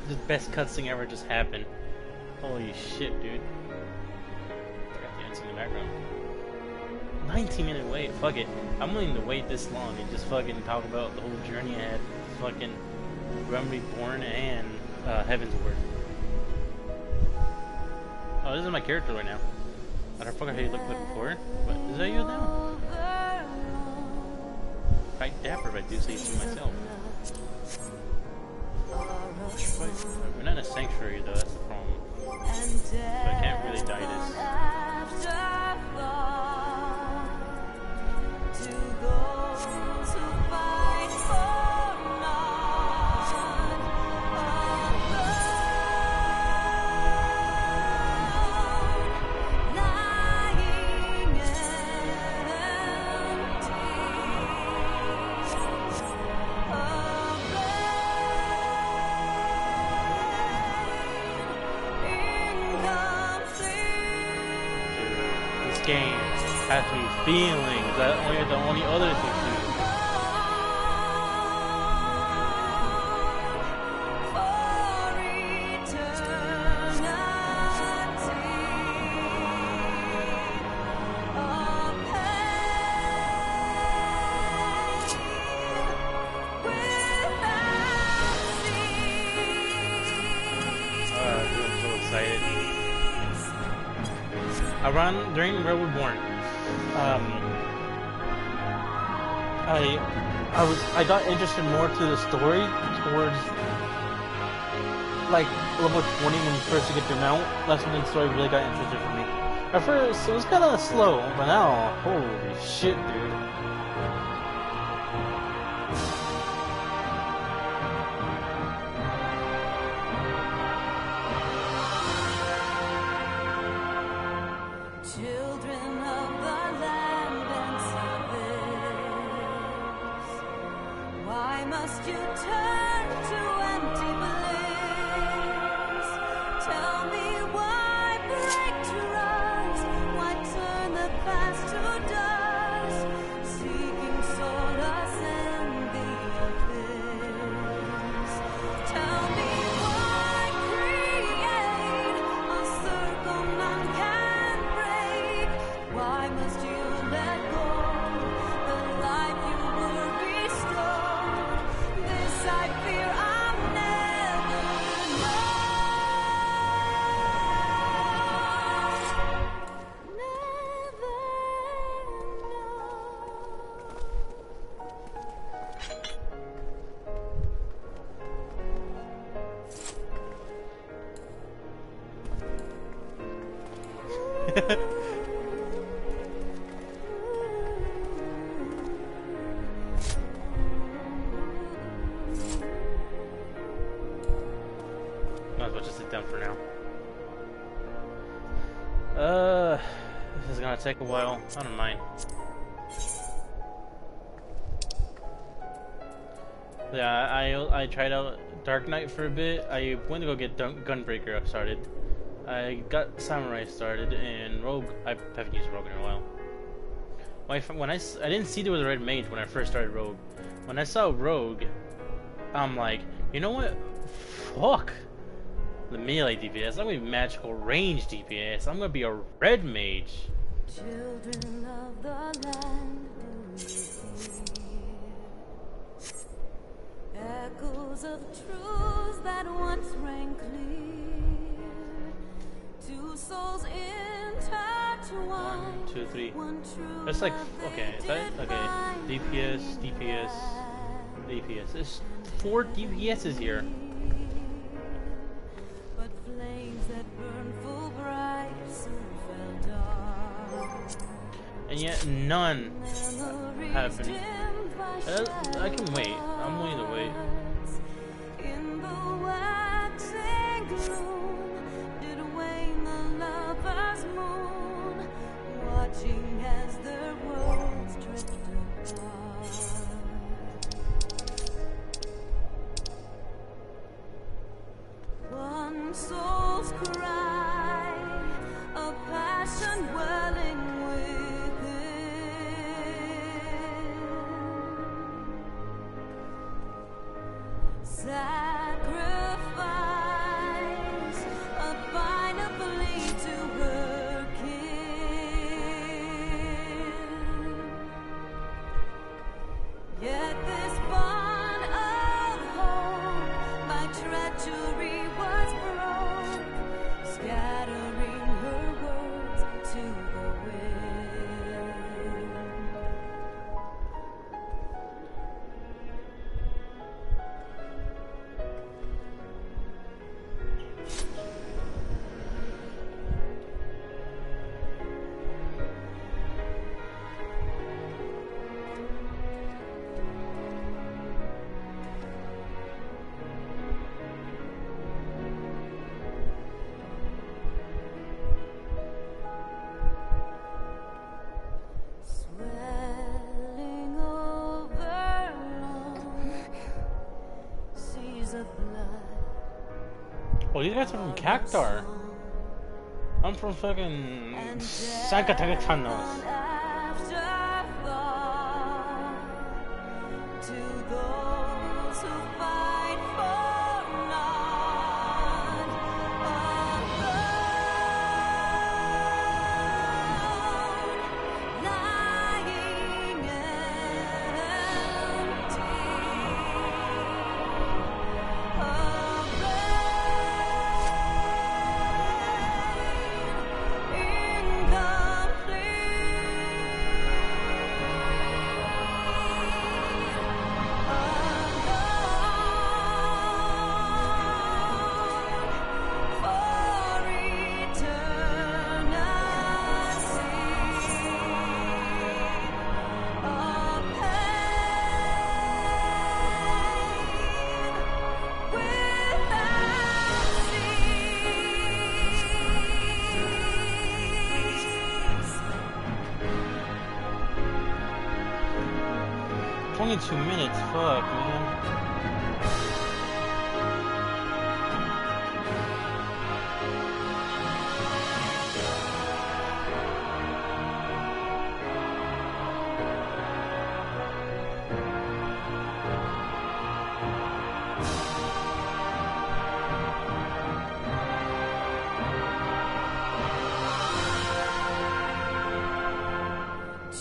The best cutscene ever just happened. Holy shit, dude. Forgot the answer in the background. 19-minute wait, fuck it. I'm willing to wait this long and just fucking talk about the whole journey I had. Fucking Realm Reborn and Heaven's Word. Oh, this is my character right now. I forgot how you looked like before. What, is that you now? Quite dapper if I do say so myself. We're not in a sanctuary though, that's the problem. So I can't really die this. Game has me feelings. That's the only other thing to do. I'm so excited. Around during Realm Reborn, I got interested more to the story towards like level 20 when you first get your mount. That's when the story really got interested for me. At first, it was kind of slow, but now, holy shit, dude. Must you turn to empty bliss? Tell me why break to rise? Why turn the past to dust? Seeking solace in the abyss. Tell me why create a circle none can break? Why must you let go the life you were restored? I fear I'll never know. Never know. Might as well just sit down for now. This is gonna take a while. I don't mind. Yeah, I tried out Dark Knight for a bit. I went to go get Gunbreaker started. I got Samurai started, and Rogue. I haven't used Rogue in a while. When I didn't see there was a red mage when I first started Rogue. When I saw Rogue, I'm like, you know what? Fuck the melee DPS. I'm gonna be magical range DPS. I'm gonna be a red mage. Children of the land who hear echoes of truths that once rang clear. Two souls intertwined. 1, 2, 3. One truth. That's like okay. Is that okay? DPS, DPS, DPS. There's 4 DPSs here. But flames that burn full bright soon fell dark. And yet none Memories have been. dimmed by I can wait. I'm willing to wait. in the waxing gloom, did wane the lover's moon, watching as their worlds drift apart. One soul's cry, a passion welling within. Oh, these guys are from Cactar. I'm from fucking Zacatecas. Only 2 minutes, fuck, man.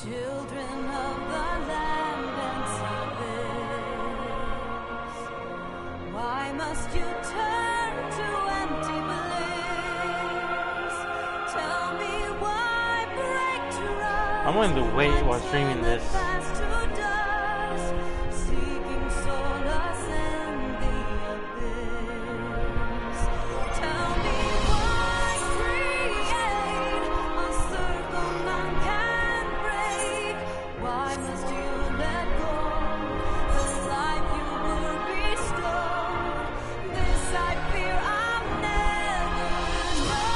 Children of the land and service, why must you turn to empty bliss? Tell me why break trust? I'm willing to wait while streaming this. Fast to dust, seeking solace in the abyss. Tell me why create a circle none can break? Why must you let go the life you were bestowed? This I fear I'll never know.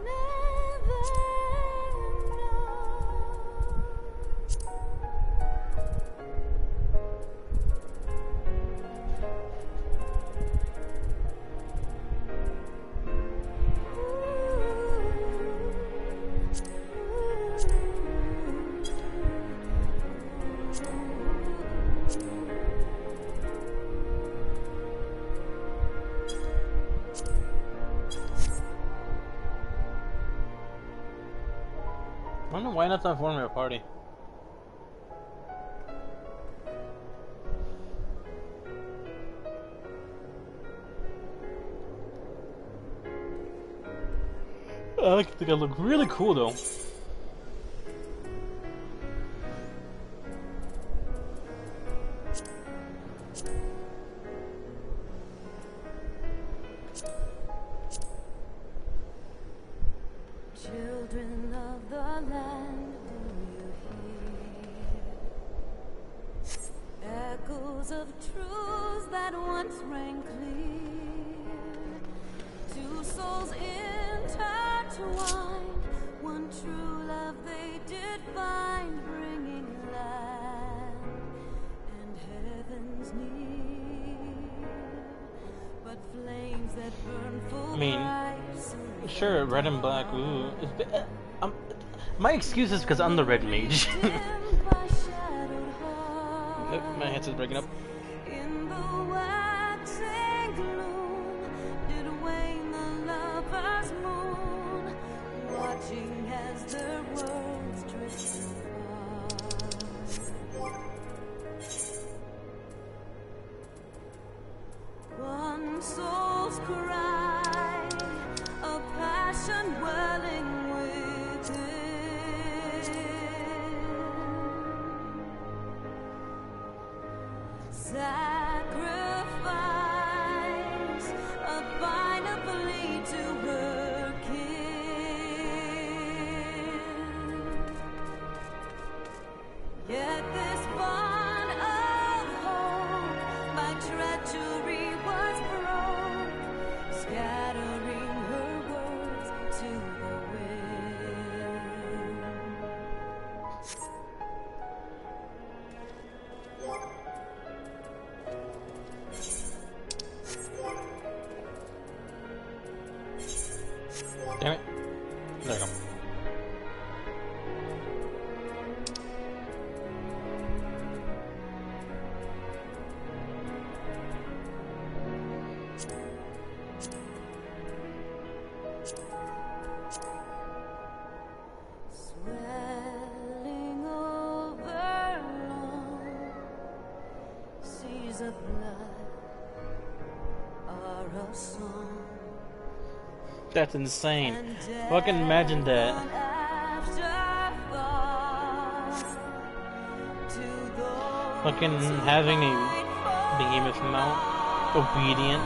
Never I don't know why not forming a party. I think I look really cool though. Children of the land, do you hear echoes of truths that once rang clear? Two souls intertwined, one true love they did find, bringing land and heavens near. But flames that burn full I mean, bright soon sure, red and black. Ooh, my excuse is because I'm the red mage. Nope, my headset's breaking up. in the waxing gloom, did wane the lover's moon, watching as their worlds drift apart. One soul's cry, a passion welling within, sacrifice. There we go. Swelling over long seas of blood are a song. That's insane. And Fucking imagine that. Fucking having a behemoth mount, obedient.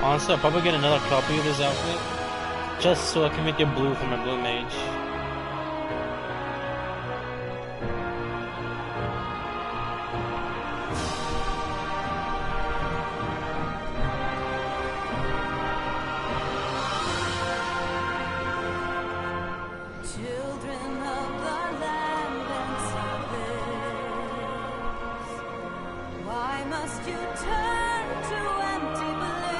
Honestly, I'll probably get another copy of this outfit, just so I can make it blue for my blue mage. Children of the land and service, why must you turn to empty bliss?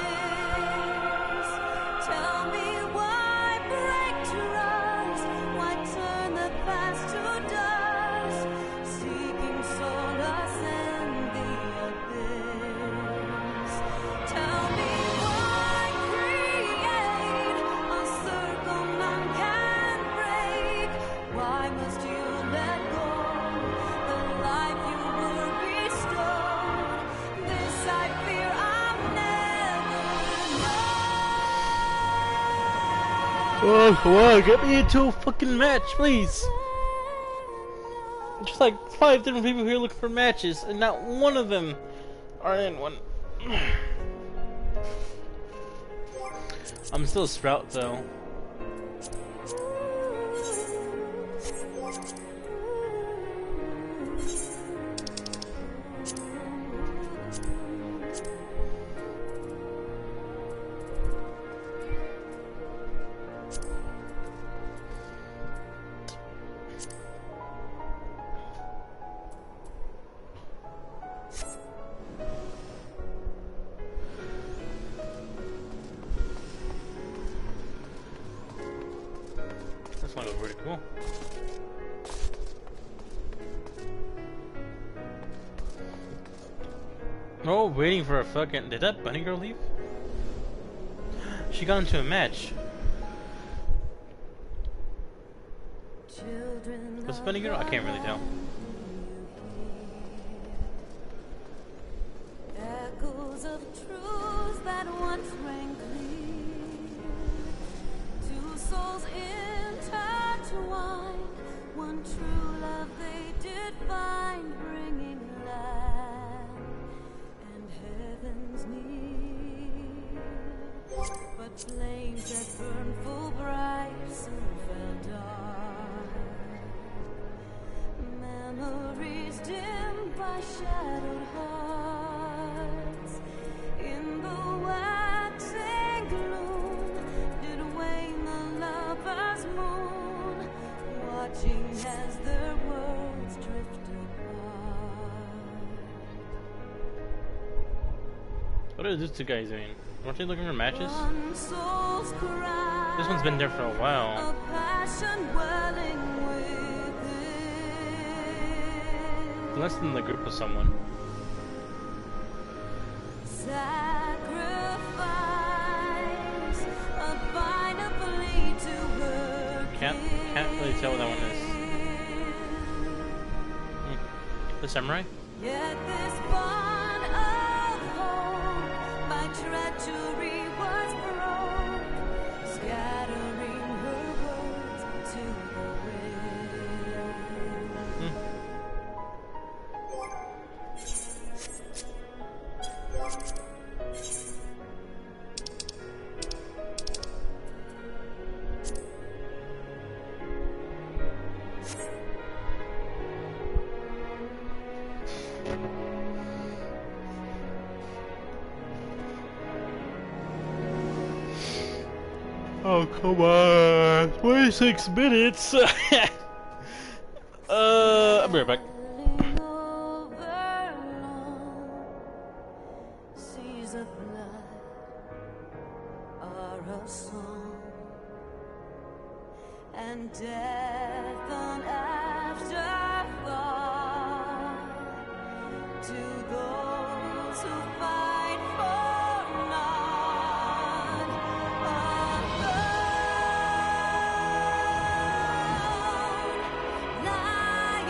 Tell me why break trust? Why turn the past to dust? Seeking solace in the abyss. Tell me why create a circle none can break? Why must you let go the life you were bestowed? This I fear I'll never know. Oh, come on, get me into a fucking match, please! There's like 5 different people here looking for matches, and not one of them are in one. I'm still a Sprout, though. This one looks pretty cool. Oh, waiting for a fucking... Did that bunny girl leave? She got into a match. Children What's the bunny girl? I can't really tell. echoes of truths that once rang clear. Two souls intertwined, one true love they did find, bringing land and heavens near. But flames that burned full bright soon fell dark. Memories dimmed by shadowed hearts. In the waxing gloom did wane the lover's moon, watching as their worlds drift apart. What are these two guys doing? Aren't they looking for matches? One soul's cry, This one's been there for a while. a passion welling within. Unless in the group with someone. Sacrifice, a final plea to can't really tell what that one is. The samurai? Yet this bond of hope, my treachery was broke, scattering her words to the wind. Oh, come on. 26 minutes. I'll be right back. Rolling over long seas of blood are a song, and death an afterthought to those who fight for none alone, lying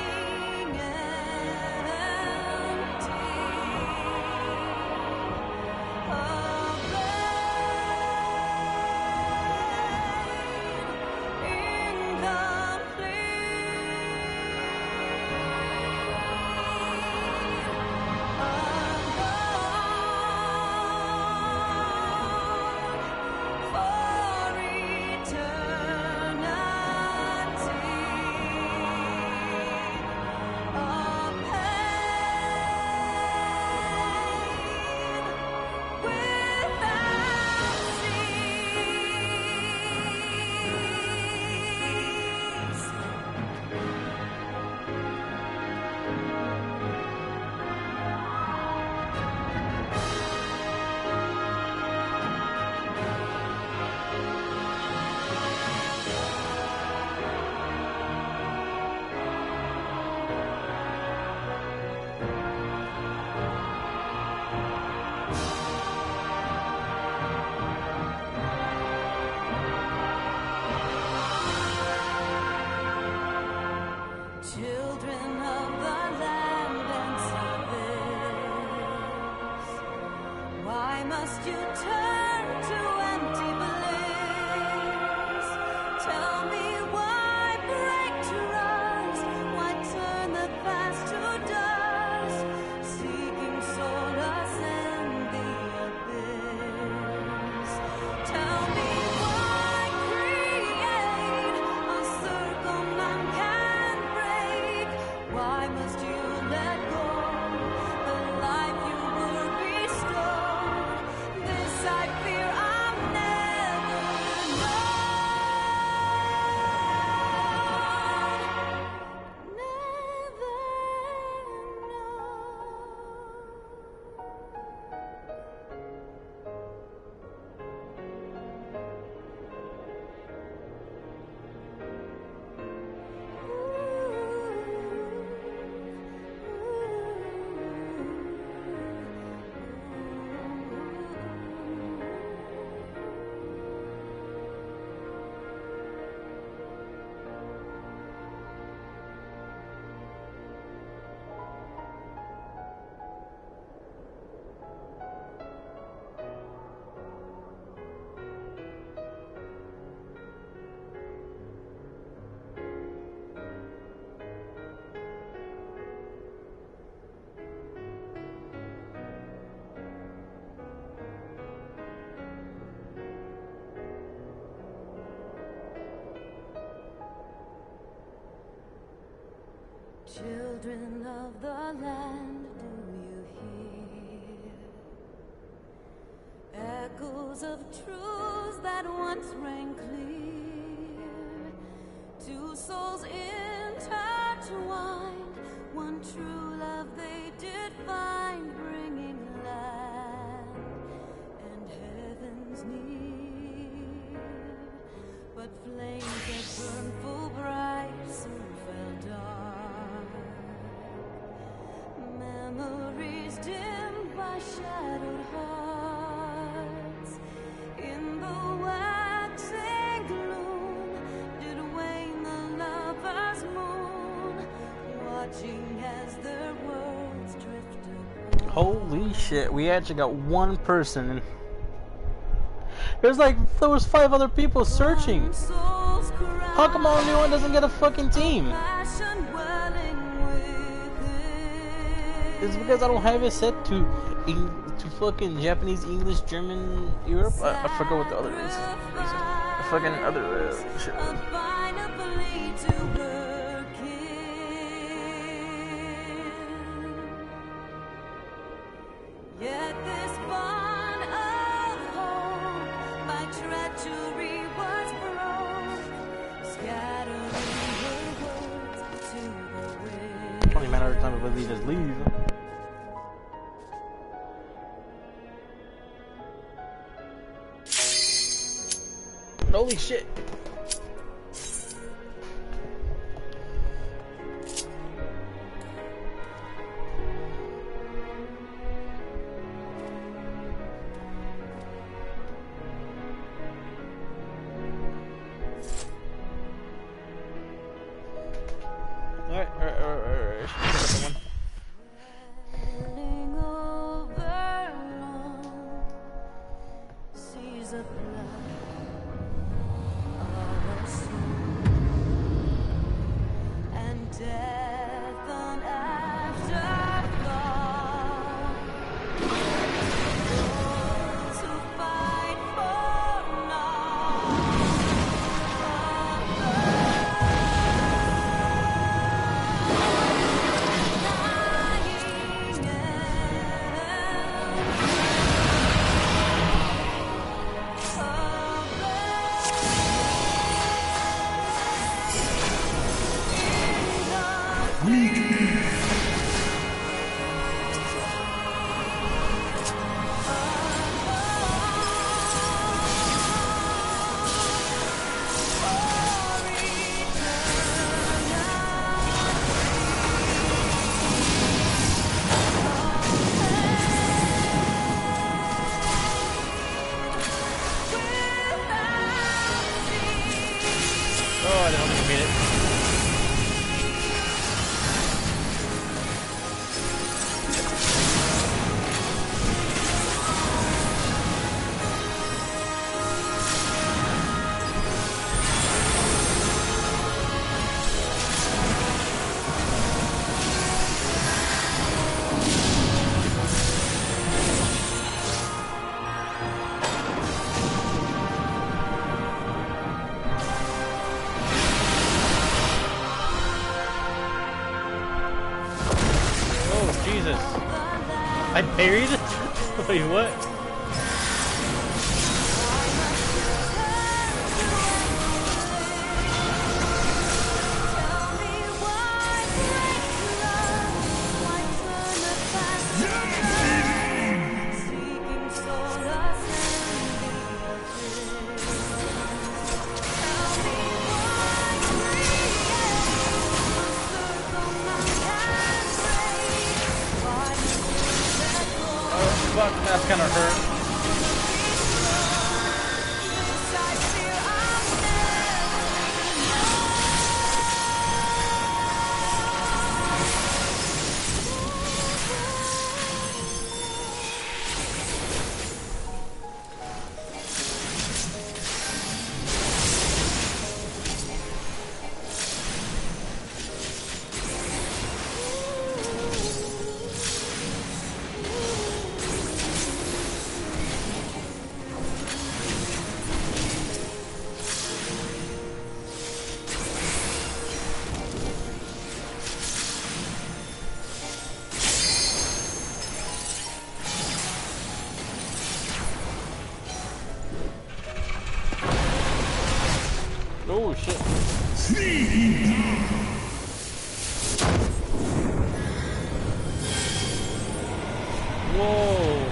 children of the land and service, why must you turn to empty bliss? Tell me why break trust, why turn the past to dust, seeking solace in the abyss. Tell me why create a circle none can break. Why must you let go the life you were bestowed? This I fear I'll never know. Never know. Children of the land, do you hear echoes of truths that once rang clear? Two souls intertwined, one true love they did find, bringing land and heavens near. But flames that burned full bright soon fell dark. Memories dimmed by shadowed hearts. In the waxing gloom did wait watching as the worlds drift apart. Holy shit, we actually got one person. There was 5 other people searching. Souls How come only one doesn't get a fucking team? passion welling within. It's because I don't have it set to fucking Japanese, English, German, Europe. I forgot what the other is. The fucking other shit was. Abidably to her kin. Yet this bond of hope by treachery was broke, scattering her words to the wind. Only matter of time if we just leave. Holy shit. Alright. Someone. Rolling over long seas of blood of soul and death on afterthought. Those who fight for Oh, I don't think I made it. Oh, Jesus. I parried? Wait, what? Fuck, that's kind of hurt. Oh shit. Whoa.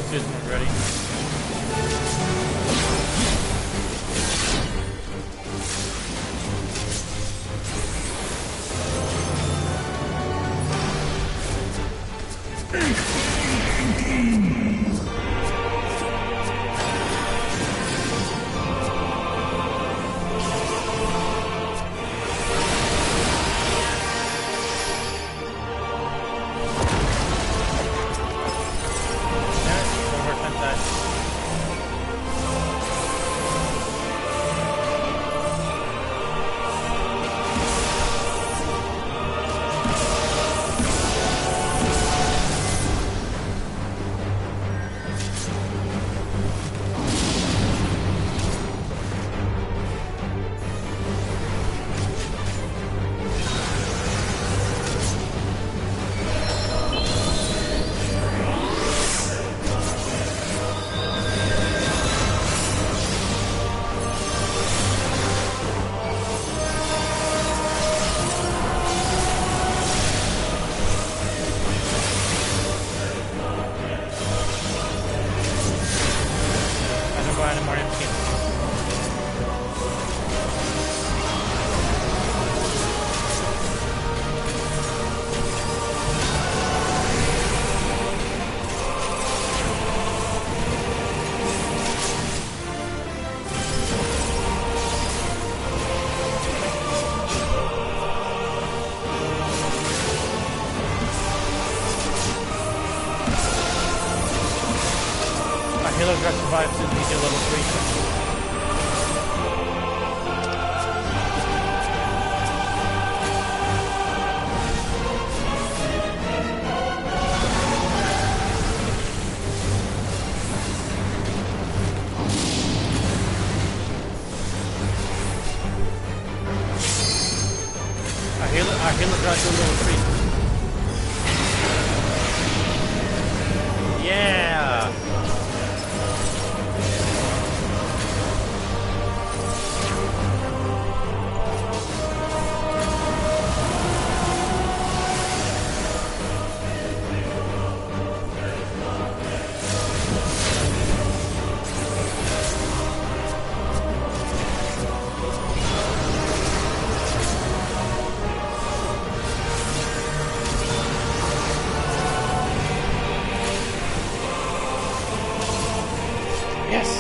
Susan was ready. Halo got survived since he did level 3. Our Halo got to level 3. Yeah! Yes!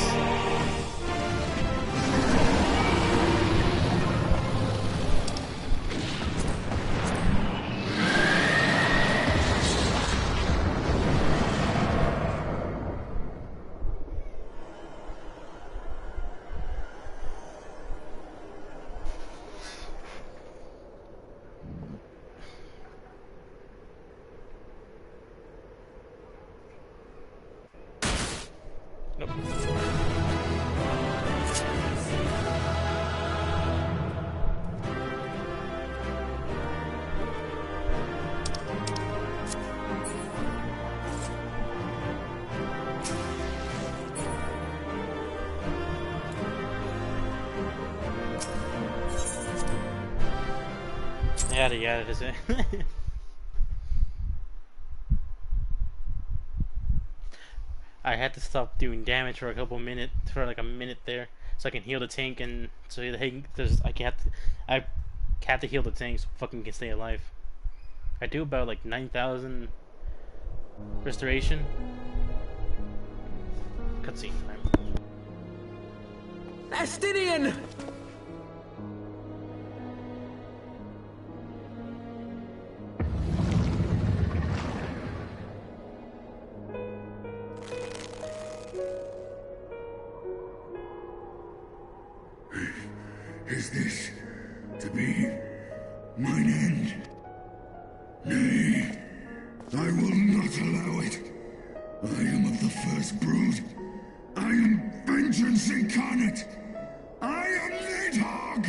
Nope. Yada yada, is it? I had to stop doing damage for a couple minutes, for like a minute there, so I can heal the tank, and so I have to heal the tank so fucking can stay alive. I do about like 9,000 restoration. Cutscene time. Estinian! Is this to be mine end? Nay, I will not allow it. I am of the first brood. I am vengeance incarnate. I am Nidhogg.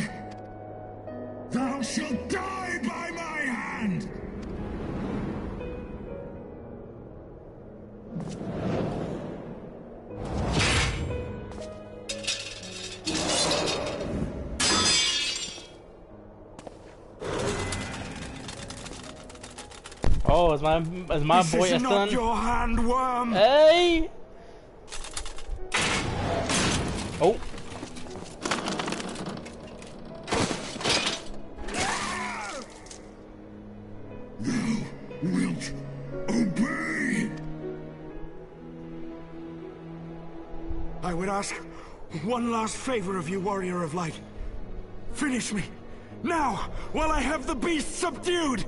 Thou shalt die by my hand. Oh, is my boy This is not Eston? your hand, worm. Hey! I would ask one last favor of you, Warrior of Light. Finish me, now, while I have the beast subdued!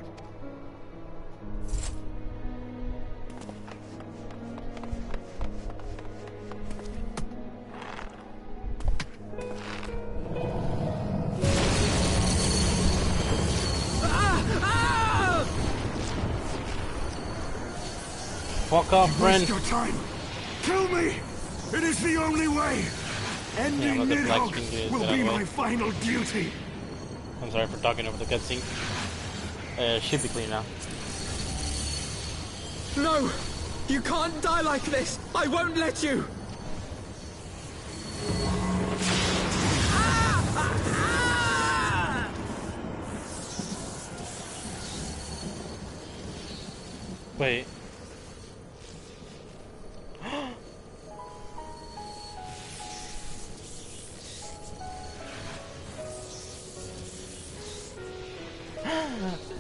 Fuck off, friend. Waste your time. Kill me! It is the only way! Ending let the black Nidhogg king get will out of be the way. my final duty! I'm sorry for talking over the cutscene. Should be clear now. No! You can't die like this! I won't let you! Wait.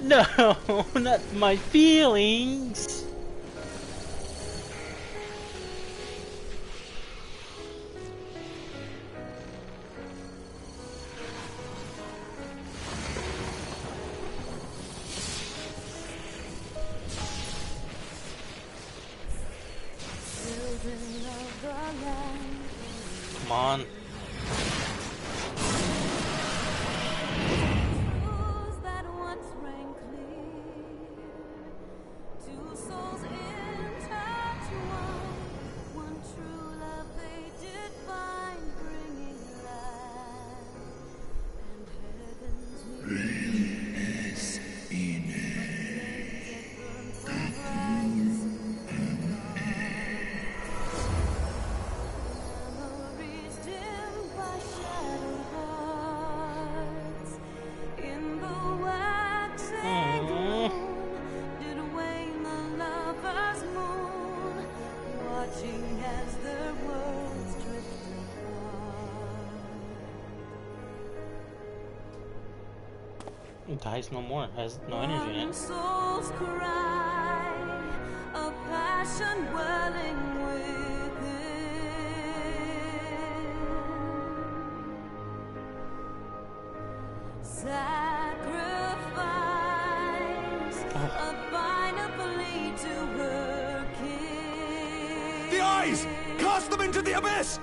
No, not my feelings. Children of the land, Come on. truths that once rang clear. Two souls in touch, one true love they did find, bringing light and heaven's memories dimmed by shattered hearts. In the waxing gloom did wane the lover's moon, watching as their worlds drift apart. It dies no more. Has no energy in One it. soul's cry, a passion welling within. Sacrifice, a final plea to her king. The eyes! Cast them into the abyss!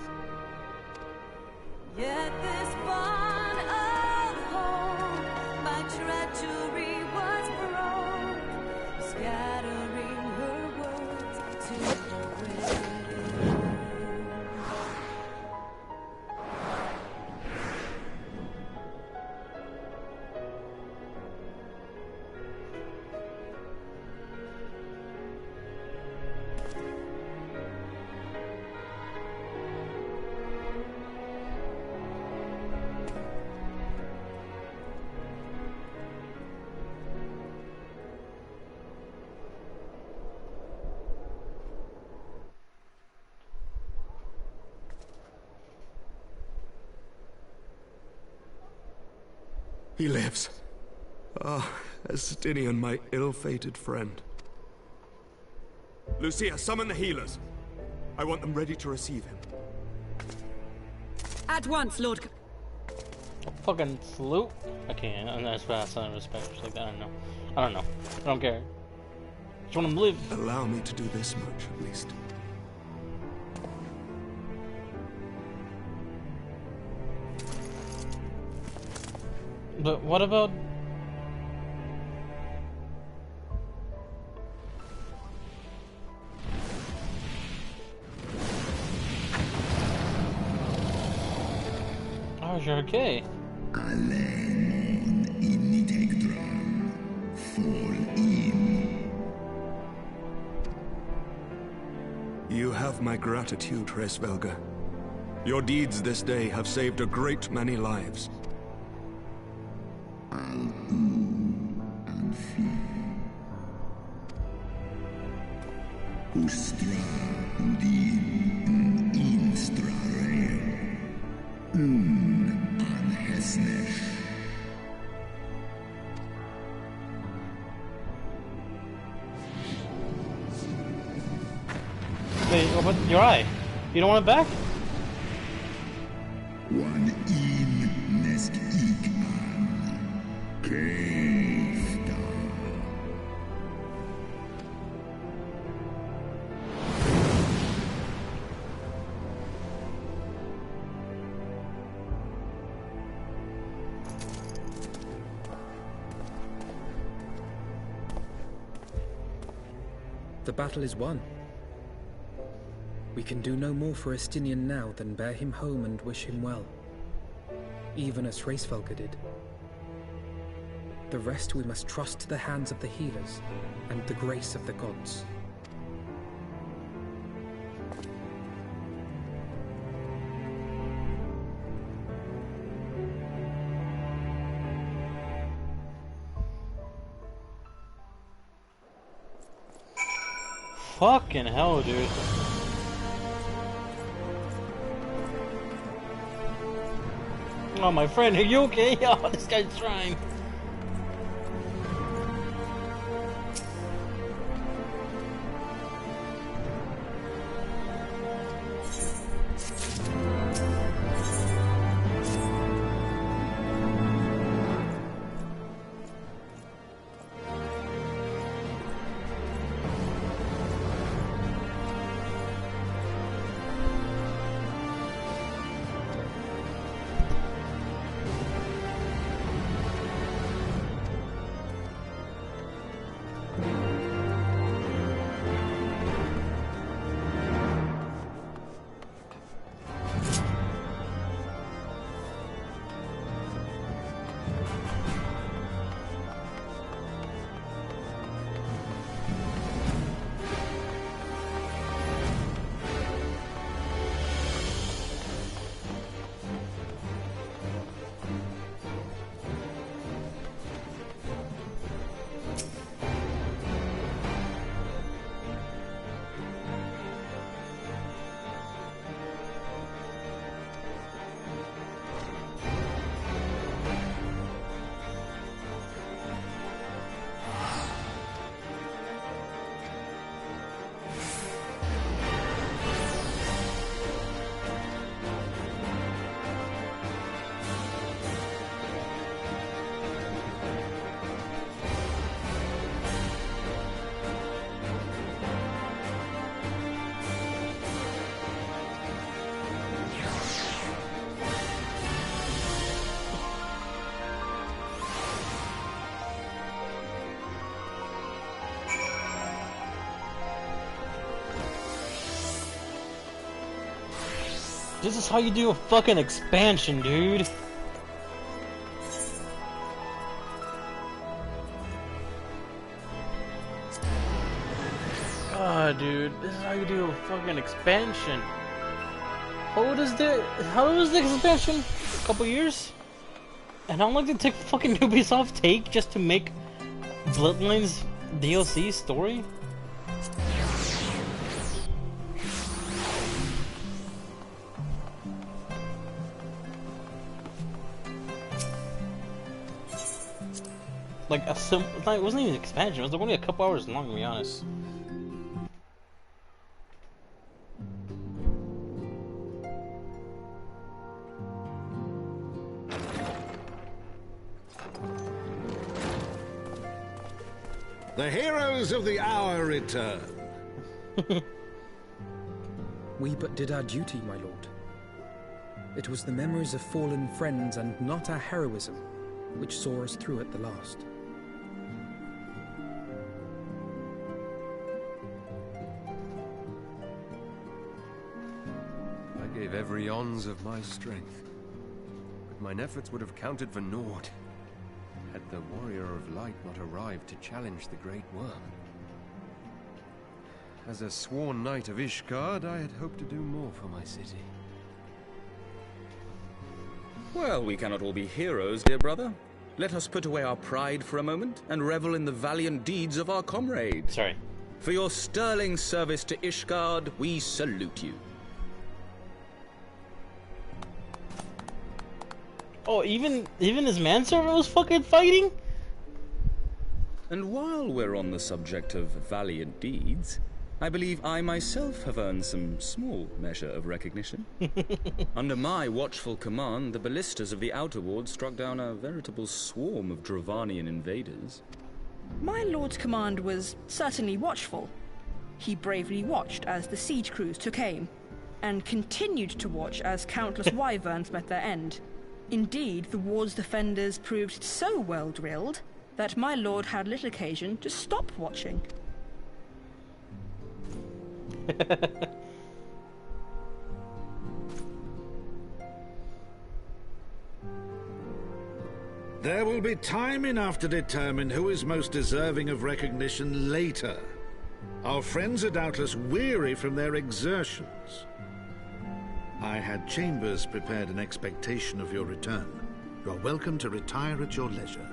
Yet this bond of hope by treachery was broke, scattering her words to the wind. He lives. Ah, Estinian, my ill-fated friend. Lucia, summon the healers. I want them ready to receive him. At once, Lord. Fucking flute. I can't. That's why I sound respect like that. I don't know. I don't know. I don't care. Just want him to live. Allow me to do this much, at least. But what about? Oh, you're okay. Alemon integdram, fall in. You have my gratitude, Hresvelga. Your deeds this day have saved a great many lives. Ustra udin instra reo. Anhesnesh. Wait, what about your eye? You don't want it back? Kefta. The battle is won. We can do no more for Estinian now than bear him home and wish him well, even as Hraesvelgr did. The rest we must trust to the hands of the healers and the grace of the gods. Fucking hell, dude. Oh, my friend, are you okay? Oh, this guy's trying. This is how you do a fucking expansion, dude. God, dude, this is how you do a fucking expansion. How old is the expansion? A couple years? And how long did it take fucking Ubisoft take just to make Bloodlines DLC story? Like a simple, it wasn't even an expansion. It was only a couple hours long, to be honest. The heroes of the hour return. We but did our duty, my lord. It was the memories of fallen friends and not our heroism which saw us through at the last. I gave every ounce of my strength, but mine efforts would have counted for naught had the Warrior of Light not arrived to challenge the Great Worm. As a sworn knight of Ishgard, I had hoped to do more for my city. Well, we cannot all be heroes, dear brother. Let us put away our pride for a moment and revel in the valiant deeds of our comrades. Sorry. For your sterling service to Ishgard, we salute you. Oh, even his manservant was fucking fighting? And while we're on the subject of valiant deeds, I believe I myself have earned some small measure of recognition. Under my watchful command, the ballistas of the Outer Ward struck down a veritable swarm of Dravanian invaders. My lord's command was certainly watchful. He bravely watched as the siege crews took aim, and continued to watch as countless wyverns met their end. Indeed, the ward's defenders proved so well drilled that my lord had little occasion to stop watching. There will be time enough to determine who is most deserving of recognition later. Our friends are doubtless weary from their exertions. I had chambers prepared in expectation of your return. You are welcome to retire at your leisure.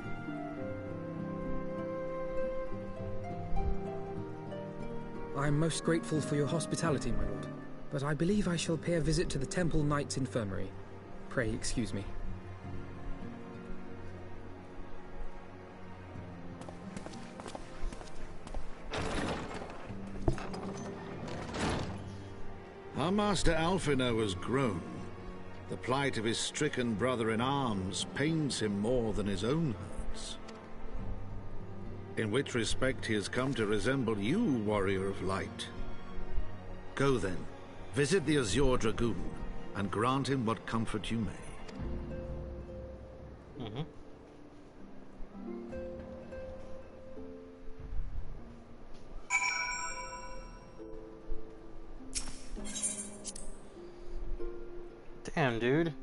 I am most grateful for your hospitality, my lord, but I believe I shall pay a visit to the Temple Knight's Infirmary. Pray excuse me. Our Master Alphinaud has grown. The plight of his stricken brother-in-arms pains him more than his own hurts. In which respect he has come to resemble you, Warrior of Light. Go then, visit the Azure Dragoon, and grant him what comfort you may. Damn, dude.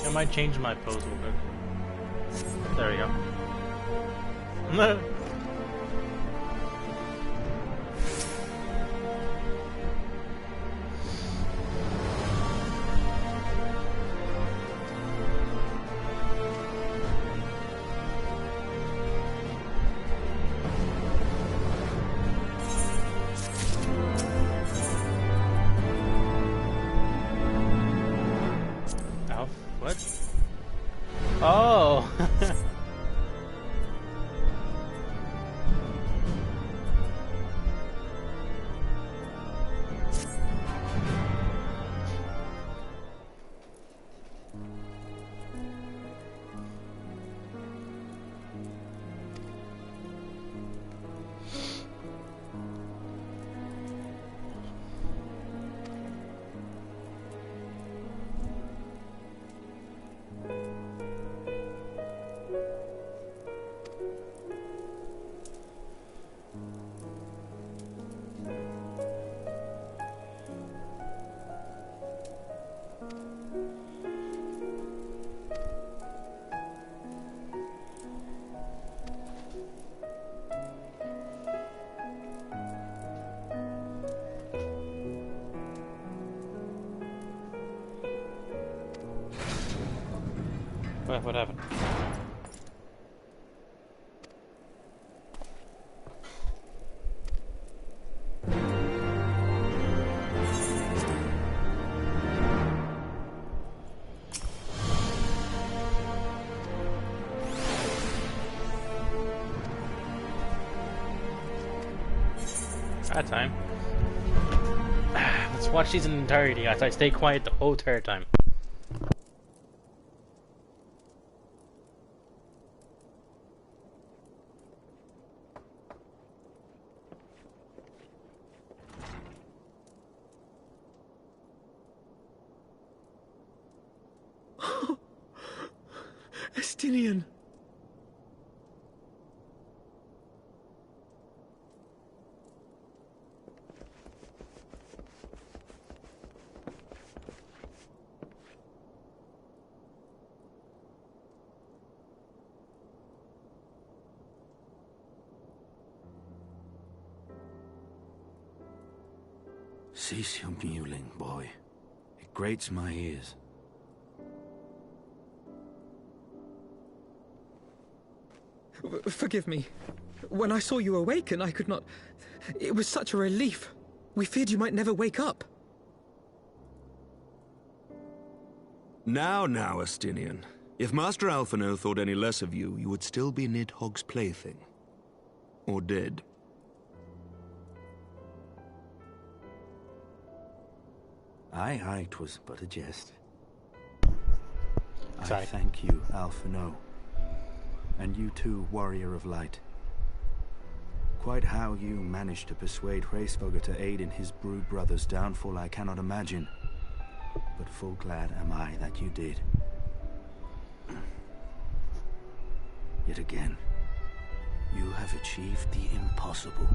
I might change my pose a little bit. There we go. What? Oh! What happened? That time. Let's watch these in entirety, guys. I stay quiet the whole entire time. Estinian! Cease your mewling, boy. It grates my ears. Forgive me. When I saw you awaken, I could not... It was such a relief. We feared you might never wake up. Now, Astinian. If Master Alphino thought any less of you, you would still be Nidhogg's plaything. Or dead. Aye, 'twas but a jest. Sorry. I thank you, Alphino. And you too, Warrior of Light. Quite how you managed to persuade Hraesvelgr to aid in his brood brother's downfall I cannot imagine. But full glad am I that you did. Yet again, you have achieved the impossible.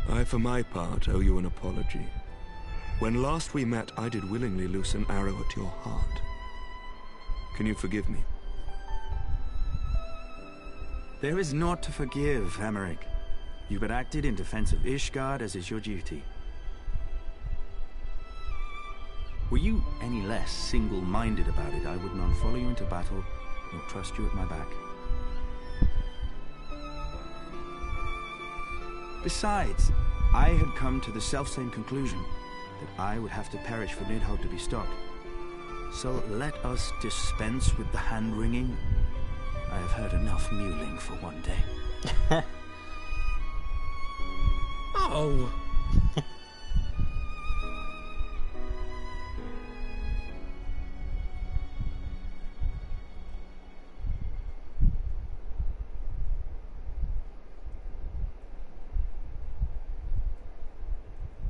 I, for my part, owe you an apology. When last we met, I did willingly loose an arrow at your heart. Can you forgive me? There is naught to forgive, Hameric. You but acted in defense of Ishgard as is your duty. Were you any less single-minded about it, I would not follow you into battle, nor trust you at my back. Besides, I had come to the selfsame conclusion, that I would have to perish for Nidhogg to be stopped. So let us dispense with the hand-wringing. I have heard enough mewling for one day. Oh!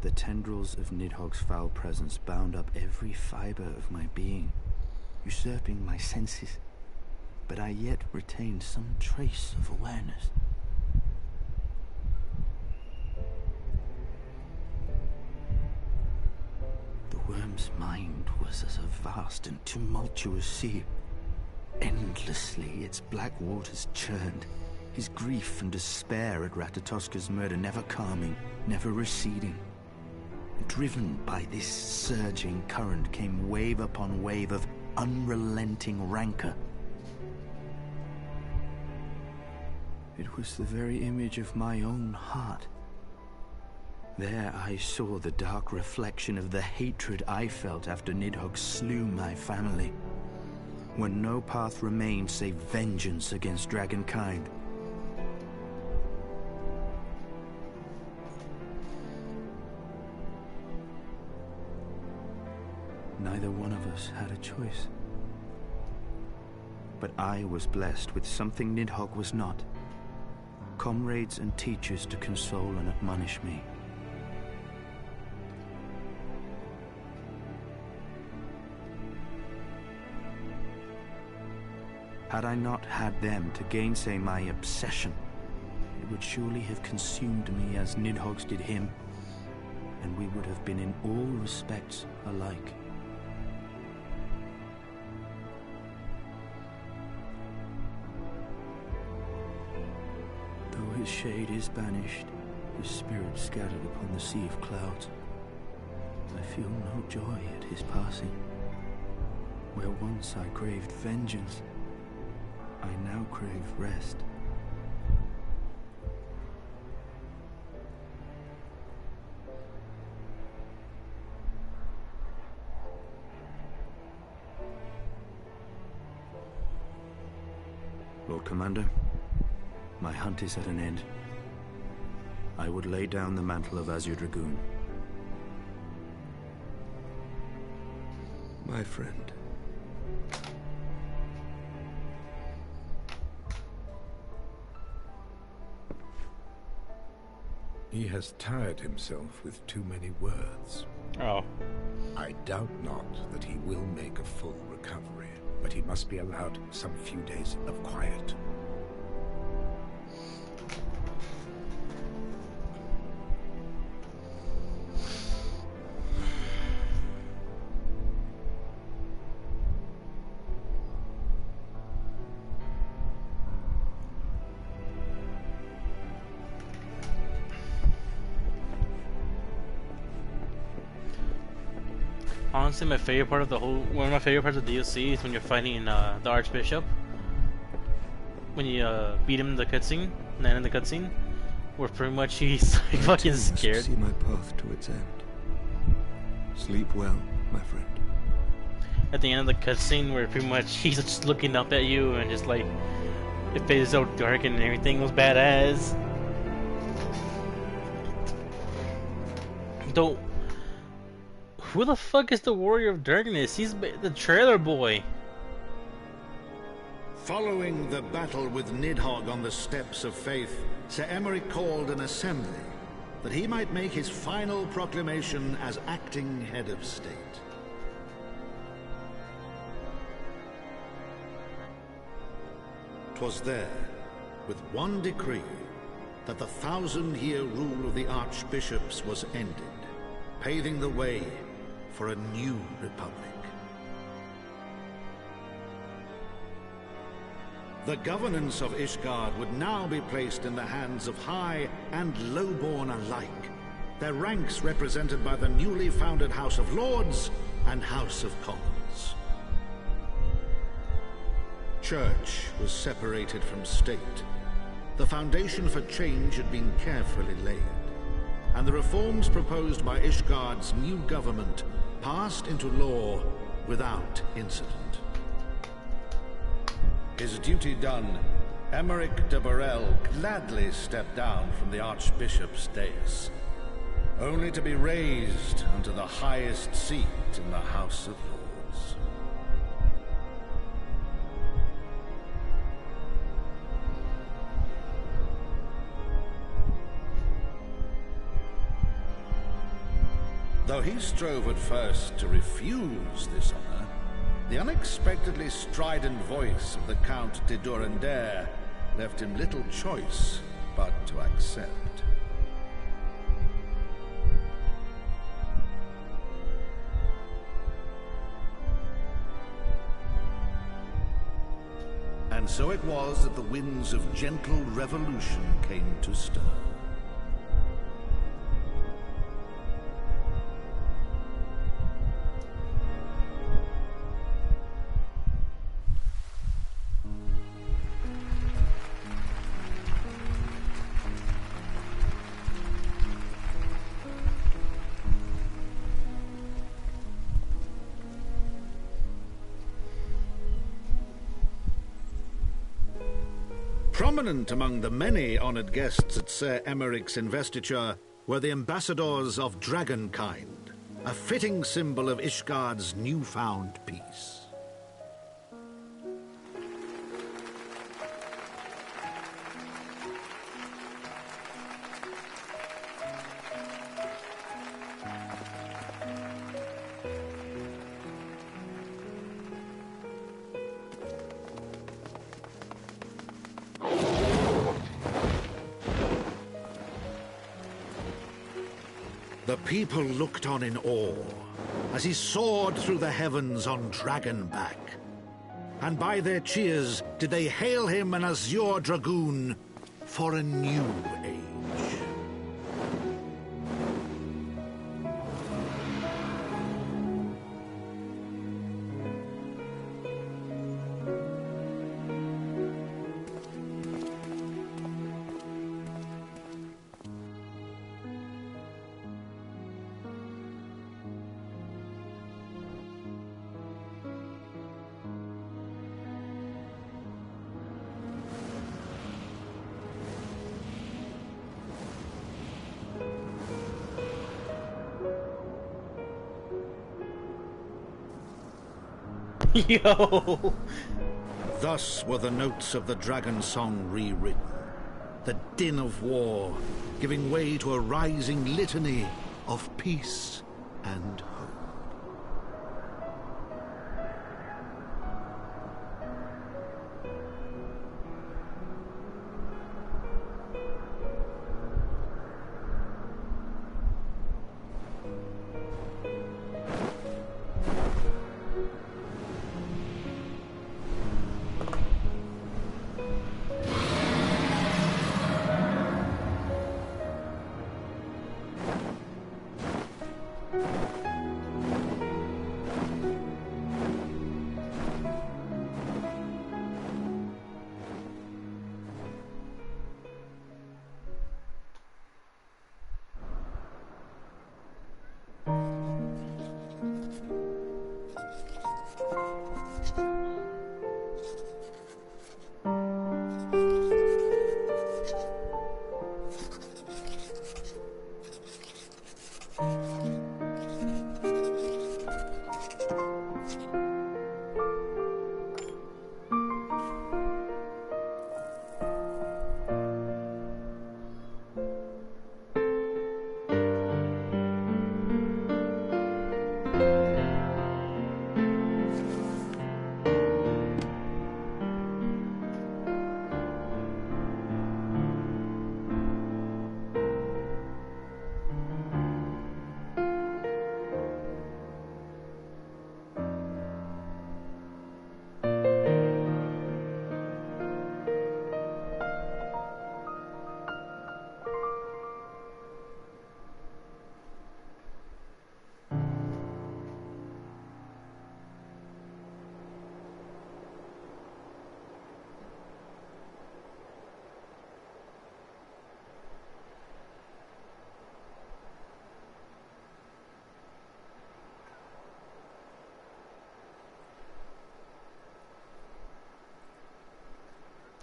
The tendrils of Nidhogg's foul presence bound up every fiber of my being, usurping my senses, but I yet retained some trace of awareness. The worm's mind was as a vast and tumultuous sea. Endlessly its black waters churned, his grief and despair at Ratatoska's murder never calming, never receding. Driven by this surging current came wave upon wave of unrelenting rancor. It was the very image of my own heart. There I saw the dark reflection of the hatred I felt after Nidhogg slew my family, when no path remained save vengeance against dragonkind. Neither one of us had a choice. But I was blessed with something Nidhogg was not. Comrades and teachers to console and admonish me. Had I not had them to gainsay my obsession, it would surely have consumed me as Nidhogg's did him, and we would have been in all respects alike. Though his shade is banished, his spirit scattered upon the sea of clouds, I feel no joy at his passing. Where once I craved vengeance, I now crave rest. Lord Commander, my hunt is at an end. I would lay down the mantle of Azure Dragoon. My friend. He has tired himself with too many words. Oh. I doubt not that he will make a full recovery, but he must be allowed some few days of quiet. Honestly, my favorite part of the whole, one of my favorite parts of DLC is when you're fighting the Archbishop. When you beat him in the cutscene, and then in the cutscene, where pretty much he's like, I fucking too must scared. see my path to its end. Sleep well, my friend. At the end of the cutscene, where pretty much he's just looking up at you and just like it fades so dark and everything was badass. Don't. Who the fuck is the Warrior of Darkness? He's the trailer boy. Following the battle with Nidhogg on the Steps of Faith, Sir Emeric called an assembly that he might make his final proclamation as acting head of state. 'Twas there, with one decree, that the 1,000-year rule of the archbishops was ended, paving the way for a new republic. The governance of Ishgard would now be placed in the hands of high and lowborn alike, their ranks represented by the newly founded House of Lords and House of Commons. Church was separated from state. The foundation for change had been carefully laid, and the reforms proposed by Ishgard's new government passed into law without incident. His duty done, Emeric de Burrell gladly stepped down from the Archbishop's dais, only to be raised unto the highest seat in the House of Lords. Though he strove at first to refuse this honor, the unexpectedly strident voice of the Count de Durandare left him little choice but to accept. And so it was that the winds of gentle revolution came to stir. Prominent among the many honored guests at Sir Emeric's investiture were the ambassadors of Dragonkind, a fitting symbol of Ishgard's newfound peace. The people looked on in awe as he soared through the heavens on Dragonback. And by their cheers did they hail him an Azure Dragoon for a new age. Yo! Thus were the notes of the dragon song rewritten, the din of war giving way to a rising litany of peace and hope.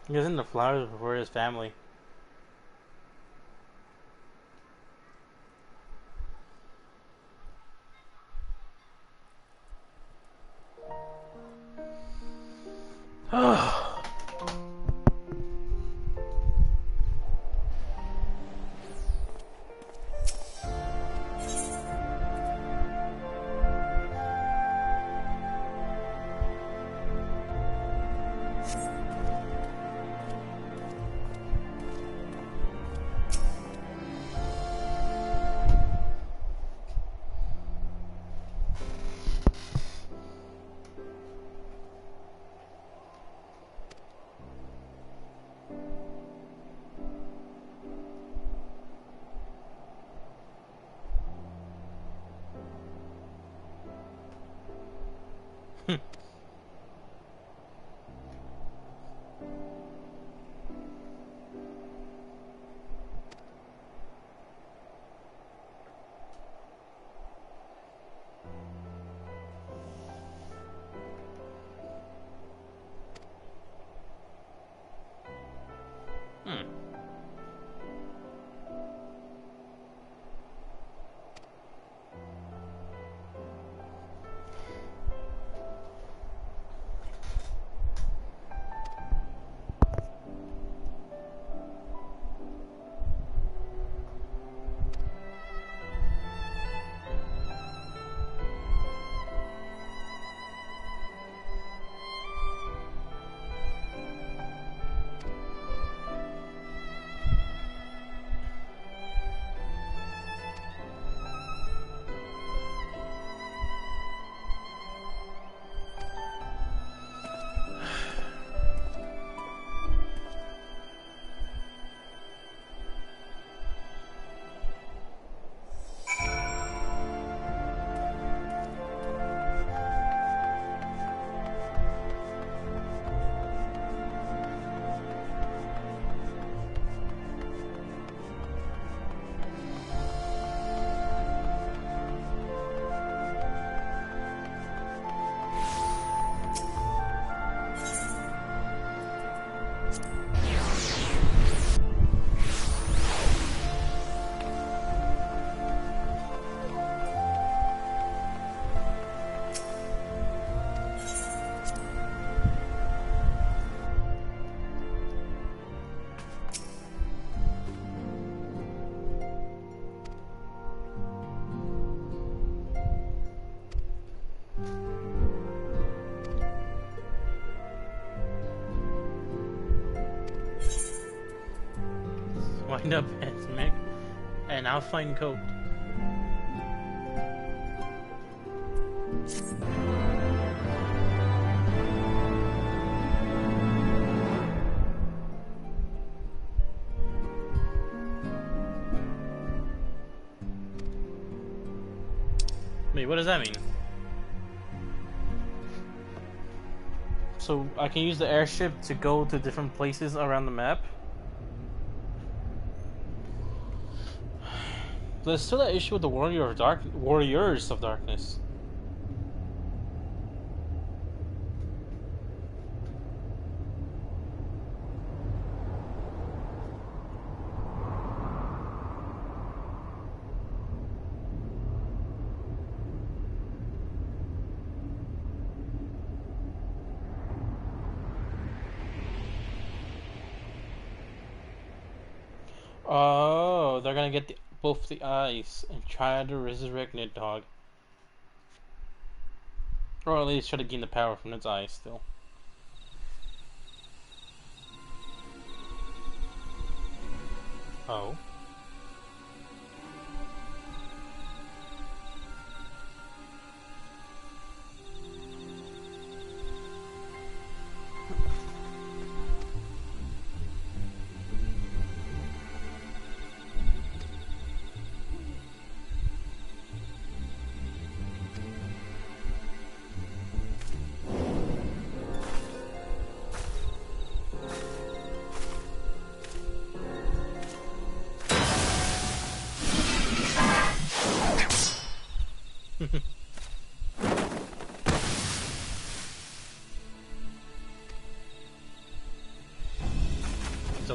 He was in the flowers for his family. Wind up heads, Mick, and I'll find Cope. Wait, what does that mean? So I can use the airship to go to different places around the map? There's still that issue with the Warriors of Darkness. Oh, they're gonna get both the eyes and try to resurrect Nidhogg. Or at least try to gain the power from its eyes still. Oh.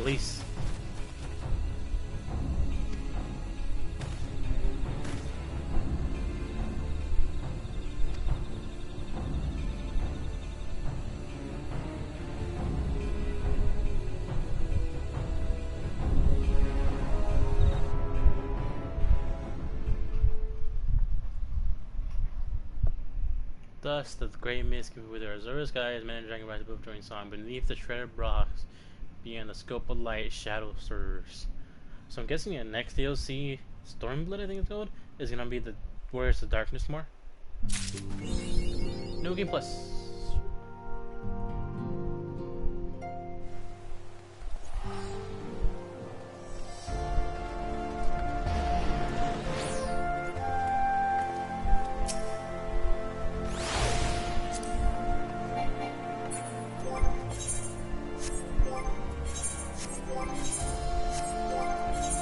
release. Thus, the great mist can be with the azure sky as men and dragon rise above joining song. Beneath the shredded rocks, beyond the scope of light, shadow stirs. So I'm guessing the next DLC, Stormblood, I think it's called, is gonna be the Where's the Darkness more? New Game Plus.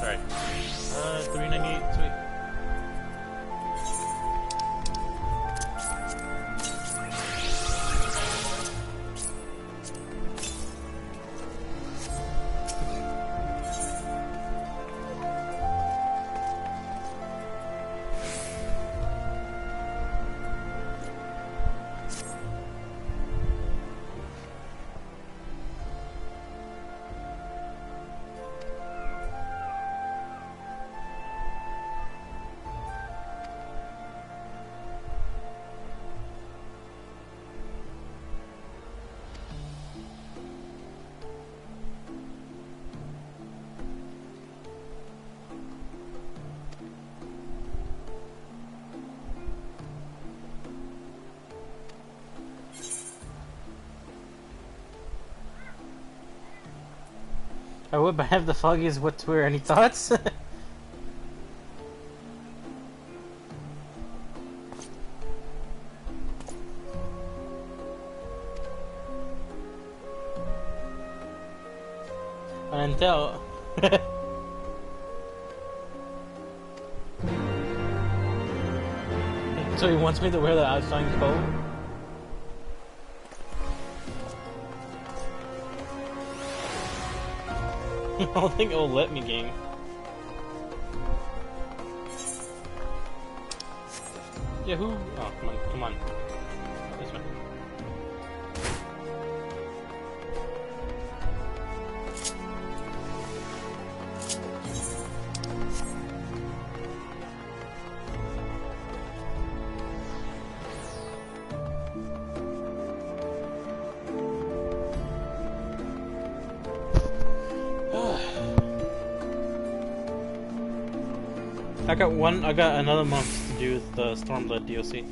Alright. 398, sweet. I would, but I have the foggiest what to wear. Any thoughts? Until so he wants me to wear the outside coat. I don't think it'll let me, game. Yahoo! Oh, come on, come on. This way. I got another month to do with the Stormblood DLC.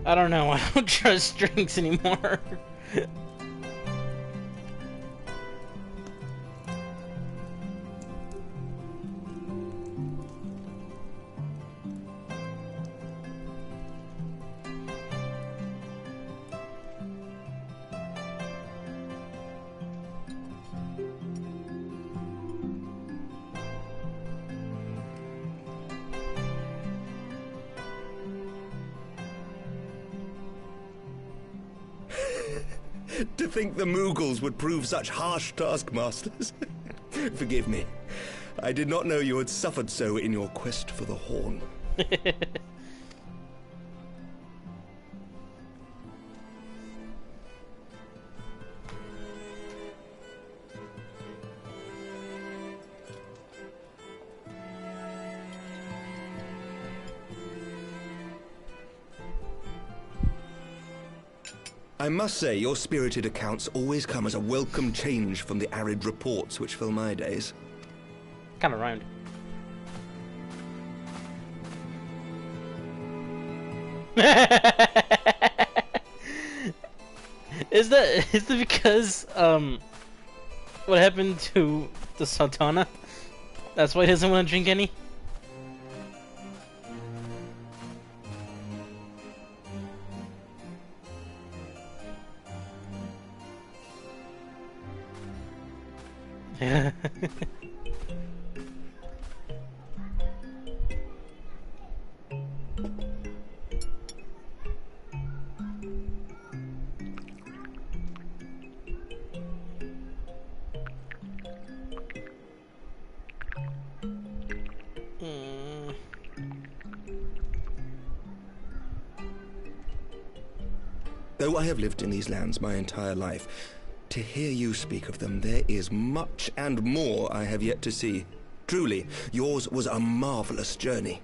I don't know, I don't trust drinks anymore. To think the Moogles would prove such harsh taskmasters. Forgive me. I did not know you had suffered so in your quest for the horn. I must say, your spirited accounts always come as a welcome change from the arid reports which fill my days. Kind of rhymed. Is that because what happened to the Sultana? That's why he doesn't want to drink any? Though I have lived in these lands my entire life, to hear you speak of them, there is much and more I have yet to see. Truly, yours was a marvelous journey.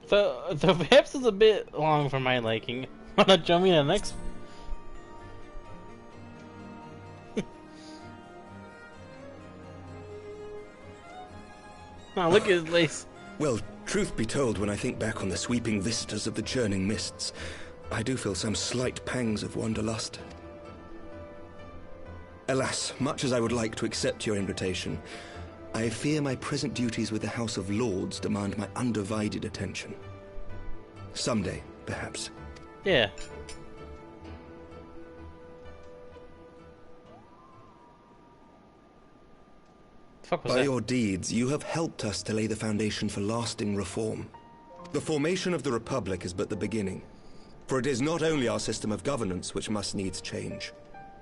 The perhaps is a bit long for my liking. Wanna jump me to the next? Oh, look at his lace. Well, truth be told, when I think back on the sweeping vistas of the churning mists, I do feel some slight pangs of wanderlust. Alas, much as I would like to accept your invitation, I fear my present duties with the House of Lords demand my undivided attention. Someday, perhaps. Yeah. Fuck was By that? your deeds, you have helped us to lay the foundation for lasting reform. The formation of the Republic is but the beginning, for it is not only our system of governance which must needs change.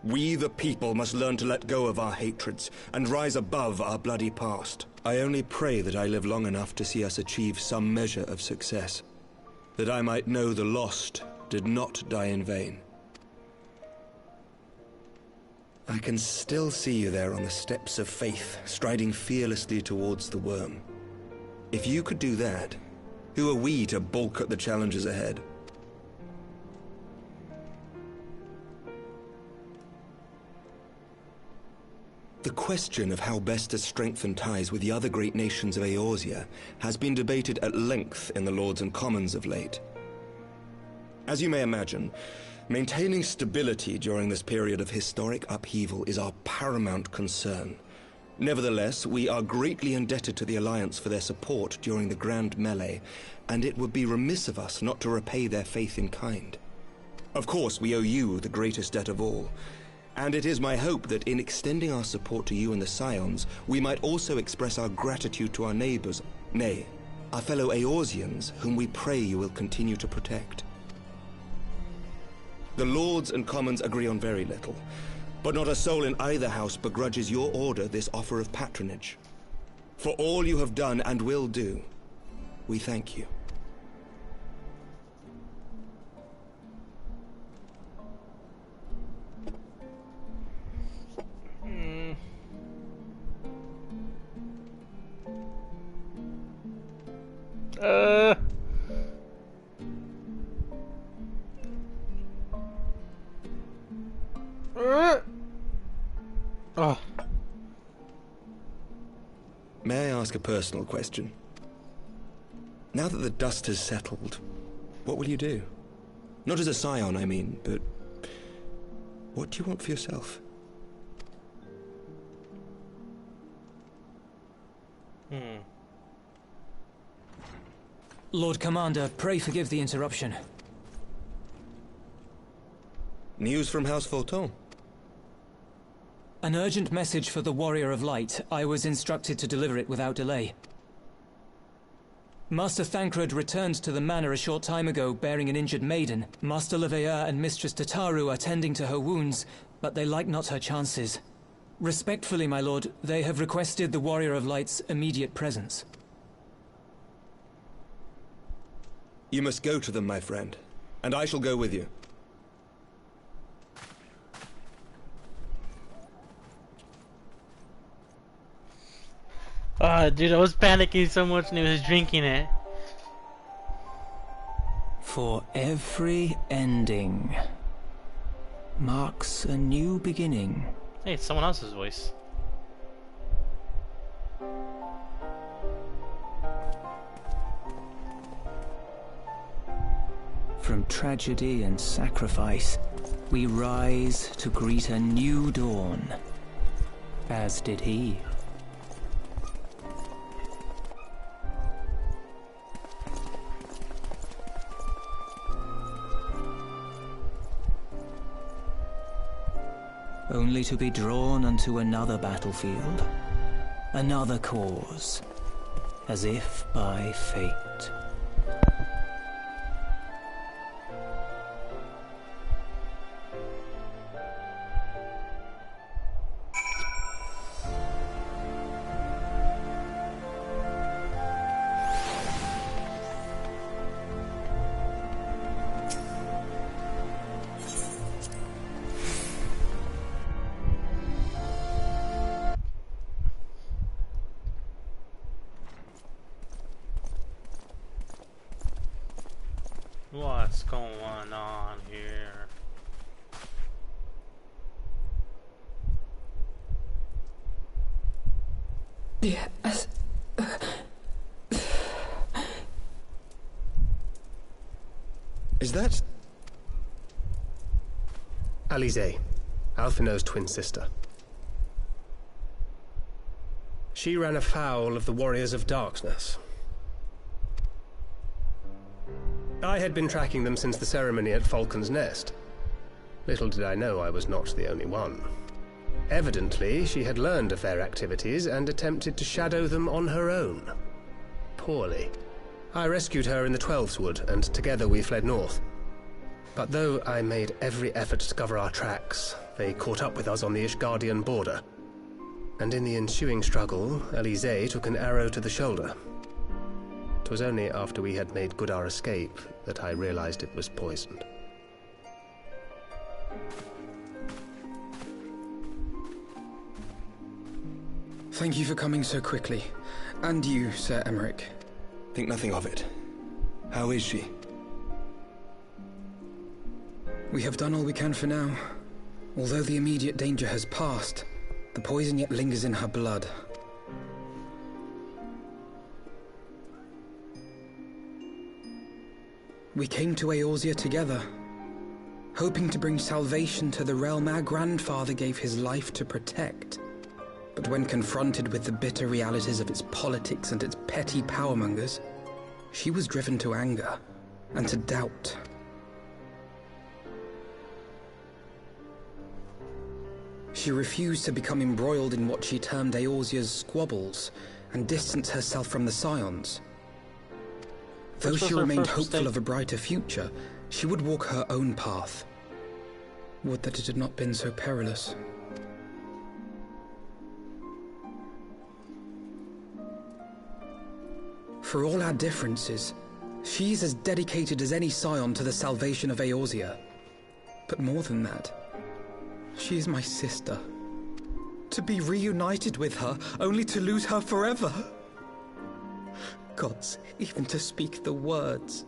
We, the people, must learn to let go of our hatreds and rise above our bloody past. I only pray that I live long enough to see us achieve some measure of success, that I might know the lost did not die in vain. I can still see you there on the steps of faith, striding fearlessly towards the worm. If you could do that, who are we to balk at the challenges ahead? The question of how best to strengthen ties with the other great nations of Eorzea has been debated at length in the Lords and Commons of late. As you may imagine, maintaining stability during this period of historic upheaval is our paramount concern. Nevertheless, we are greatly indebted to the Alliance for their support during the Grand Melee, and it would be remiss of us not to repay their faith in kind. Of course, we owe you the greatest debt of all, and it is my hope that in extending our support to you and the Scions, we might also express our gratitude to our neighbors, nay, our fellow Eorzeans, whom we pray you will continue to protect. The Lords and Commons agree on very little, but not a soul in either house begrudges your order this offer of patronage. For all you have done and will do, we thank you. Oh. May I ask a personal question? Now that the dust has settled, what will you do? Not as a scion, I mean, but what do you want for yourself? Lord Commander, pray forgive the interruption. News from House Fulton? An urgent message for the Warrior of Light. I was instructed to deliver it without delay. Master Thancred returned to the manor a short time ago bearing an injured maiden. Master Leveilleur and Mistress Tataru are tending to her wounds, but they like not her chances. Respectfully, my lord, they have requested the Warrior of Light's immediate presence. You must go to them, my friend, and I shall go with you. Dude, I was panicking so much and he was drinking it. For every ending marks a new beginning. Hey, it's someone else's voice. From tragedy and sacrifice, we rise to greet a new dawn, as did he. Only to be drawn unto another battlefield, another cause, as if by fate. What's going on here? Yes. Is that... Alize, Alphinaud's twin sister. She ran afoul of the Warriors of Darkness. I had been tracking them since the ceremony at Falcon's Nest. Little did I know I was not the only one. Evidently, she had learned of their activities and attempted to shadow them on her own. Poorly. I rescued her in the Twelveswood, and together we fled north. But though I made every effort to cover our tracks, they caught up with us on the Ishgardian border. And in the ensuing struggle, Alize took an arrow to the shoulder. It was only after we had made good our escape that I realized it was poisoned. Thank you for coming so quickly. And you, Sir Emmerich. Think nothing of it. How is she? We have done all we can for now. Although the immediate danger has passed, the poison yet lingers in her blood. We came to Eorzea together, hoping to bring salvation to the realm our grandfather gave his life to protect. But when confronted with the bitter realities of its politics and its petty powermongers, she was driven to anger and to doubt. She refused to become embroiled in what she termed Eorzea's squabbles and distance herself from the Scions. Though she remained hopeful of a brighter future, she would walk her own path. Would that it had not been so perilous. For all our differences, she is as dedicated as any Scion to the salvation of Eorzea. But more than that, she is my sister. To be reunited with her, only to lose her forever. Gods, even to speak the words.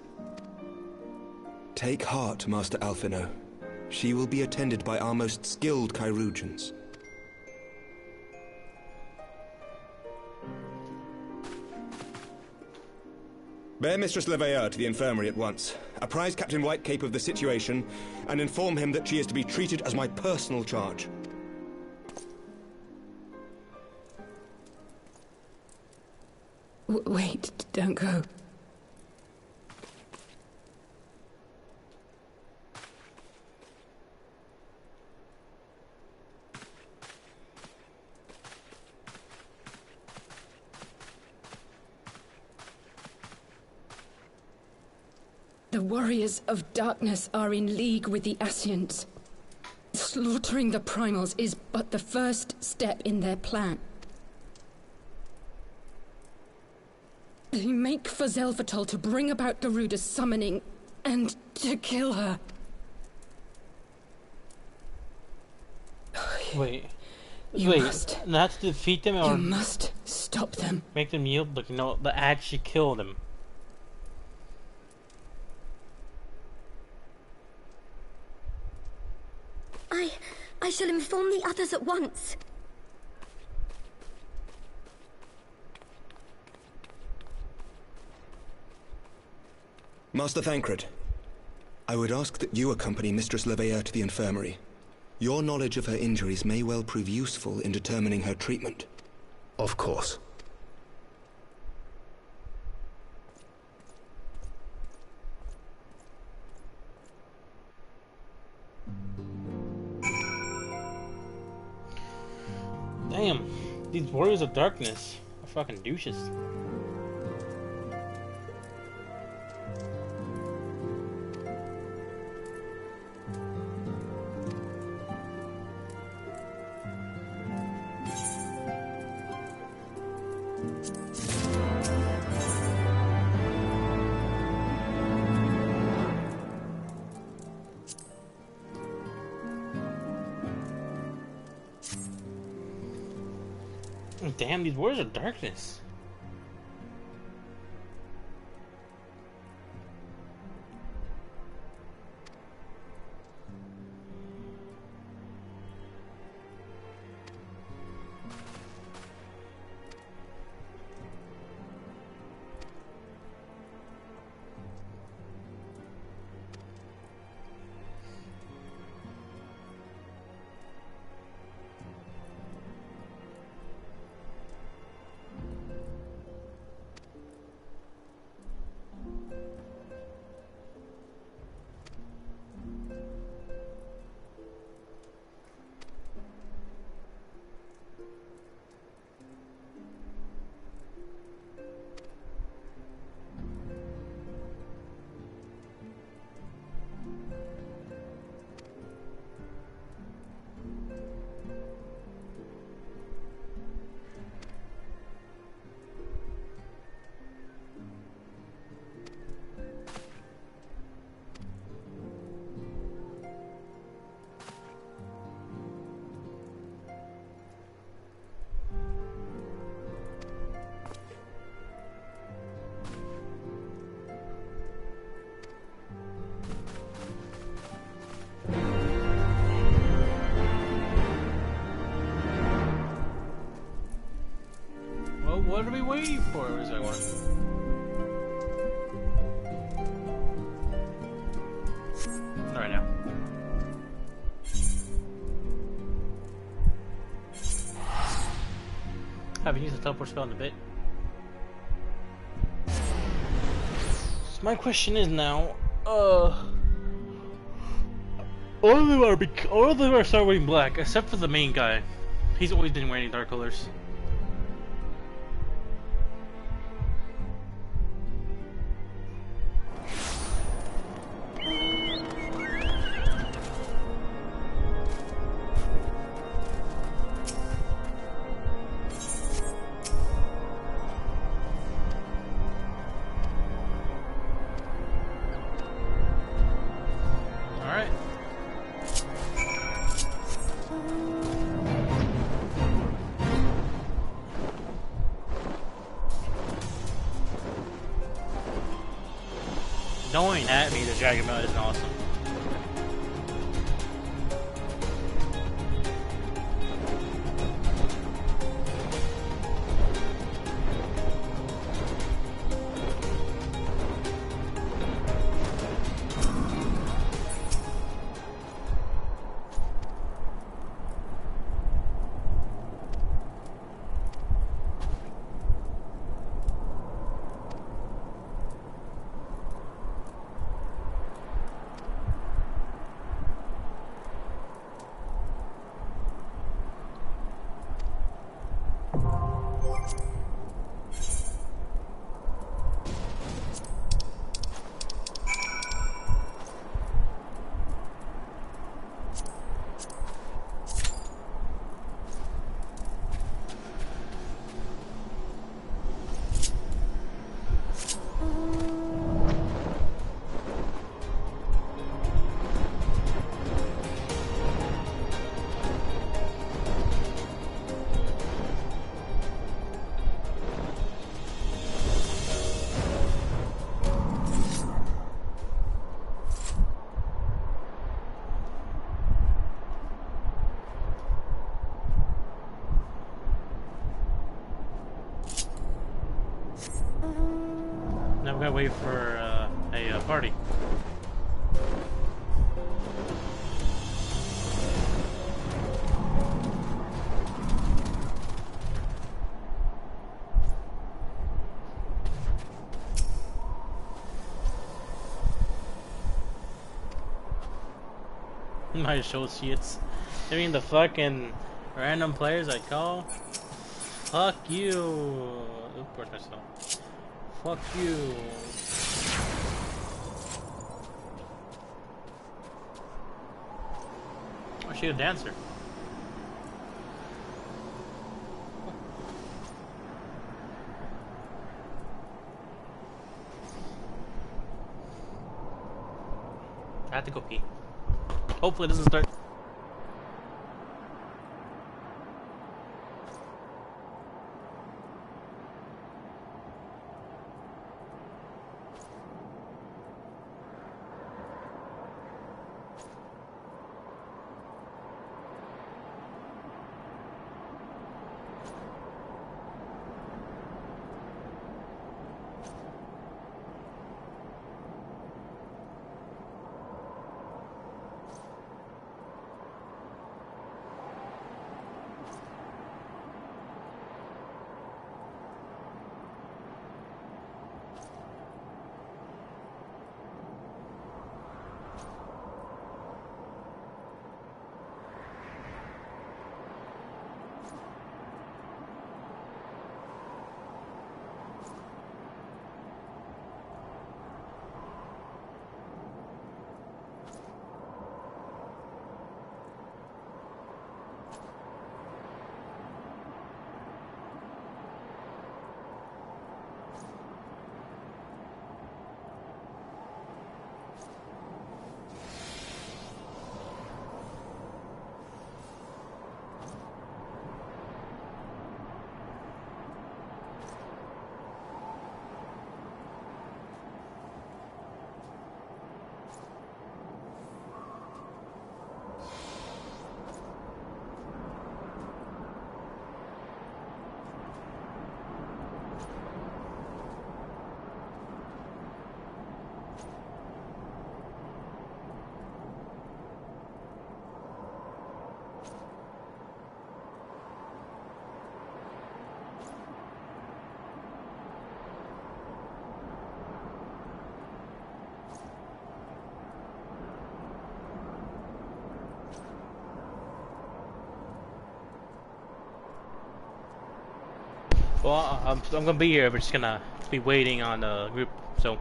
Take heart, Master Alphinaud. She will be attended by our most skilled chirurgeons. Bear Mistress Leveilleur to the infirmary at once. Apprise Captain Whitecape of the situation, and inform him that she is to be treated as my personal charge. Wait, don't go. The Warriors of Darkness are in league with the Ascians. Slaughtering the Primals is but the first step in their plan. They make for Zelvatol to bring about Garuda's summoning and to kill her. Wait. You must. Not to defeat them or... You must stop them. Make them yield, but no, but actually kill them. I shall inform the others at once. Master Thancred, I would ask that you accompany Mistress Leveilleur to the infirmary. Your knowledge of her injuries may well prove useful in determining her treatment. Of course. Damn, these Warriors of Darkness are fucking douches. Damn, these Warriors of Darkness. wait for it. Where's that one? Not right now. Haven't used the teleport spell in a bit. So my question is now, all of them are start wearing black, except for the main guy. He's always been wearing dark colors. Going at me, the dragon mode is awesome. Now we gotta wait for a party. My associates. I mean the fucking random players I call. Fuck you. Of course myself. Fuck you. Oh, she's a dancer. I have to go pee. Hopefully it doesn't start. Well, I'm gonna be here. We're just gonna be waiting on the group. So.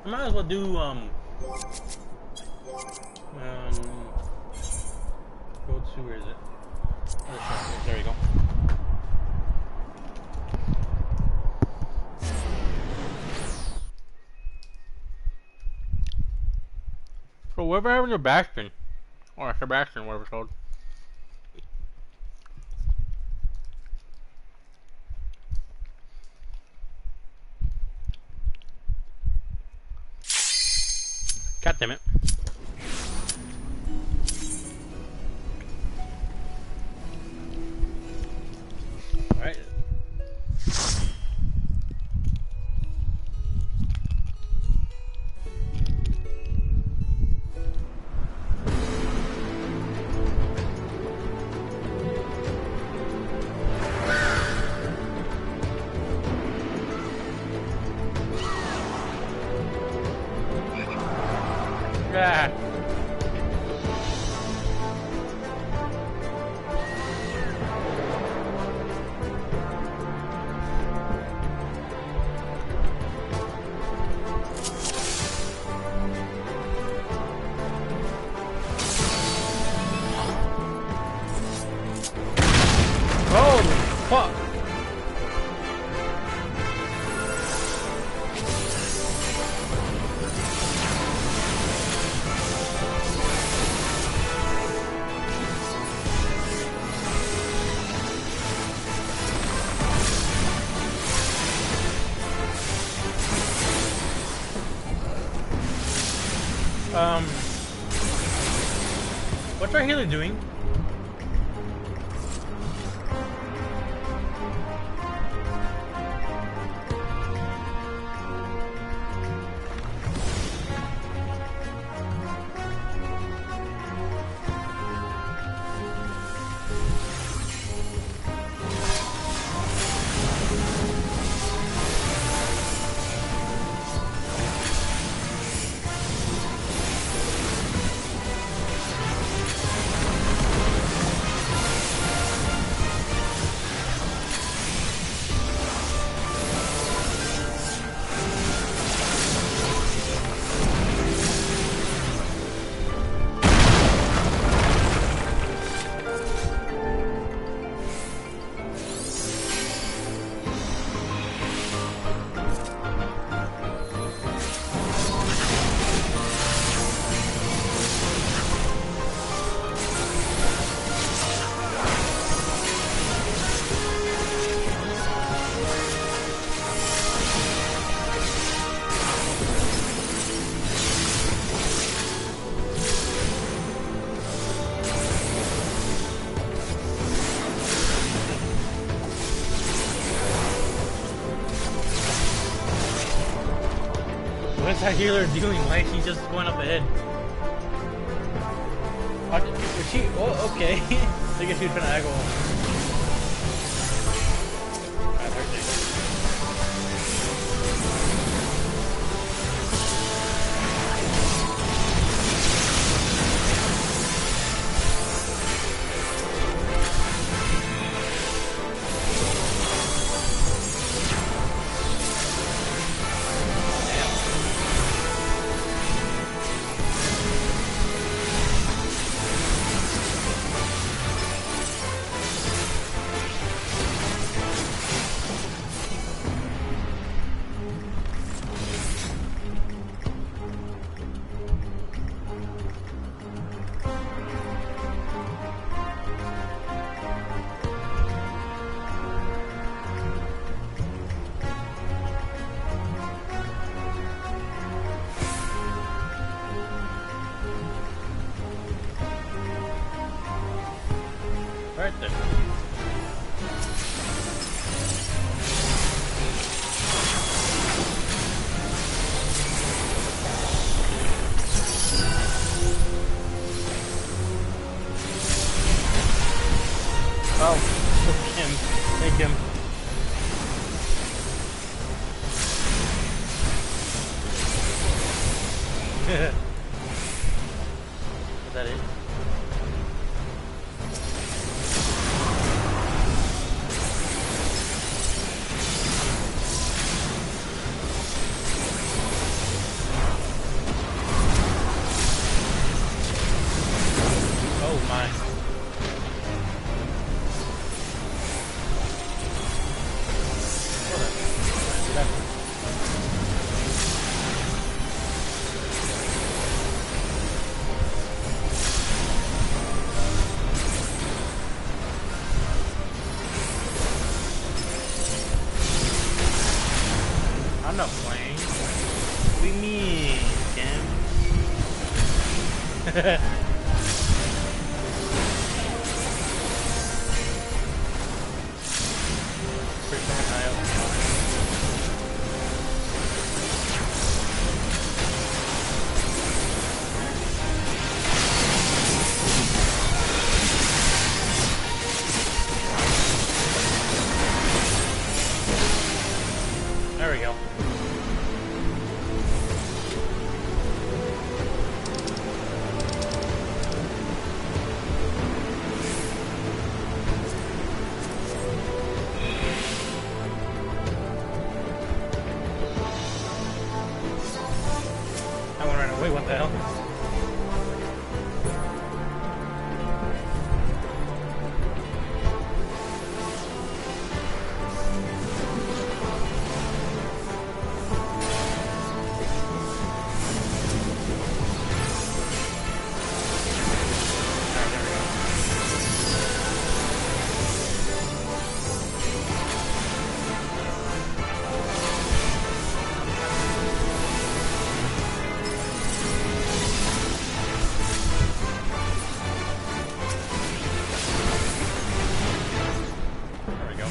I might as well do go to, where is it? Oh, sure. There we go. So whatever happened to Bastion? Or Sebastian, whatever it's called. God damn it. Alright. Yeah. Holy fuck. What's our healer doing? What's that healer doing? Why is she just going up ahead? Is she? Oh, okay. I guess she was trying to aggro. That's her thing. that it? Oh my. I'm not playing. What do you mean, Kim? There we go. I went right away, what the hell? There we go.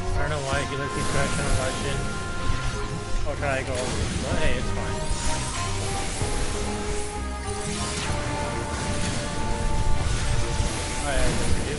I don't know why he lets me crash on a legend. Or try to go over, but hey, it's fine. I have nothing to do.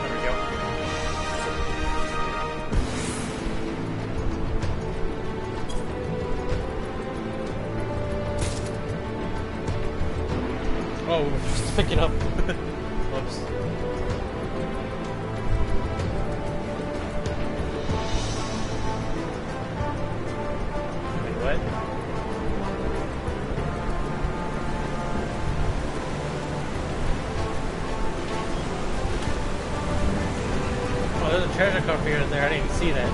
There we go. Oh, just pick it up. Whoops. Wait, what? Oh, there's a treasure coffer here and there. I didn't even see that.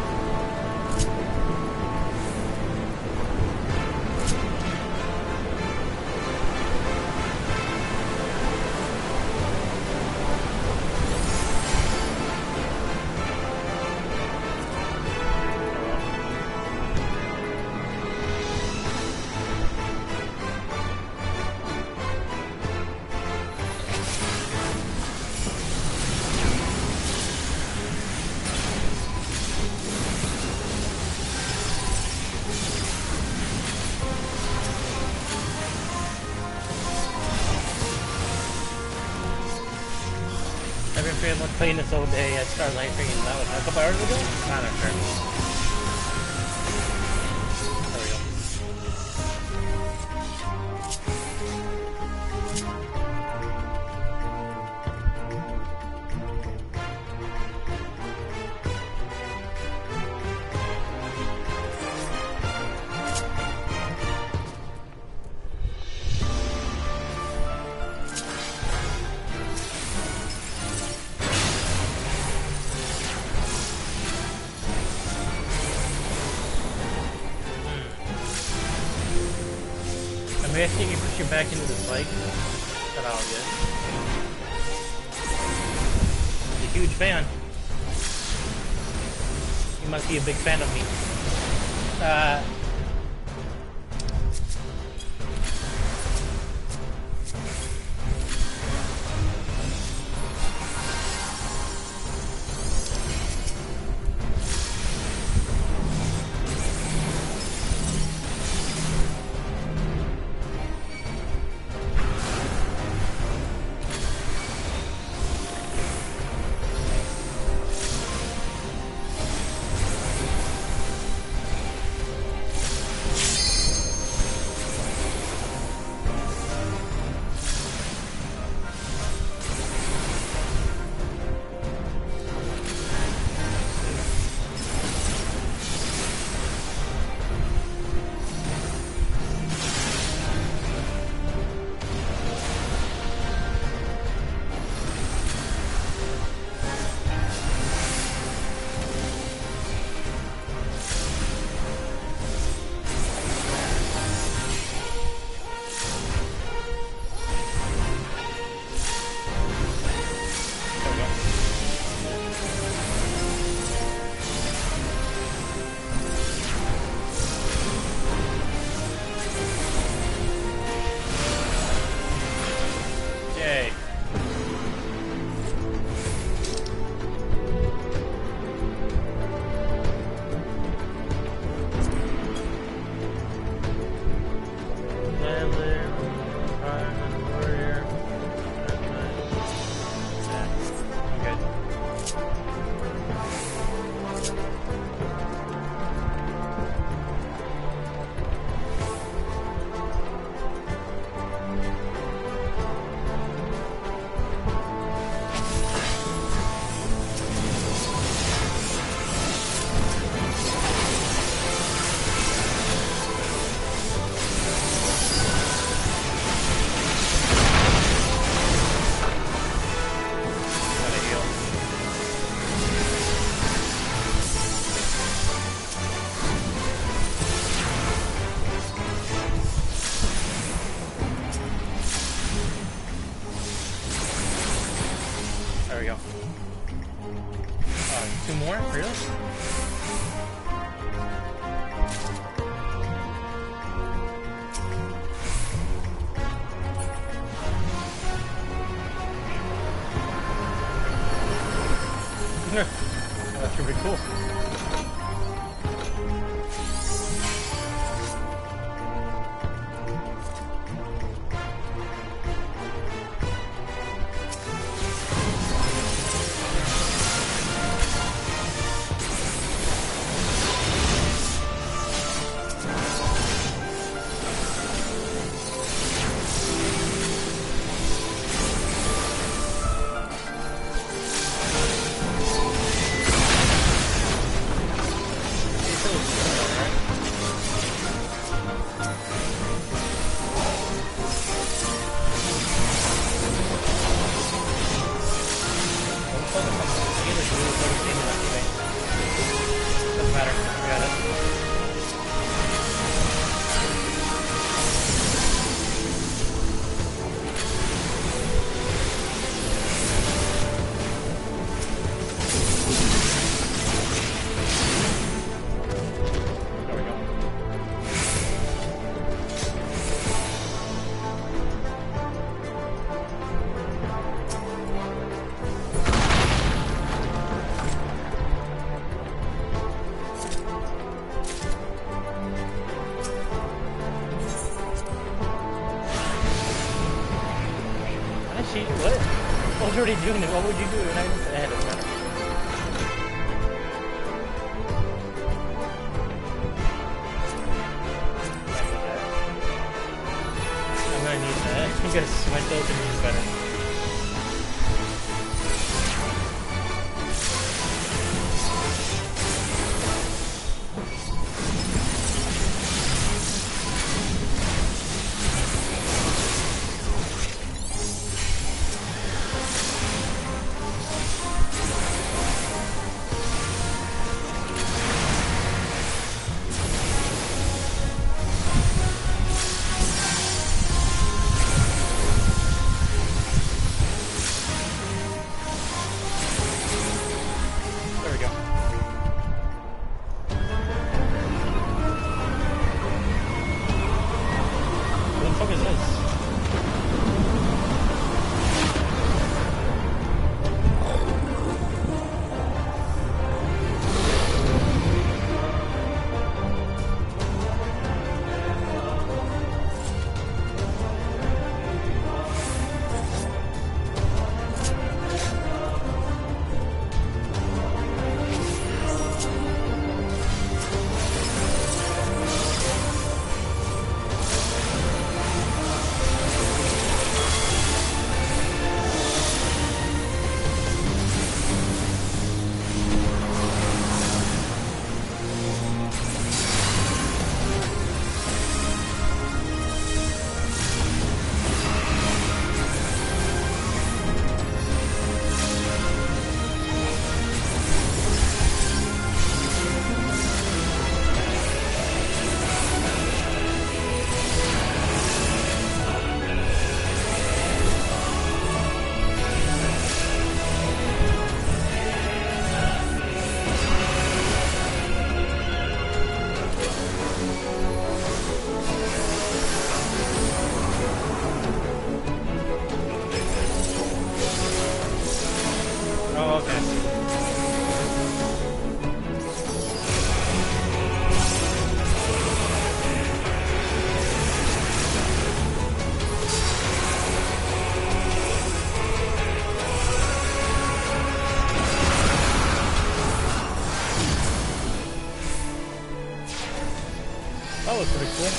I've been feeling like playing this all day. I started like thinking that was a couple hours ago. Not sure. There we go. Maybe I think you push you back into the spike. That's all good. He's a huge fan. You must be a big fan of me. There we go. Two more? Really? That should be cool. Doesn't matter. We got it. There we go. She, what? What was already doing it? What would you do? And I had it better. I'm gonna need that. I'm gonna sweat those and use better. That was pretty cool.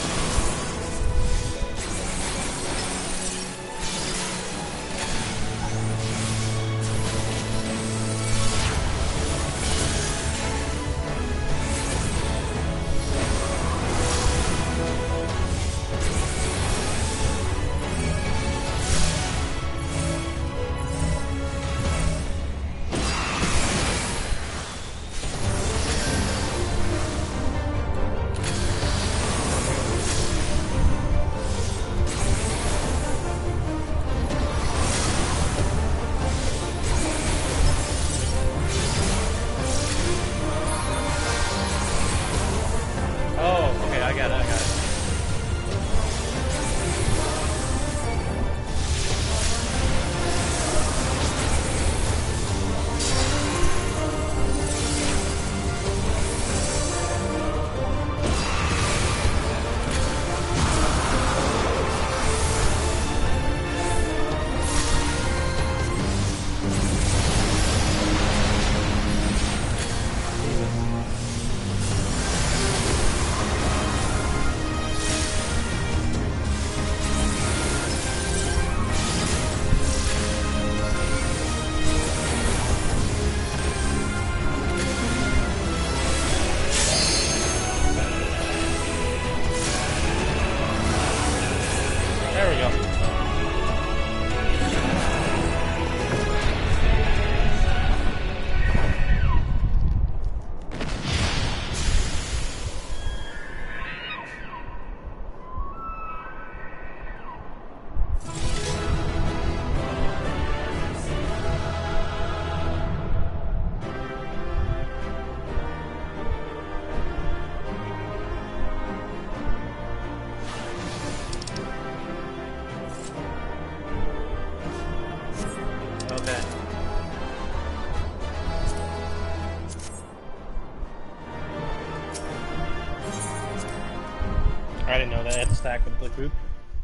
I didn't know that I had to stack with the group.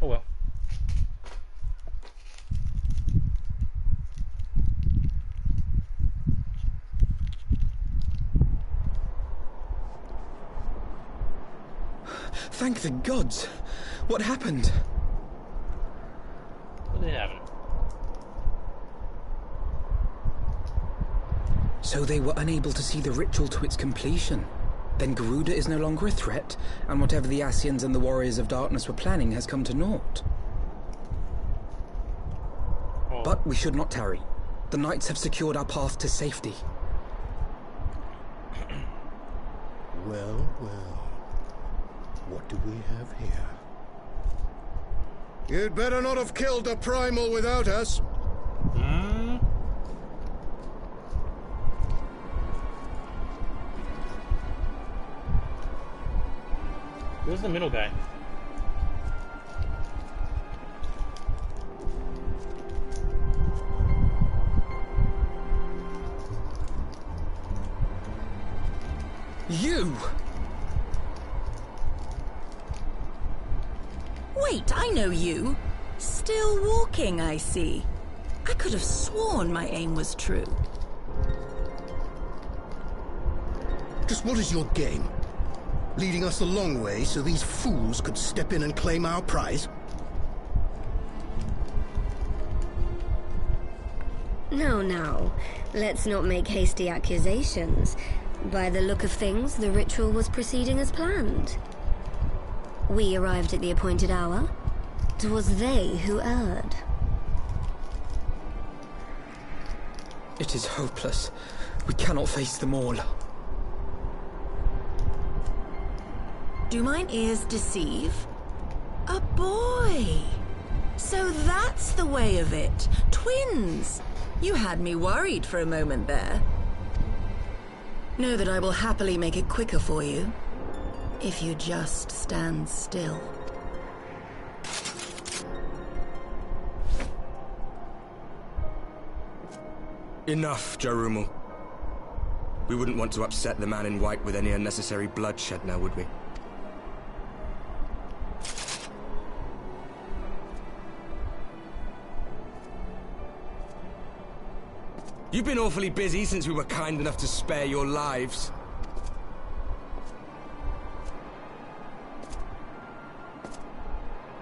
Oh well. Thank the gods! What happened? What did happen? So they were unable to see the ritual to its completion. Then Garuda is no longer a threat, and whatever the Asians and the Warriors of Darkness were planning has come to naught. Oh. But we should not tarry. The knights have secured our path to safety. Well, well. What do we have here? You'd better not have killed the primal without us. Where's the middle guy? You! Wait, I know you. Still walking, I see. I could have sworn my aim was true. Just what is your game? Leading us a long way so these fools could step in and claim our prize? Now, let's not make hasty accusations. By the look of things, the ritual was proceeding as planned. We arrived at the appointed hour. 'Twas they who erred. It is hopeless. We cannot face them all. Do mine ears deceive? A boy! So that's the way of it. Twins! You had me worried for a moment there. Know that I will happily make it quicker for you, if you just stand still. Enough, Jarumal. We wouldn't want to upset the man in white with any unnecessary bloodshed now, would we? You've been awfully busy since we were kind enough to spare your lives.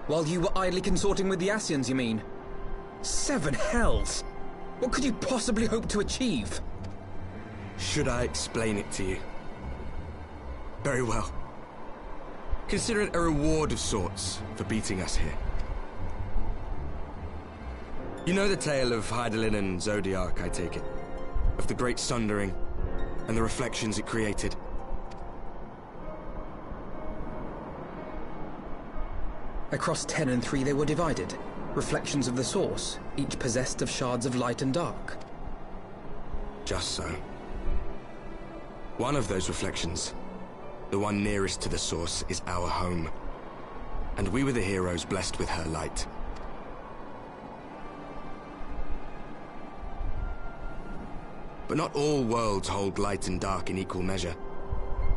While you were idly consorting with the Asians, you mean? 7 hells! What could you possibly hope to achieve? Should I explain it to you? Very well. Consider it a reward of sorts for beating us here. You know the tale of Hydaelyn and Zodiac, I take it? Of the Great Sundering and the reflections it created? Across 10 and 3 they were divided. Reflections of the source, each possessed of shards of light and dark. Just so. One of those reflections, the one nearest to the source, is our home. And we were the heroes blessed with her light. But not all worlds hold light and dark in equal measure.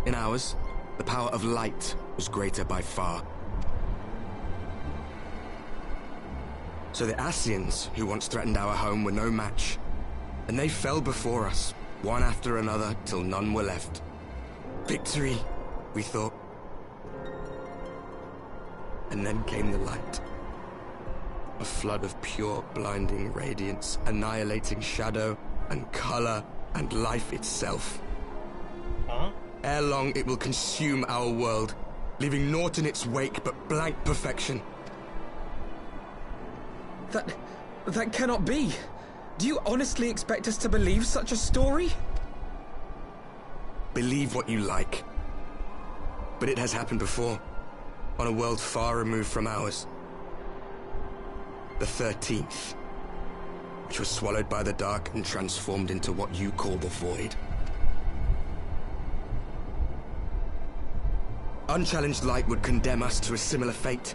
In ours, the power of light was greater by far. So the Asians, who once threatened our home, were no match. And they fell before us, one after another, till none were left. Victory, we thought. And then came the light. A flood of pure, blinding radiance, annihilating shadow and color and life itself. Huh? Ere long, it will consume our world, leaving naught in its wake but blank perfection. That cannot be. Do you honestly expect us to believe such a story? Believe what you like. But it has happened before, on a world far removed from ours. The 13th, which was swallowed by the dark and transformed into what you call the Void. Unchallenged light would condemn us to a similar fate.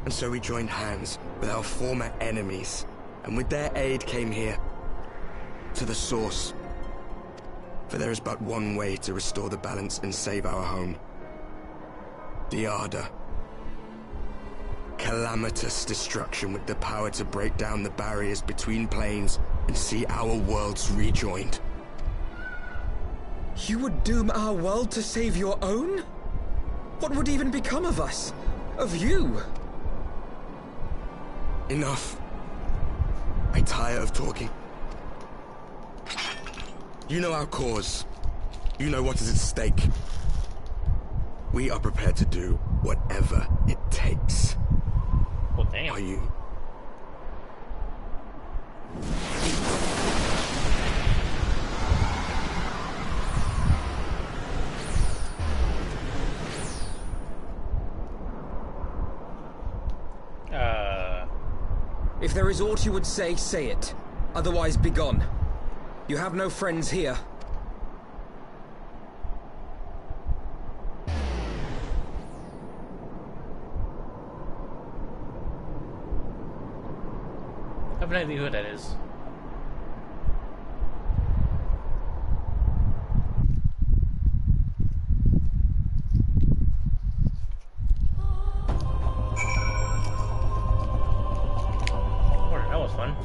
And so we joined hands with our former enemies, and with their aid came here, to the source. For there is but one way to restore the balance and save our home. The Ardor. Calamitous destruction with the power to break down the barriers between planes and see our worlds rejoined. You would doom our world to save your own? What would even become of us? Of you? Enough. I tire of talking. You know our cause. You know what is at stake. We are prepared to do whatever it takes. Well, damn. Are you? If there is aught you would say, say it. Otherwise, begone. You have no friends here. I have no idea who that is. That was fun.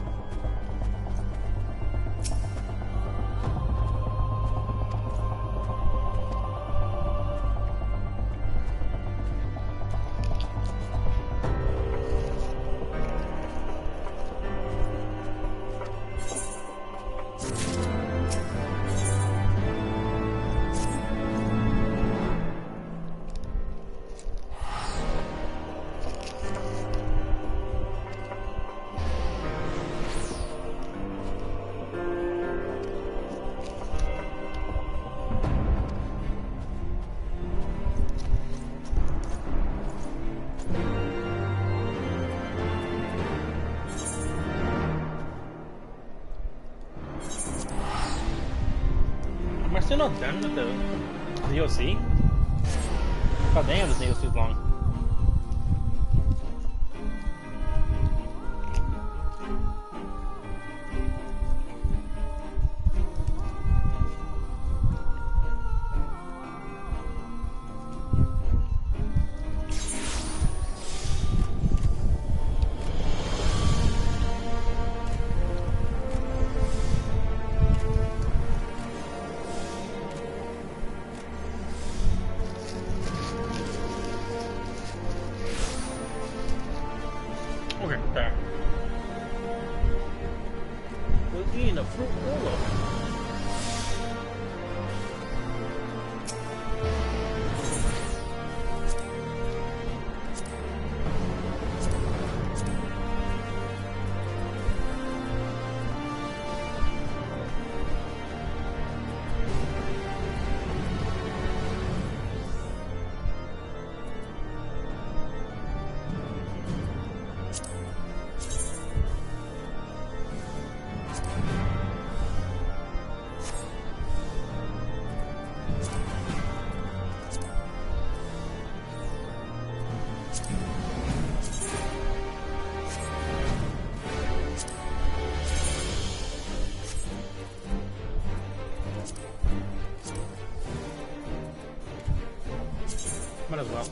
Am I still not done with the DLC? God damn, this thing is too long. Might as well.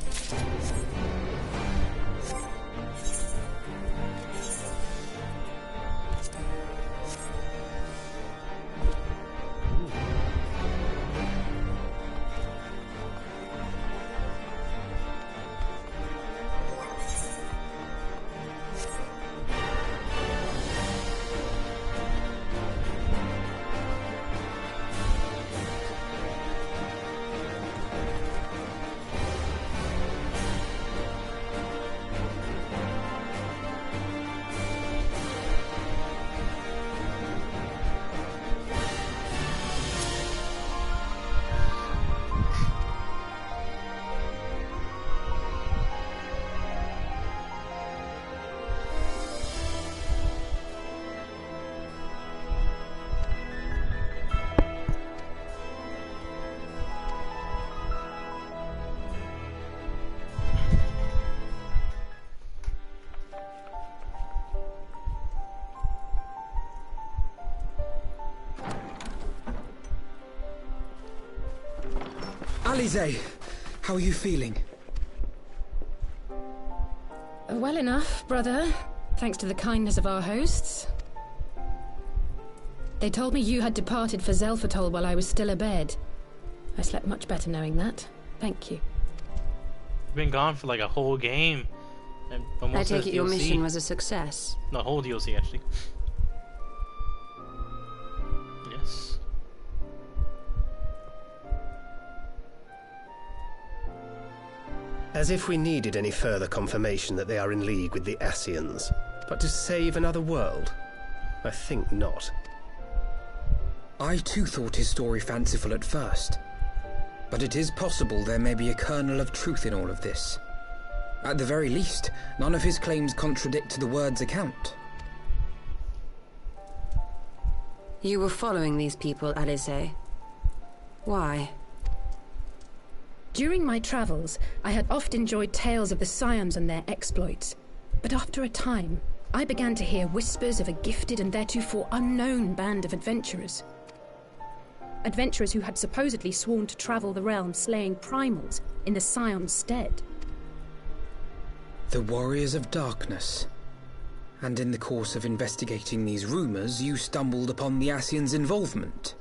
Alize, how are you feeling? Well enough, brother. Thanks to the kindness of our hosts. They told me you had departed for Zelfatol while I was still abed. I slept much better knowing that. Thank you. You've been gone for like a whole game. And I take it your mission was a success. The whole DLC, actually. Yes. As if we needed any further confirmation that they are in league with the Ascians. But to save another world? I think not. I too thought his story fanciful at first. But it is possible there may be a kernel of truth in all of this. At the very least, none of his claims contradict the word's account. You were following these people, Alize. Why? During my travels, I had oft enjoyed tales of the Scions and their exploits. But after a time, I began to hear whispers of a gifted and theretofore unknown band of adventurers. Adventurers who had supposedly sworn to travel the realm slaying primals in the Scions' stead. The Warriors of Darkness. And in the course of investigating these rumors, you stumbled upon the Ascians' involvement.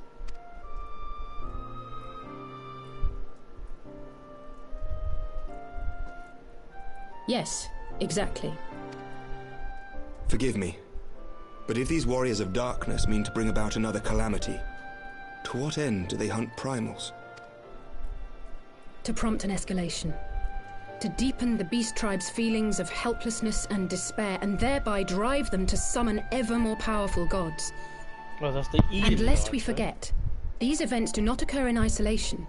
Yes, exactly. Forgive me, but if these Warriors of Darkness mean to bring about another calamity, to what end do they hunt primals? To prompt an escalation. To deepen the beast tribe's feelings of helplessness and despair, and thereby drive them to summon ever more powerful gods. Well, that's the And lest we forget, these events do not occur in isolation.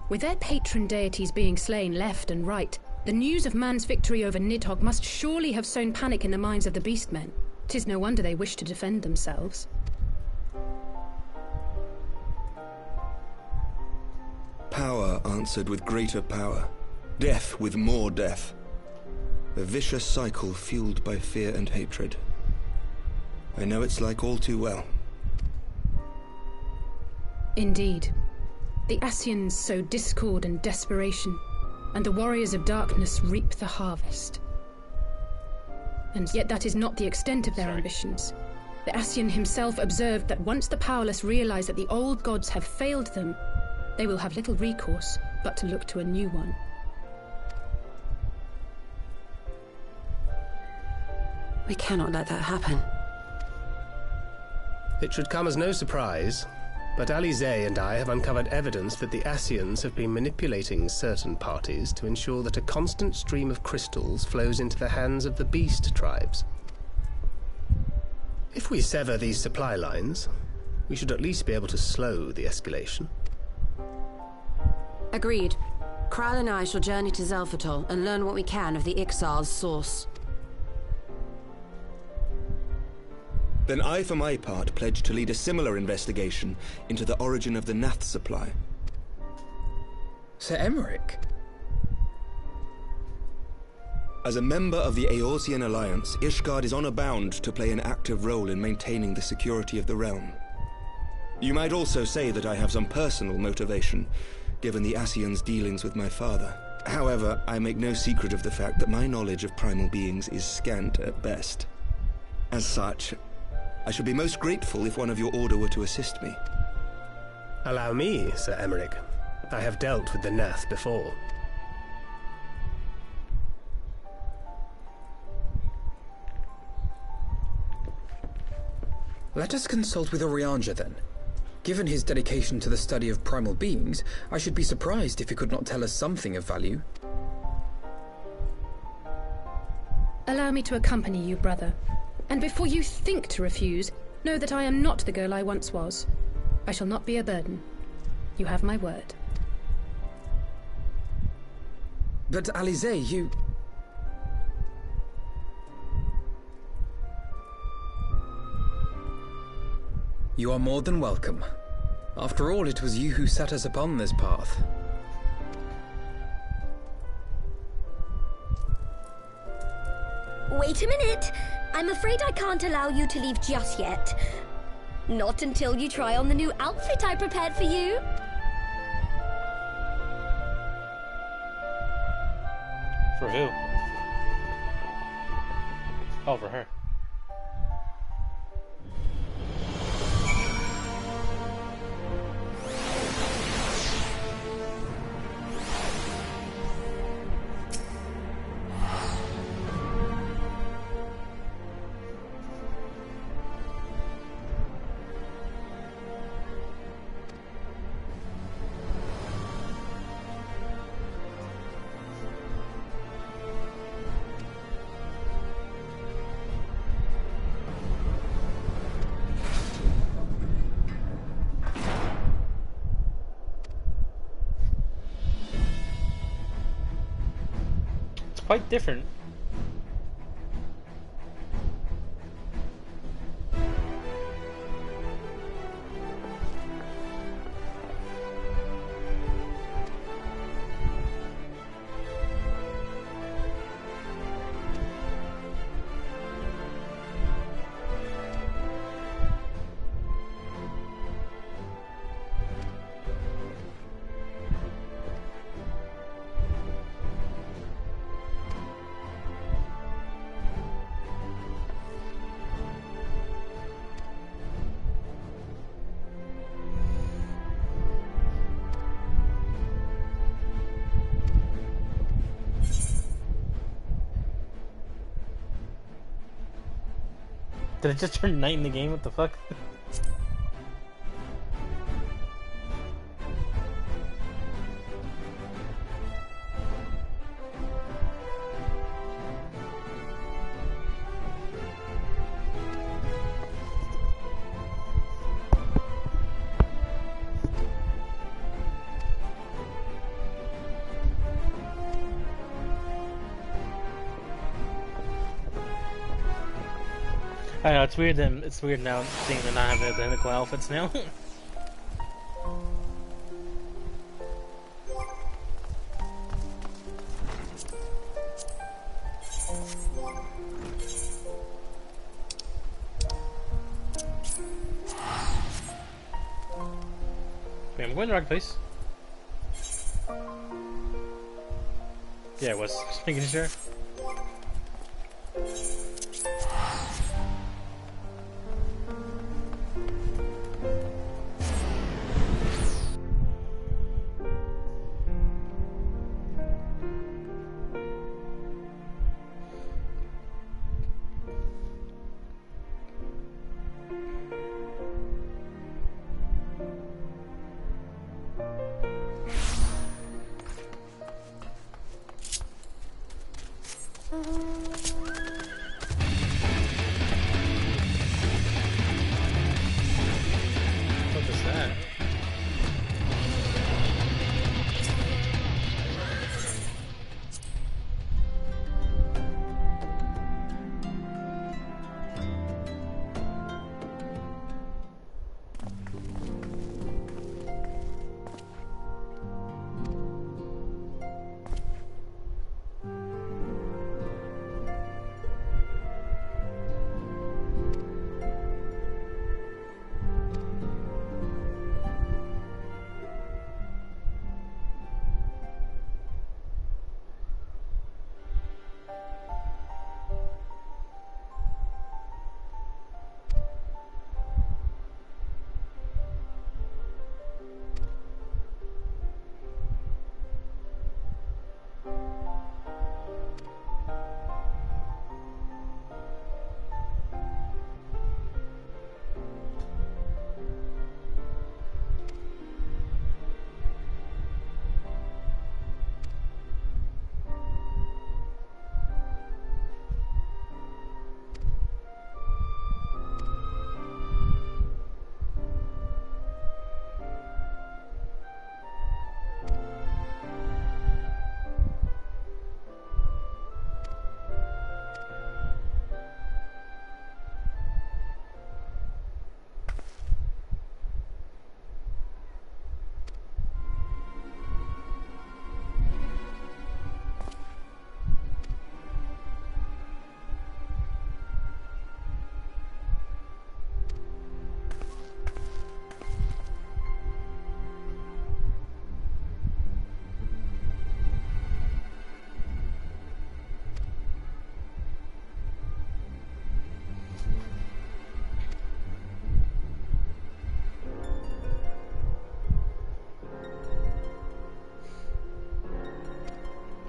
With their patron deities being slain left and right, the news of man's victory over Nidhogg must surely have sown panic in the minds of the Beastmen. 'Tis no wonder they wish to defend themselves. Power answered with greater power. Death with more death. A vicious cycle fueled by fear and hatred. I know it's like all too well. Indeed. The Ascians sow discord and desperation, and the Warriors of Darkness reap the harvest. And yet that is not the extent of their ambitions. The Ascian himself observed that once the powerless realize that the old gods have failed them, they will have little recourse but to look to a new one. We cannot let that happen. It should come as no surprise, but Alize and I have uncovered evidence that the Ascians have been manipulating certain parties to ensure that a constant stream of crystals flows into the hands of the beast tribes. If we sever these supply lines, we should at least be able to slow the escalation. Agreed. Kral and I shall journey to Zelfatol and learn what we can of the Ixal's source. Then I, for my part, pledge to lead a similar investigation into the origin of the Nath supply. Sir Emmerich? As a member of the Eorzean Alliance, Ishgard is honor-bound to play an active role in maintaining the security of the realm. You might also say that I have some personal motivation, given the Ascians' dealings with my father, However, I make no secret of the fact that my knowledge of primal beings is scant at best. As such, I should be most grateful if one of your order were to assist me. Allow me, Sir Emmerich. I have dealt with the Nath before. Let us consult with Orianja then. Given his dedication to the study of primal beings, I should be surprised if he could not tell us something of value. Allow me to accompany you, brother. And before you think to refuse, know that I am not the girl I once was. I shall not be a burden. You have my word. But Alize, you... You are more than welcome. After all, it was you who set us upon this path. Wait a minute. I'm afraid I can't allow you to leave just yet. Not until you try on the new outfit I prepared for you. For who? Oh, for her. Quite different. Did it just turn night in the game? What the fuck? I know, it's weird now seeing them not have identical outfits now. Wait, I'm going to the right place. Yeah, I was just making sure. What is that?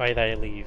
Why did I leave?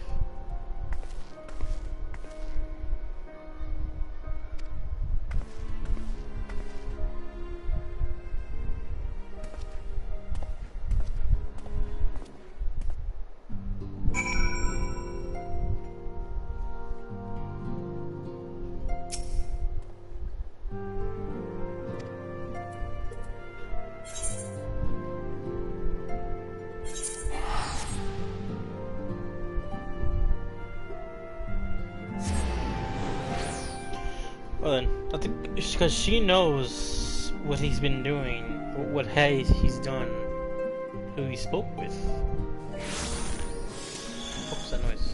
Well then, I think because she knows what he's been doing, what he's done, who he spoke with. What was that noise?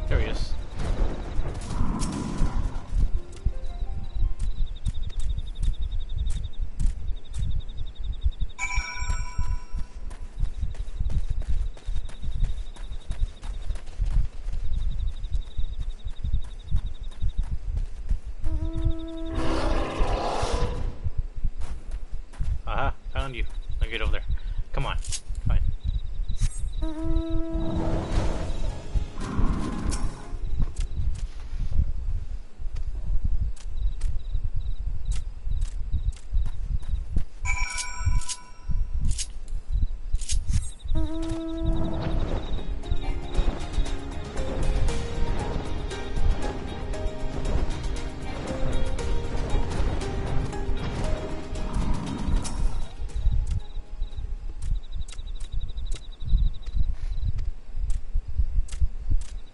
There he is. Aha, found you. Now get over there. Come on. Fine.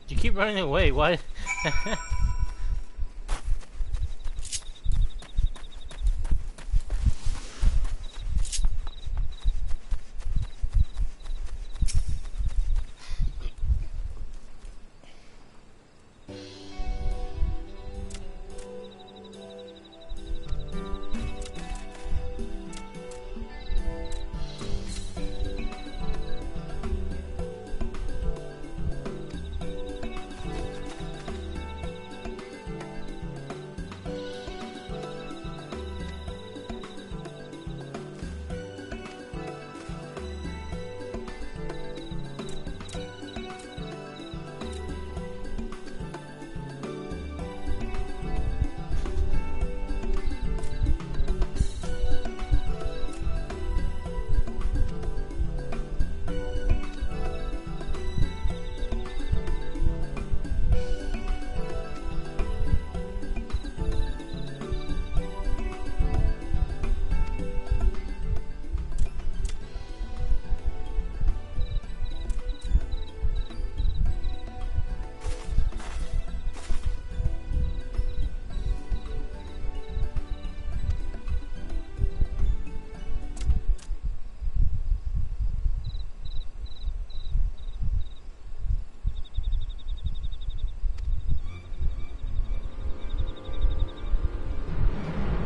You keep running away. Why?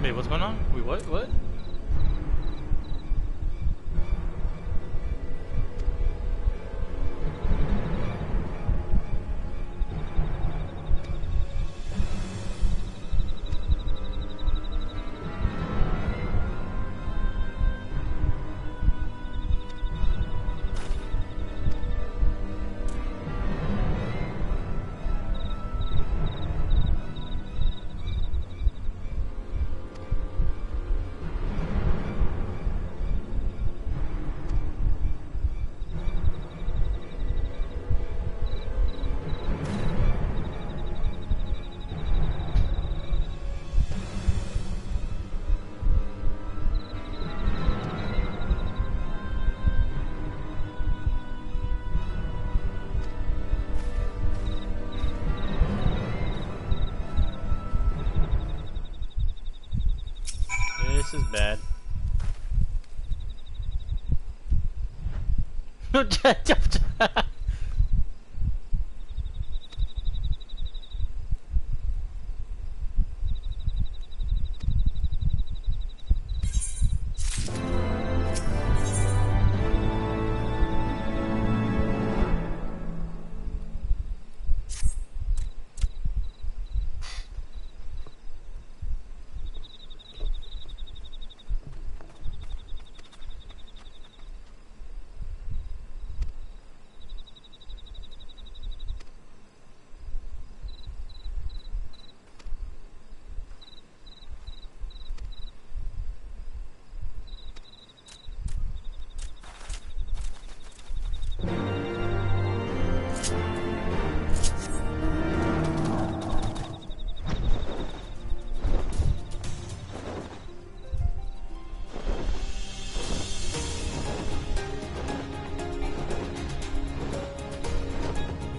Wait, what's going on? Wait, what? What?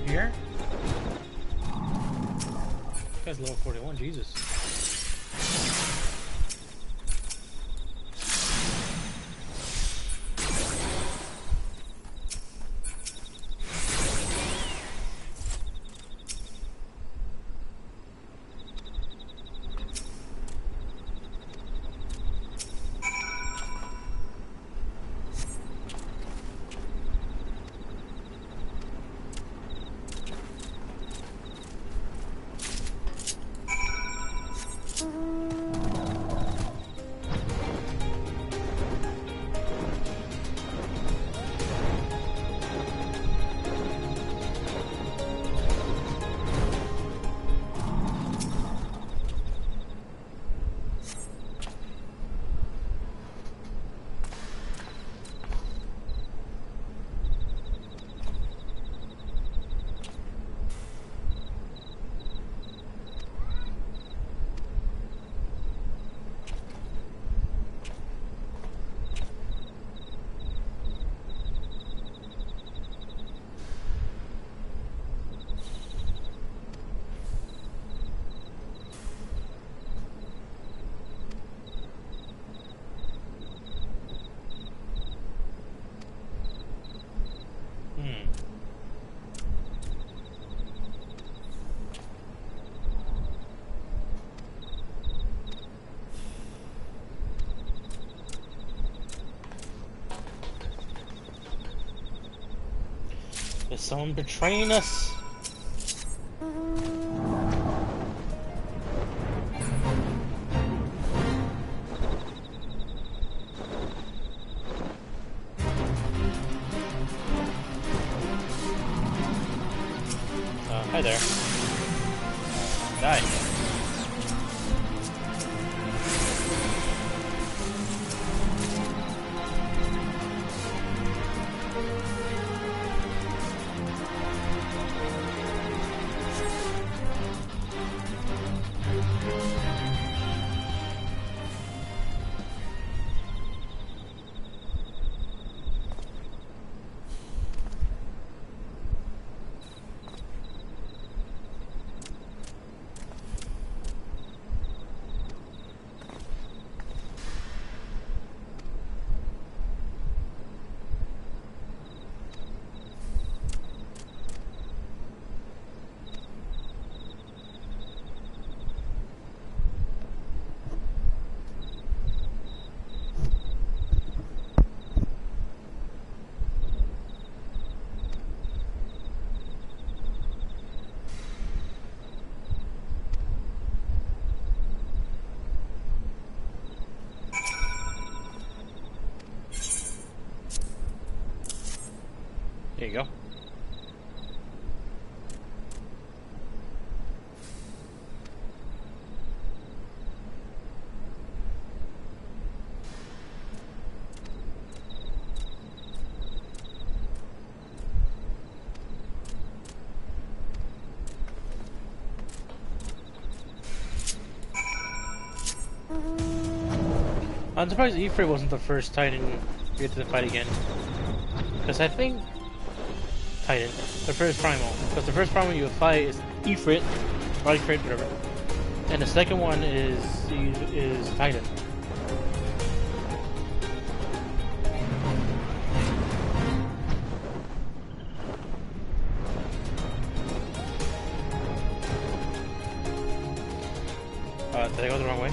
Here? This guy's level 41, Jesus. Is someone betraying us? Hi there. Die. There you go. I'm surprised Ifrit wasn't the first Titan we had to fight again. Because I think Titan, the first primal. Because the first primal you fight is Ifrit, or Ifrit, whatever. And the second one is Titan. wrong way.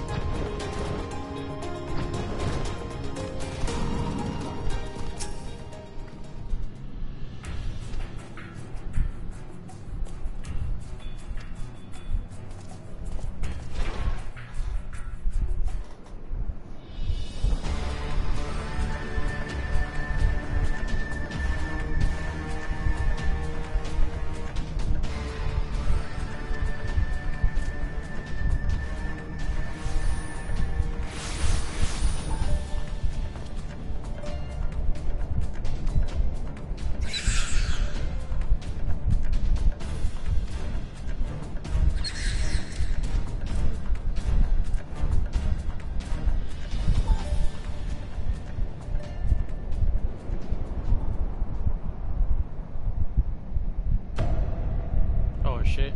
Oh shit.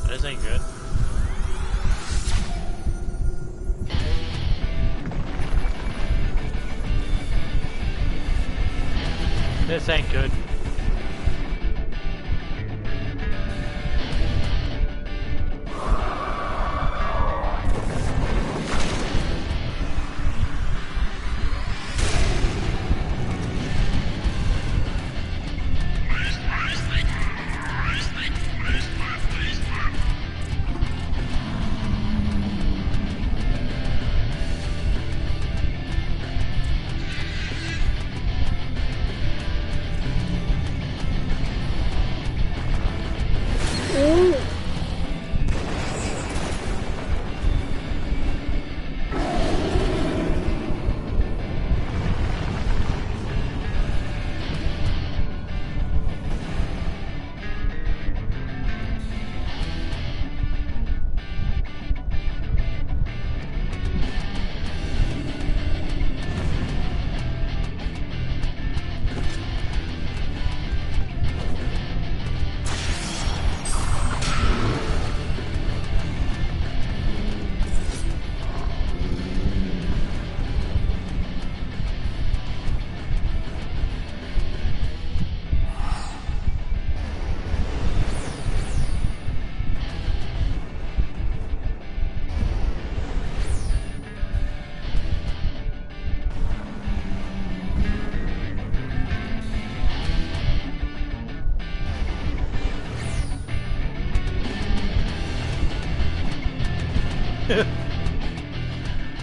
This ain't good. This ain't good.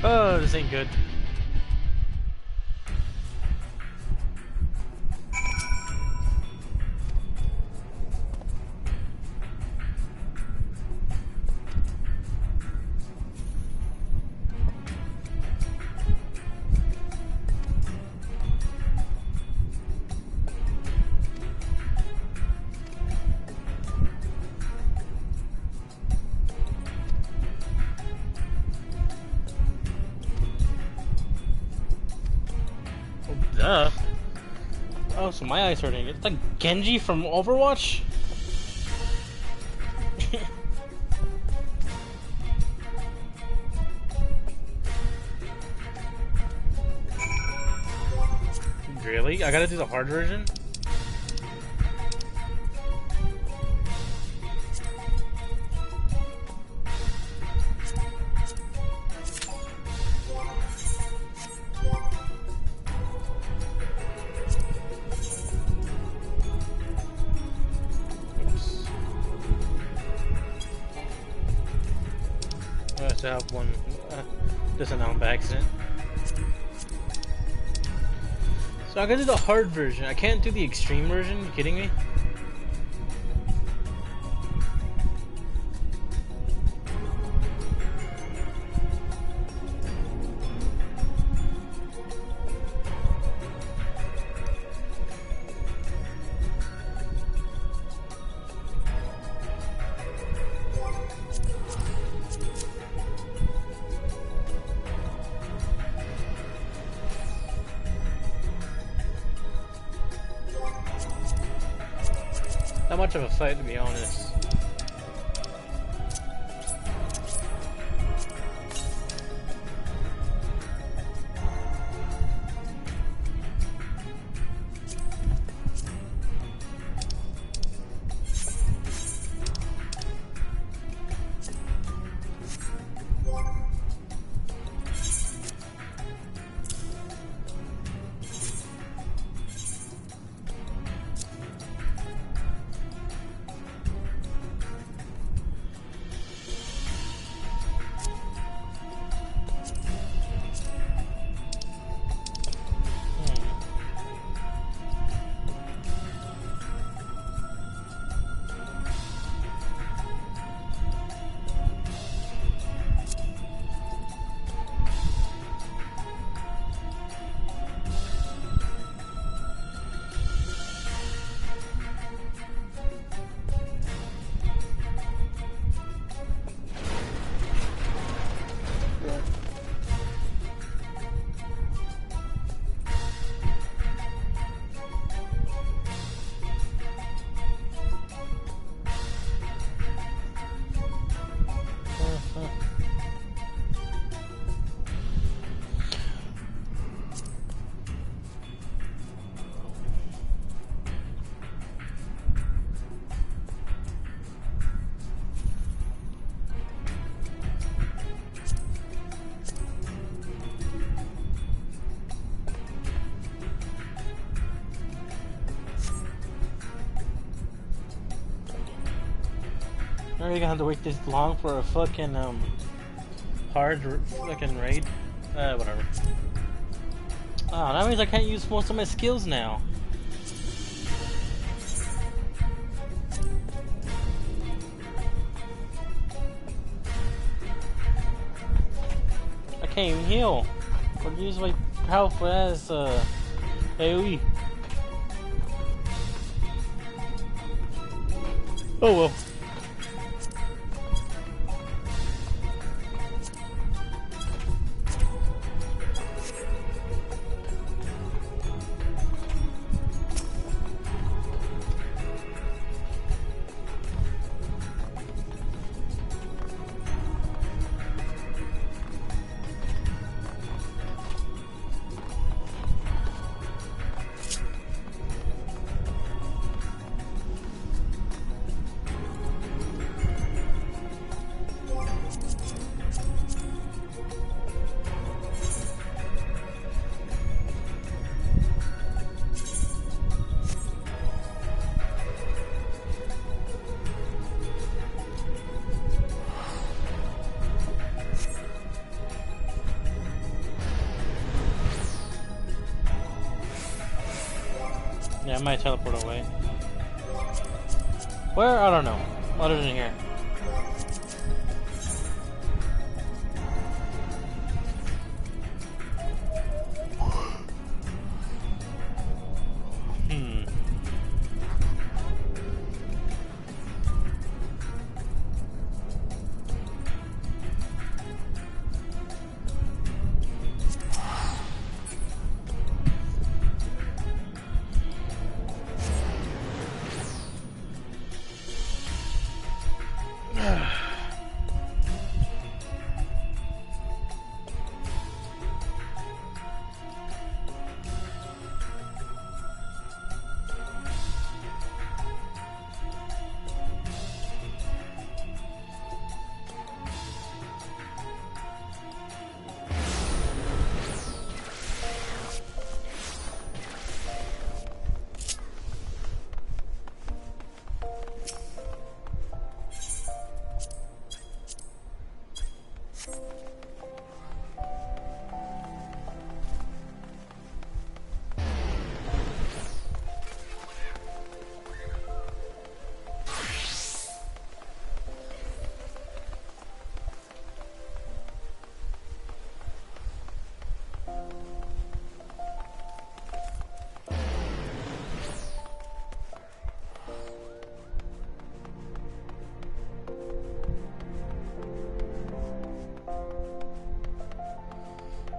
Oh, this ain't good. Oh, so my eyes hurting. It's like Genji from Overwatch? Really? I gotta do the hard version? I still have one disannounced by accident. So I gotta do the hard version. I can't do the extreme version. You kidding me? Not much of a fight, to be honest. Are you gonna have to wait this long for a fucking hard fucking raid? Whatever. Oh, that means I can't use most of my skills now. I can't even heal. Or use my health as AoE. Oh well. Yeah, I might teleport away. Where? I don't know. Other than here.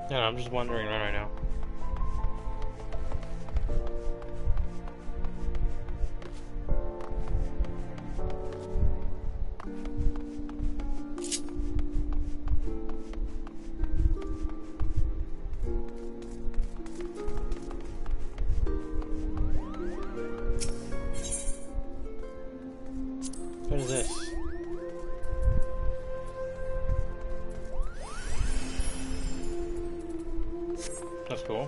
No, I'm just wandering around right now. What is this? That's cool.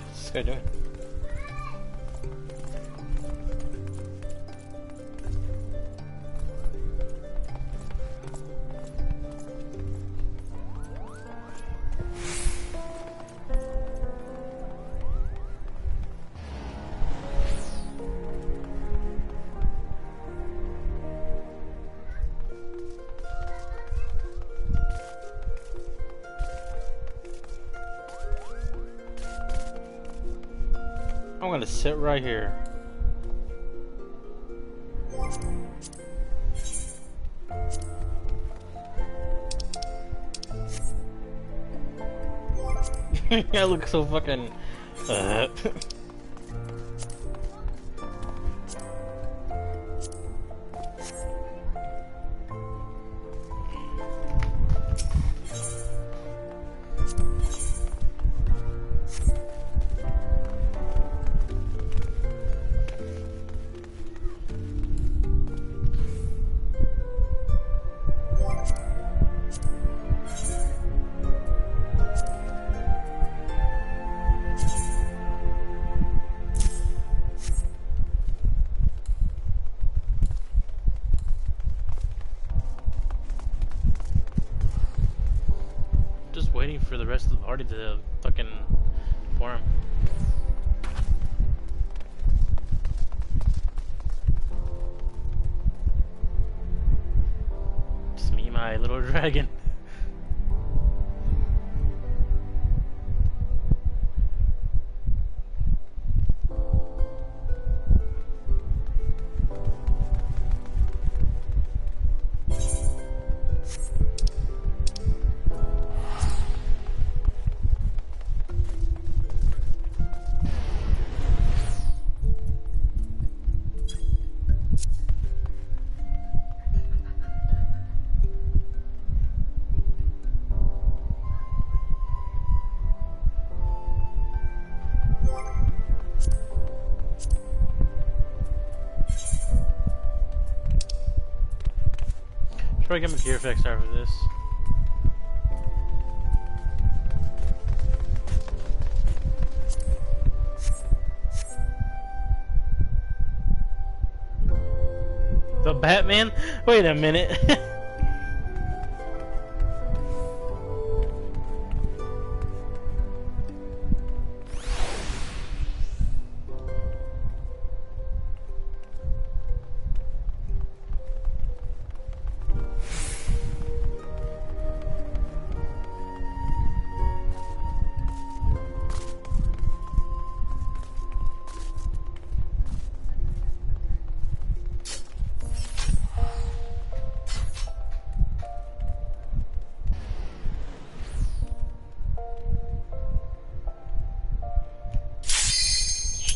What's this guy doing? I'm gonna sit right here. I look so fucking. Just waiting for the rest of the party to fucking form. Just me, my little dragon. Should I get my gear fixed after this? The Batman? Wait a minute.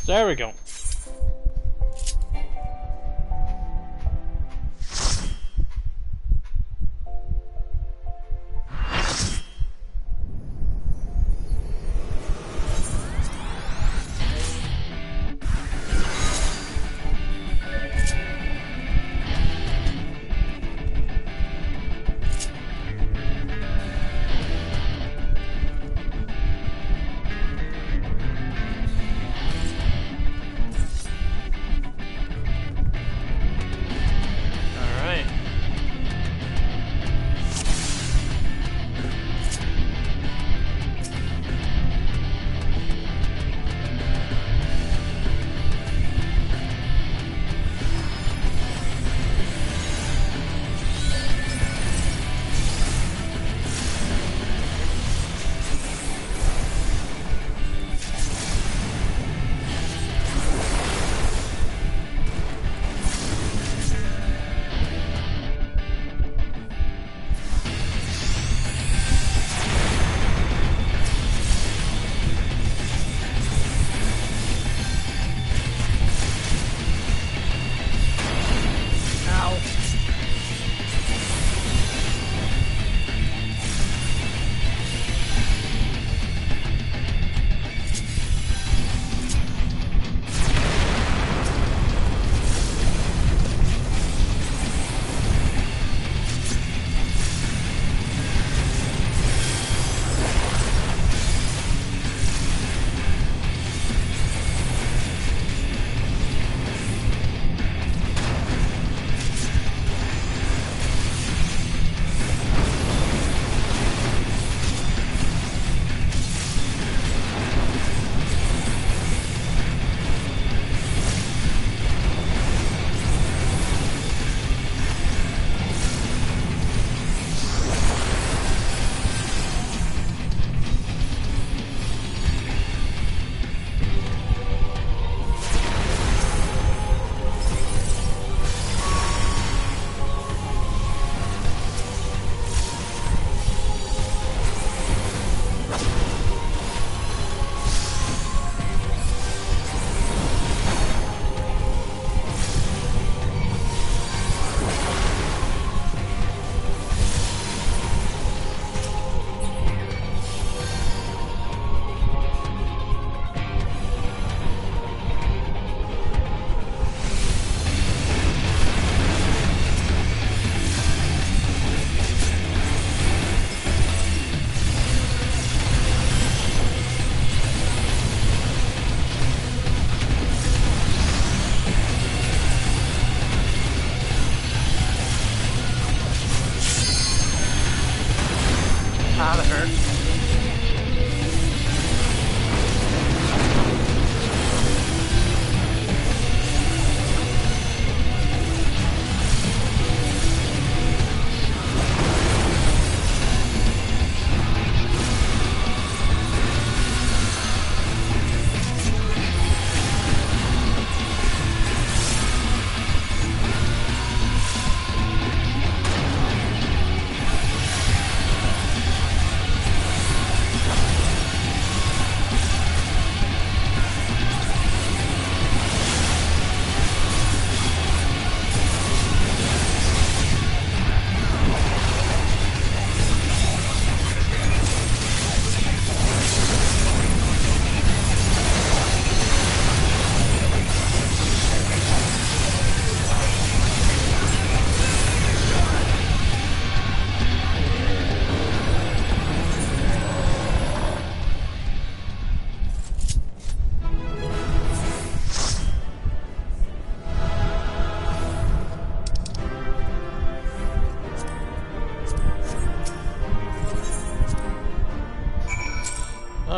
There we go.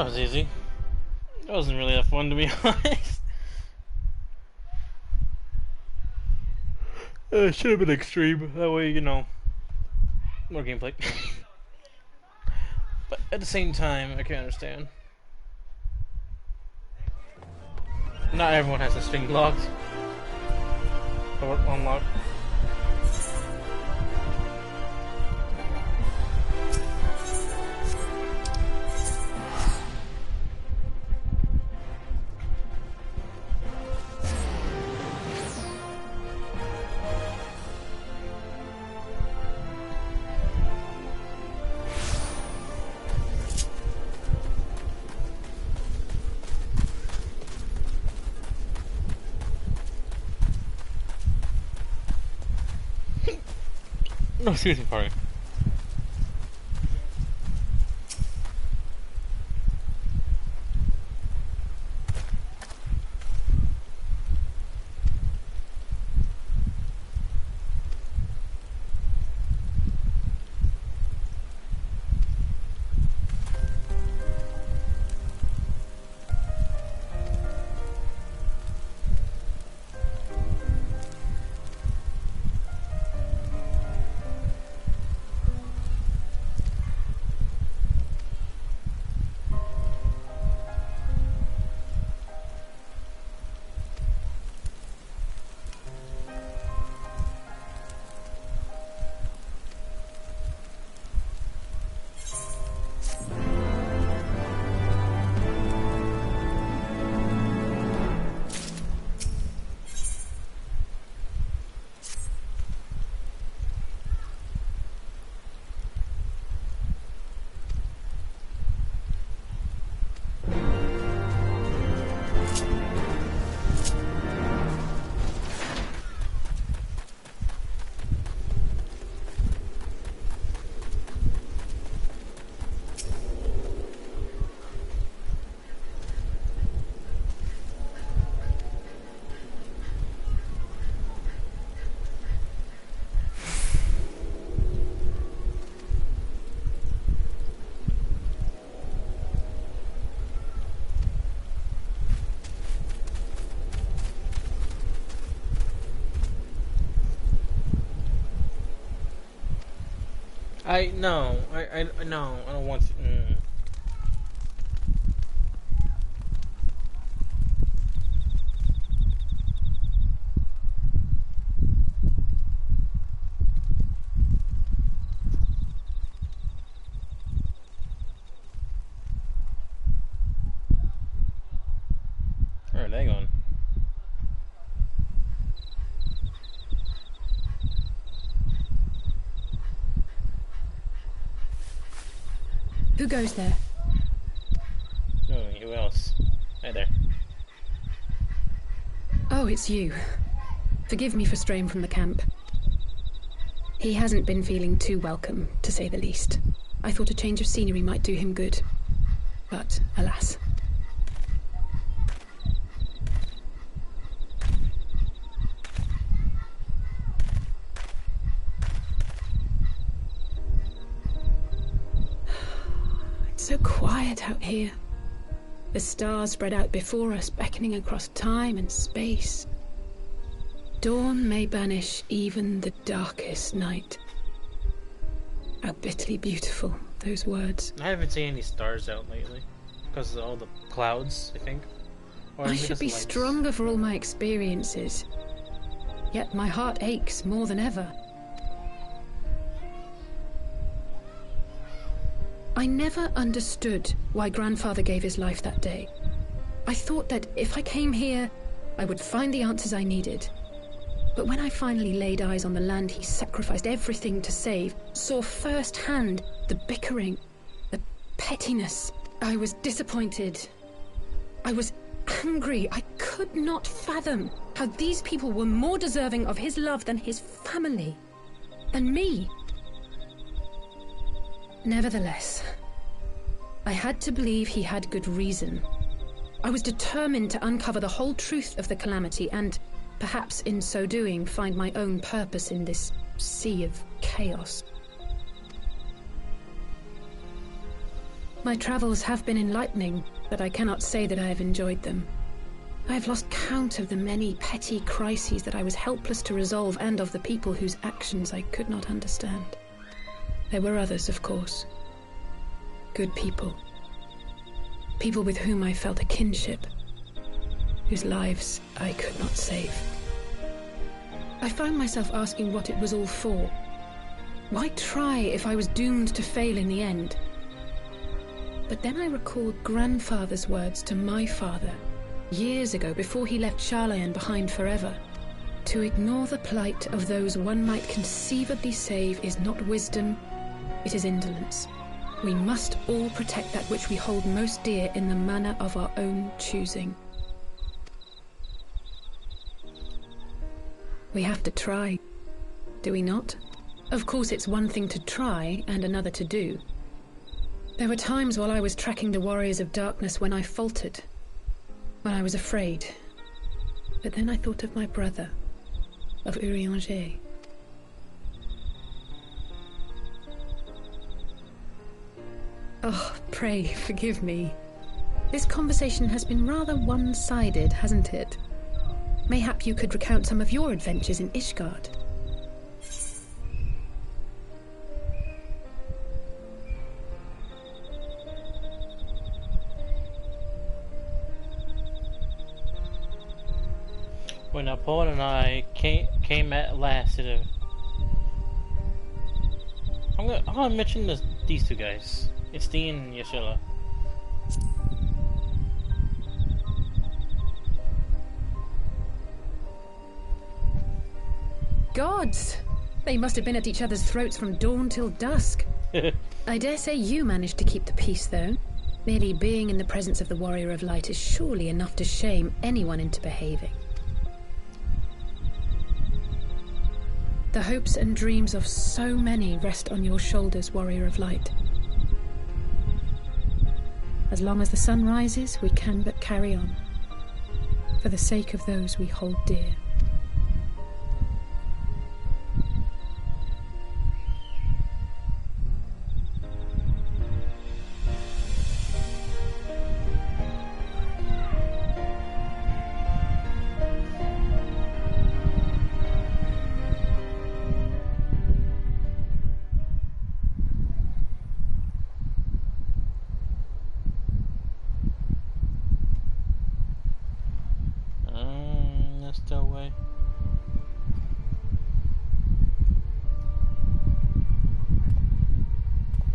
That was easy. That wasn't really that fun, to be honest. It should have been extreme. That way, you know, more gameplay. But at the same time, I can understand. Not everyone has a string locked or unlocked. No, excuse me, sorry. No, I don't want to. Where are they going? Who goes there? Who else? Hey there. Oh, it's you. Forgive me for straying from the camp. He hasn't been feeling too welcome, to say the least. I thought a change of scenery might do him good. But, alas. It's so quiet out here. The stars spread out before us, beckoning across time and space. Dawn may banish even the darkest night. How bitterly beautiful, those words. I haven't seen any stars out lately. Because of all the clouds, I think. Or I should be stronger for all my experiences. Yet my heart aches more than ever. I never understood why Grandfather gave his life that day. I thought that if I came here, I would find the answers I needed. But when I finally laid eyes on the land he sacrificed everything to save, saw firsthand the bickering, the pettiness, I was disappointed. I was angry. I could not fathom how these people were more deserving of his love than his family, than me. Nevertheless, I had to believe he had good reason. I was determined to uncover the whole truth of the calamity and, perhaps in so doing, find my own purpose in this sea of chaos. My travels have been enlightening, but I cannot say that I have enjoyed them. I have lost count of the many petty crises that I was helpless to resolve and of the people whose actions I could not understand. There were others, of course. Good people. People with whom I felt a kinship, whose lives I could not save. I found myself asking what it was all for. Why try if I was doomed to fail in the end? But then I recalled grandfather's words to my father, years ago before he left Charlayan behind forever. To ignore the plight of those one might conceivably save is not wisdom, it is indolence. We must all protect that which we hold most dear in the manner of our own choosing. We have to try, do we not? Of course, it's one thing to try and another to do. There were times while I was tracking the Warriors of Darkness when I faltered, when I was afraid. But then I thought of my brother, of Urianger. Oh, pray forgive me. This conversation has been rather one-sided, hasn't it? Mayhap you could recount some of your adventures in Ishgard. When Paul and I came at last to the... I'm gonna mention these two guys. It's Dean and Yashila. Gods! They must have been at each other's throats from dawn till dusk. I dare say you managed to keep the peace, though. Merely being in the presence of the Warrior of Light is surely enough to shame anyone into behaving. The hopes and dreams of so many rest on your shoulders, Warrior of Light. As long as the sun rises, we can but carry on, for the sake of those we hold dear.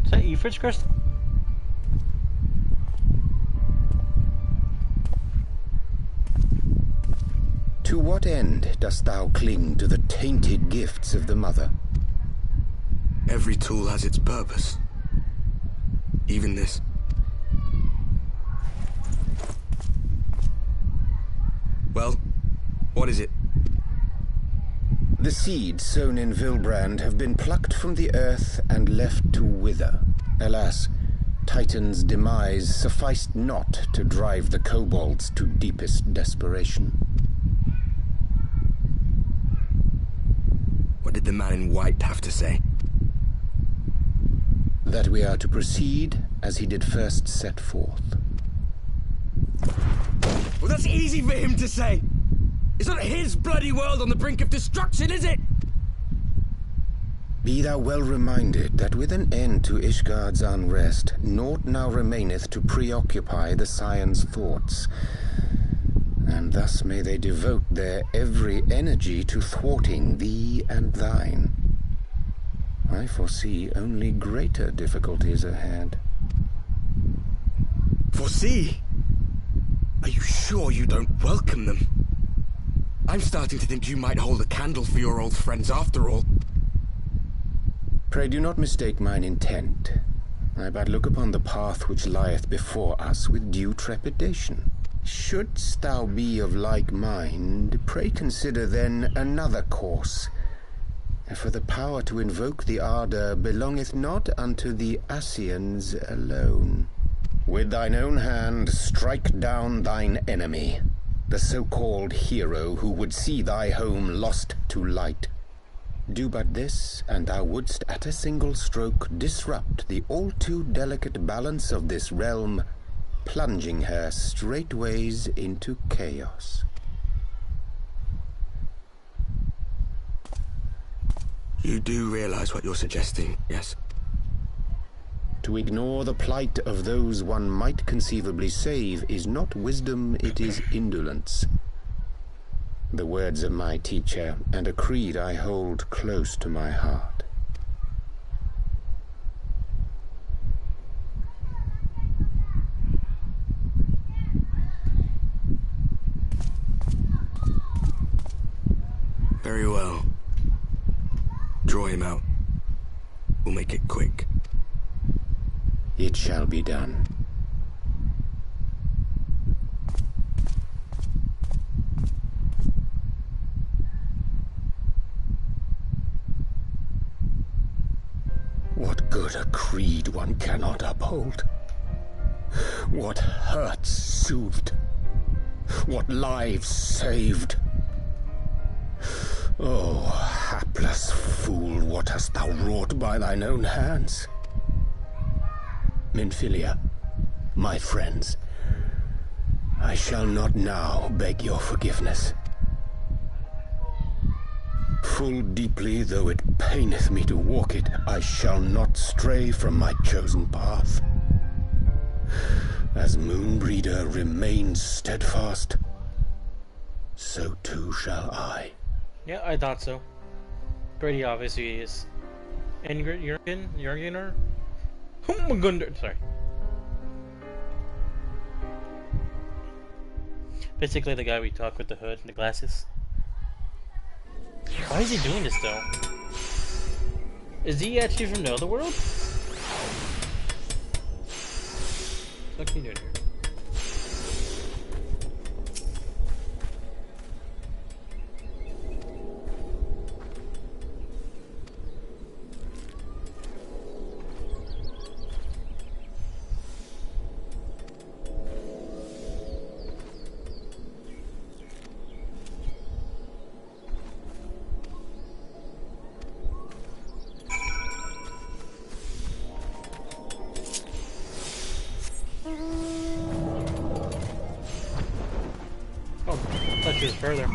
Is that Ifrit's crystal? To what end dost thou cling to the tainted gifts of the Mother? Every tool has its purpose. Even this. Well, what is it? The seeds sown in Vilbrand have been plucked from the earth and left to wither. Alas, Titan's demise sufficed not to drive the kobolds to deepest desperation. What did the man in white have to say? That we are to proceed as he did first set forth. Well, that's easy for him to say! It's not his bloody world on the brink of destruction, is it? Be thou well reminded that with an end to Ishgard's unrest, naught now remaineth to preoccupy the Scion's thoughts. And thus may they devote their every energy to thwarting thee and thine. I foresee only greater difficulties ahead. Foresee? Are you sure you don't welcome them? I'm starting to think you might hold a candle for your old friends after all. Pray do not mistake mine intent. I but look upon the path which lieth before us with due trepidation. Shouldst thou be of like mind, pray consider then another course. For the power to invoke the ardor belongeth not unto the Ascians alone. With thine own hand strike down thine enemy, the so-called hero who would see thy home lost to light. Do but this, and thou wouldst at a single stroke disrupt the all too delicate balance of this realm, plunging her straightways into chaos. You do realize what you're suggesting, yes? To ignore the plight of those one might conceivably save is not wisdom, it is indolence. The words of my teacher, and a creed I hold close to my heart. Very well. Draw him out. We'll make it quick. It shall be done. What good a creed one cannot uphold? What hurts soothed? What lives saved? Oh, hapless fool, what hast thou wrought by thine own hands? Minfilia, my friends, I shall not now beg your forgiveness. Full deeply though it paineth me to walk it, I shall not stray from my chosen path. As Moonbreeder remains steadfast, so too shall I. Yeah, I thought so. Pretty obvious he is. Ingrid Jurgener? Sorry. Basically the guy we talked with the hood and the glasses. Why is he doing this though? Is he actually from the other world? What are you doing here? Further.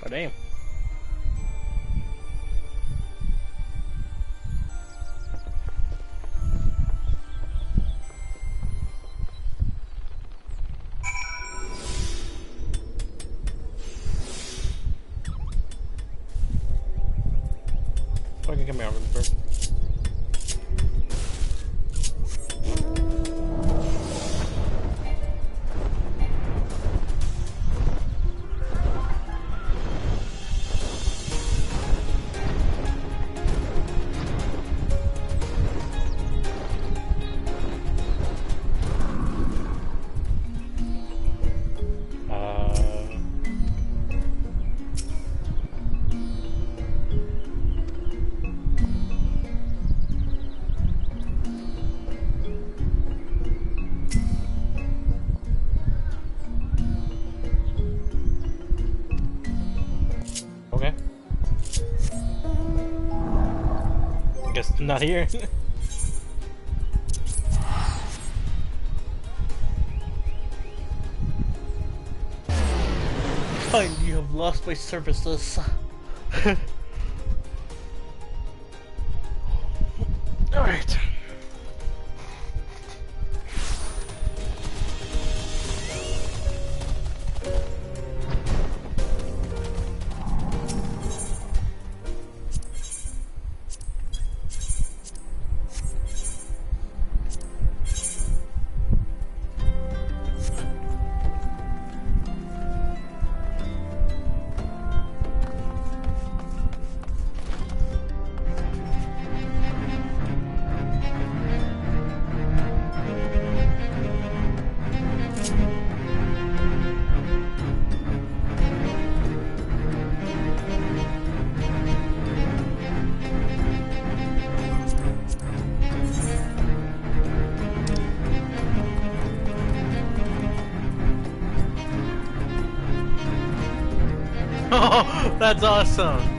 God damn. can come here over the first. Okay. I guess not here. Fine, you have lost my services. Alright. Oh, that's awesome.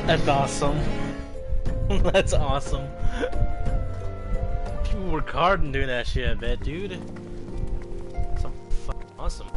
That's awesome. That's awesome. People work hard in doing that shit, I bet, dude. That's so fucking awesome.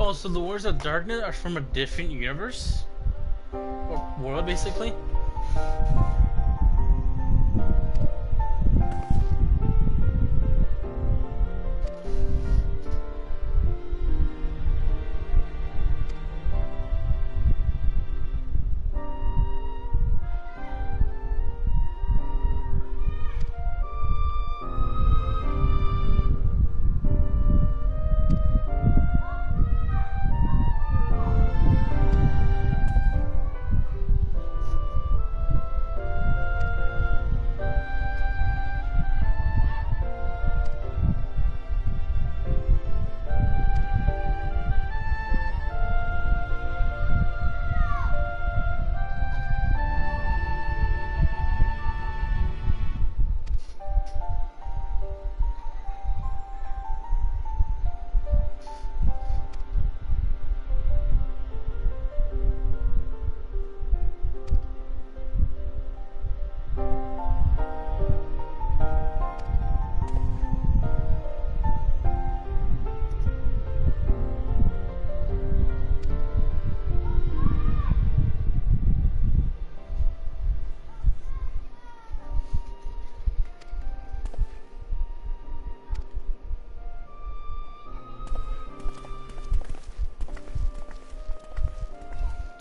Oh, so the Wars of Darkness are from a different universe? Or world, basically?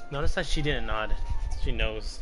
Notice that she didn't nod. She knows.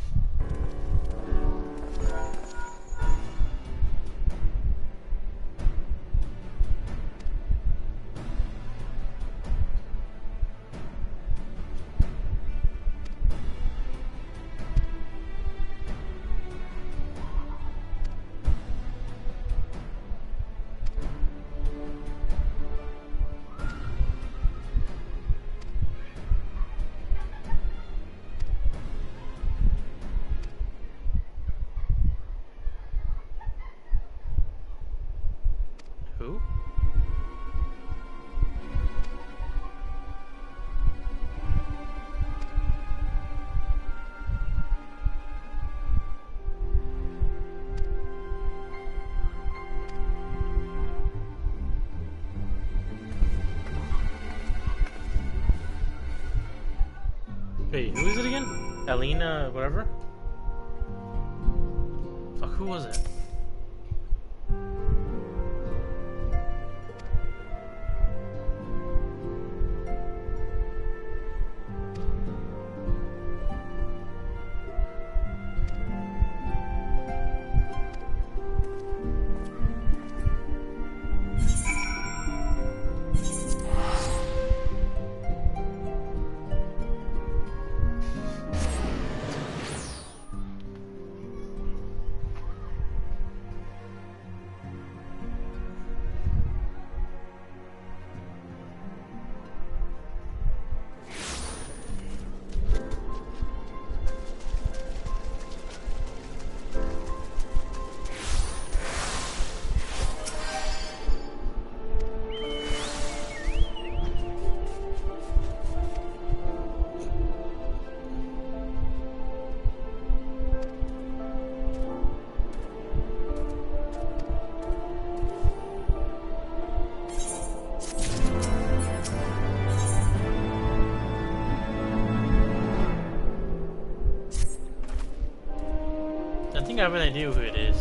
Wait, who is it again? Alina, whatever? Fuck, who was it? I think I have an idea who it is.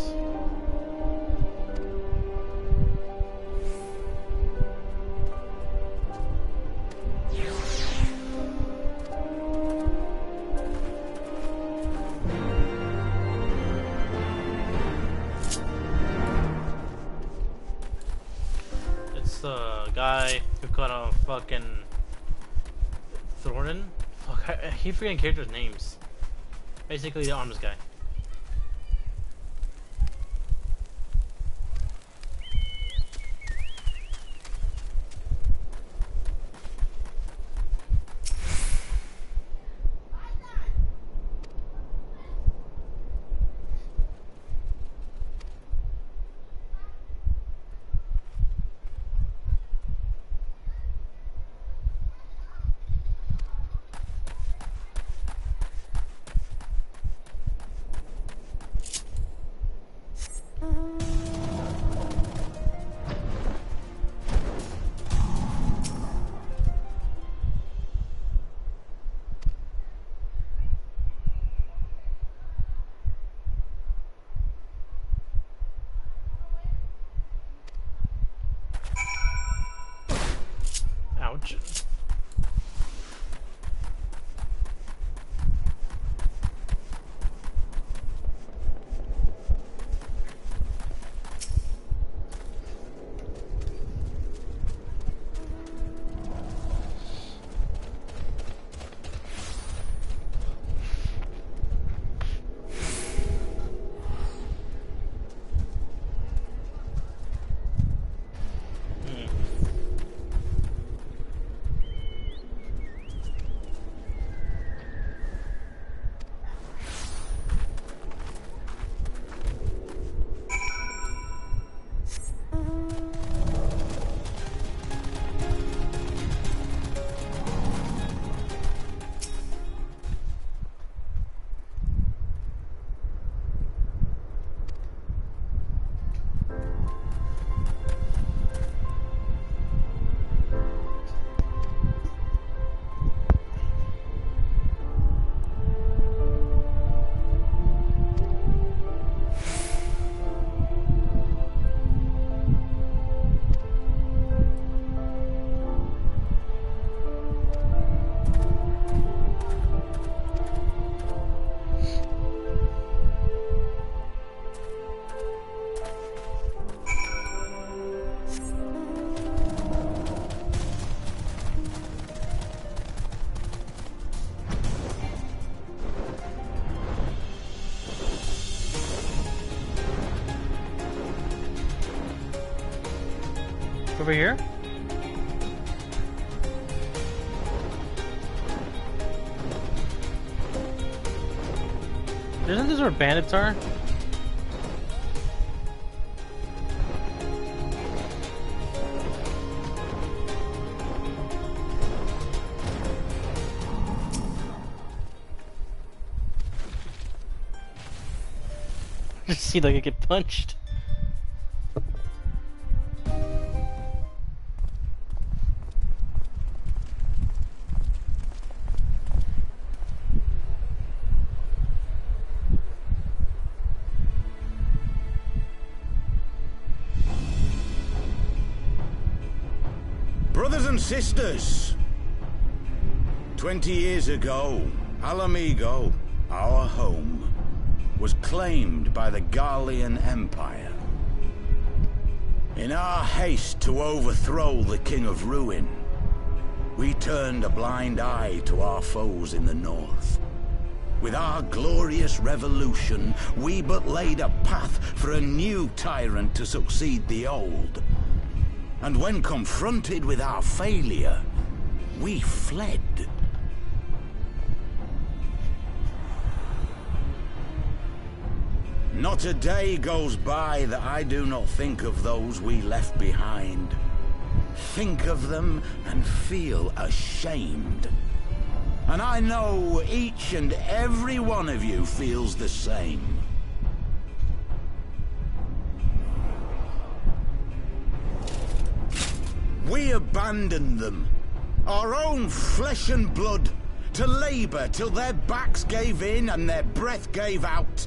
It's the guy who caught a fucking Thornton. Fuck, I keep forgetting characters' names. Basically, the arms guy. Ouch. Over here? Isn't this where bandits are? Just see like I get punched. Brothers and sisters, 20 years ago, Alamigo, our home, was claimed by the Garlean Empire. In our haste to overthrow the King of Ruin, we turned a blind eye to our foes in the north. With our glorious revolution, we but laid a path for a new tyrant to succeed the old. And when confronted with our failure, we fled. Not a day goes by that I do not think of those we left behind. Think of them and feel ashamed. And I know each and every one of you feels the same. We abandoned them, our own flesh and blood, to labor till their backs gave in and their breath gave out,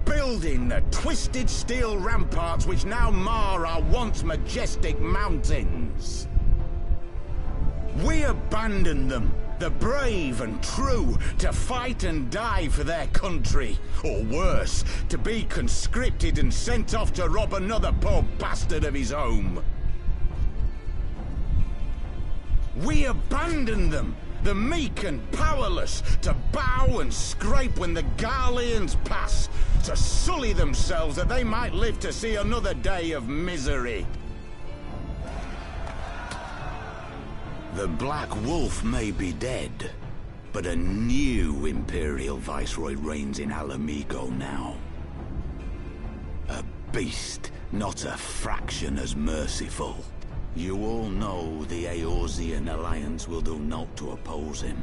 building the twisted steel ramparts which now mar our once majestic mountains. We abandoned them, the brave and true, to fight and die for their country, or worse, to be conscripted and sent off to rob another poor bastard of his home. We abandoned them, the meek and powerless, to bow and scrape when the Garleans pass, to sully themselves that they might live to see another day of misery. The Black Wolf may be dead, but a new Imperial Viceroy reigns in Alamigo now. A beast, not a fraction as merciful. You all know the Eorzean Alliance will do naught to oppose him.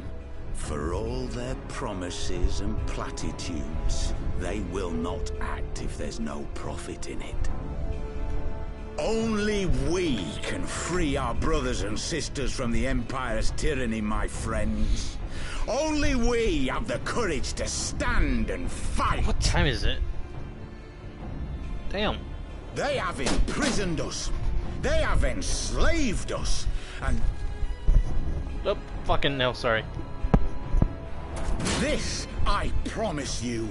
For all their promises and platitudes, they will not act if there's no profit in it. Only we can free our brothers and sisters from the Empire's tyranny, my friends. Only we have the courage to stand and fight. What time is it? Damn. They have imprisoned us. They have enslaved us, and... Oh, fucking no, sorry. This I promise you,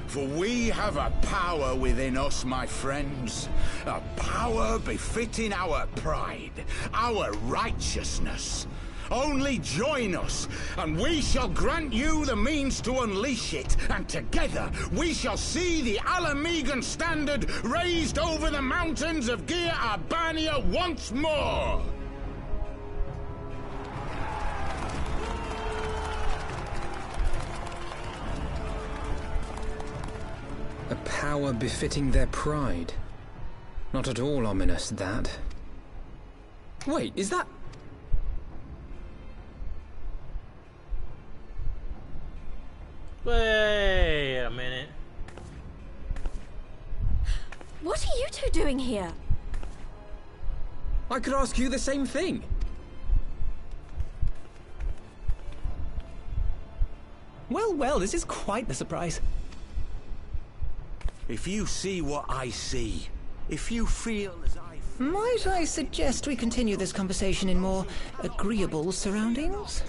for we have a power within us, my friends. A power befitting our pride, our righteousness. Only join us, and we shall grant you the means to unleash it, and together we shall see the Alamigan standard raised over the mountains of Gia Arbania once more! A power befitting their pride. Not at all ominous, that. Wait, is that... Wait a minute. What are you two doing here? I could ask you the same thing. Well, well, this is quite the surprise. If you see what I see, if you feel as I feel... Might I suggest we continue this conversation in more agreeable surroundings?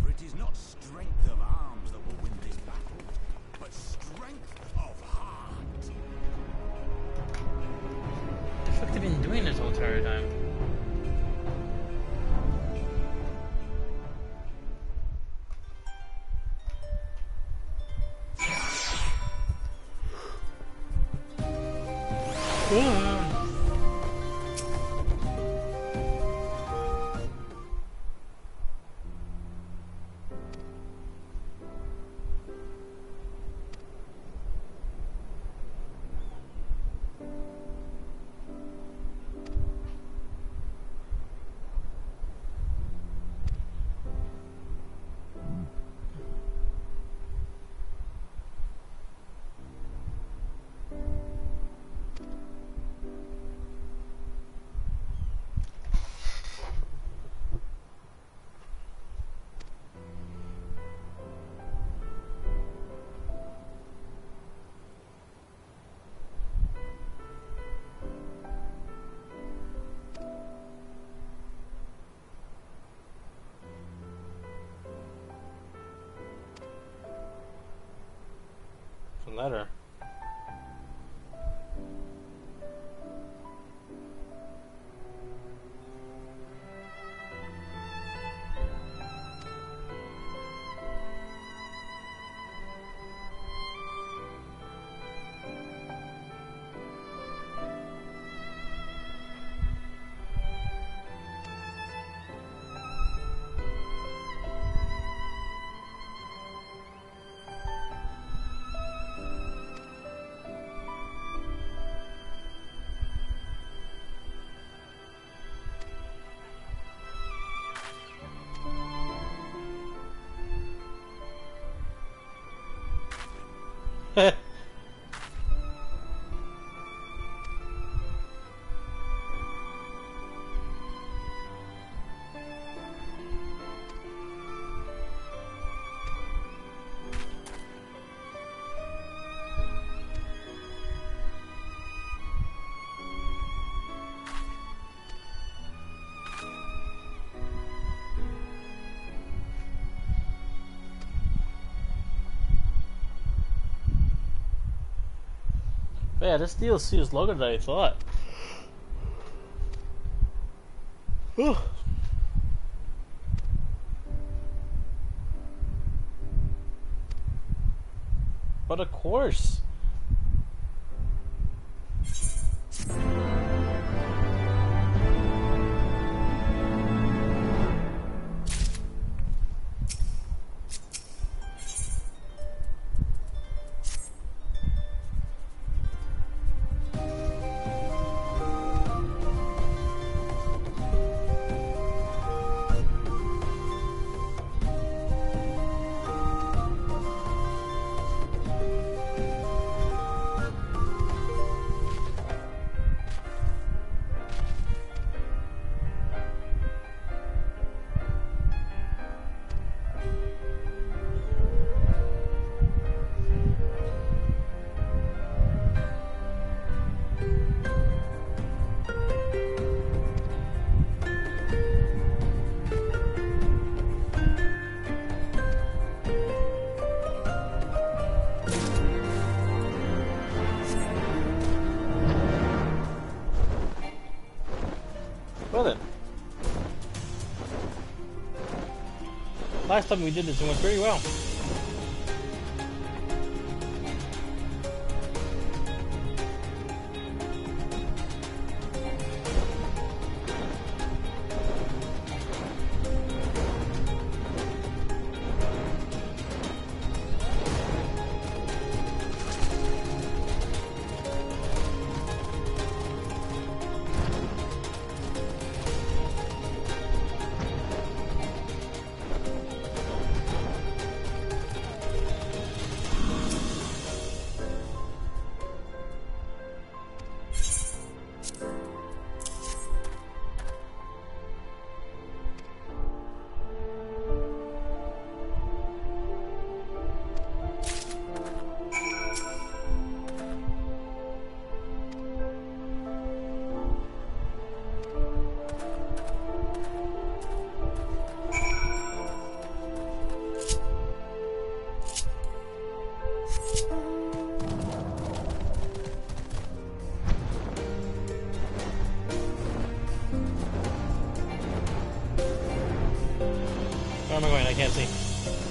For it is not strength of arms that will win this battle, but strength of heart. What the fuck have they been doing this whole entire time? Letter. But yeah, this DLC is longer than I thought. But of course. Well then. Last time we did this, it went pretty well. Where am I going? I can't see.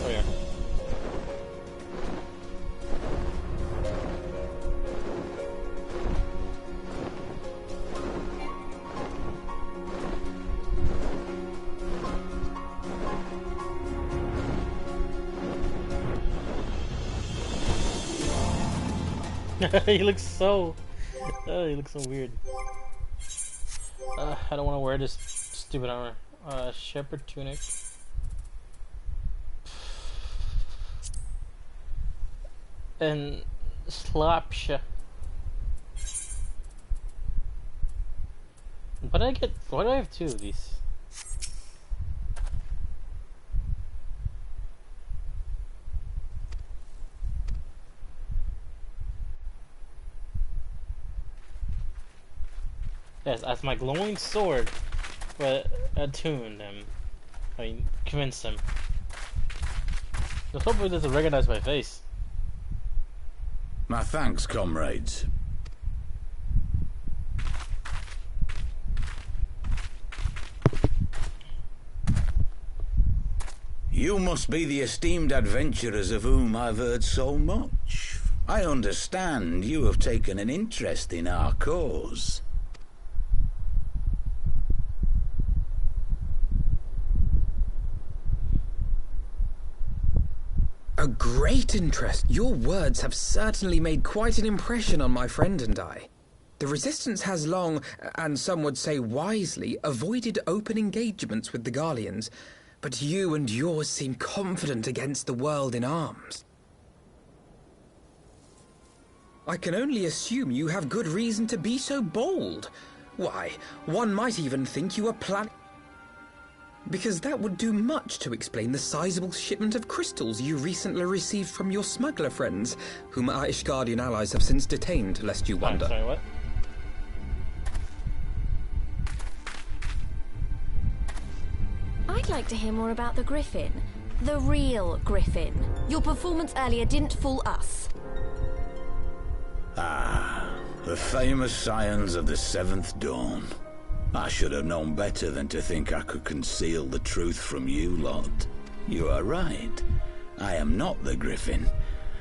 Oh yeah. He looks so... Oh, he looks so weird. I don't want to wear this stupid armor. Shepherd tunic. And slapsha. What did I get? Why do I have two of these? Yes, as my glowing sword, but attuned him. I mean, convinced him. Just hopefully doesn't recognize my face. My thanks, comrades. You must be the esteemed adventurers of whom I've heard so much. I understand you have taken an interest in our cause. A great interest. Your words have certainly made quite an impression on my friend and I. The Resistance has long, and some would say wisely, avoided open engagements with the Garleans, but you and yours seem confident against the world in arms. I can only assume you have good reason to be so bold. Why, one might even think you are planning... Because that would do much to explain the sizable shipment of crystals you recently received from your smuggler friends, whom our Ishgardian allies have since detained, lest you wonder. Sorry, what? I'd like to hear more about the Griffin. The real Griffin. Your performance earlier didn't fool us. Ah, the famous scions of the Seventh Dawn. I should have known better than to think I could conceal the truth from you lot. You are right. I am not the Griffin,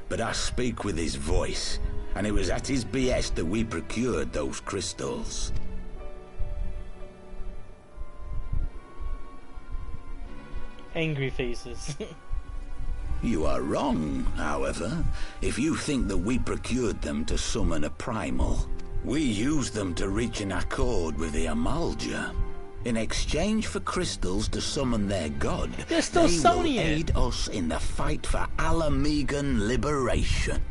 but I speak with his voice, and it was at his behest that we procured those crystals. Angry faces. You are wrong, however, if you think that we procured them to summon a primal. We used them to reach an accord with the Amalja. In exchange for crystals to summon their god, They're still they will summoning it. aid us in the fight for Alamegan liberation.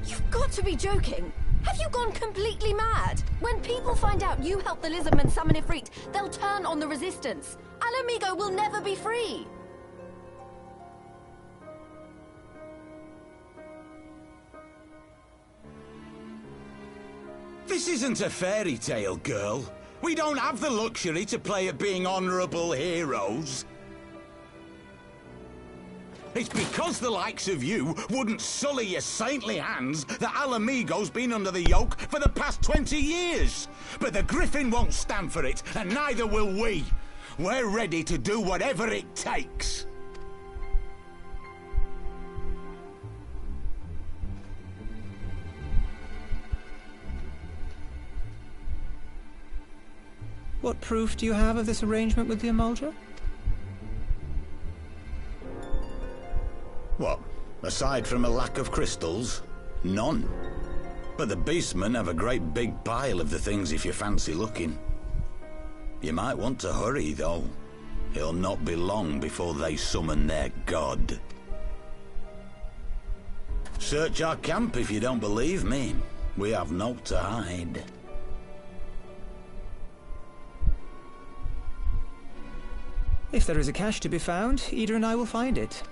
You've got to be joking. Have you gone completely mad? When people find out you helped the Lizardmen summon Ifrit, they'll turn on the Resistance. Alamigo will never be free. This isn't a fairy tale, girl. We don't have the luxury to play at being honourable heroes. It's because the likes of you wouldn't sully your saintly hands that Alamigo's been under the yoke for the past 20 years. But the Griffin won't stand for it, and neither will we. We're ready to do whatever it takes. What proof do you have of this arrangement with the Amalja? What? Aside from a lack of crystals? None. But the beastmen have a great big pile of the things if you fancy looking. You might want to hurry, though. It'll not be long before they summon their god. Search our camp if you don't believe me. We have naught to hide. If there is a cache to be found, Ida and I will find it.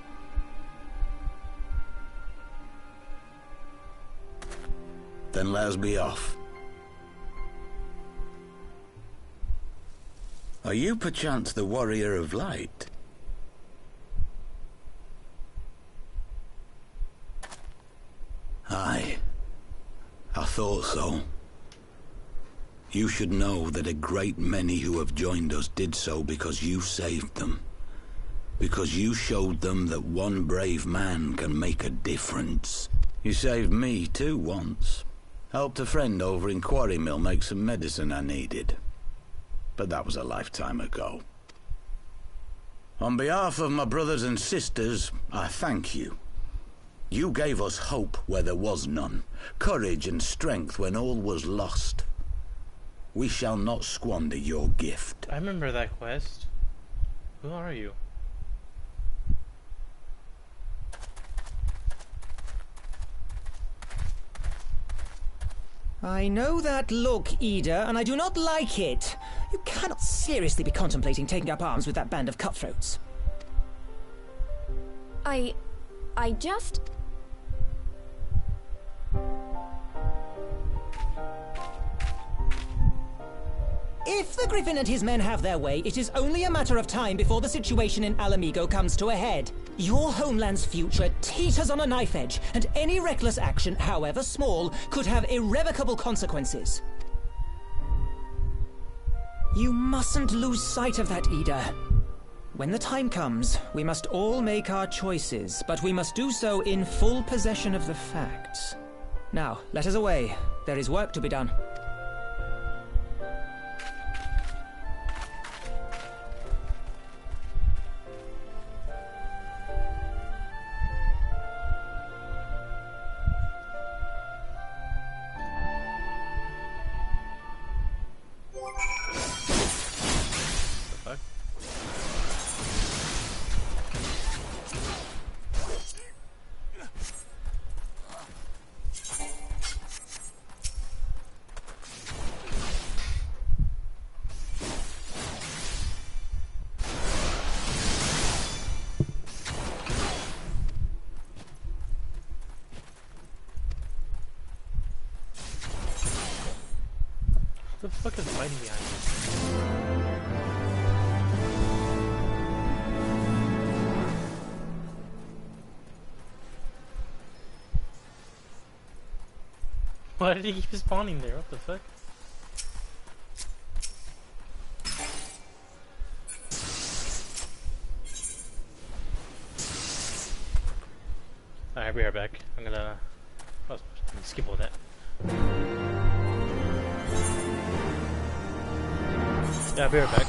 Then let us be off. Are you perchance the Warrior of Light? Aye. I thought so. You should know that a great many who have joined us did so because you saved them. Because you showed them that one brave man can make a difference. You saved me too once. Helped a friend over in Quarry Mill make some medicine I needed. But that was a lifetime ago. On behalf of my brothers and sisters, I thank you. You gave us hope where there was none, courage and strength when all was lost. We shall not squander your gift. I remember that quest. Who are you? I know that look, Ida, and I do not like it. You cannot seriously be contemplating taking up arms with that band of cutthroats. I just... If the Griffin and his men have their way, it is only a matter of time before the situation in Alamigo comes to a head. Your homeland's future teeters on a knife edge, and any reckless action, however small, could have irrevocable consequences. You mustn't lose sight of that, Ida. When the time comes, we must all make our choices, but we must do so in full possession of the facts. Now, let us away. There is work to be done. What the fuck is fighting behind me? Why did he keep spawning there? What the fuck? Alright, I'll be right back. I'm gonna skip all that. Yeah, I'll be right back.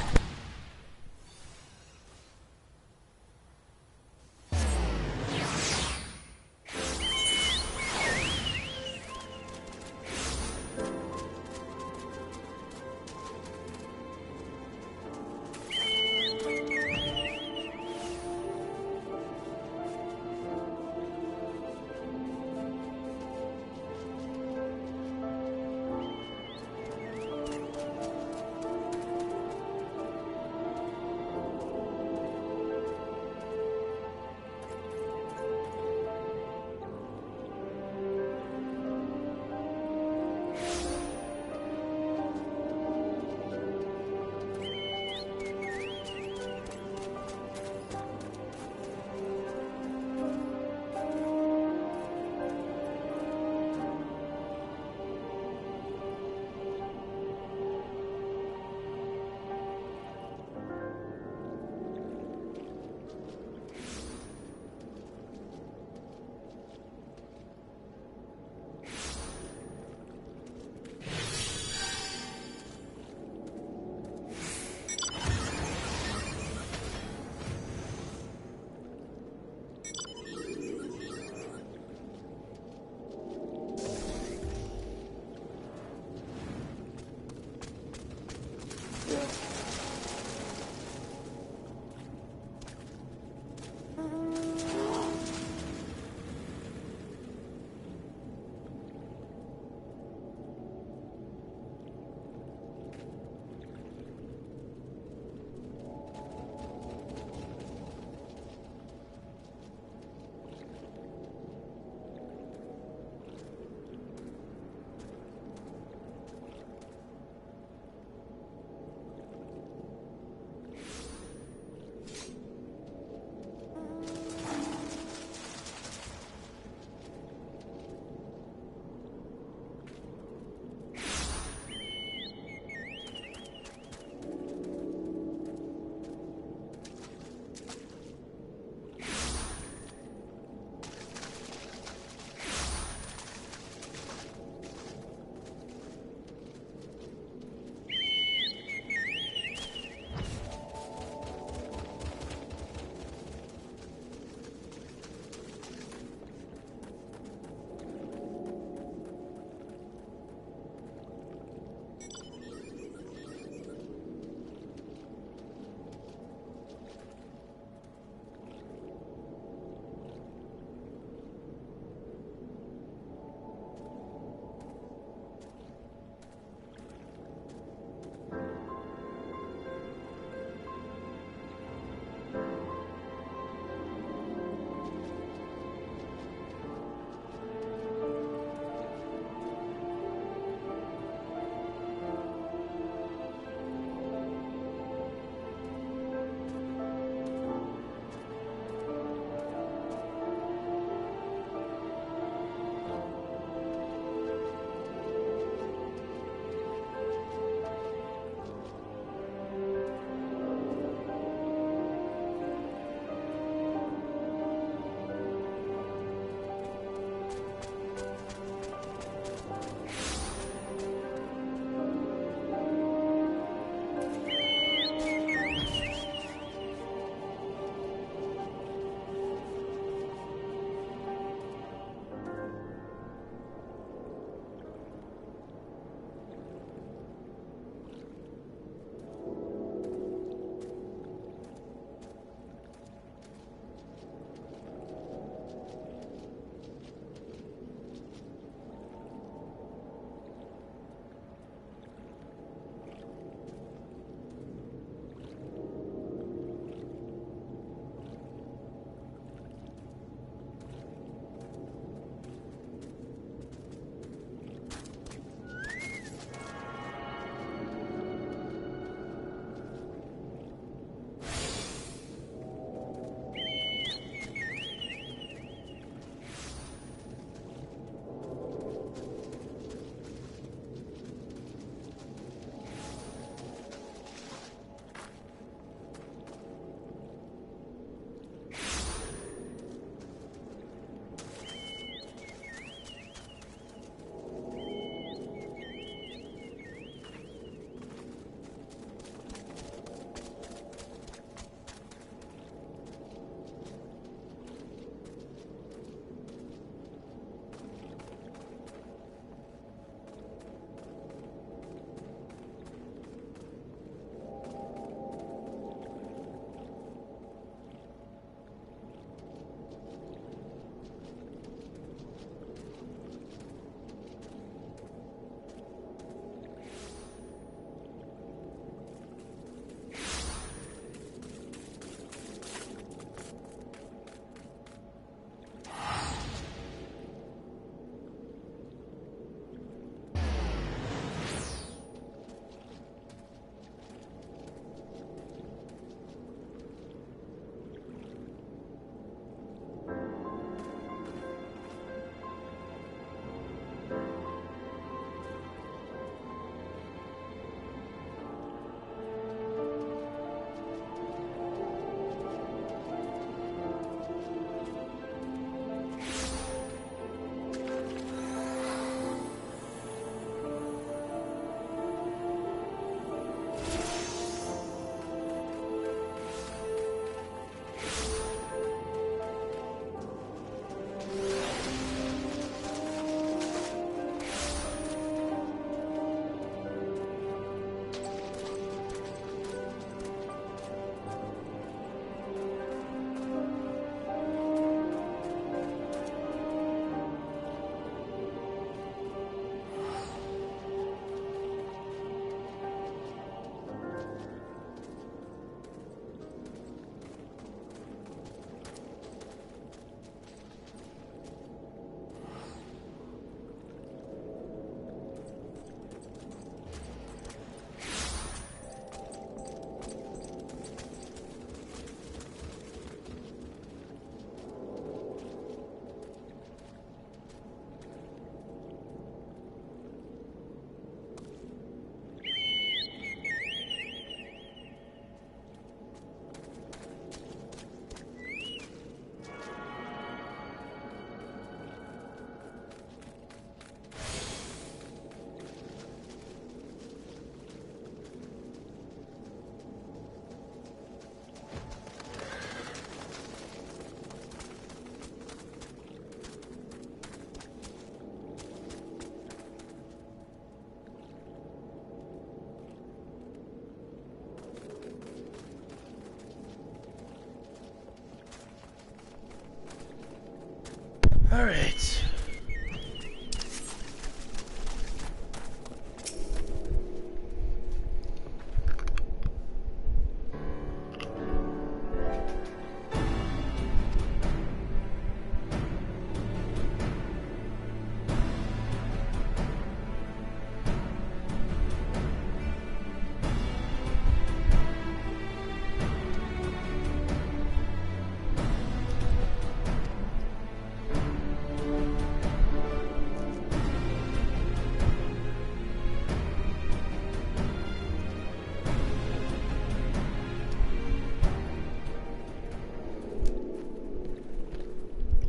Alright.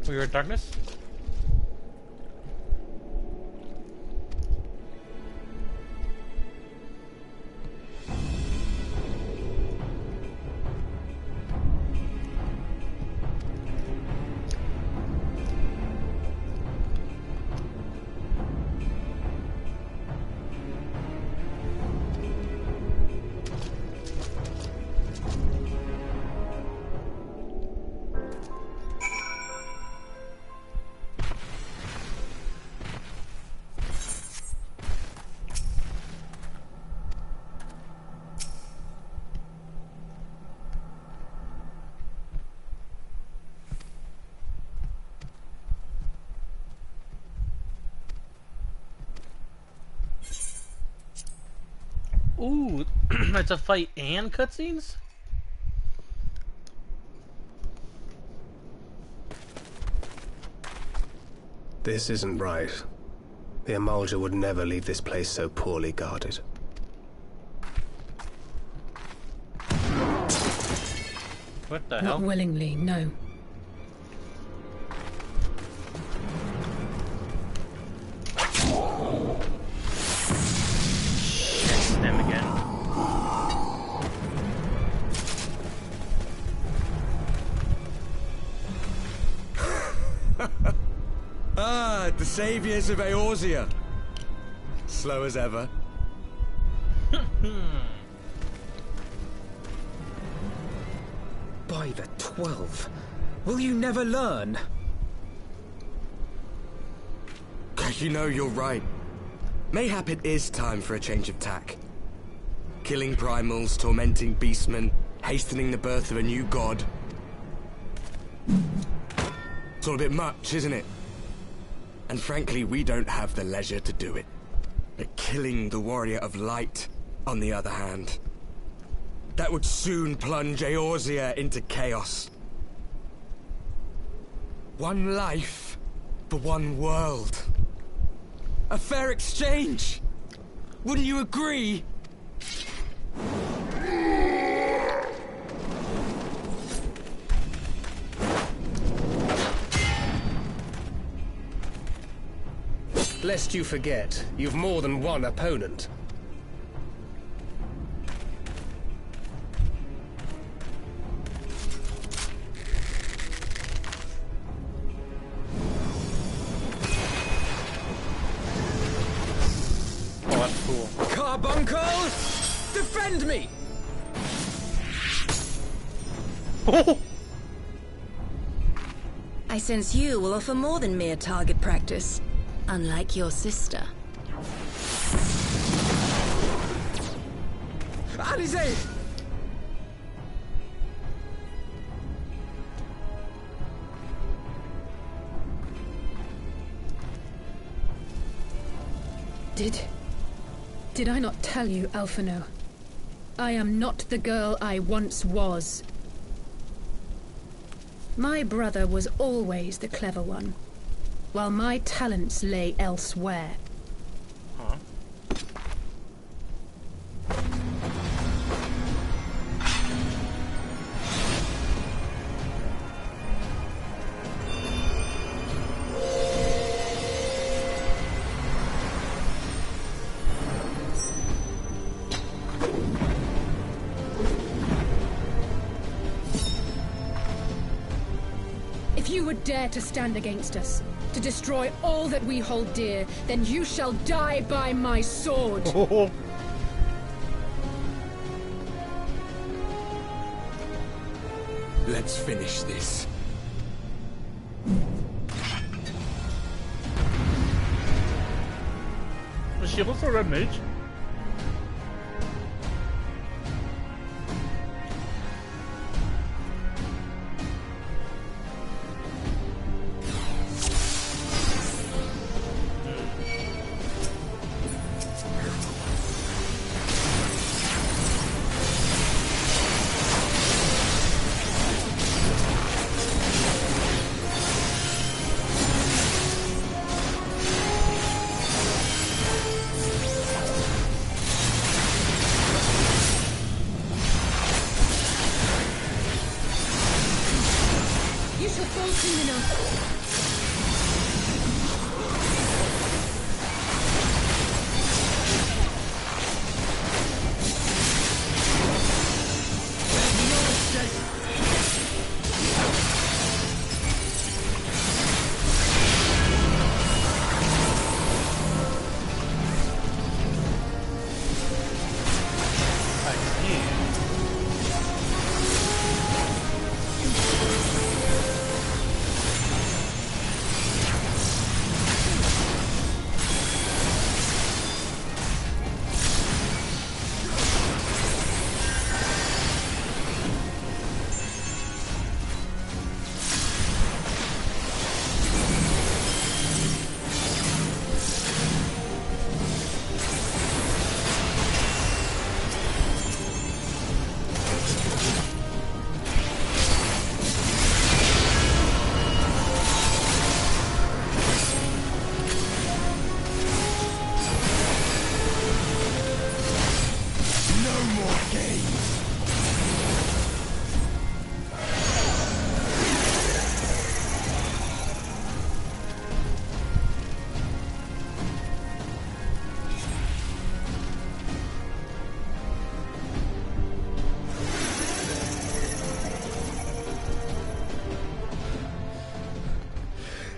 We were in darkness? Ooh, it's a fight and cutscenes? This isn't right. The Emulger would never leave this place so poorly guarded. What the Not hell? willingly, no. Them again. Ah, the saviors of Eorzea. Slow as ever. By the 12, will you never learn? You know, you're right. Mayhap it is time for a change of tack. Killing primals, tormenting beastmen, hastening the birth of a new god. It's all a bit much, isn't it? And frankly, we don't have the leisure to do it. But killing the Warrior of Light, on the other hand, that would soon plunge Eorzea into chaos. One life for one world. A fair exchange! Wouldn't you agree? Lest you forget, you've more than one opponent. Oh, that's cool. Carbuncle! Defend me! I sense you will offer more than mere target practice, unlike your sister. Alize! Did I not tell you, Alphino? I am not the girl I once was. My brother was always the clever one, while my talents lay elsewhere. Huh? If you would dare to stand against us, to destroy all that we hold dear, then you shall die by my sword. Let's finish this. she also a red mage? You shall fall soon enough.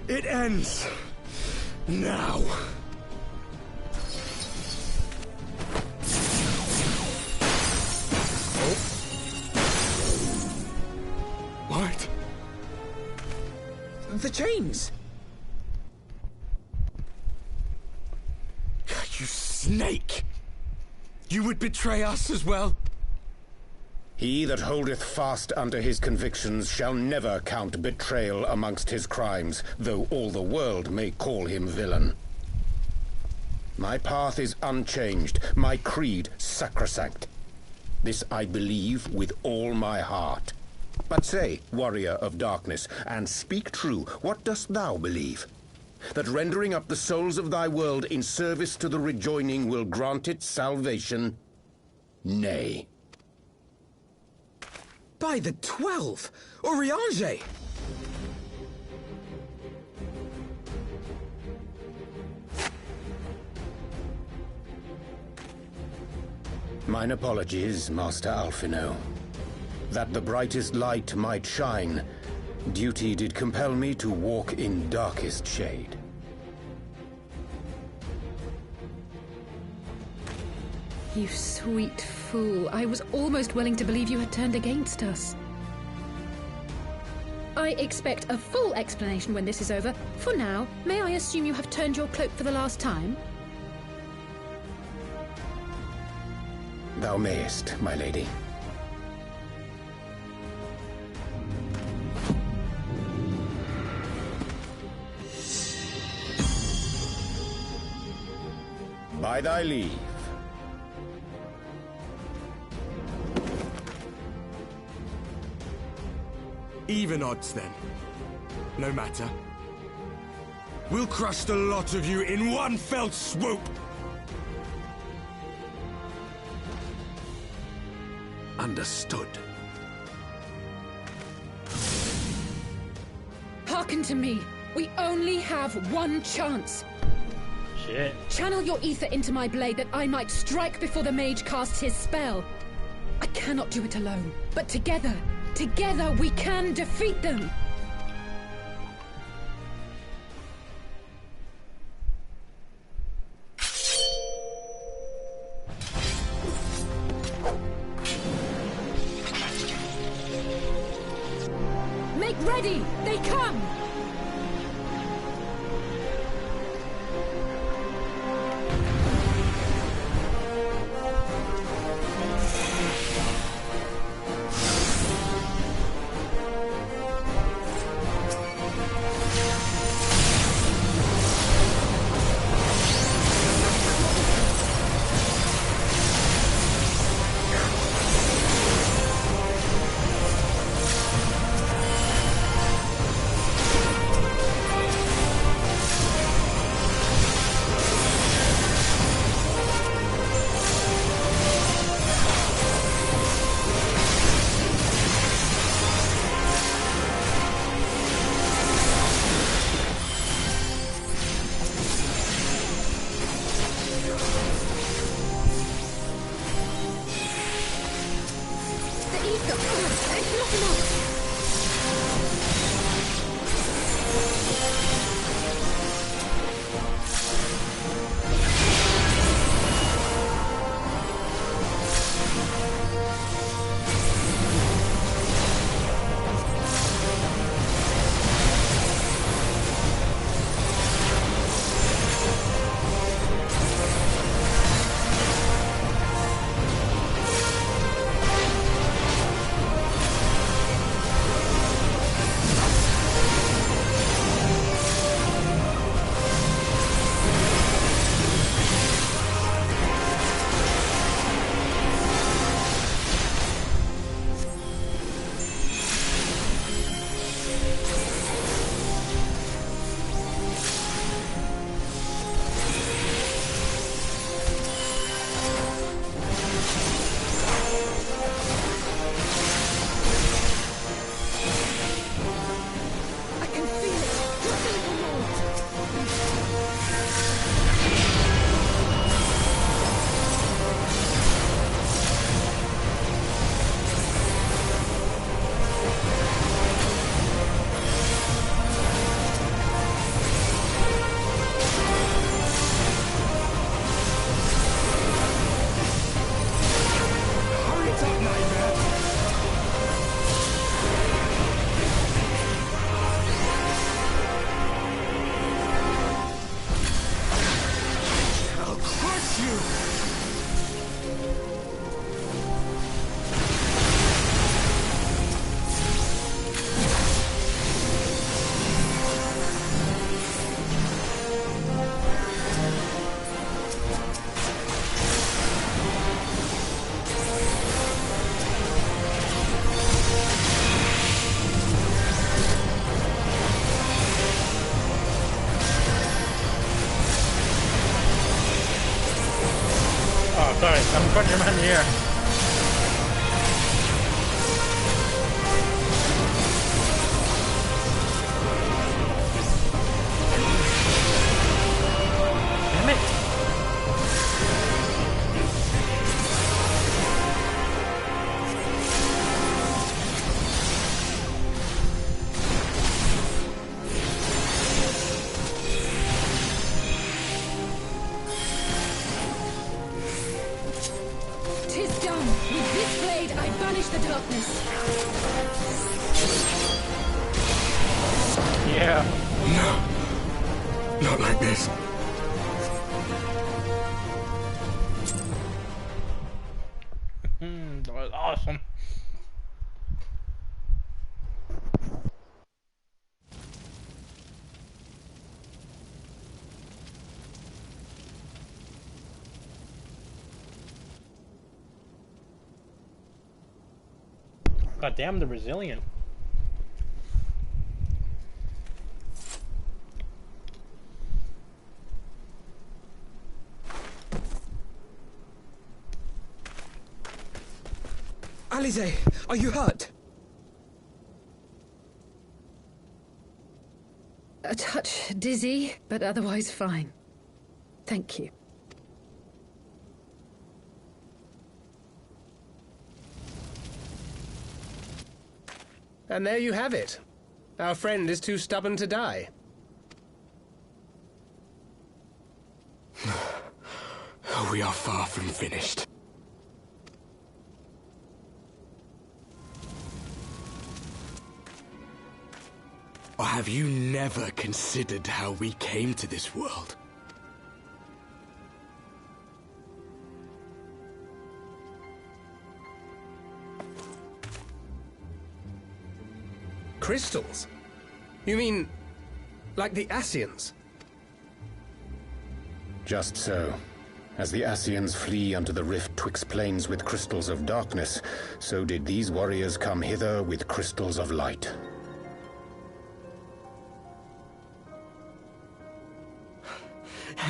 It ends now. What? The chains! You snake! You would betray us as well? He that holdeth fast unto his convictions shall never count betrayal amongst his crimes, though all the world may call him villain. My path is unchanged, my creed sacrosanct. This I believe with all my heart. But say, warrior of darkness, and speak true, what dost thou believe? That rendering up the souls of thy world in service to the rejoining will grant it salvation? Nay. By the 12! Oriange! Mine apologies, Master Alphino. That the brightest light might shine, duty did compel me to walk in darkest shade. You sweet fool. I was almost willing to believe you had turned against us. I expect a full explanation when this is over. For now, may I assume you have turned your cloak for the last time? Thou mayest, my lady. By thy leave. Even odds, then. No matter. We'll crush the lot of you in one fell swoop! Understood. Hearken to me. We only have one chance. Shit. Channel your ether into my blade that I might strike before the mage casts his spell. I cannot do it alone, but together we can defeat them. Make ready! They come! I'm punching him in the air. Damn it! Tis done. With this blade, I banish the darkness. Yeah. No. Not like this. That was awesome. God damn, the Brazilian. Alize, are you hurt? A touch dizzy, but otherwise fine. Thank you. And there you have it. Our friend is too stubborn to die. We are far from finished. Or have you never considered how we came to this world? Crystals? You mean, like the Ascians? Just so. As the Ascians flee unto the rift twixt planes with crystals of darkness, so did these warriors come hither with crystals of light.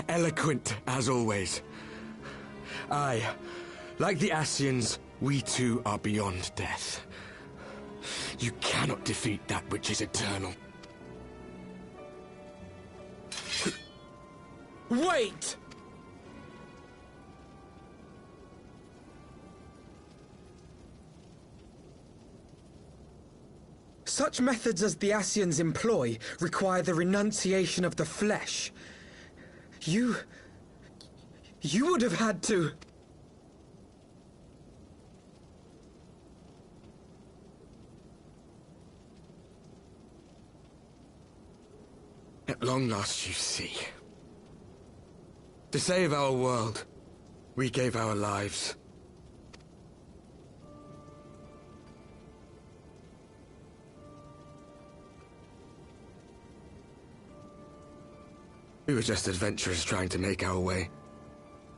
Eloquent, as always. Aye, like the Ascians, we too are beyond death. You cannot defeat that which is eternal. Wait! Such methods as the Ascians employ require the renunciation of the flesh. You would have had to... At long last, you see. To save our world, we gave our lives. We were just adventurers trying to make our way.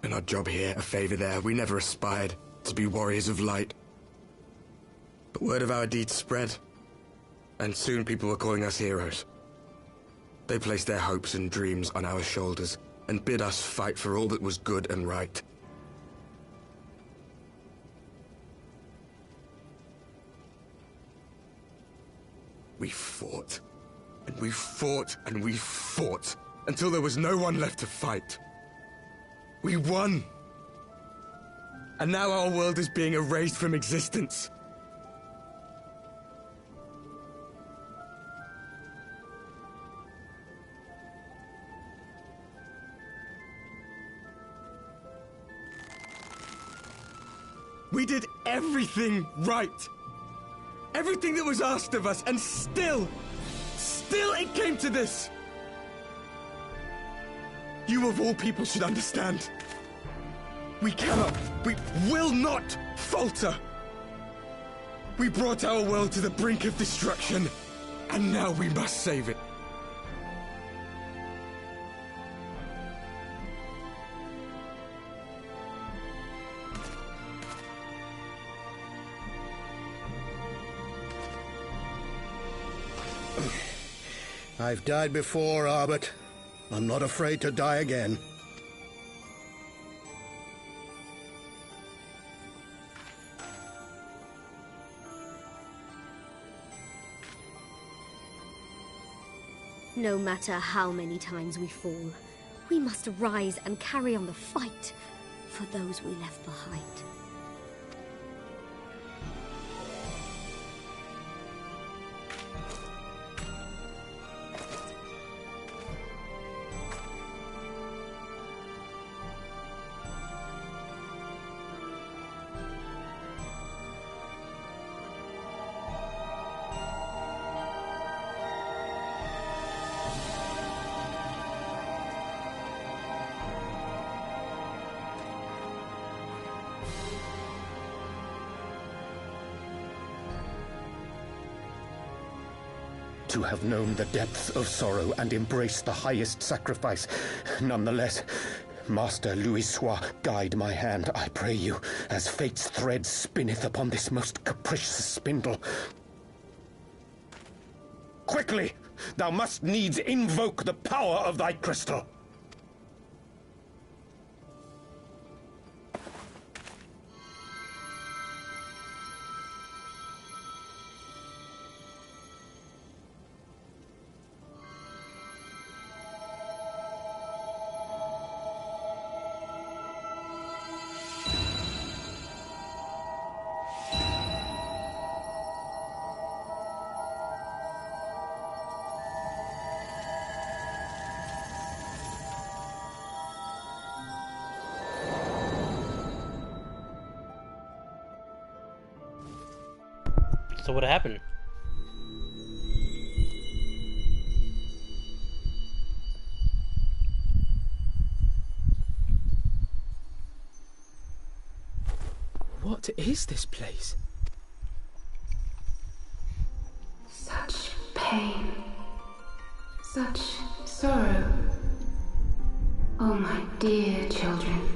An odd job here, a favor there. We never aspired to be warriors of light. But word of our deeds spread, and soon people were calling us heroes. They placed their hopes and dreams on our shoulders, and bid us fight for all that was good and right. We fought, and we fought, and we fought, until there was no one left to fight. We won! And now our world is being erased from existence. We did everything right. Everything that was asked of us, and still it came to this. You of all people should understand. We will not falter. We brought our world to the brink of destruction, and now we must save it. I've died before, Arbet. I'm not afraid to die again. No matter how many times we fall, we must rise and carry on the fight for those we left behind. To have known the depths of sorrow and embraced the highest sacrifice. Nonetheless, Master Louis-Soix, guide my hand, I pray you, as fate's thread spinneth upon this most capricious spindle. Quickly! Thou must needs invoke the power of thy crystal! So what happened? What is this place? Such pain. Such sorrow. Oh, my dear children.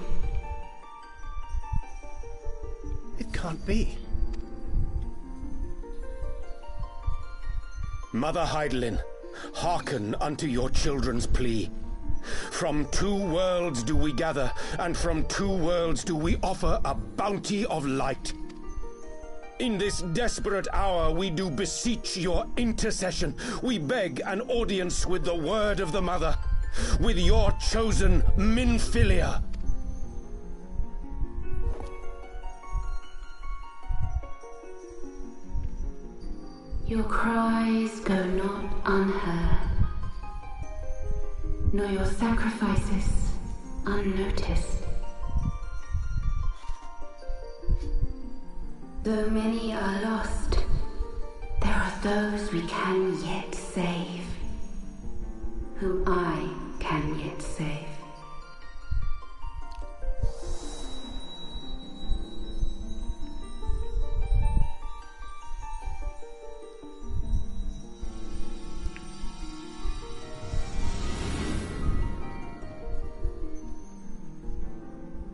It can't be. Mother Heidelin, hearken unto your children's plea. From two worlds do we gather, and from two worlds do we offer a bounty of light. In this desperate hour we do beseech your intercession. We beg an audience with the word of the Mother, with your chosen Minfilia. Your cries go not unheard, nor your sacrifices unnoticed. Though many are lost, there are those we can yet save, whom I can yet save.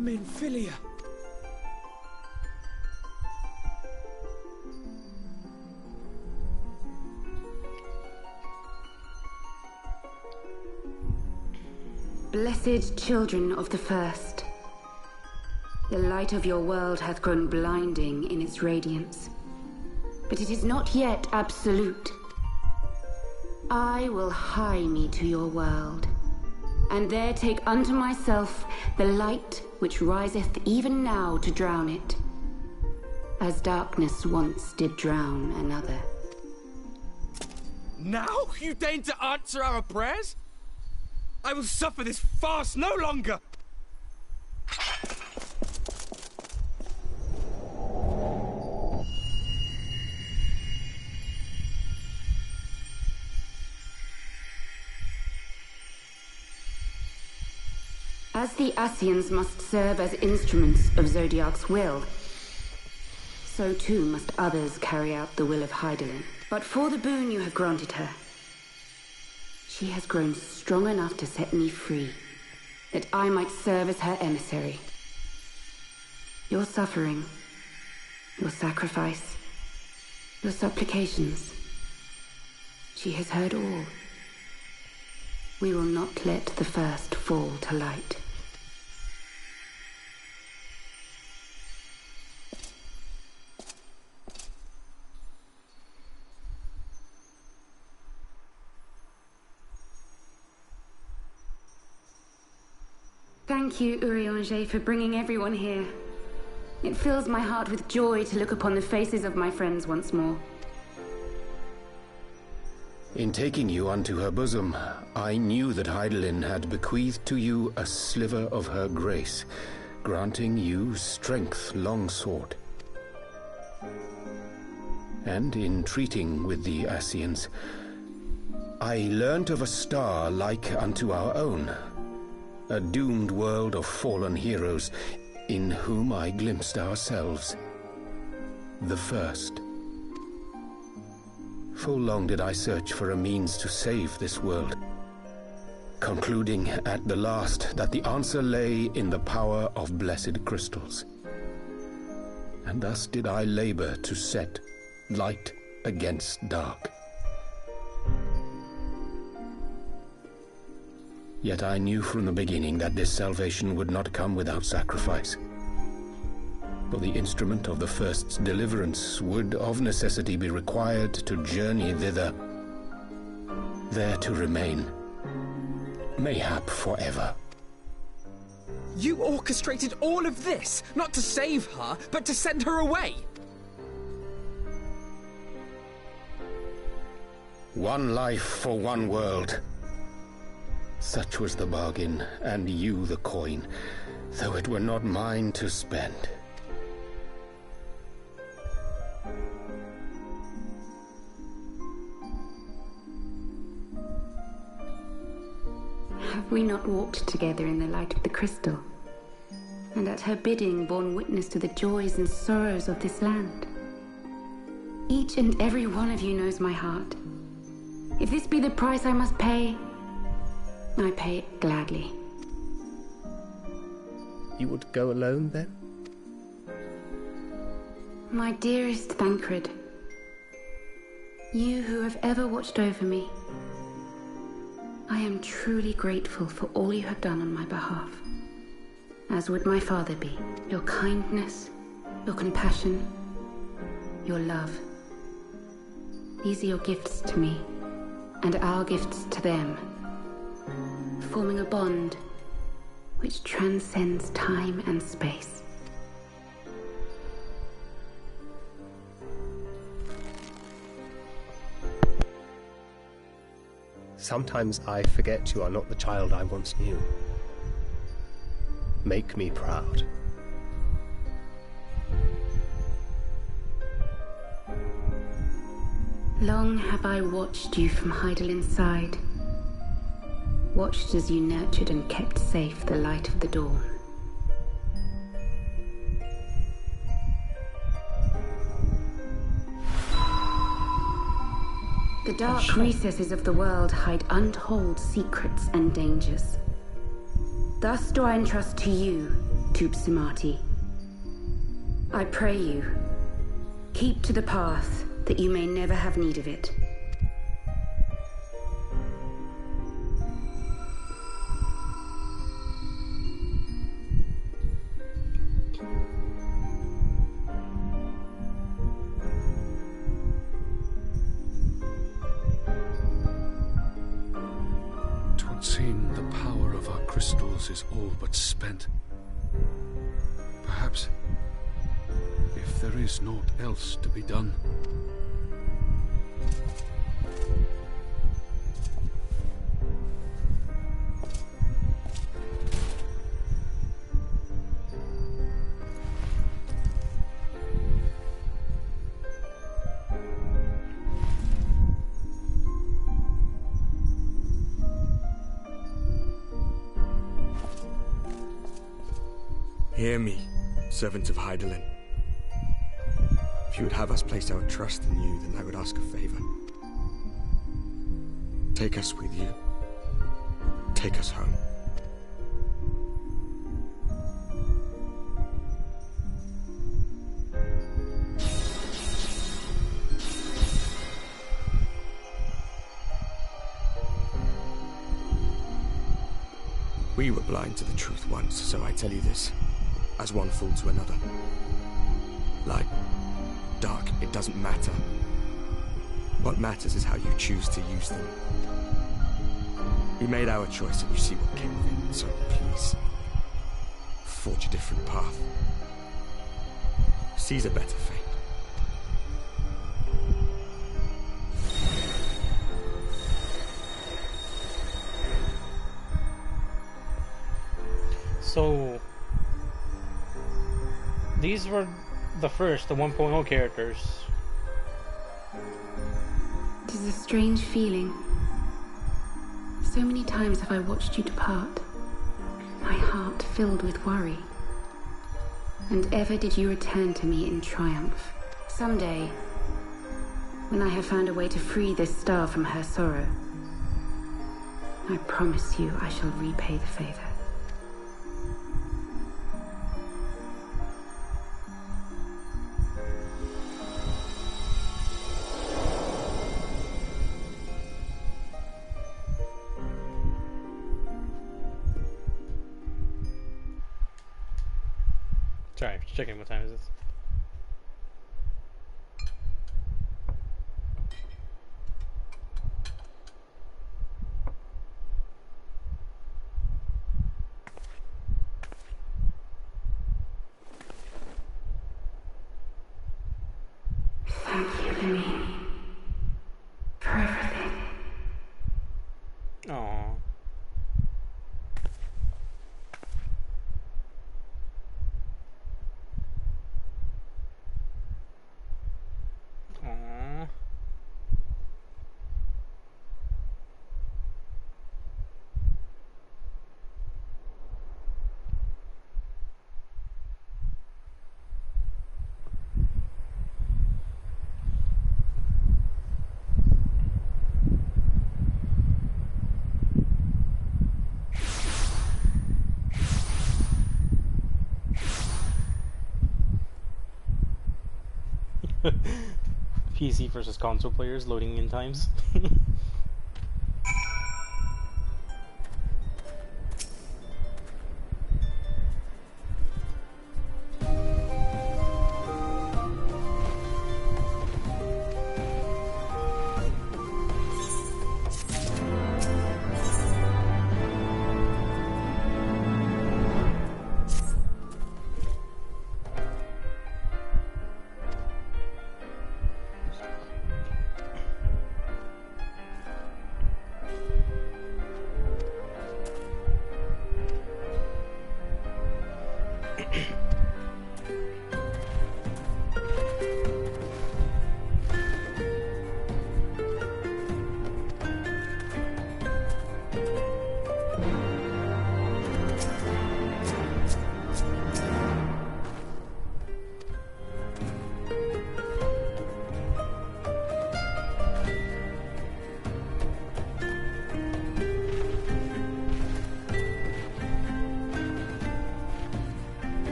Minfilia. Blessed children of the First, the light of your world hath grown blinding in its radiance, but it is not yet absolute. I will hie me to your world, and there take unto myself the light which riseth even now to drown it, as darkness once did drown another. Now you deign to answer our prayers? I will suffer this farce no longer! As the Ascians must serve as instruments of Zodiac's will, so too must others carry out the will of Heidelin. But for the boon you have granted her, she has grown strong enough to set me free, that I might serve as her emissary. Your suffering, your sacrifice, your supplications, she has heard all. We will not let the first fall to light. Thank you, Urianger, for bringing everyone here. It fills my heart with joy to look upon the faces of my friends once more. In taking you unto her bosom, I knew that Hydaelyn had bequeathed to you a sliver of her grace, granting you strength long sought. And in treating with the Ascians, I learnt of a star like unto our own, a doomed world of fallen heroes in whom I glimpsed ourselves, the first. Full long did I search for a means to save this world, concluding at the last that the answer lay in the power of blessed crystals. And thus did I labor to set light against dark. Yet I knew from the beginning that this salvation would not come without sacrifice. For the instrument of the first's deliverance would of necessity be required to journey thither, there to remain, mayhap forever. You orchestrated all of this, not to save her, but to send her away! One life for one world. Such was the bargain, and you the coin, though it were not mine to spend. Have we not walked together in the light of the crystal, and at her bidding borne witness to the joys and sorrows of this land? Each and every one of you knows my heart. If this be the price I must pay, I pay it gladly. You would go alone, then? My dearest Thancred, you who have ever watched over me, I am truly grateful for all you have done on my behalf, as would my father be. Your kindness, your compassion, your love. These are your gifts to me, and our gifts to them, forming a bond which transcends time and space. Sometimes I forget you are not the child I once knew. Make me proud. Long have I watched you from Hydaelyn's side, watched as you nurtured and kept safe the light of the dawn. The dark recesses of the world hide untold secrets and dangers. Thus do I entrust to you, Tupsimati. I pray you, keep to the path that you may never have need of it. Seem the power of our crystals is all but spent. Perhaps, if there is naught else to be done. Hear me, servants of Hydaelyn. If you would have us place our trust in you, then I would ask a favor. Take us with you. Take us home. We were blind to the truth once, so I tell you this, as one fool to another. Light, dark, it doesn't matter. What matters is how you choose to use them. We made our choice and you see what came of it, so please, forge a different path. Seize a better fate. So, these were the 1.0 characters. It is a strange feeling. So many times have I watched you depart, my heart filled with worry. And ever did you return to me in triumph. Someday, when I have found a way to free this star from her sorrow, I promise you I shall repay the favor. Sorry, just checking what time is this. Thank you, Louis, for everything. Aww. Aww. PC versus console players loading in times.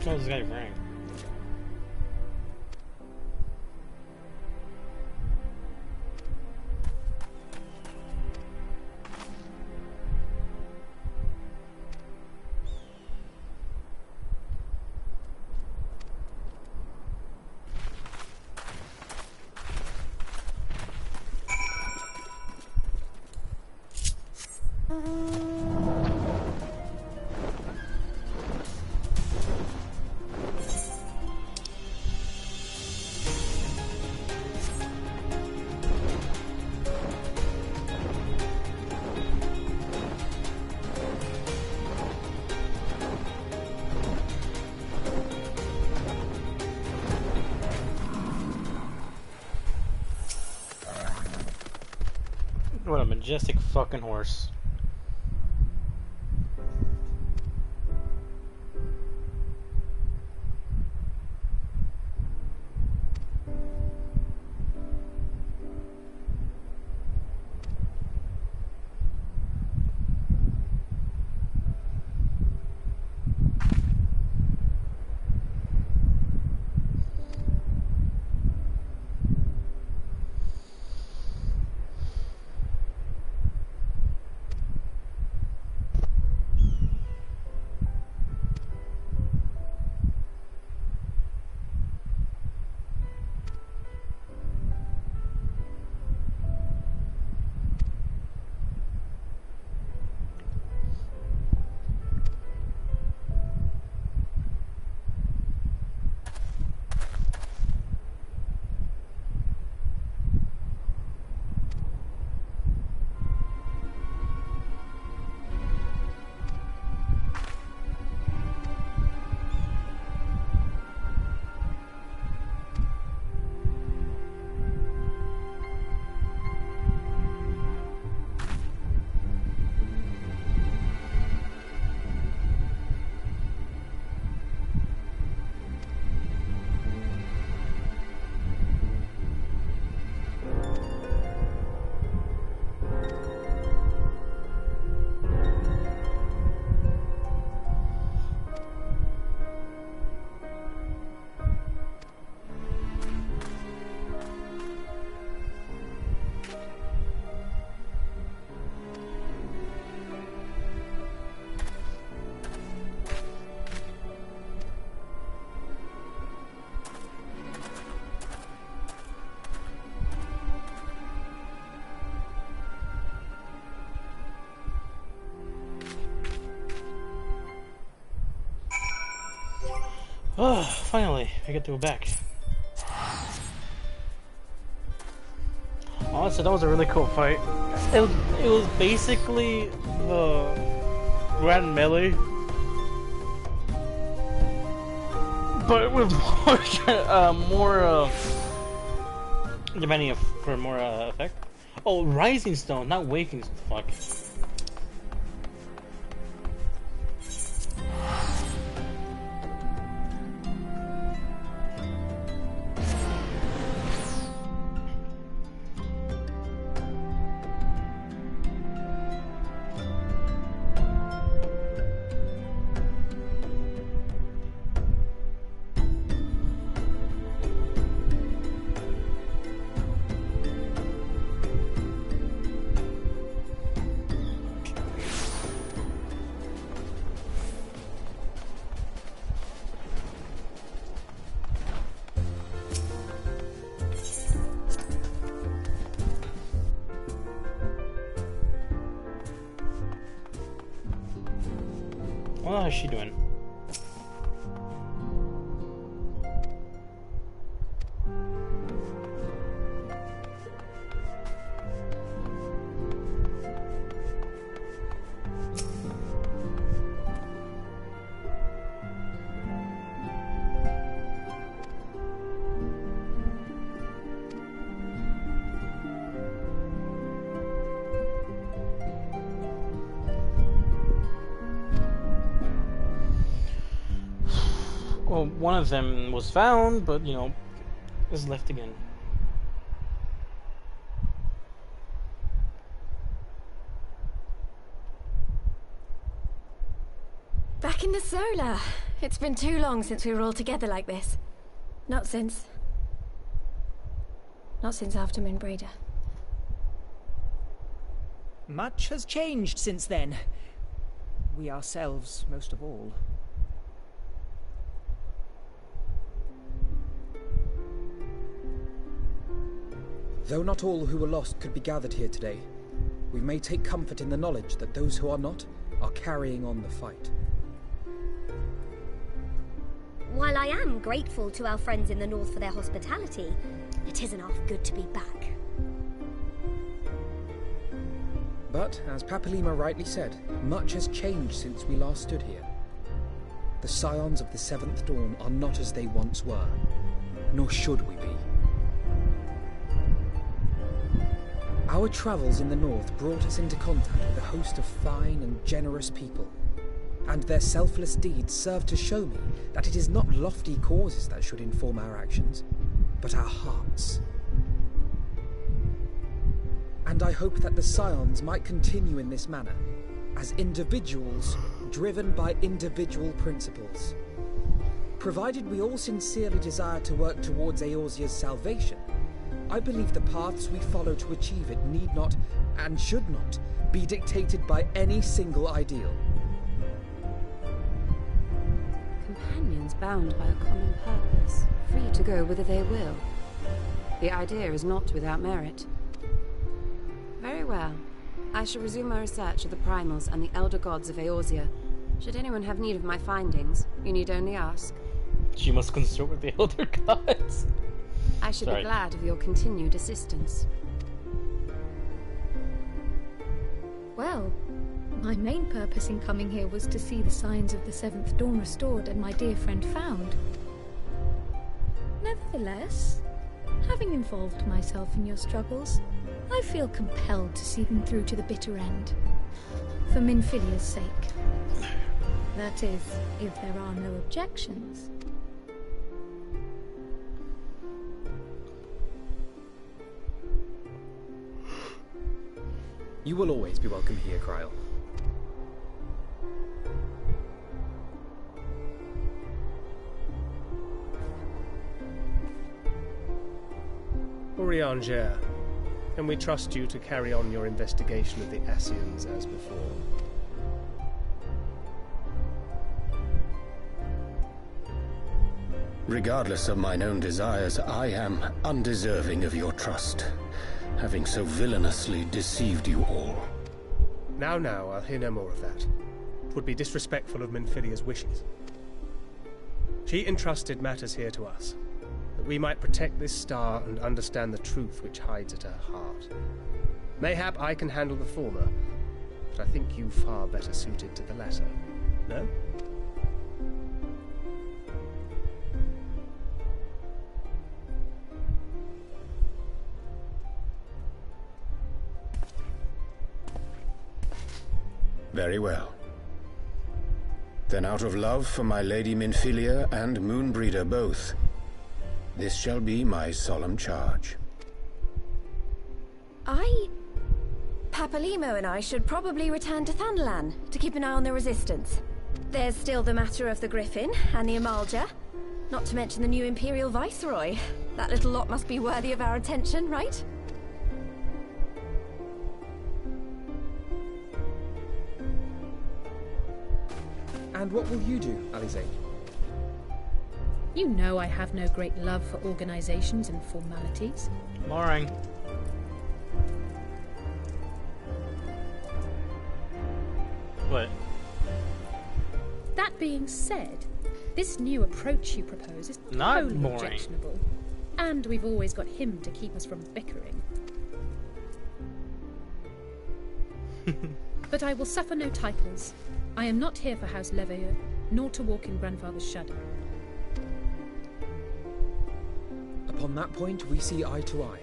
What was this guy wearing? What a majestic fucking horse. Oh, finally, I get to go back. Honestly, that was a really cool fight. It was basically the Grand Melee, but with more demanding for more effect. Oh, Rising Stone, not Waking Stone. Fuck. Well, how's she doing? Well, one of them was found, but, you know, is left again. Back in the solar. It's been too long since we were all together like this. Not since after Minbreda. Much has changed since then. We ourselves, most of all. Though not all who were lost could be gathered here today, we may take comfort in the knowledge that those who are not are carrying on the fight. While I am grateful to our friends in the north for their hospitality, it isn't half good to be back. But, as Papalima rightly said, much has changed since we last stood here. The scions of the Seventh Dawn are not as they once were, nor should we be. Our travels in the north brought us into contact with a host of fine and generous people, and their selfless deeds serve to show me that it is not lofty causes that should inform our actions, but our hearts. And I hope that the Scions might continue in this manner, as individuals driven by individual principles. Provided we all sincerely desire to work towards Eorzea's salvation, I believe the paths we follow to achieve it need not, and should not, be dictated by any single ideal. Companions bound by a common purpose, free to go whither they will. The idea is not without merit. Very well. I shall resume my research of the primals and the elder gods of Eorzea. Should anyone have need of my findings, you need only ask. She must consort with the elder gods. I should be glad of your continued assistance. Well, my main purpose in coming here was to see the signs of the Seventh Dawn restored and my dear friend found. Nevertheless, having involved myself in your struggles, I feel compelled to see them through to the bitter end. For Minfilia's sake. That is, if there are no objections. You will always be welcome here, Kryl. Urianger, can we trust you to carry on your investigation of the Ascians as before? Regardless of mine own desires, I am undeserving of your trust, having so villainously deceived you all. Now, I'll hear no more of that. 'Twould be disrespectful of Minfilia's wishes. She entrusted matters here to us, that we might protect this star and understand the truth which hides at her heart. Mayhap I can handle the former, but I think you far better suited to the latter. No? Very well. Then out of love for my Lady Minfilia and Moonbreeder both, this shall be my solemn charge. Papalimo and I should probably return to Thanalan to keep an eye on the Resistance. There's still the matter of the Griffin and the Amalja, not to mention the new Imperial Viceroy. That little lot must be worthy of our attention, right? And what will you do, Alize? You know I have no great love for organizations and formalities. Boring. What? That being said, this new approach you propose is Not wholly boring. objectionable. And we've always got him to keep us from bickering. But I will suffer no titles. I am not here for House Leveilleur, nor to walk in Grandfather's shadow. Upon that point, we see eye to eye.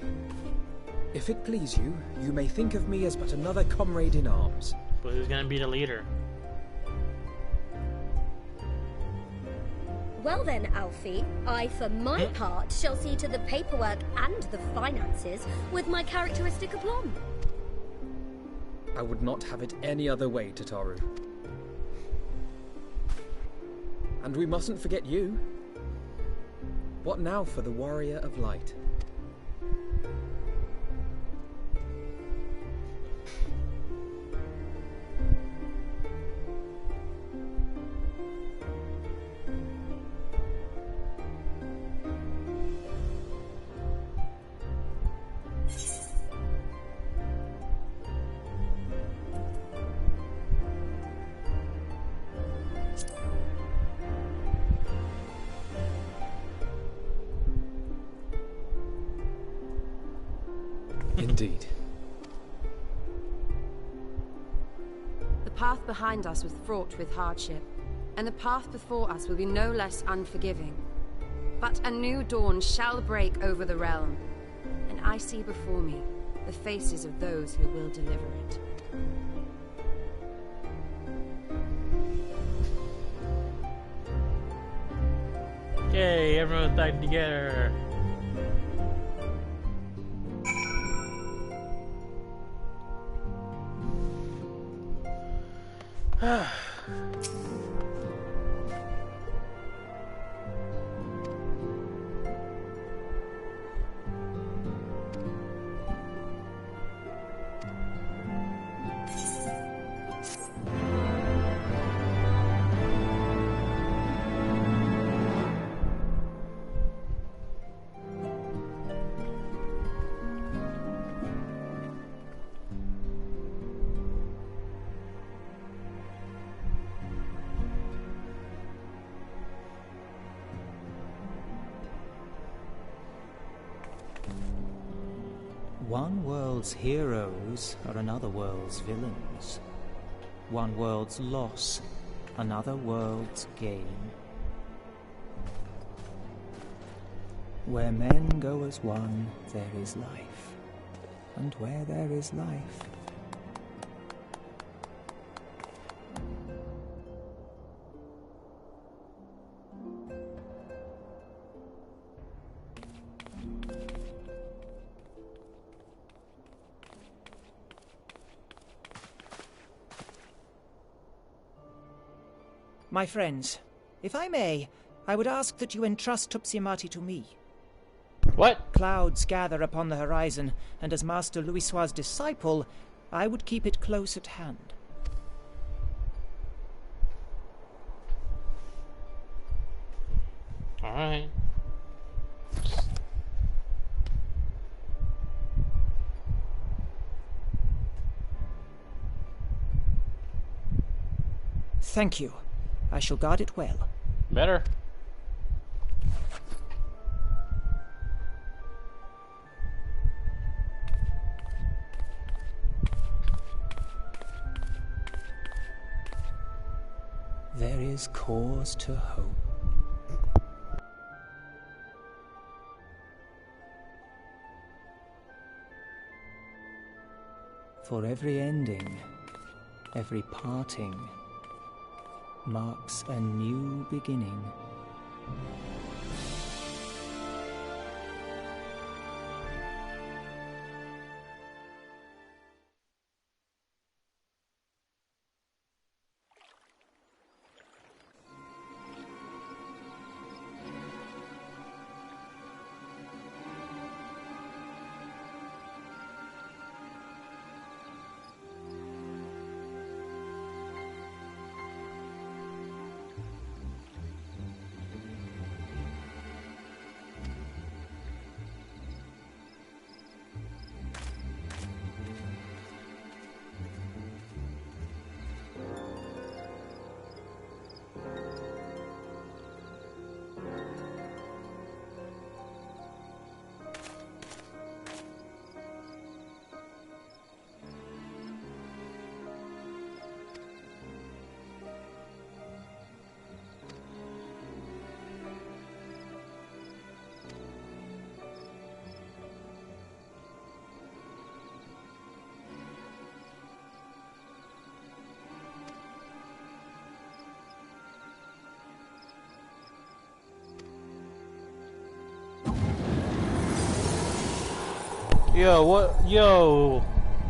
If it please you, you may think of me as but another comrade in arms. But who's gonna be the leader? Well then, Alfie, I, for my part, shall see to the paperwork and the finances with my characteristic aplomb. I would not have it any other way, Tataru. And we mustn't forget you. What now for the Warrior of Light? Indeed. The path behind us was fraught with hardship, and the path before us will be no less unforgiving. But a new dawn shall break over the realm, and I see before me the faces of those who will deliver it. Yay, everyone's back together. One world's heroes are another world's villains. One world's loss, another world's gain. Where men go as one, there is life. And where there is life, My friends, if I may, I would ask that you entrust Tupsimati to me. What? Clouds gather upon the horizon, and as Master Louisoix's disciple, I would keep it close at hand. Alright. Thank you. I shall guard it well. Better. there is cause to hope. For every ending, every parting, marks a new beginning. Yo, what? Yo,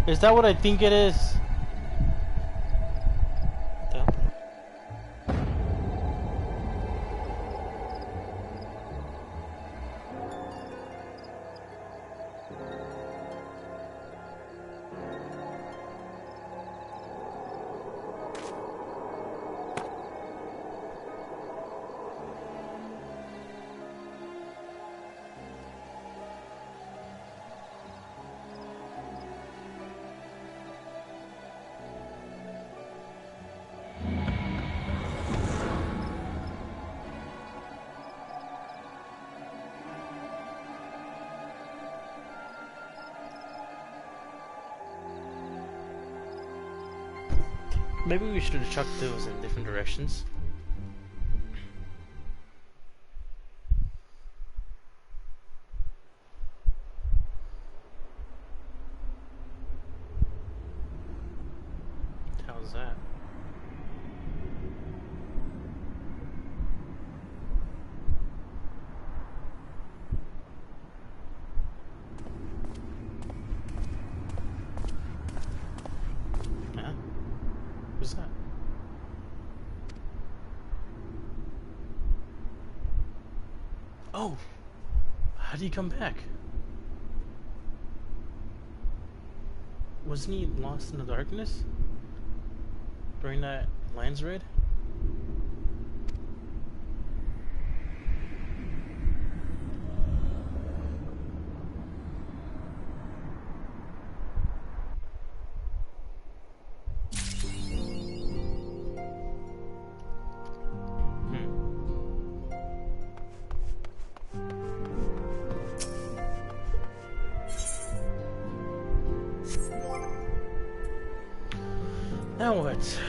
is that what I think it is? What the hell? Maybe we should have chucked those in different directions. How's that? Huh? Who's that? Oh! How did he come back? Wasn't he lost in the darkness? During that Lion's raid? Now what?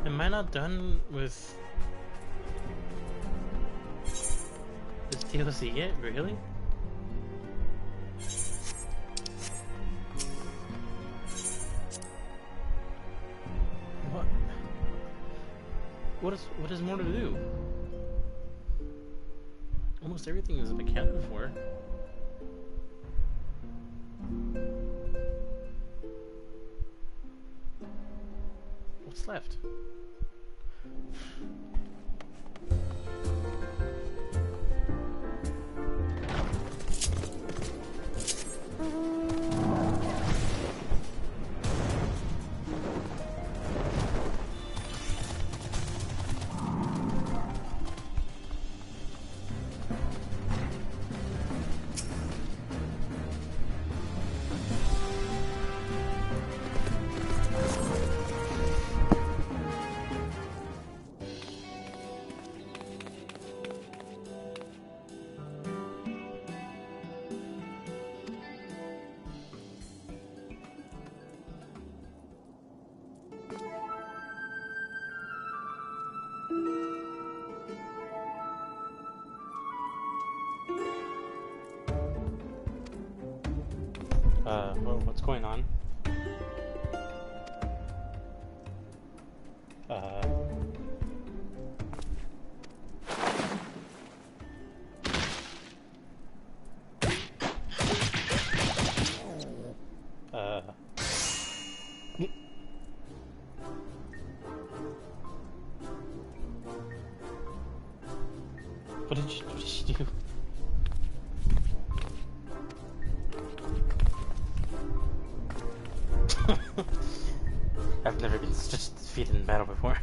Am I not done with this DLC yet? Really? What is more to do? Almost everything is accounted for. What's left? What's going on? What did she do? I've never been just defeated in battle before.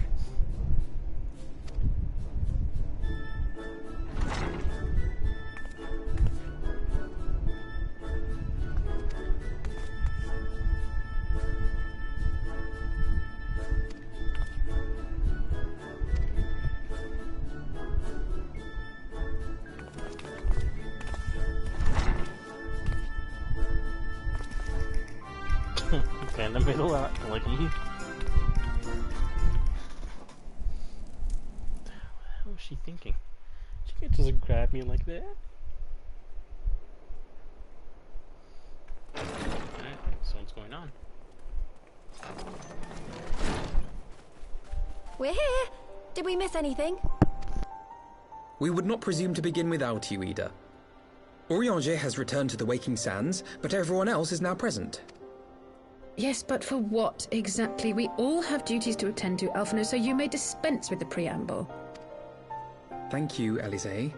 Okay, in the middle, like you. What was she thinking? She can't just grab me like that. Alright, so what's going on? We're here! Did we miss anything? We would not presume to begin without you, Ida. Urianger has returned to the Waking Sands, but everyone else is now present. Yes, but for what exactly? We all have duties to attend to, Alphino, so you may dispense with the preamble. Thank you, Elise.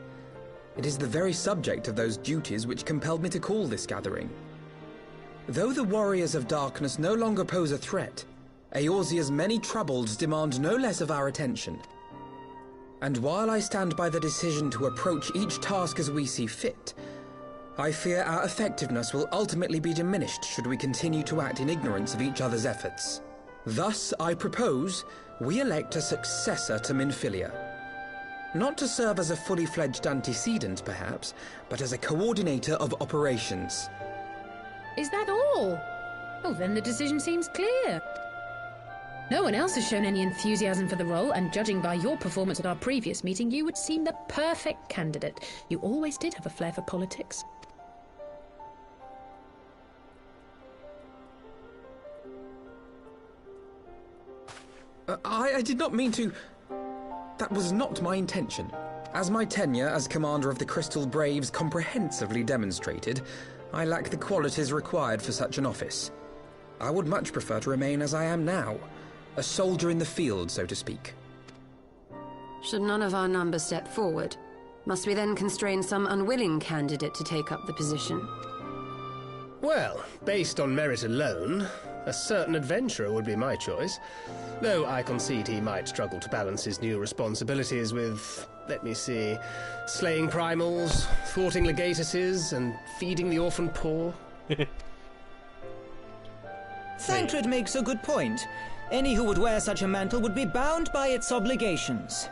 It is the very subject of those duties which compelled me to call this gathering. Though the Warriors of Darkness no longer pose a threat, Eorzea's many troubles demand no less of our attention. And while I stand by the decision to approach each task as we see fit, I fear our effectiveness will ultimately be diminished should we continue to act in ignorance of each other's efforts. Thus, I propose we elect a successor to Minfilia. Not to serve as a fully fledged antecedent, perhaps, but as a coordinator of operations. Is that all? Oh, then the decision seems clear. No one else has shown any enthusiasm for the role, and judging by your performance at our previous meeting, you would seem the perfect candidate. You always did have a flair for politics. I did not mean to... That was not my intention. As my tenure as commander of the Crystal Braves comprehensively demonstrated, I lack the qualities required for such an office. I would much prefer to remain as I am now, a soldier in the field, so to speak. Should none of our number step forward, must we then constrain some unwilling candidate to take up the position? Well, based on merit alone, a certain adventurer would be my choice. Though I concede he might struggle to balance his new responsibilities with, let me see, slaying primals, thwarting legatuses, and feeding the orphan poor. Thancred makes a good point. Any who would wear such a mantle would be bound by its obligations.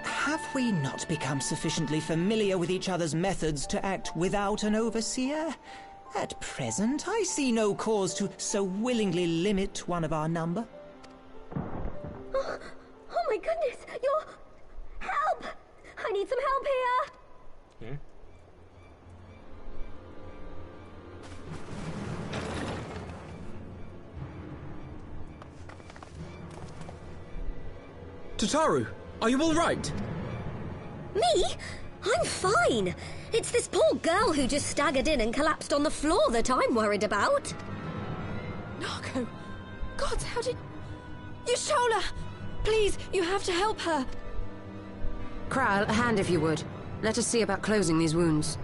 Have we not become sufficiently familiar with each other's methods to act without an overseer? At present, I see no cause to so willingly limit one of our number. Oh my goodness! Help! I need some help here! Tataru, are you all right? Me? I'm fine. It's this poor girl who just staggered in and collapsed on the floor that I'm worried about. Narco! God, how did... Yashola! Please, you have to help her. Kral, a hand if you would. Let us see about closing these wounds.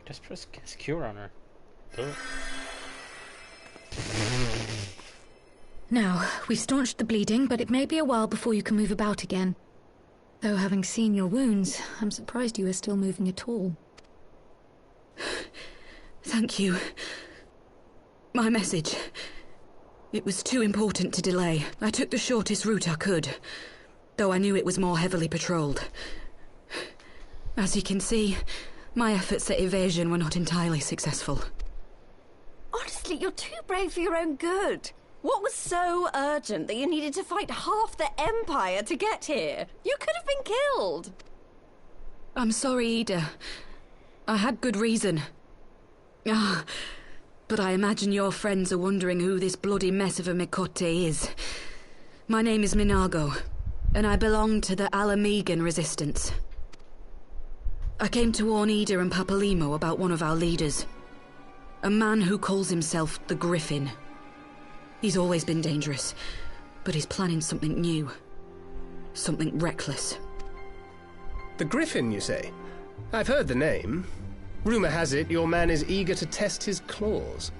Just press cure on her. Do it. Now, we've staunched the bleeding, but it may be a while before you can move about again. Though having seen your wounds, I'm surprised you are still moving at all. Thank you. My message. It was too important to delay. I took the shortest route I could, though I knew it was more heavily patrolled. As you can see, my efforts at evasion were not entirely successful. Honestly, you're too brave for your own good. What was so urgent that you needed to fight half the Empire to get here? You could have been killed. I'm sorry, Ida. I had good reason. But I imagine your friends are wondering who this bloody mess of a Mikote is. My name is Minago, and I belong to the Alamegan Resistance. I came to warn Ida and Papalimo about one of our leaders. A man who calls himself the Griffin. He's always been dangerous, but he's planning something new. Something reckless. The Griffin, you say? I've heard the name. Rumour has it your man is eager to test his claws.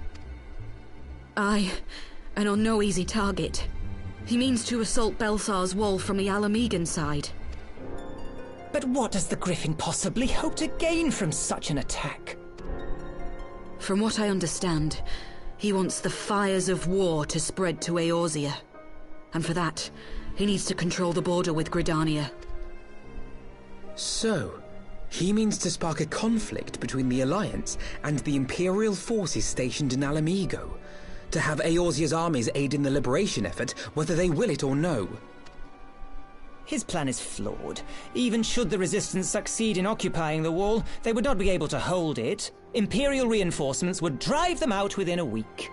Aye, and on no easy target. He means to assault Belsar's wall from the Alamegan side. But what does the Griffin possibly hope to gain from such an attack? From what I understand, he wants the fires of war to spread to Eorzea. And for that, he needs to control the border with Gridania. So, he means to spark a conflict between the Alliance and the Imperial forces stationed in Alamigo, to have Eorzea's armies aid in the liberation effort, whether they will it or no. His plan is flawed. Even should the Resistance succeed in occupying the wall, they would not be able to hold it. Imperial reinforcements would drive them out within a week.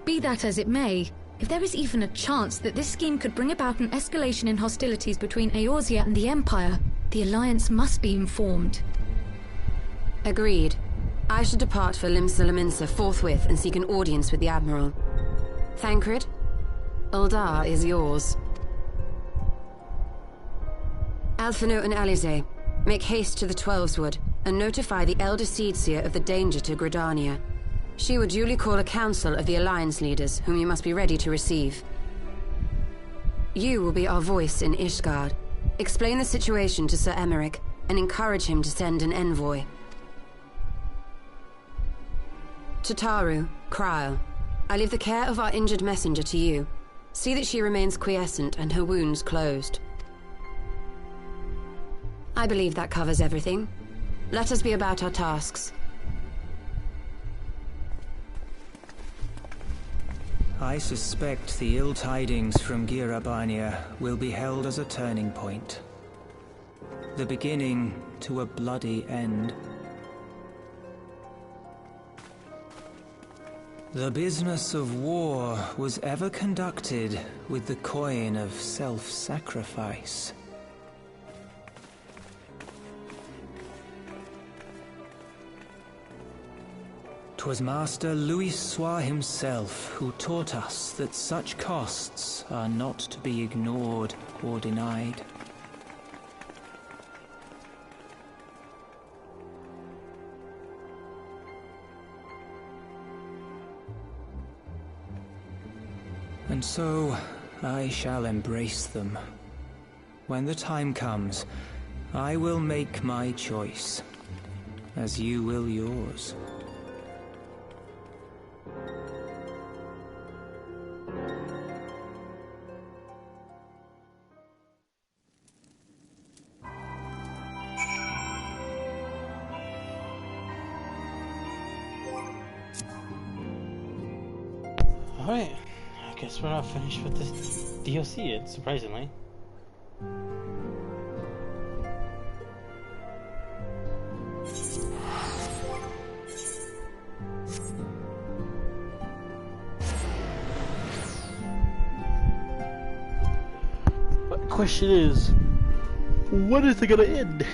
Be that as it may, if there is even a chance that this scheme could bring about an escalation in hostilities between Eorzea and the Empire, the Alliance must be informed. Agreed. I should depart for Limsa forthwith and seek an audience with the Admiral. Thancred, Uldar is yours. Alphino and Alize, make haste to the Twelveswood and notify the Elder Seedseer of the danger to Gridania. She will duly call a council of the Alliance leaders, whom you must be ready to receive. You will be our voice in Ishgard. Explain the situation to Sir Emeric, and encourage him to send an envoy. To Taru, Kryl, I leave the care of our injured messenger to you. See that she remains quiescent and her wounds closed. I believe that covers everything. Let us be about our tasks. I suspect the ill tidings from Girabania will be held as a turning point. The beginning to a bloody end. The business of war was ever conducted with the coin of self-sacrifice. 'Twas Master Louis Soir himself who taught us that such costs are not to be ignored or denied. And so, I shall embrace them. When the time comes, I will make my choice, as you will yours. Alright, I guess we're not finished with this DLC yet, surprisingly. But the question is, when is it gonna end?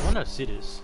I want to see this.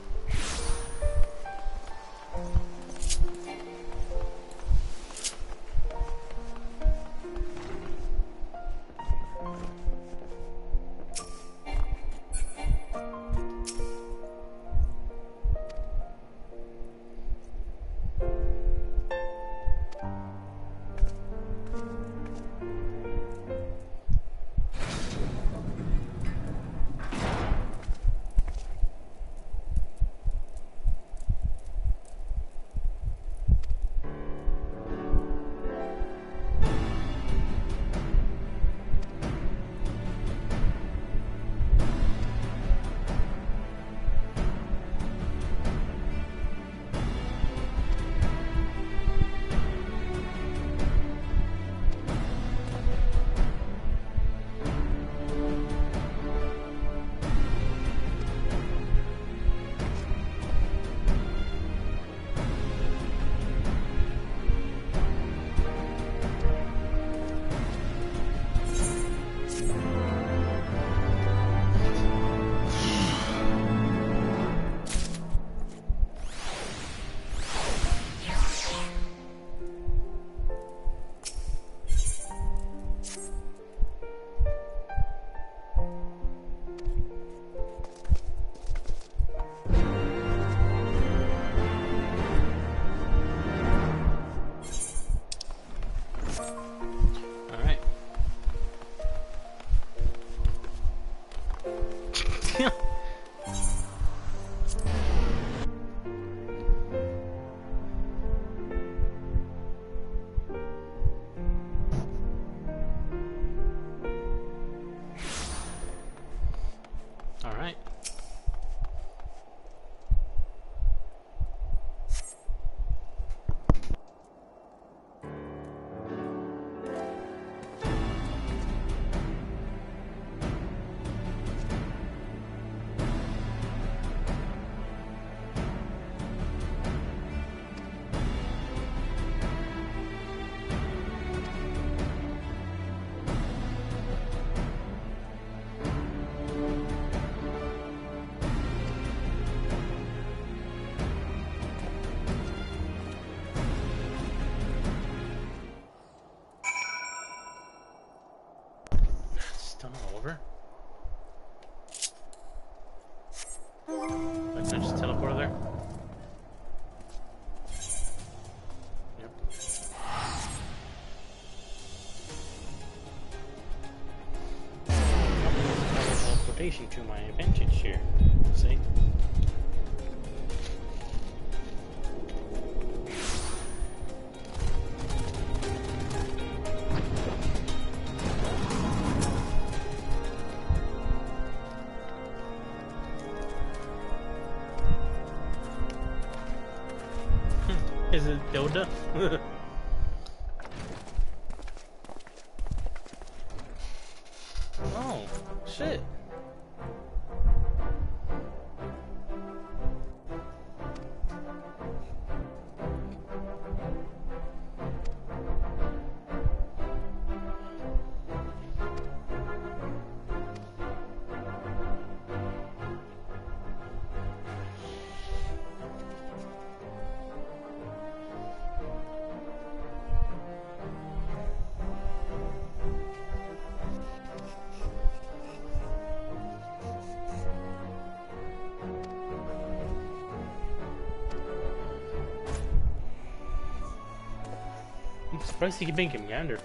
Alright. Still not over? Like, can I just teleport over there? Yep. Teleportation to my advantage here. See? Is it Yoda? Oh, shit. I'm surprised he can make him gander.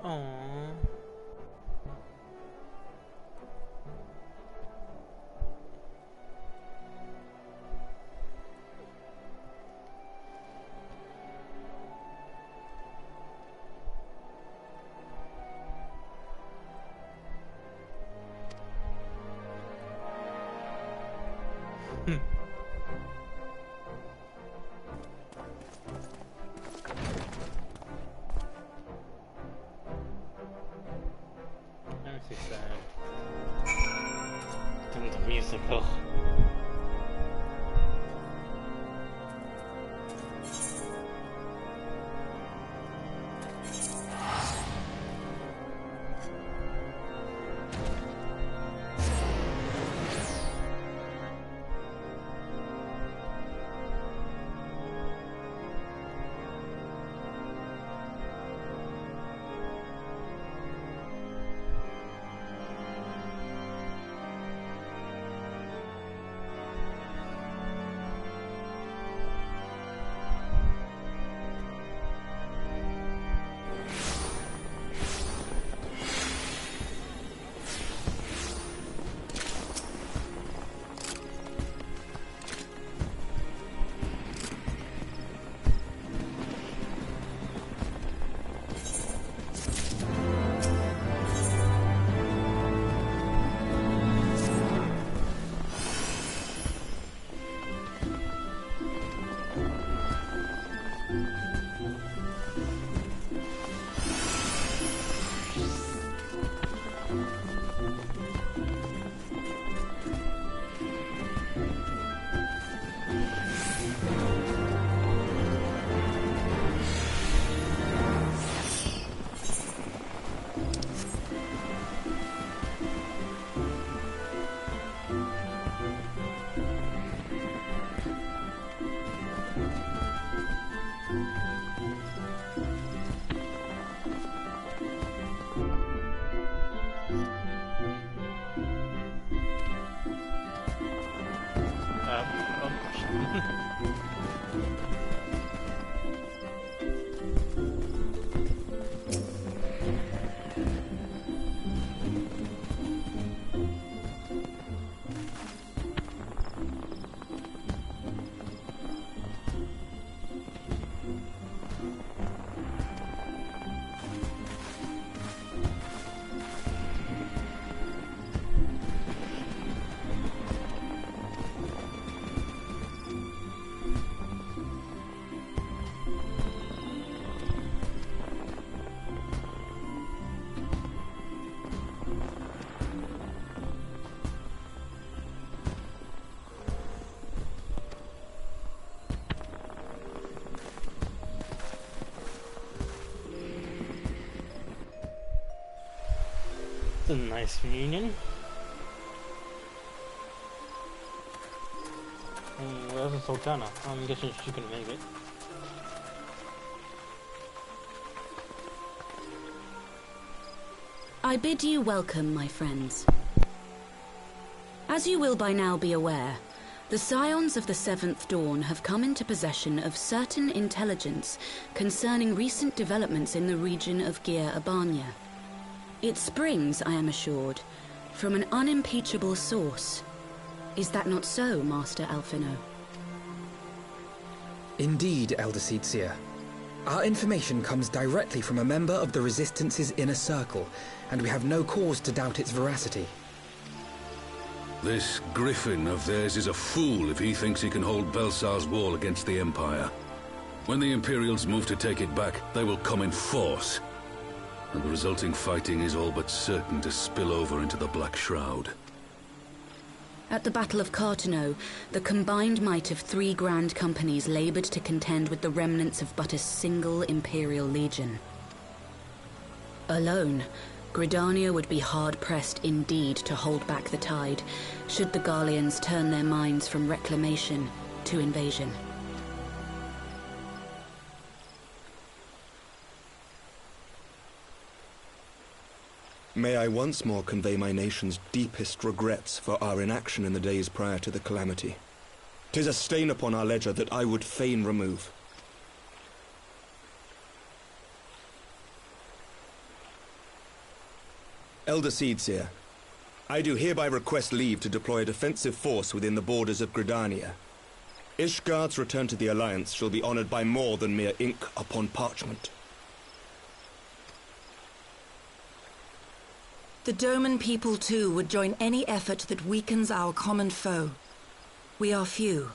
Aww. That makes me sad. And the musical. It's a nice reunion. Where's the Sultana? I'm guessing she can make it. I bid you welcome, my friends. As you will by now be aware, the Scions of the Seventh Dawn have come into possession of certain intelligence concerning recent developments in the region of Gyr Abania. It springs, I am assured, from an unimpeachable source. Is that not so, Master Alphino? Indeed, Elder Seedseer. Our information comes directly from a member of the Resistance's inner circle, and we have no cause to doubt its veracity. This Griffin of theirs is a fool if he thinks he can hold Belsar's wall against the Empire. When the Imperials move to take it back, they will come in force. And the resulting fighting is all but certain to spill over into the Black Shroud. At the Battle of Cartano, the combined might of 3 grand companies labored to contend with the remnants of but a single Imperial legion. Alone, Gridania would be hard-pressed indeed to hold back the tide, should the Garleans turn their minds from reclamation to invasion. May I once more convey my nation's deepest regrets for our inaction in the days prior to the calamity. 'Tis a stain upon our ledger that I would fain remove. Elder Seedseer, I do hereby request leave to deploy a defensive force within the borders of Gridania. Ishgard's return to the Alliance shall be honored by more than mere ink upon parchment. The Doman people, too, would join any effort that weakens our common foe. We are few,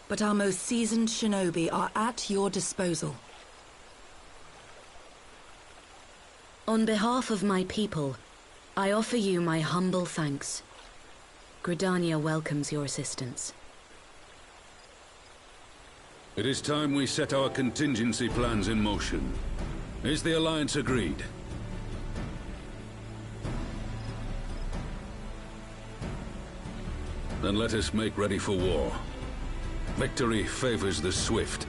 but our most seasoned shinobi are at your disposal. On behalf of my people, I offer you my humble thanks. Gridania welcomes your assistance. It is time we set our contingency plans in motion. Is the Alliance agreed? Then let us make ready for war. Victory favors the swift.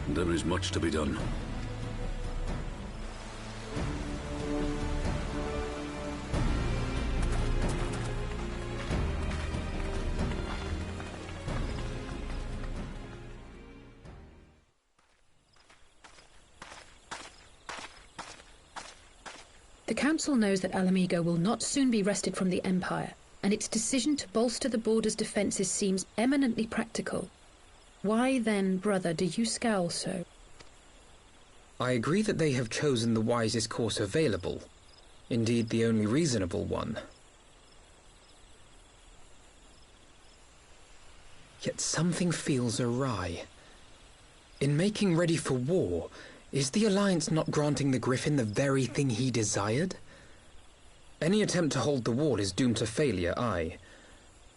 There is much to be done. The Council knows that Alamigo will not soon be wrested from the Empire, and its decision to bolster the border's defences seems eminently practical. Why then, brother, do you scowl so? I agree that they have chosen the wisest course available. Indeed, the only reasonable one. Yet something feels awry. In making ready for war, is the Alliance not granting the Griffin the very thing he desired? Any attempt to hold the wall is doomed to failure, aye.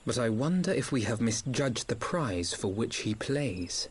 But I wonder if we have misjudged the prize for which he plays.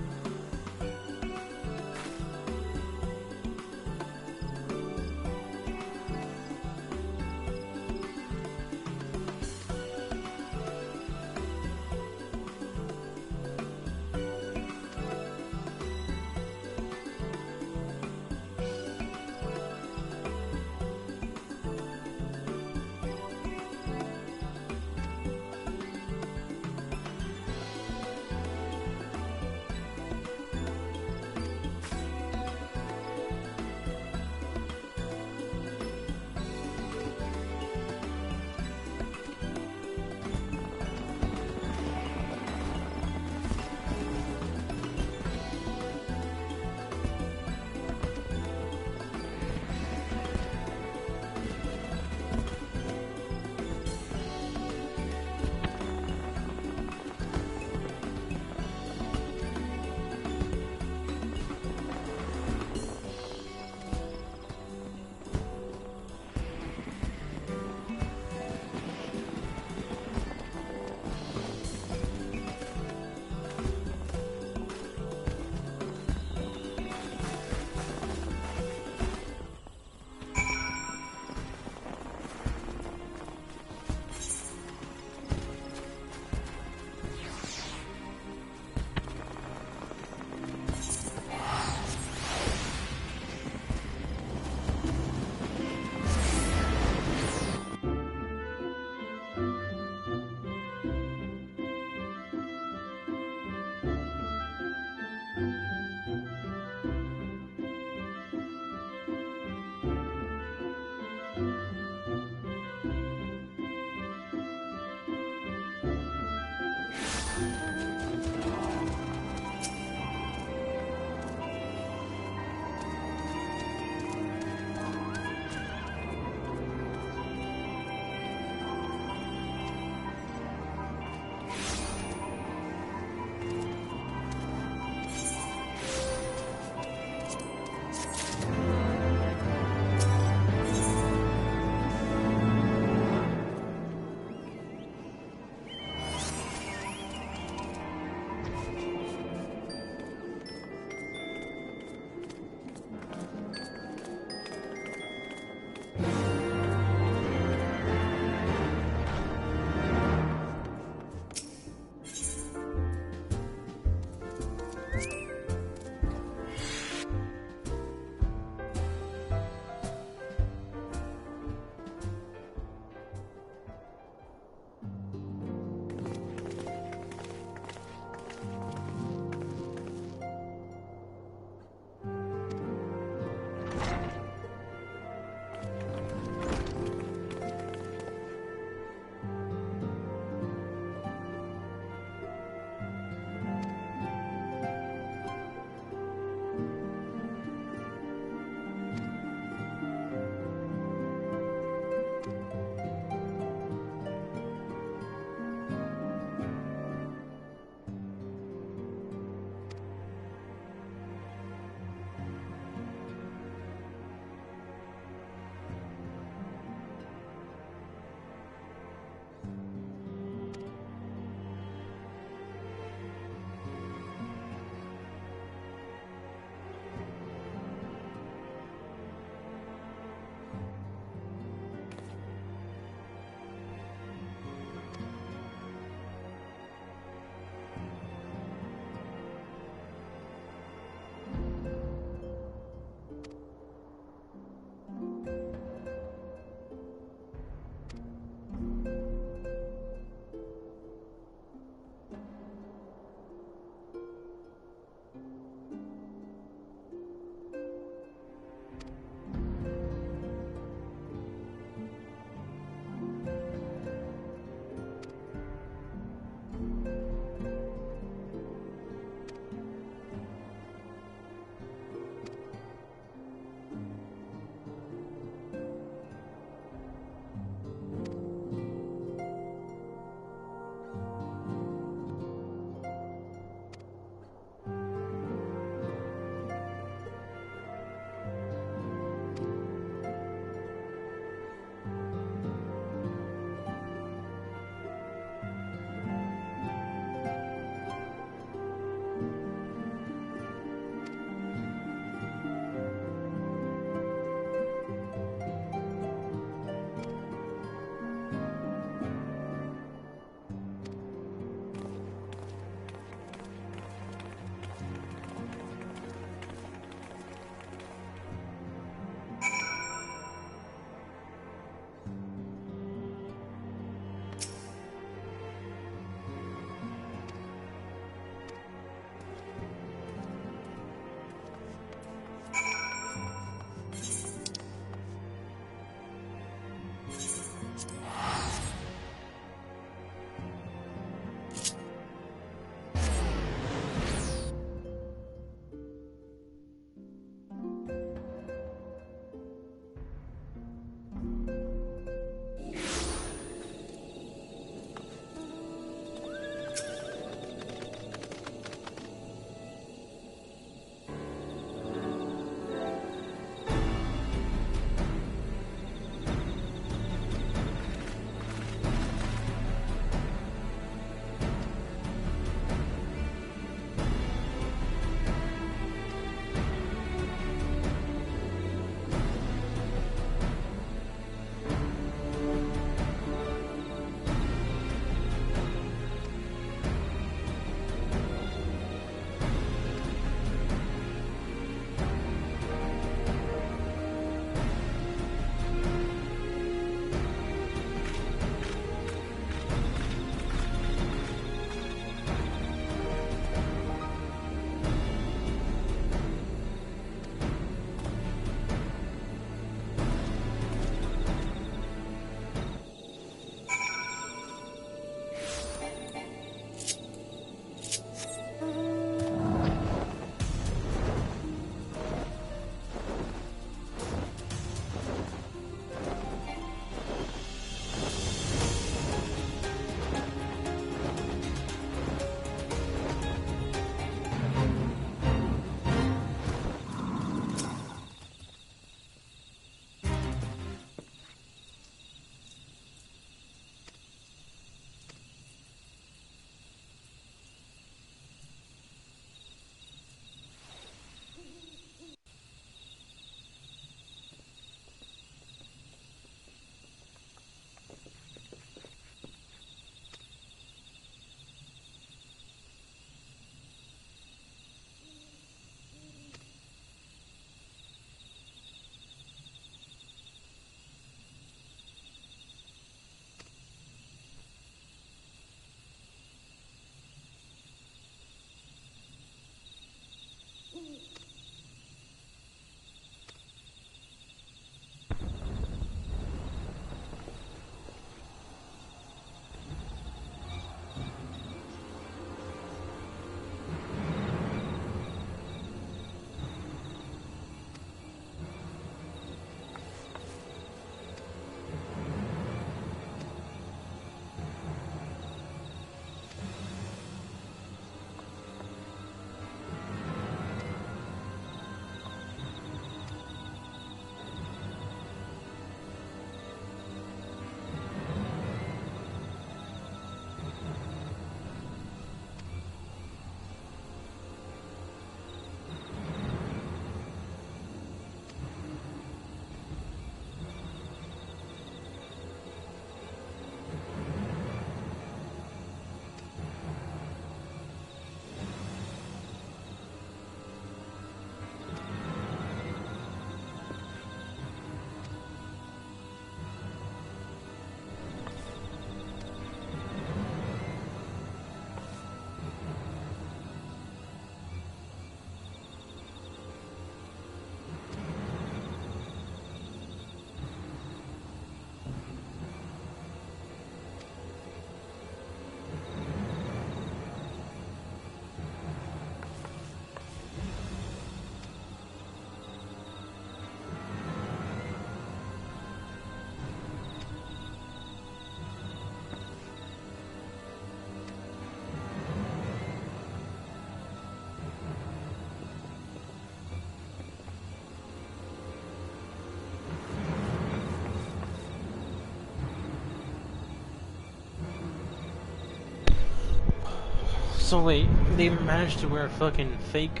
So wait, they managed to wear fucking fake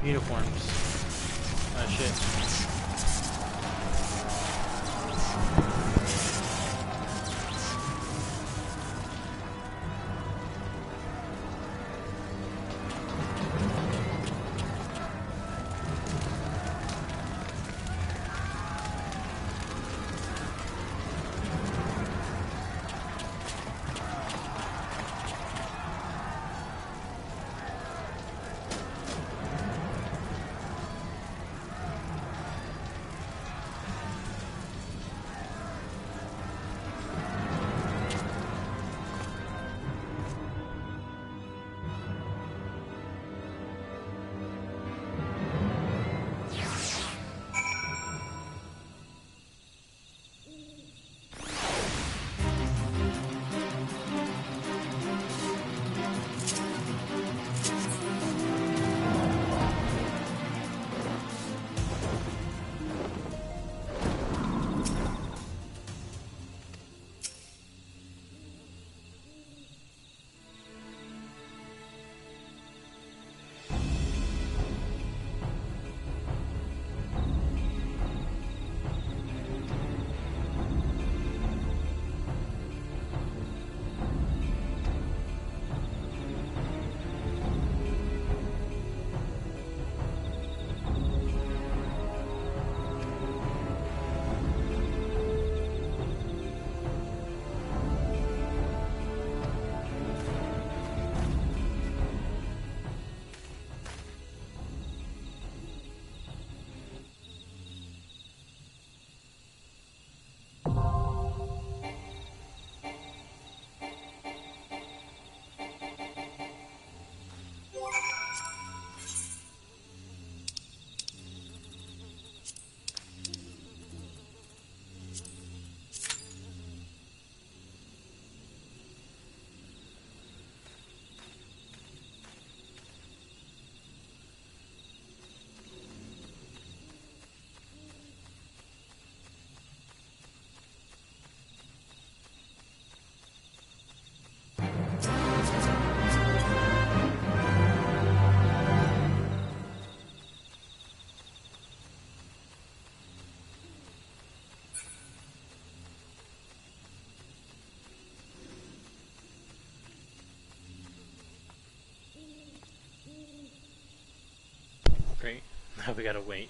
uniforms. Ah, shit. Great. Now we gotta wait.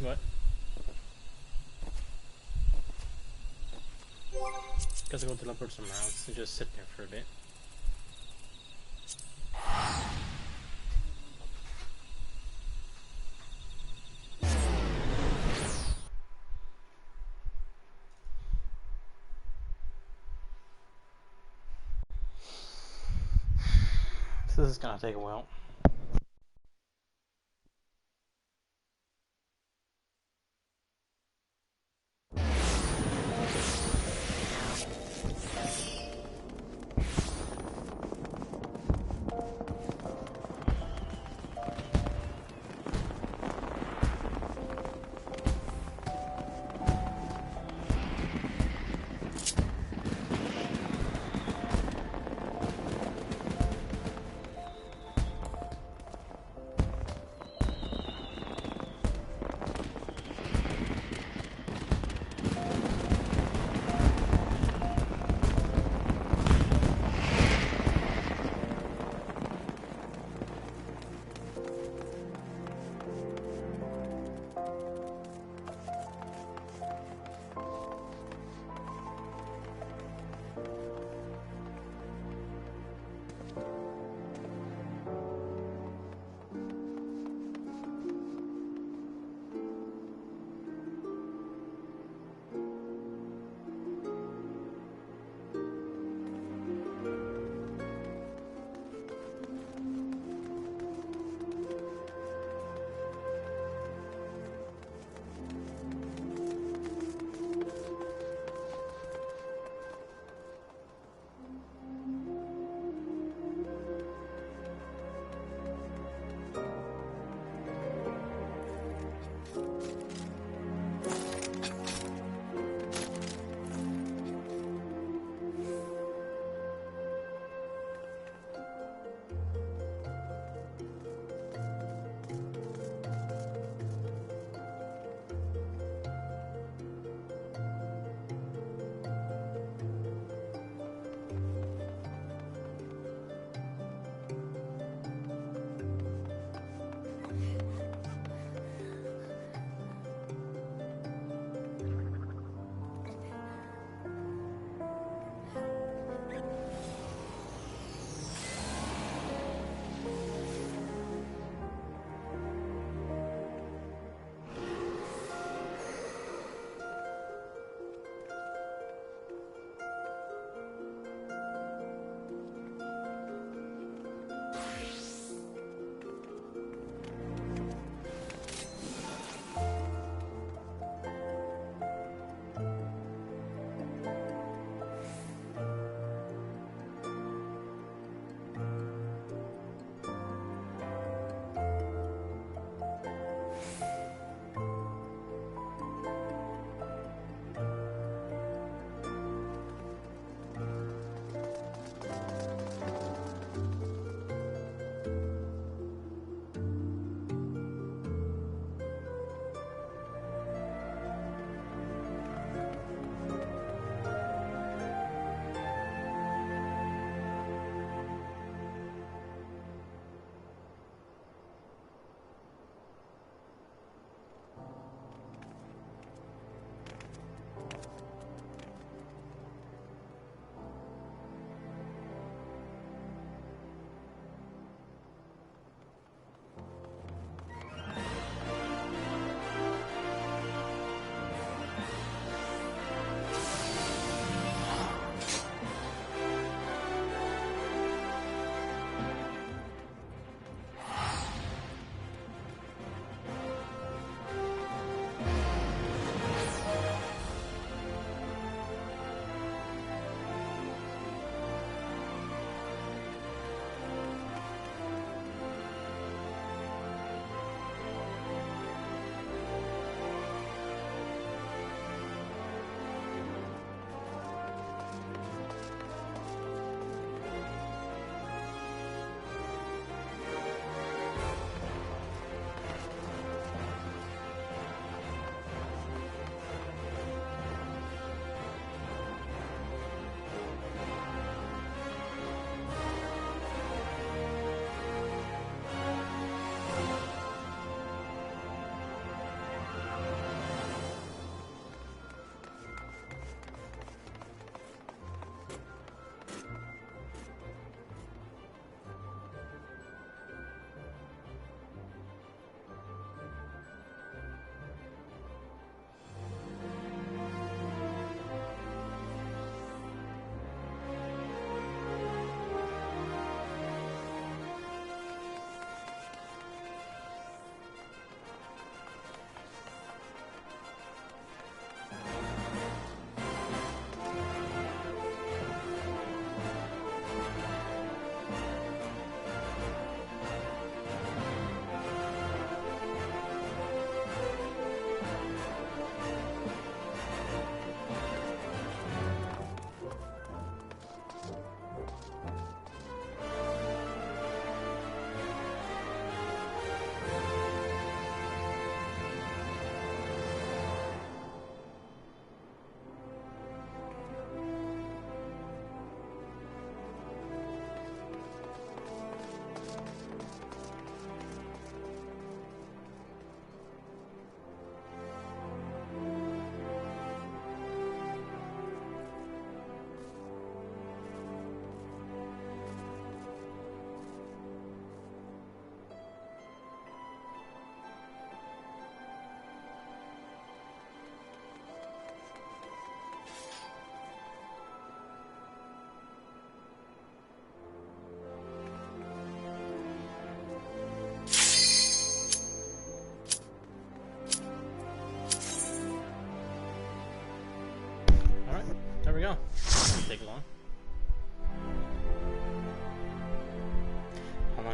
What? Guess I'll go teleport somewhere else and just sit there for a bit. So this is gonna take a while.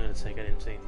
goodness sake, I didn't see.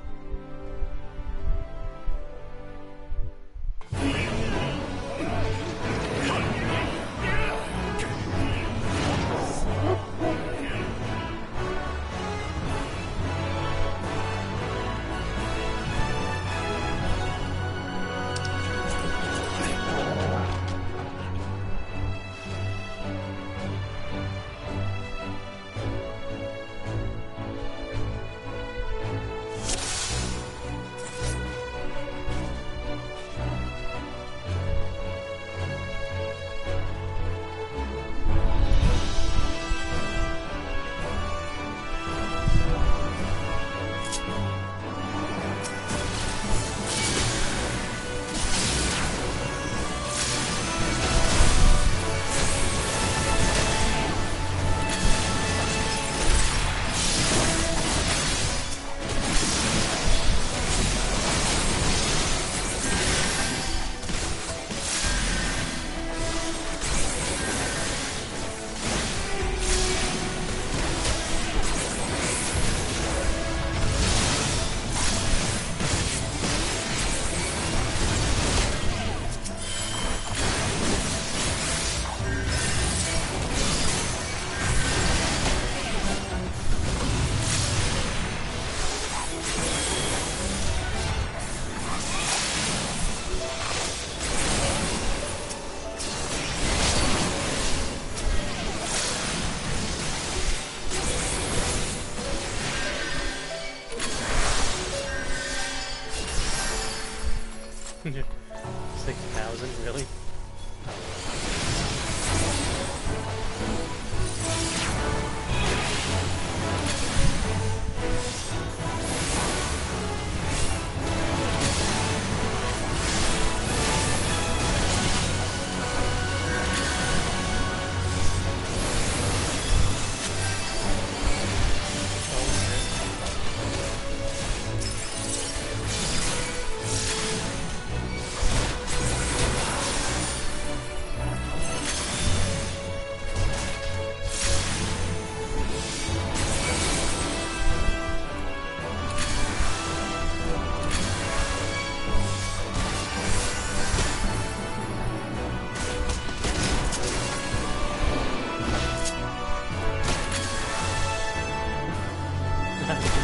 Really?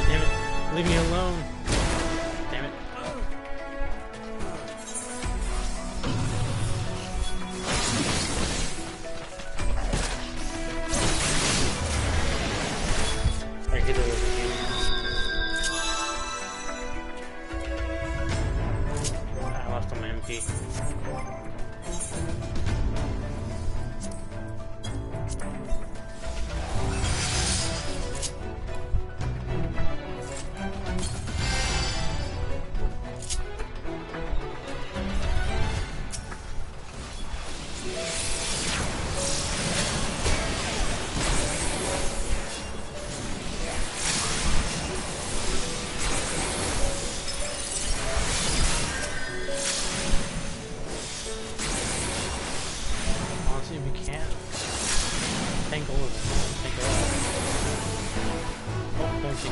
Damn it. Leave me alone. Damn it. I get over here. I lost on my MP. Honestly, if we can't tank all of them, tank it all. Oh, don't see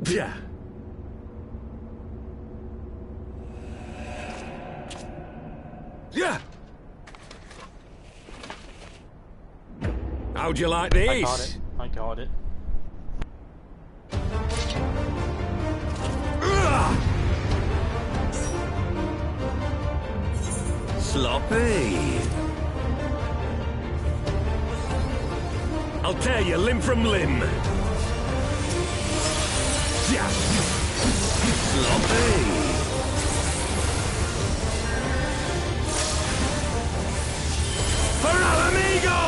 Yeah. Yeah. How'd you like this? I got it. I got it. Sloppy. I'll tear you limb from limb. Yeah. Sloppy. For Alamigo!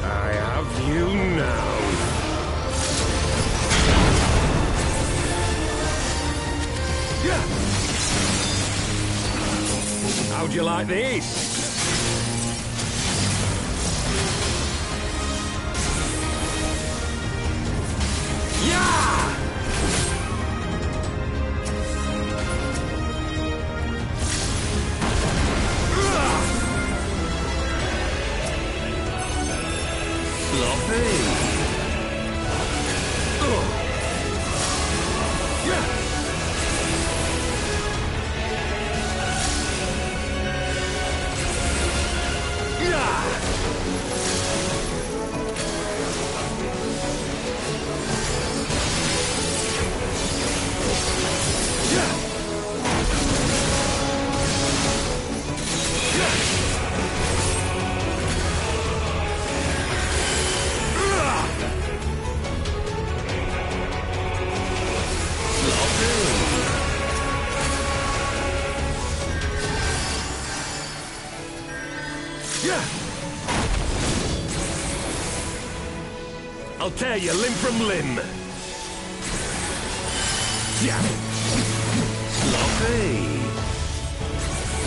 I have you now. Yeah. How'd you like this? Yeah! Sloppy. Yeah. I'll tear you limb from limb. Yeah. Sloppy.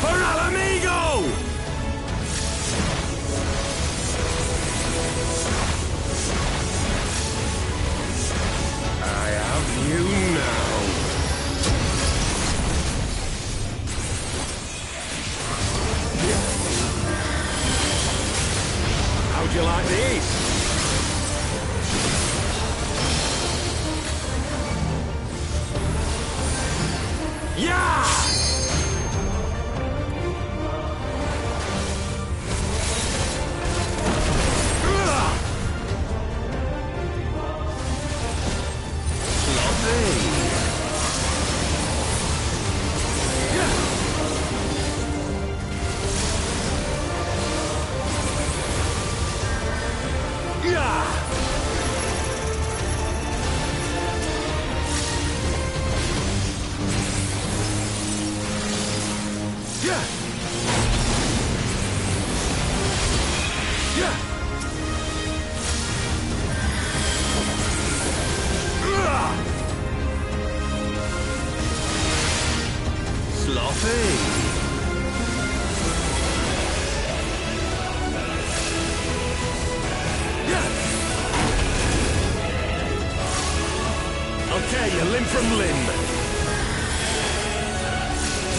For Alamigo! I have you now. How'd you like this? Yeah! Sloppy. Yeah! Yeah! Yeah! Yeah! Sloppy! Yeah! I'll tear you limb from limb!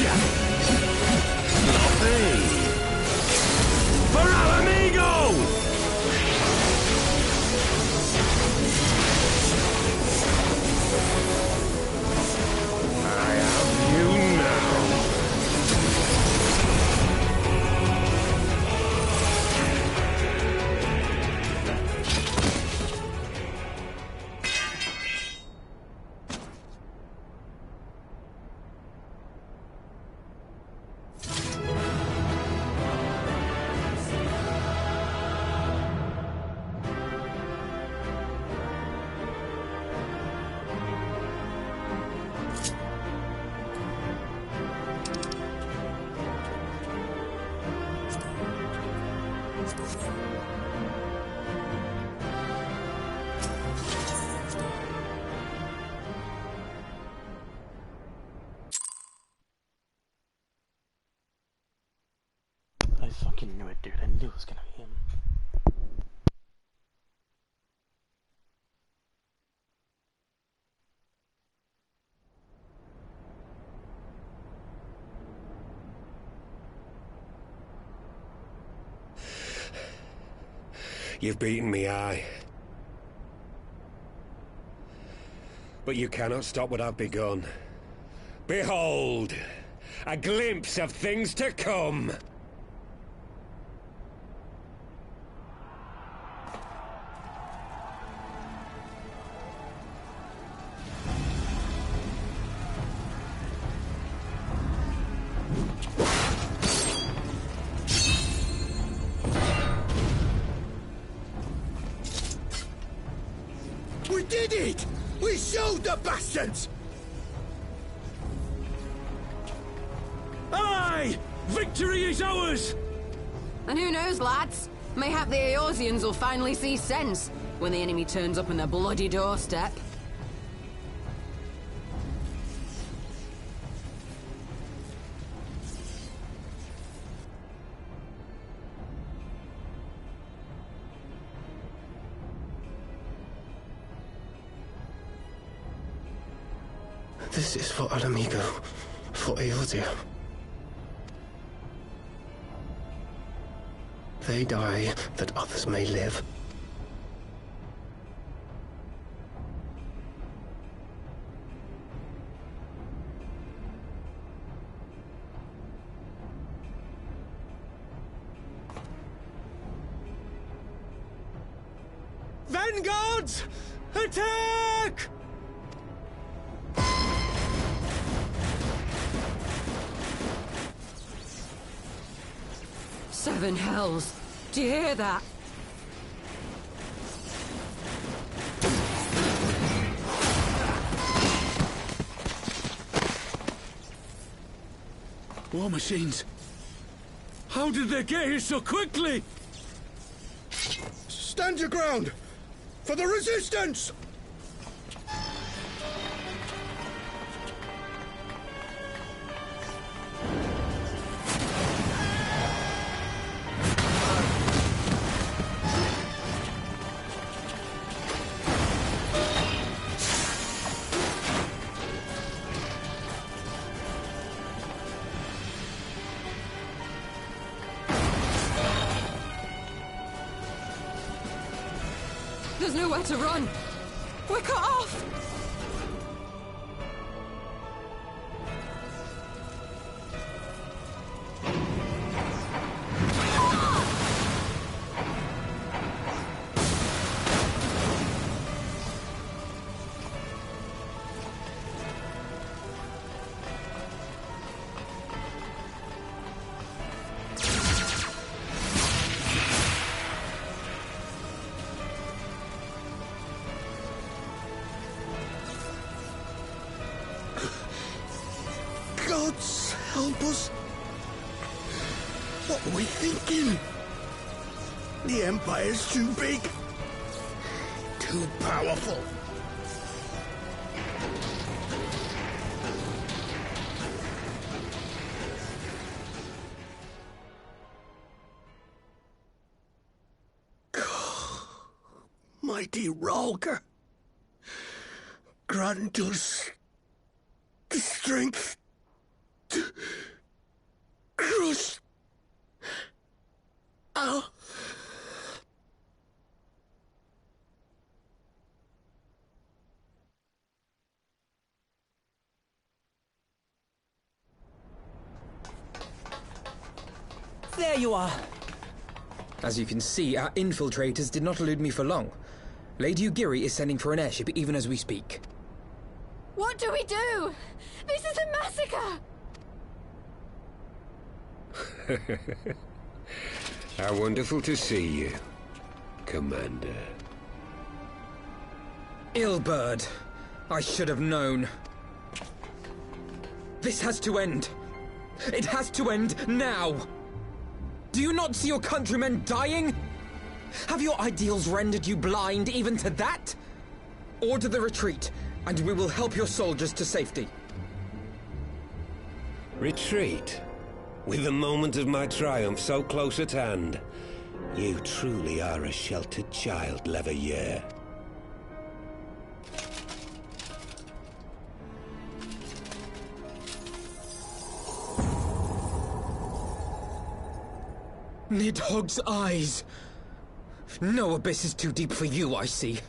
Yeah! Sloppy! For Alamigo! I have you now. I fucking knew it, dude. I knew it was gonna be him. You've beaten me, aye. But you cannot stop what I've begun. Behold! A glimpse of things to come! We did it! We showed the bastards! Aye! Victory is ours! And who knows, lads? Mayhap the Eorzeans will finally see sense when the enemy turns up on their bloody doorstep. This is for Alamigo, for Eorzea. They die that others may live. Vanguards! Attack! Seven hells! Do you hear that? War machines! How did they get here so quickly? Stand your ground! For the resistance! There's nowhere to run! We're cut off! Gods help us! What were we thinking? The Empire's too big. Too powerful. Mighty Rhalgr, grant us the strength to crush our... There you are. As you can see, our infiltrators did not elude me for long. Lady Ugiri is sending for an airship even as we speak. What do we do? This is a massacre! How wonderful to see you, Commander. Ill-bird. I should have known. This has to end. It has to end now. Do you not see your countrymen dying? Have your ideals rendered you blind even to that? Order the retreat, and we will help your soldiers to safety. Retreat? With the moment of my triumph so close at hand, you truly are a sheltered child, Leveilleur. Nidhogg's eyes! No abyss is too deep for you, I see.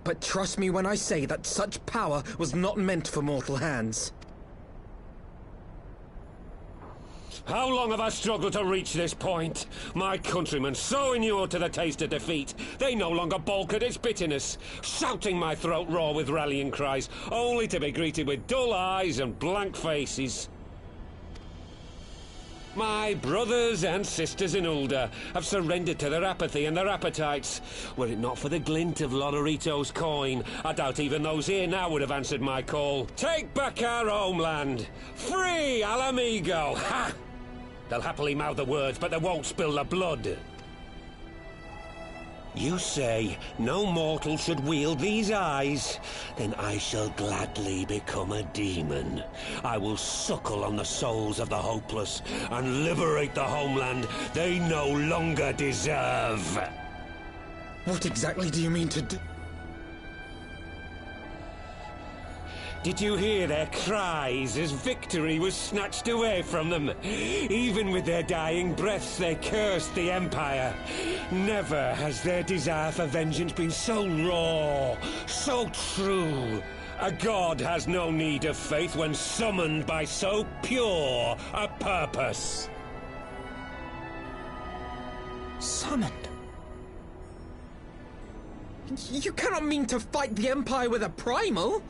But trust me when I say that such power was not meant for mortal hands. How long have I struggled to reach this point? My countrymen, so inured to the taste of defeat, they no longer balk at its bitterness, shouting my throat raw with rallying cries, only to be greeted with dull eyes and blank faces. My brothers and sisters in Ulda have surrendered to their apathy and their appetites. Were it not for the glint of Lodorito's coin, I doubt even those here now would have answered my call. Take back our homeland! Free Alamigo! Ha! They'll happily mouth the words, but they won't spill the blood. You say no mortal should wield these eyes? Then I shall gladly become a demon. I will suckle on the souls of the hopeless and liberate the homeland they no longer deserve. What exactly do you mean to do? Did you hear their cries as victory was snatched away from them? Even with their dying breaths, they cursed the Empire. Never has their desire for vengeance been so raw, so true. A god has no need of faith when summoned by so pure a purpose. Summoned? You cannot mean to fight the Empire with a primal!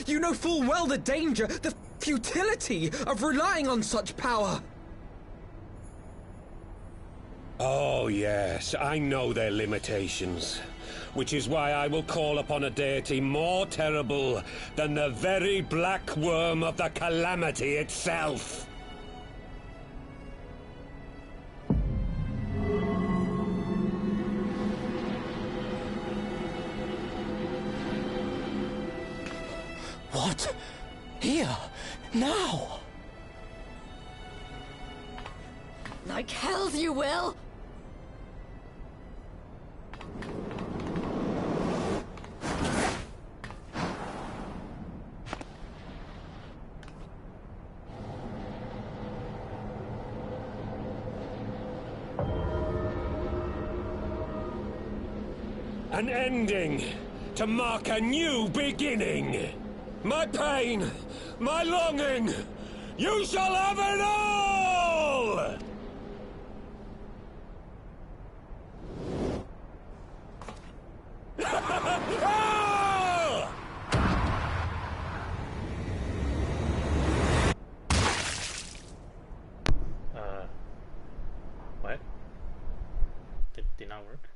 You know full well the danger, the futility of relying on such power! Oh yes, I know their limitations. Which is why I will call upon a deity more terrible than the very black worm of the calamity itself. What? Here? Now? Like hells you will! An ending to mark a new beginning. My pain, my longing, you shall have it all! What? Did not work?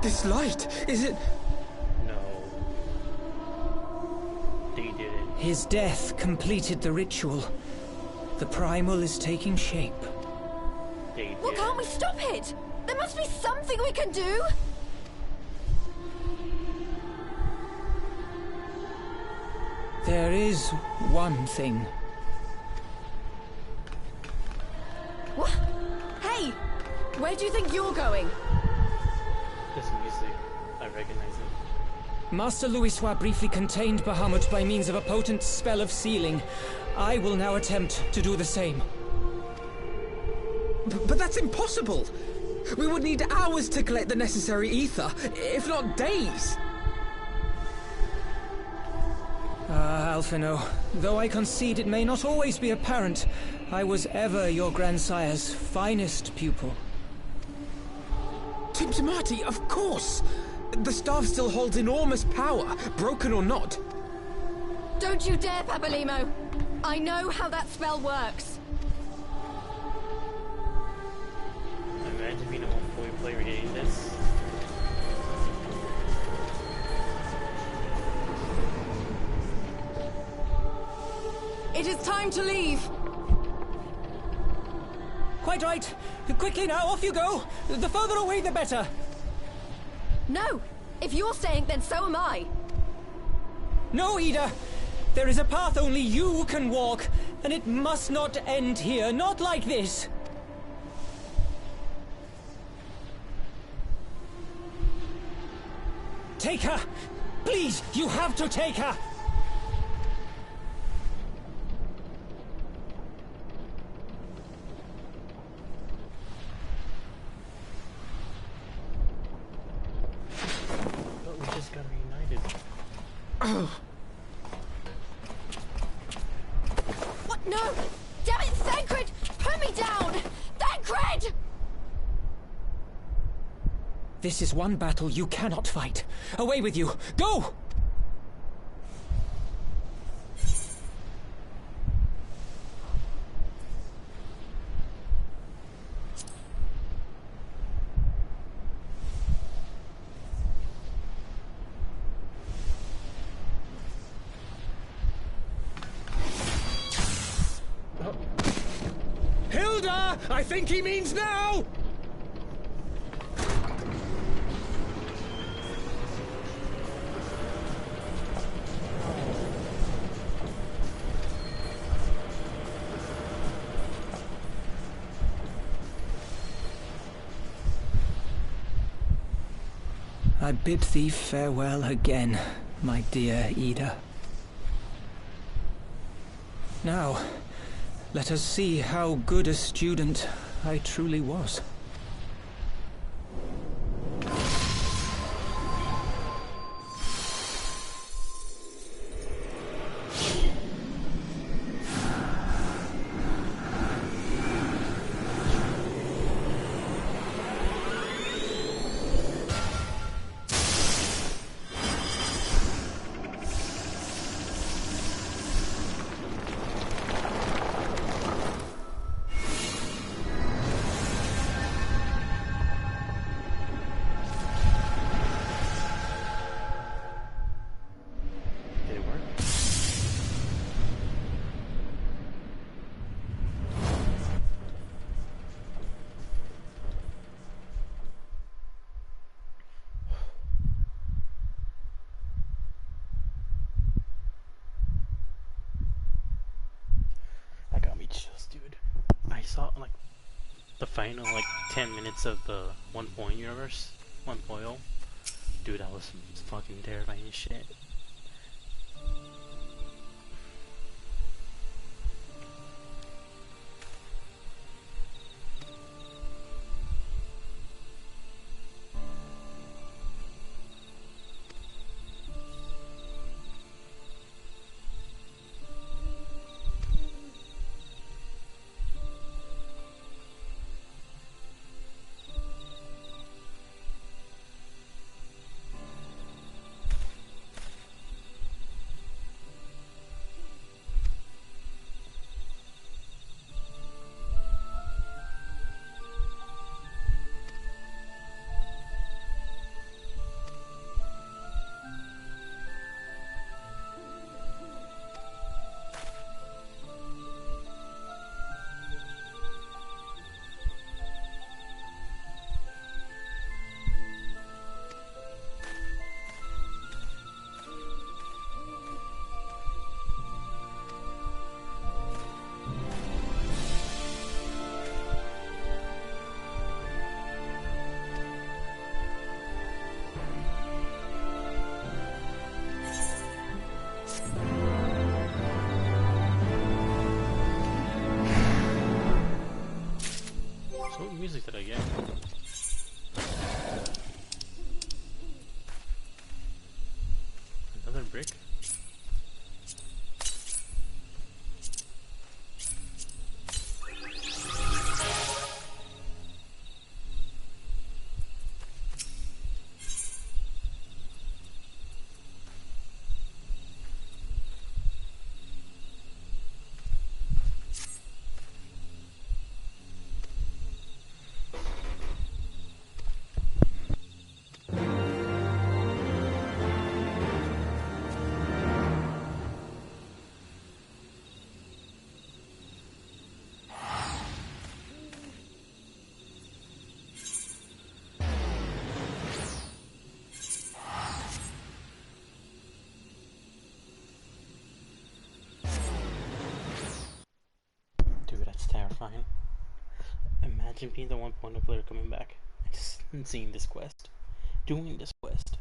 This light, is it? No. They did it. His death completed the ritual. The primal is taking shape. They did. Well, can't we stop it? There must be something we can do! There is one thing. What? Hey! Where do you think you're going? This music, I recognize it. Master Louisoix briefly contained Bahamut by means of a potent spell of sealing. I will now attempt to do the same. But that's impossible! We would need hours to collect the necessary ether, if not days! Ah, Alphino, though I concede it may not always be apparent, I was ever your grandsire's finest pupil. Tiptimati, of course! The staff still holds enormous power, broken or not. Don't you dare, Pabalimo! I know how that spell works! Imagine being a 1-point player hitting this. It is time to leave! Quite right. Quickly now, off you go! The further away, the better! No! If you're staying, then so am I! No, Ida! There is a path only you can walk, and it must not end here, not like this! Take her! Please, you have to take her! But we just got reunited. Oh. What? No! Damn it, Thancred! Put me down! Thancred! This is one battle you cannot fight. Away with you! Go! Hilda! I think he means now! I bid thee farewell again, my dear Ida. Now, let us see how good a student I truly was. Saw like the final like 10 minutes of the 1.0 universe, 1.0. Dude, that was some fucking terrifying shit. music did I get? Another brick? Dude, that's terrifying. Imagine being the 1.0 player coming back and seeing this quest. Doing this quest.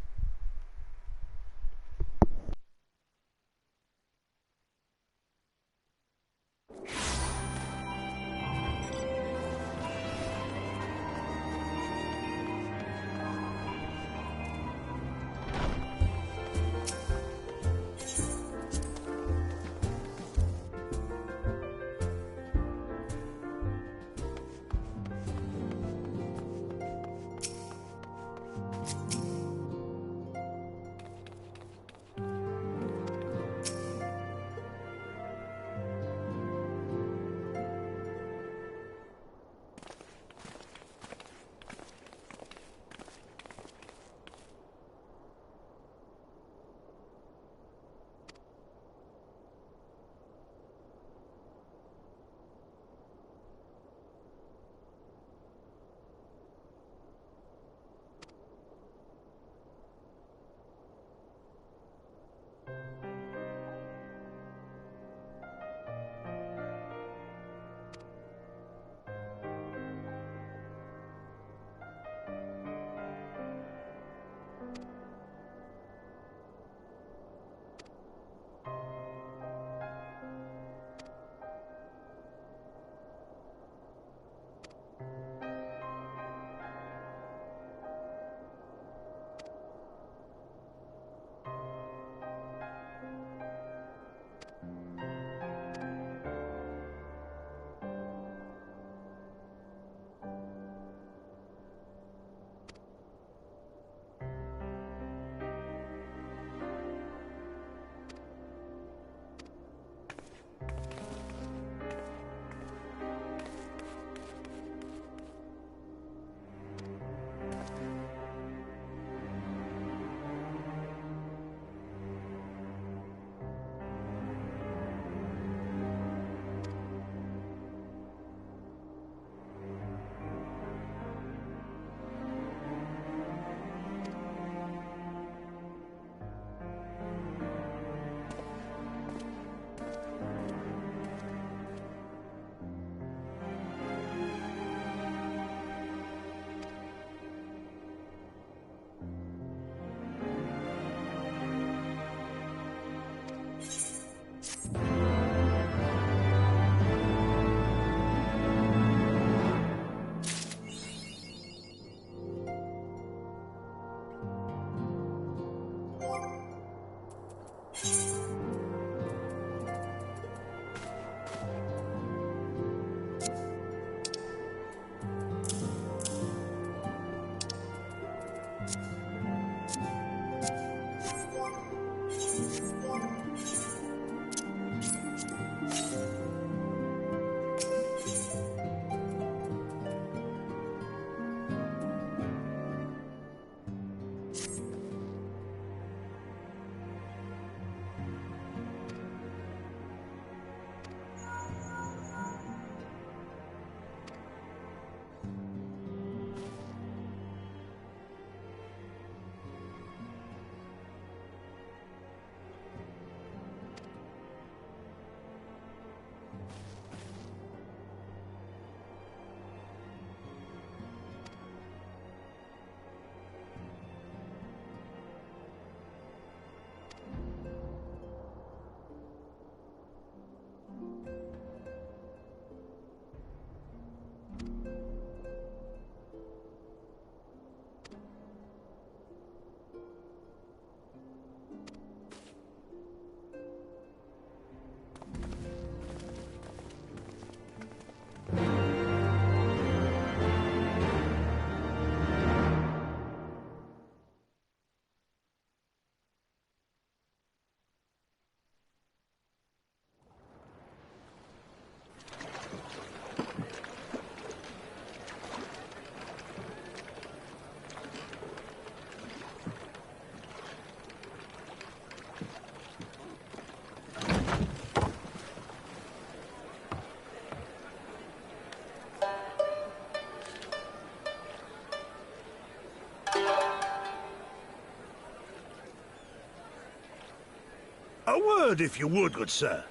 A word, if you would, good sir.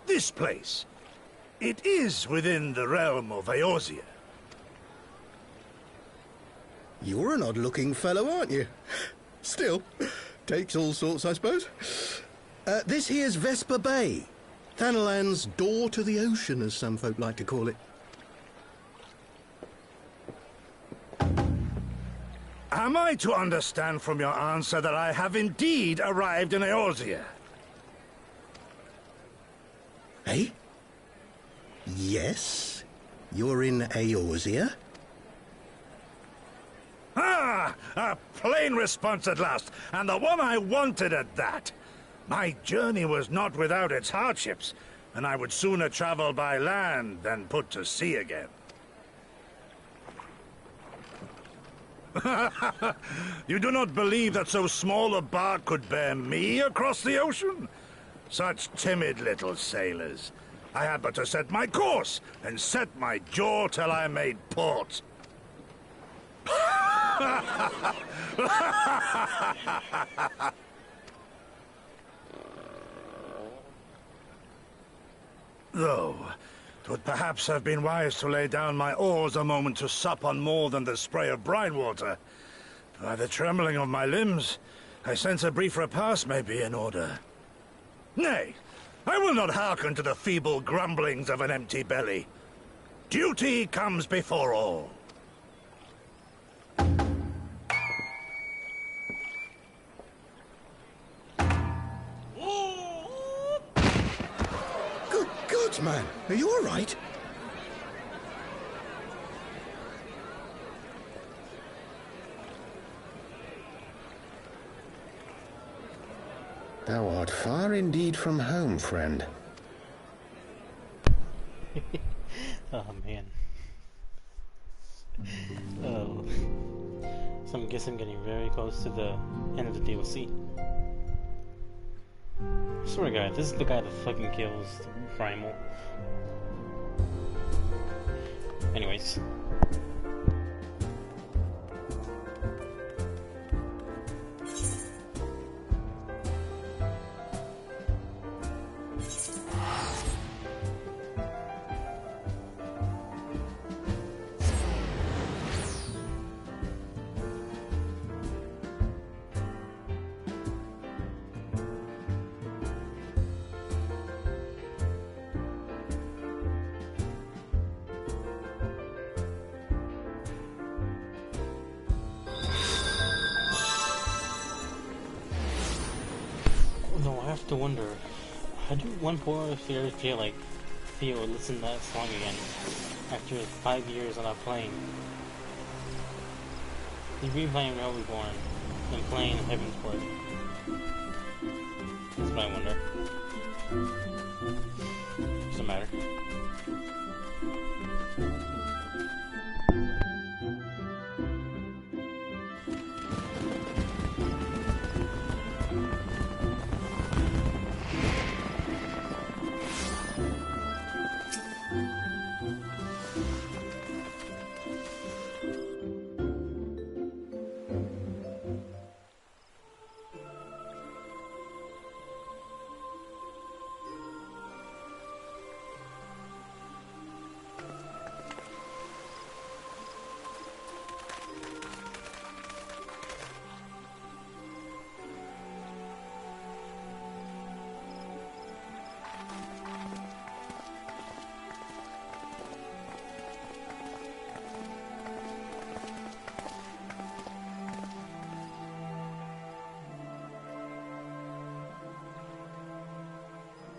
This place, it is within the realm of Eorzea. You're an odd-looking fellow, aren't you? Still, takes all sorts, I suppose. This here's Vesper Bay. Thanalan's door to the ocean, as some folk like to call it. Am I to understand from your answer that I have indeed arrived in Eorzea? Eh? Yes, you're in Eorzea. Ah! A plain response at last, and the one I wanted at that. My journey was not without its hardships, and I would sooner travel by land than put to sea again. You do not believe that so small a bark could bear me across the ocean? Such timid little sailors. I had but to set my course and set my jaw till I made port. Though, 'twould perhaps have been wise to lay down my oars a moment to sup on more than the spray of brine water. By the trembling of my limbs, I sense a brief repast may be in order. Nay, I will not hearken to the feeble grumblings of an empty belly. Duty comes before all. Good God, man. Are you all right? Thou art far indeed from home, friend. Oh, man. Oh. So I guess I'm getting very close to the end of the DLC. I swear to God, this is the guy that fucking kills the primal. Anyways. Although I have to wonder, how do one poor players feel listen to that song again after 5 years of not playing? He's replaying Realm Reborn and playing Heaven's Word. That's what I wonder. Doesn't matter.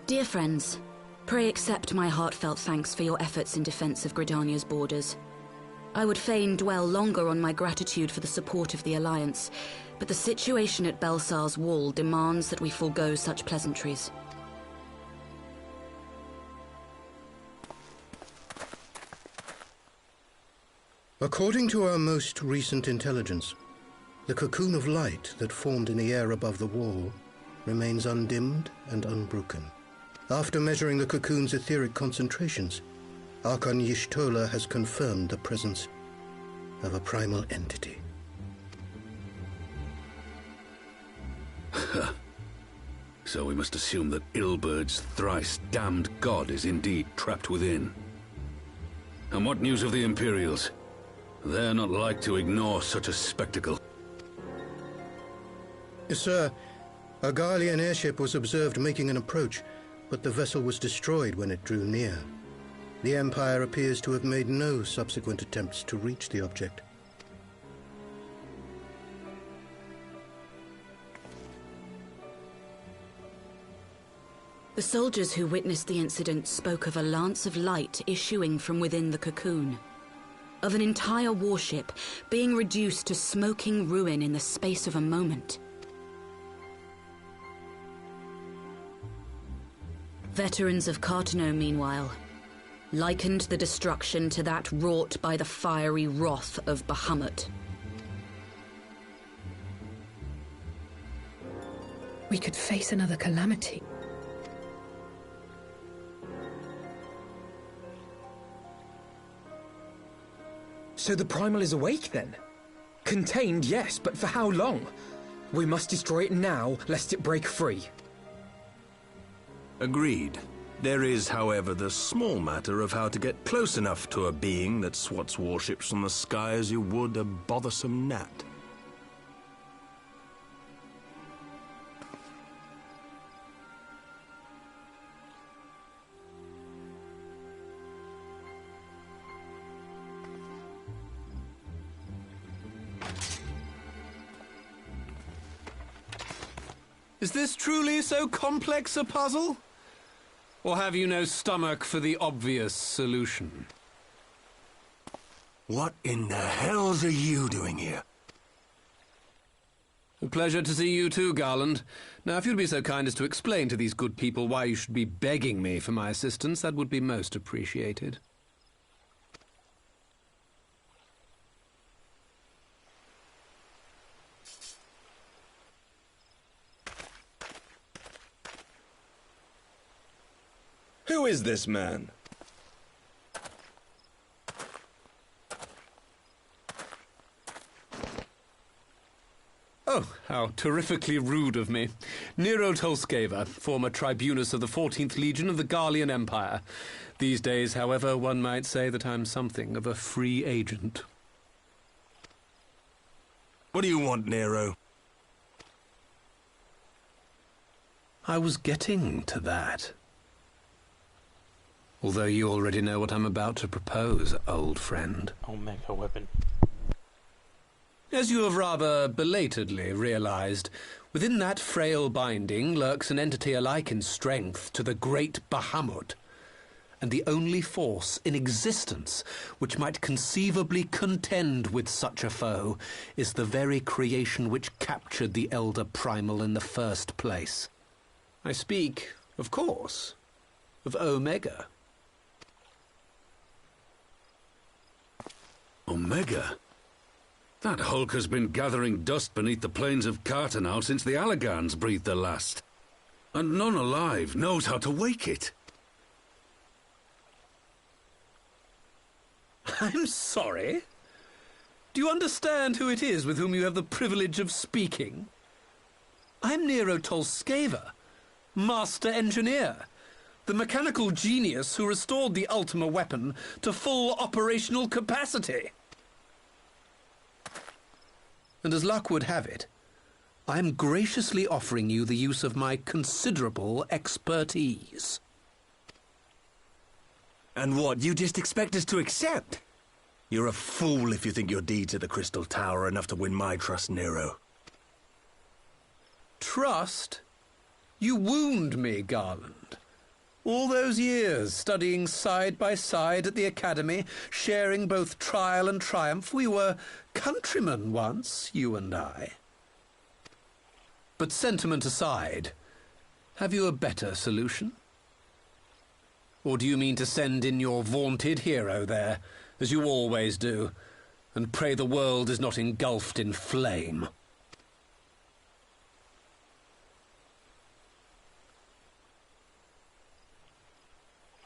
Dear friends, pray accept my heartfelt thanks for your efforts in defense of Gridania's borders. I would fain dwell longer on my gratitude for the support of the Alliance, but the situation at Belsar's Wall demands that we forego such pleasantries. According to our most recent intelligence, the cocoon of light that formed in the air above the wall remains undimmed and unbroken. After measuring the cocoon's etheric concentrations, Archon Y'shtola has confirmed the presence of a primal entity. So we must assume that Ilbert's thrice damned god is indeed trapped within. And what news of the Imperials? They're not like to ignore such a spectacle. Sir, a Garlean airship was observed making an approach, but the vessel was destroyed when it drew near. The Empire appears to have made no subsequent attempts to reach the object. The soldiers who witnessed the incident spoke of a lance of light issuing from within the cocoon, of an entire warship being reduced to smoking ruin in the space of a moment. Veterans of Cartano, meanwhile, likened the destruction to that wrought by the fiery wrath of Bahamut. We could face another calamity. So the Primal is awake, then? Contained, yes, but for how long? We must destroy it now, lest it break free. Agreed. There is, however, the small matter of how to get close enough to a being that swats warships from the sky as you would a bothersome gnat. Is this truly so complex a puzzle? Or have you no stomach for the obvious solution? What in the hells are you doing here? A pleasure to see you too, Garland. Now, if you'd be so kind as to explain to these good people why you should be begging me for my assistance, that would be most appreciated. Who is this man? Oh, how terrifically rude of me. Nero Tolskeva, former tribunus of the 14th Legion of the Garlean Empire. These days, however, one might say that I'm something of a free agent. What do you want, Nero? I was getting to that. Although you already know what I'm about to propose, old friend. Omega weapon. As you have rather belatedly realized, within that frail binding lurks an entity alike in strength to the great Bahamut, and the only force in existence which might conceivably contend with such a foe is the very creation which captured the Elder Primal in the first place. I speak, of course, of Omega. Omega? That hulk has been gathering dust beneath the plains of Cartanow since the Allagans breathed their last. And none alive knows how to wake it. I'm sorry? Do you understand who it is with whom you have the privilege of speaking? I'm Nero Tolskeva, Master Engineer, the mechanical genius who restored the Ultima weapon to full operational capacity. And as luck would have it, I am graciously offering you the use of my considerable expertise. And what, you just expect us to accept? You're a fool if you think your deeds at the Crystal Tower are enough to win my trust, Nero. Trust? You wound me, Garland. All those years, studying side by side at the Academy, sharing both trial and triumph, we were countrymen once, you and I. But sentiment aside, have you a better solution? Or do you mean to send in your vaunted hero there, as you always do, and pray the world is not engulfed in flame?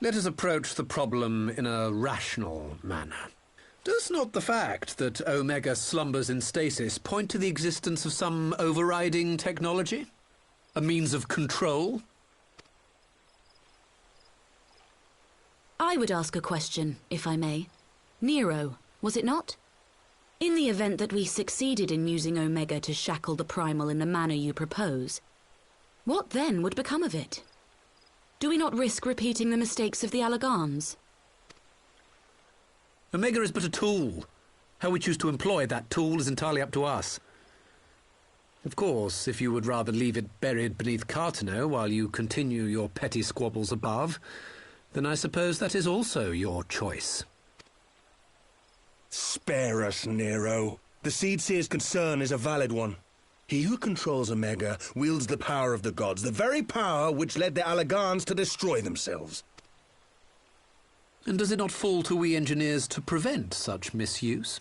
Let us approach the problem in a rational manner. Does not the fact that Omega slumbers in stasis point to the existence of some overriding technology? A means of control? I would ask a question, if I may. Nero, was it not? In the event that we succeeded in using Omega to shackle the Primal in the manner you propose, what then would become of it? Do we not risk repeating the mistakes of the Allagans? Omega is but a tool. How we choose to employ that tool is entirely up to us. Of course, if you would rather leave it buried beneath Cartano while you continue your petty squabbles above, then I suppose that is also your choice. Spare us, Nero. The Seedseer's concern is a valid one. He who controls Omega wields the power of the gods, the very power which led the Allagans to destroy themselves. And does it not fall to we engineers to prevent such misuse?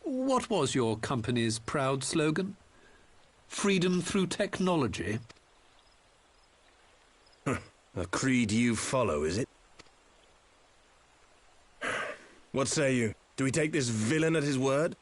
What was your company's proud slogan? Freedom through technology? A creed you follow, is it? What say you? Do we take this villain at his word?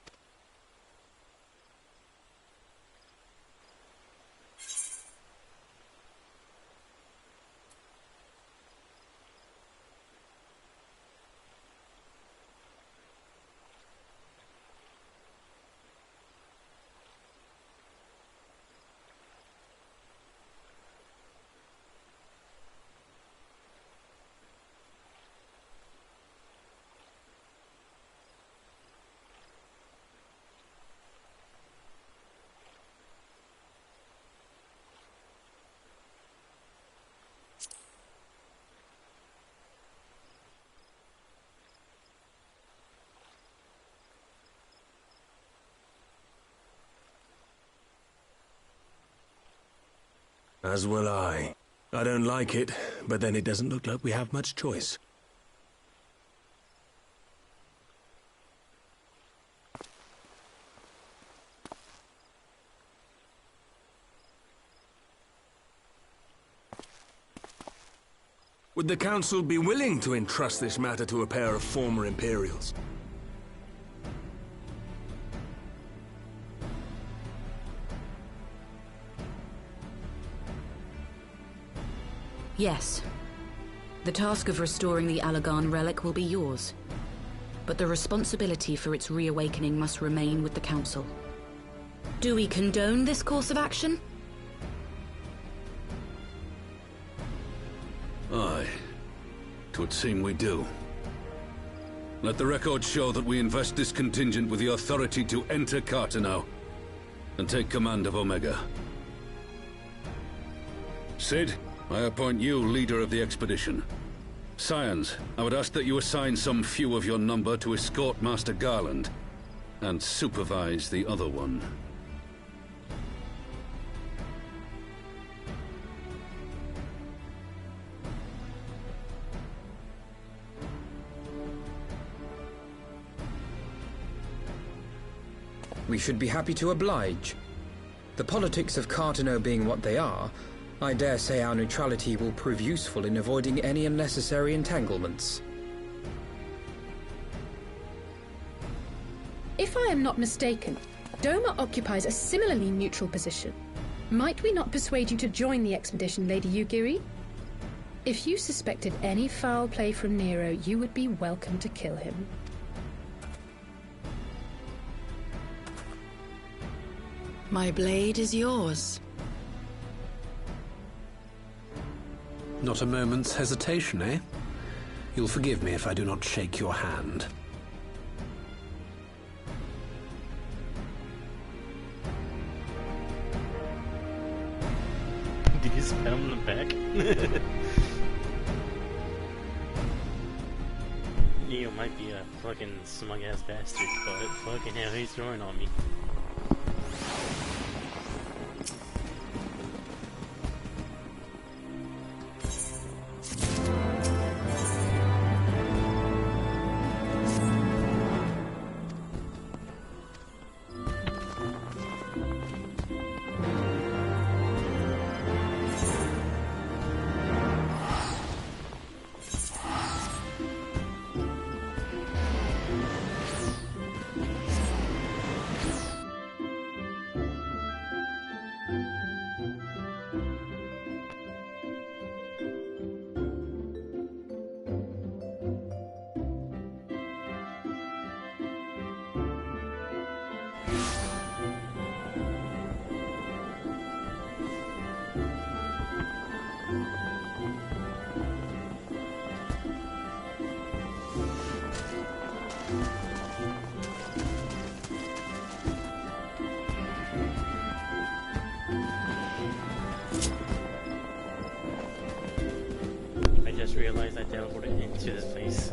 As will I. I don't like it, but then it doesn't look like we have much choice. Would the Council be willing to entrust this matter to a pair of former Imperials? Yes. The task of restoring the Allagan relic will be yours. But the responsibility for its reawakening must remain with the Council. Do we condone this course of action? Aye. 'Twould seem we do. Let the record show that we invest this contingent with the authority to enter Cartano and take command of Omega. Sid, I appoint you leader of the expedition. Scions, I would ask that you assign some few of your number to escort Master Garland and supervise the other one. We should be happy to oblige. The politics of Cartano being what they are, I dare say our neutrality will prove useful in avoiding any unnecessary entanglements. If I am not mistaken, Doma occupies a similarly neutral position. Might we not persuade you to join the expedition, Lady Yugiri? If you suspected any foul play from Nero, you would be welcome to kill him. My blade is yours. Not a moment's hesitation, eh? You'll forgive me if I do not shake your hand. Did you spat him in the back? Neo might be a fucking smug-ass bastard, but fucking hell, he's throwing on me. just realized I teleported into this place.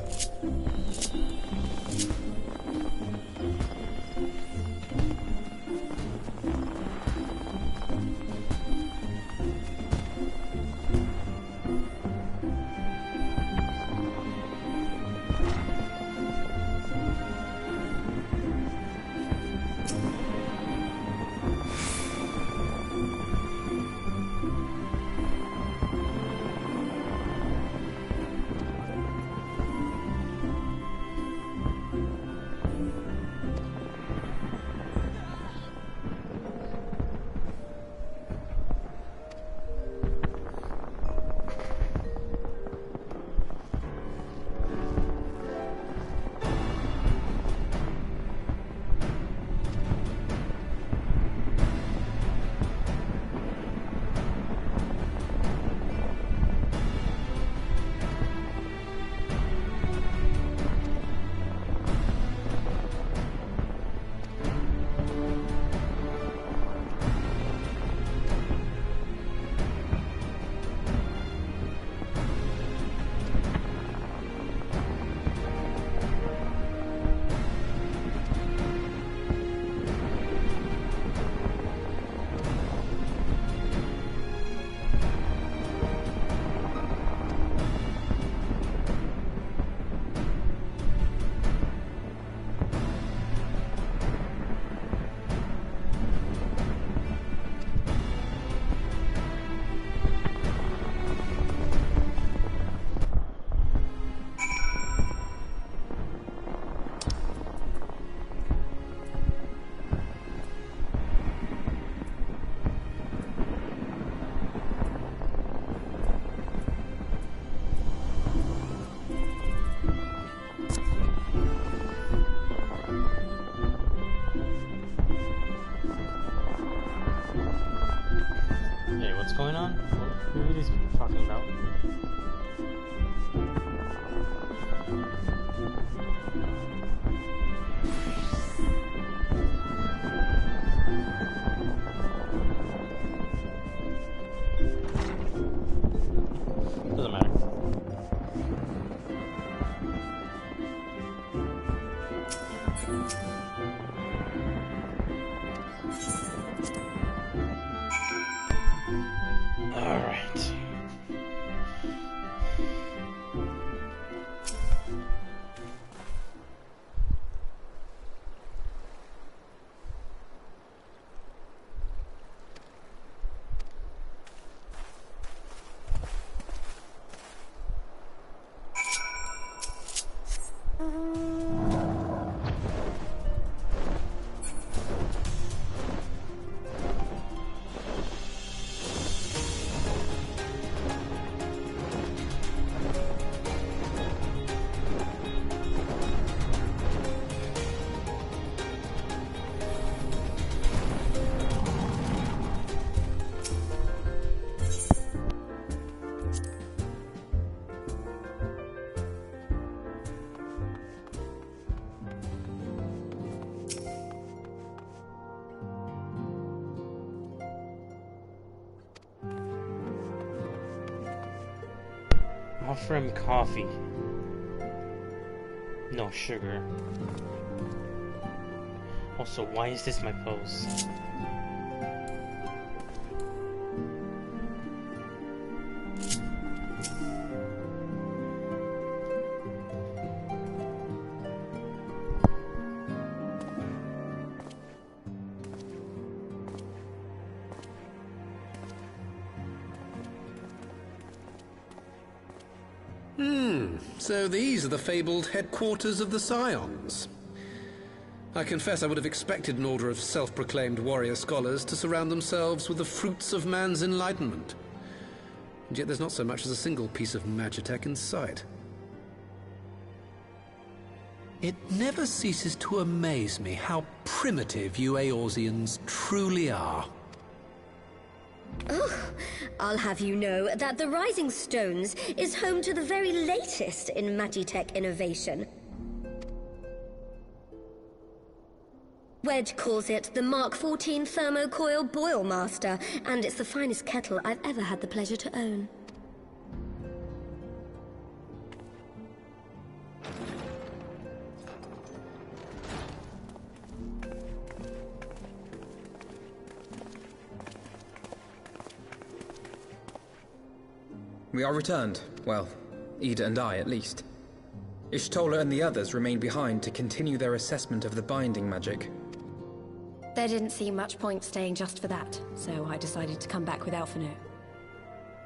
Going on? Who are these people talking about? Doesn't matter. Alright. Offer him coffee. No sugar. Also, why is this my pose? So these are the fabled headquarters of the Scions. I confess I would have expected an order of self-proclaimed warrior scholars to surround themselves with the fruits of man's enlightenment. And yet there's not so much as a single piece of magitech in sight. It never ceases to amaze me how primitive you Eorzeans truly are. Oh, I'll have you know that the Rising Stones is home to the very latest in magitech innovation. Wedge calls it the Mark 14 Thermocoil Boil Master, and it's the finest kettle I've ever had the pleasure to own. We are returned. Well, Ida and I, at least. Ishtola and the others remained behind to continue their assessment of the binding magic. There didn't seem much point staying just for that, so I decided to come back with Alphino.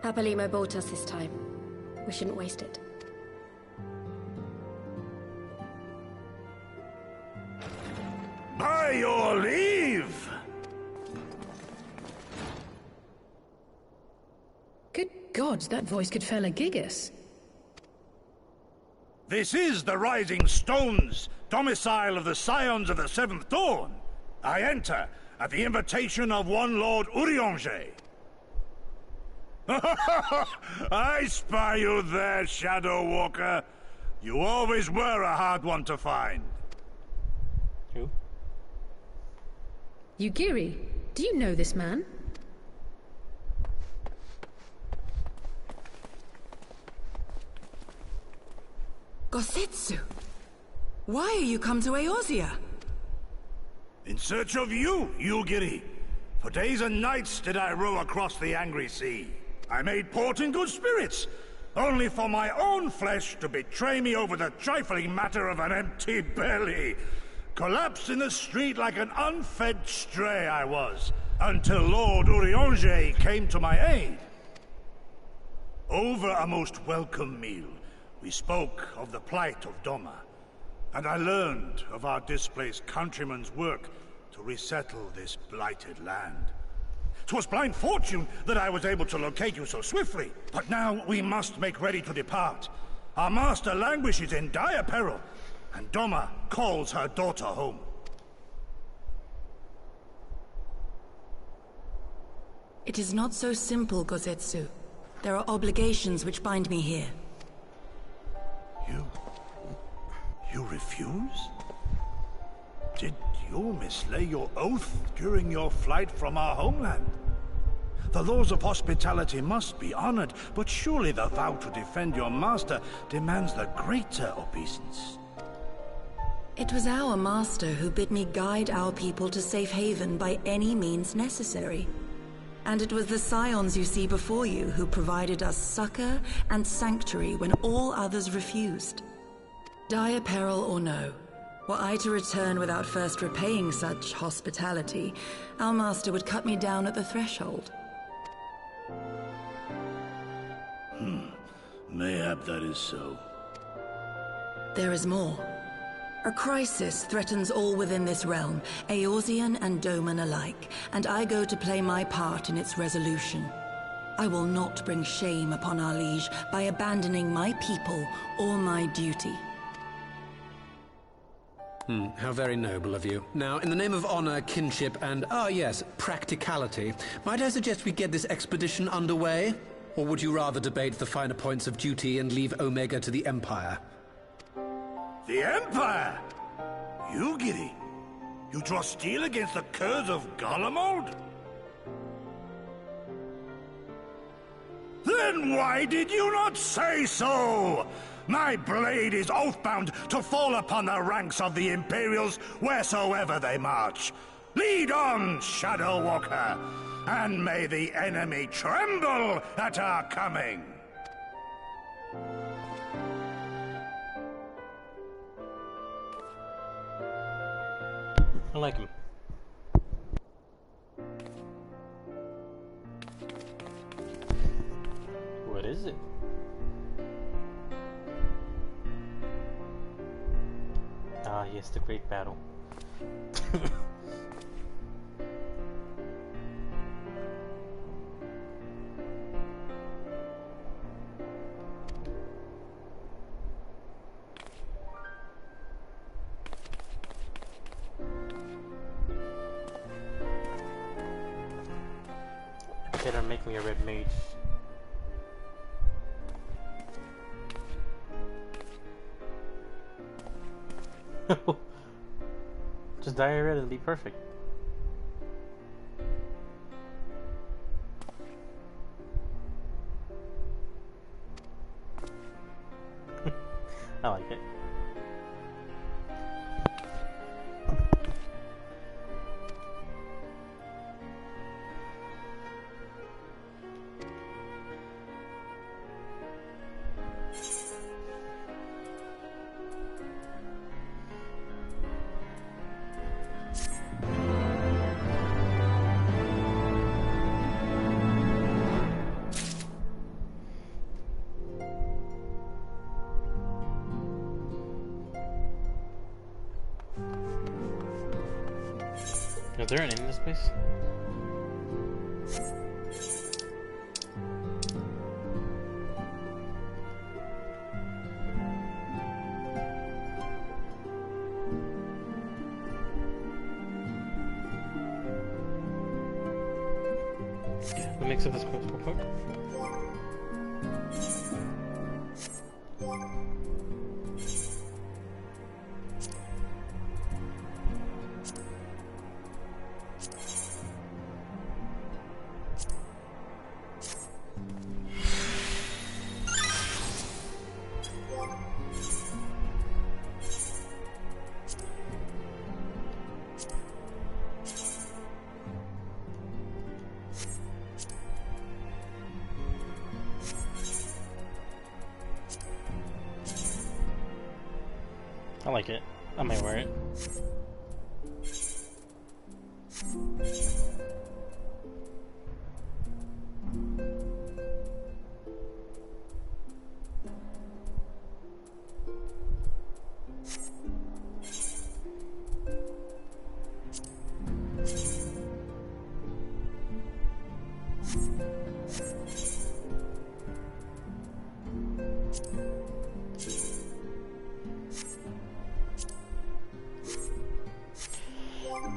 Papalimo bought us this time. We shouldn't waste it. By your leave! Good gods, that voice could fell a gigas. This is the Rising Stones, domicile of the Scions of the Seventh Dawn. I enter at the invitation of one Lord Urianger. I spy you there, Shadow Walker. You always were a hard one to find. Who? Yugiri, do you know this man? Gosetsu! Why are you come to Eorzea? In search of you, Yugiri. For days and nights did I row across the angry sea. I made port in good spirits, only for my own flesh to betray me over the trifling matter of an empty belly. Collapsed in the street like an unfed stray I was, until Lord Urianger came to my aid. Over a most welcome meal, we spoke of the plight of Doma, and I learned of our displaced countrymen's work to resettle this blighted land. 'Twas blind fortune that I was able to locate you so swiftly, but now we must make ready to depart. Our master languishes in dire peril, and Doma calls her daughter home. It is not so simple, Gosetsu. There are obligations which bind me here. You refuse? Did you mislay your oath during your flight from our homeland? The laws of hospitality must be honored, but surely the vow to defend your master demands the greater obeisance. It was our master who bid me guide our people to safe haven by any means necessary. And it was the Scions you see before you who provided us succor and sanctuary when all others refused. Dire peril or no, were I to return without first repaying such hospitality, our master would cut me down at the threshold. Mayhap that is so. There is more. A crisis threatens all within this realm, Eorzean and Doman alike, and I go to play my part in its resolution. I will not bring shame upon our liege by abandoning my people or my duty. How very noble of you. Now, in the name of honor, kinship, and, yes, practicality, might I suggest we get this expedition underway? Or would you rather debate the finer points of duty and leave Omega to the Empire? The Empire? Yugiri? You draw steel against the curs of Garlemald? Then why did you not say so? My blade is oath-bound to fall upon the ranks of the Imperials wheresoever they march. Lead on, Shadow Walker, and may the enemy tremble at our coming. I like him. What is it? Ah, yes, the great battle. Better make me a red mage. Just dye it red and be perfect. I like it. Is there an inn in this place? Let me mix up this quest real quick. I like it. I might wear it.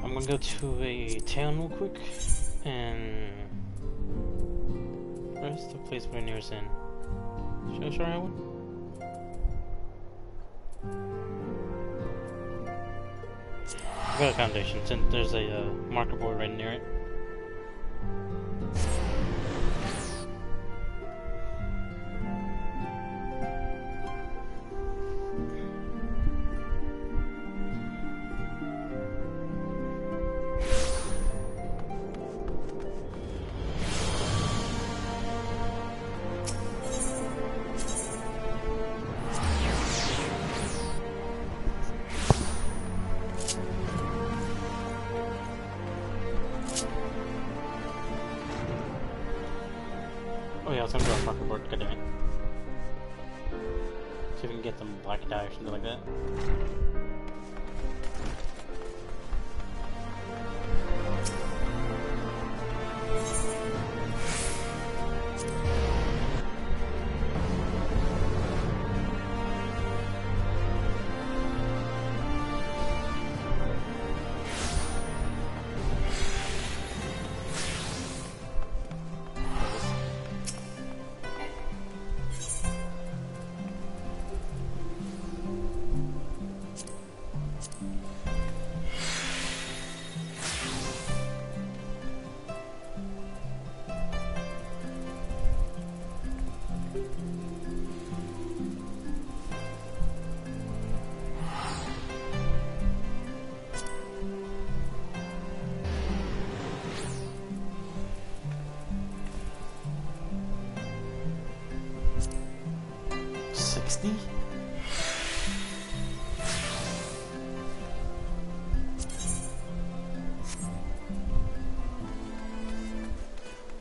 I'm gonna go to a town real quick, and where's the place we're nearest in? Should I try one? I've got a foundation, since there's a marker board right near it. Oh yeah, I was gonna go on marker board, god damn it. See if we can get some black dye or something like that.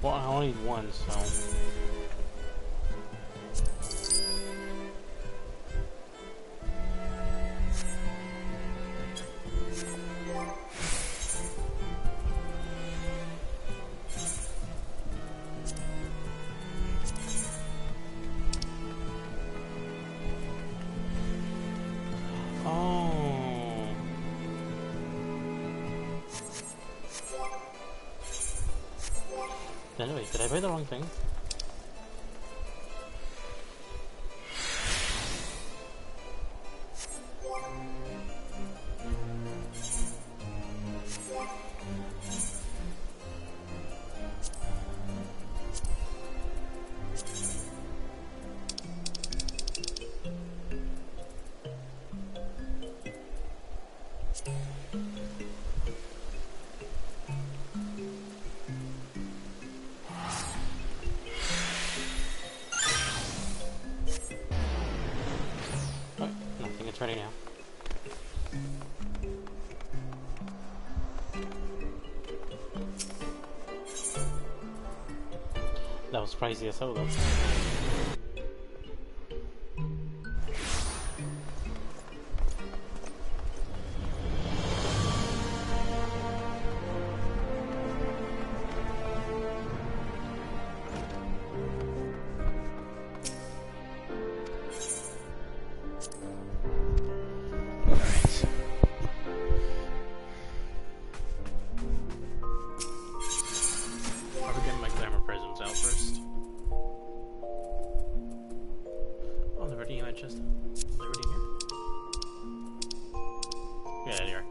Well, I only need one, so... Anyway, did I buy the wrong thing? Ready now. That was crazy as hell though. that chest? Is it already here? Yeah, there you are.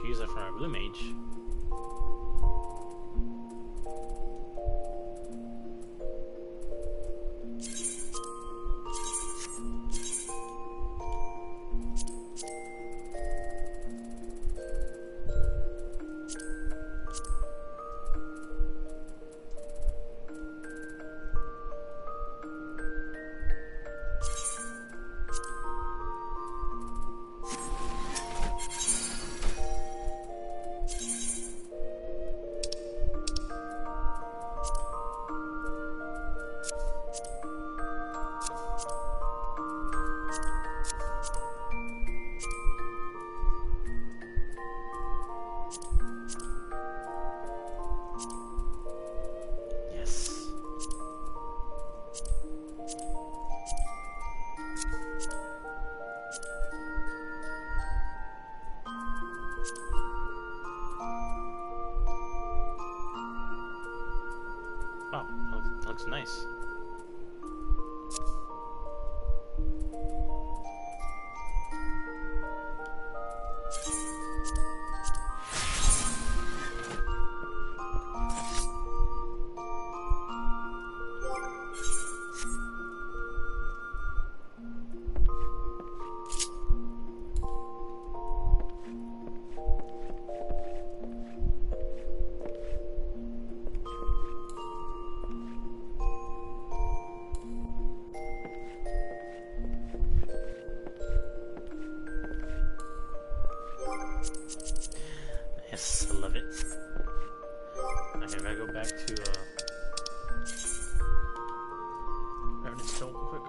Use it for our blue mage. Wow, that looks nice. Yes, I love it. Okay, I gotta go back to Revenant Stone real quick.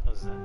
How's that?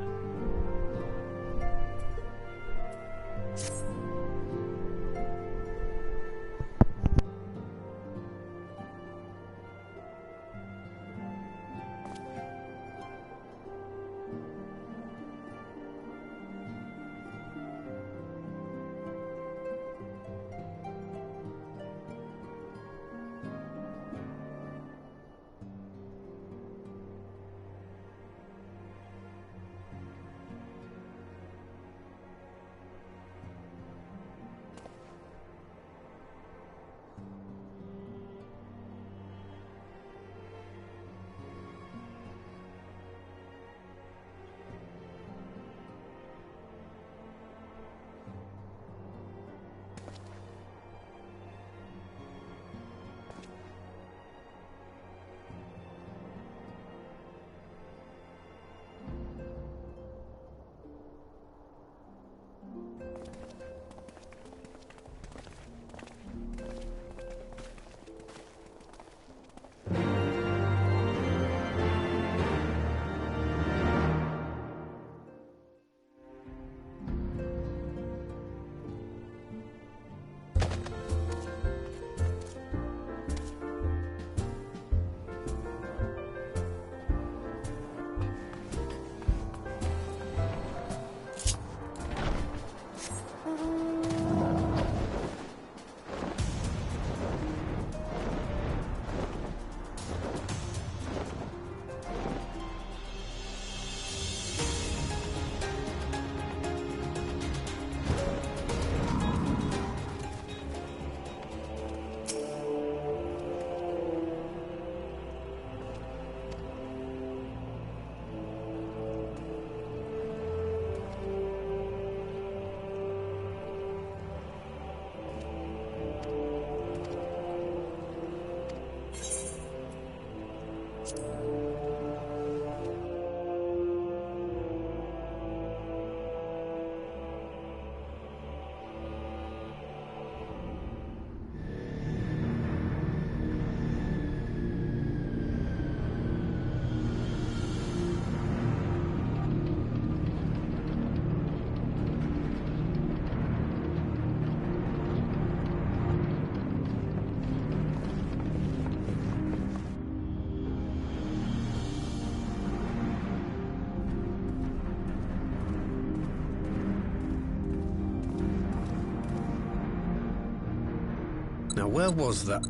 Now, where was that?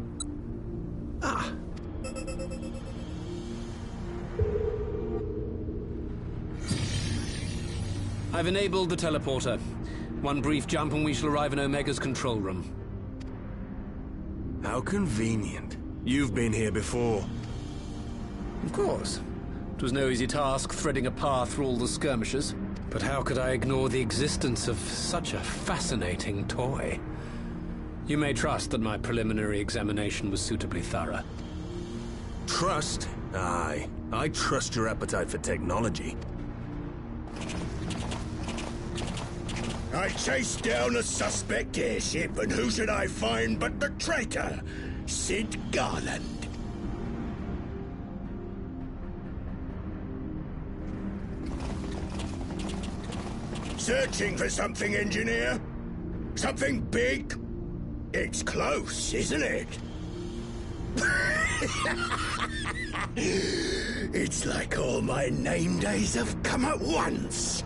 Ah! I've enabled the teleporter. One brief jump and we shall arrive in Omega's control room. How convenient. You've been here before. Of course. It was no easy task threading a path through all the skirmishes. But how could I ignore the existence of such a fascinating toy? You may trust that my preliminary examination was suitably thorough. Trust? Aye. I trust your appetite for technology. I chased down a suspect airship, and who should I find but the traitor, Sid Garland. Searching for something, engineer? Something big? It's close, isn't it? It's like all my name days have come at once.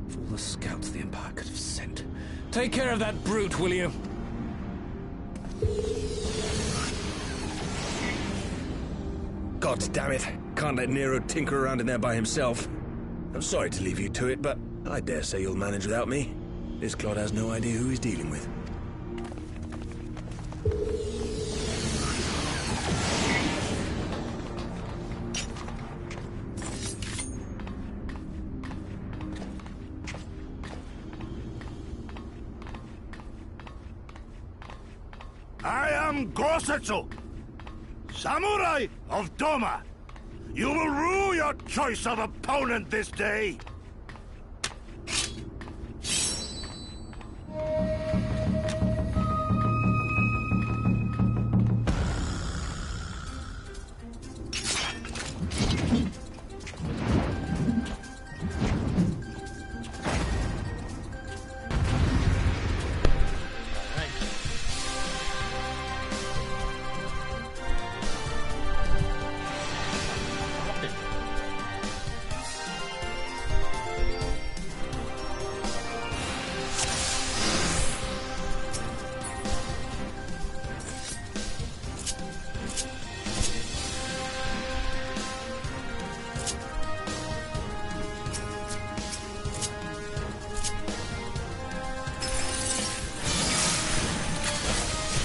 Of all the scouts the Empire could have sent. Take care of that brute, will you? God damn it. Can't let Nero tinker around in there by himself. I'm sorry to leave you to it, but I dare say you'll manage without me. This clod has no idea who he's dealing with. I am Gosetsu, Samurai of Doma. You will rue your choice of opponent this day.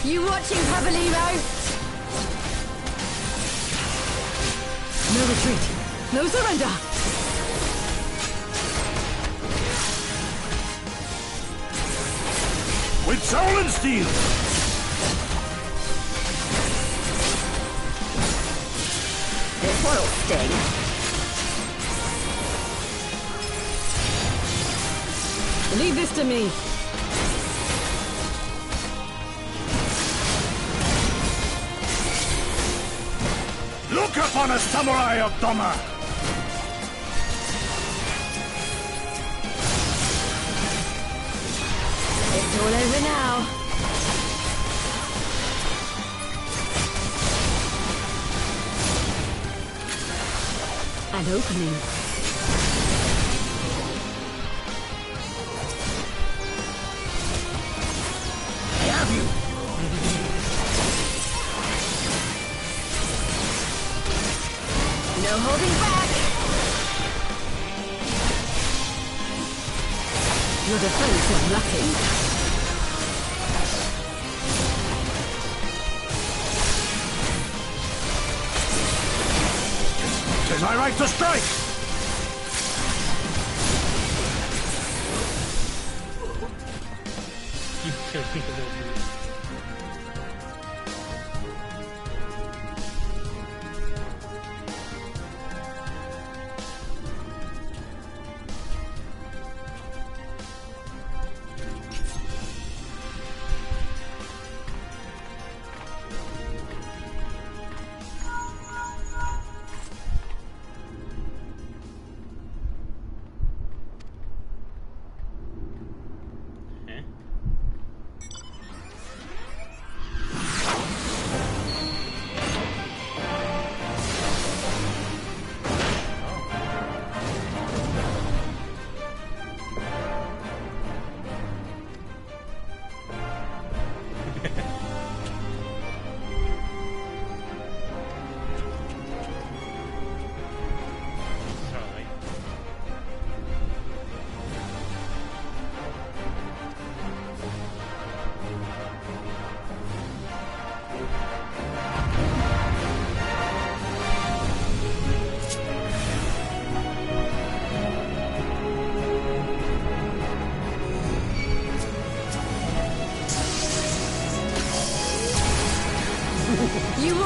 You watching, Cavaliro? No retreat. No surrender. With soul and steel. This one'll sting. Leave this to me. Look upon a samurai of Doma! It's all over now. An opening. I have you! No holding back. Your defense is lacking. Tis my right to strike!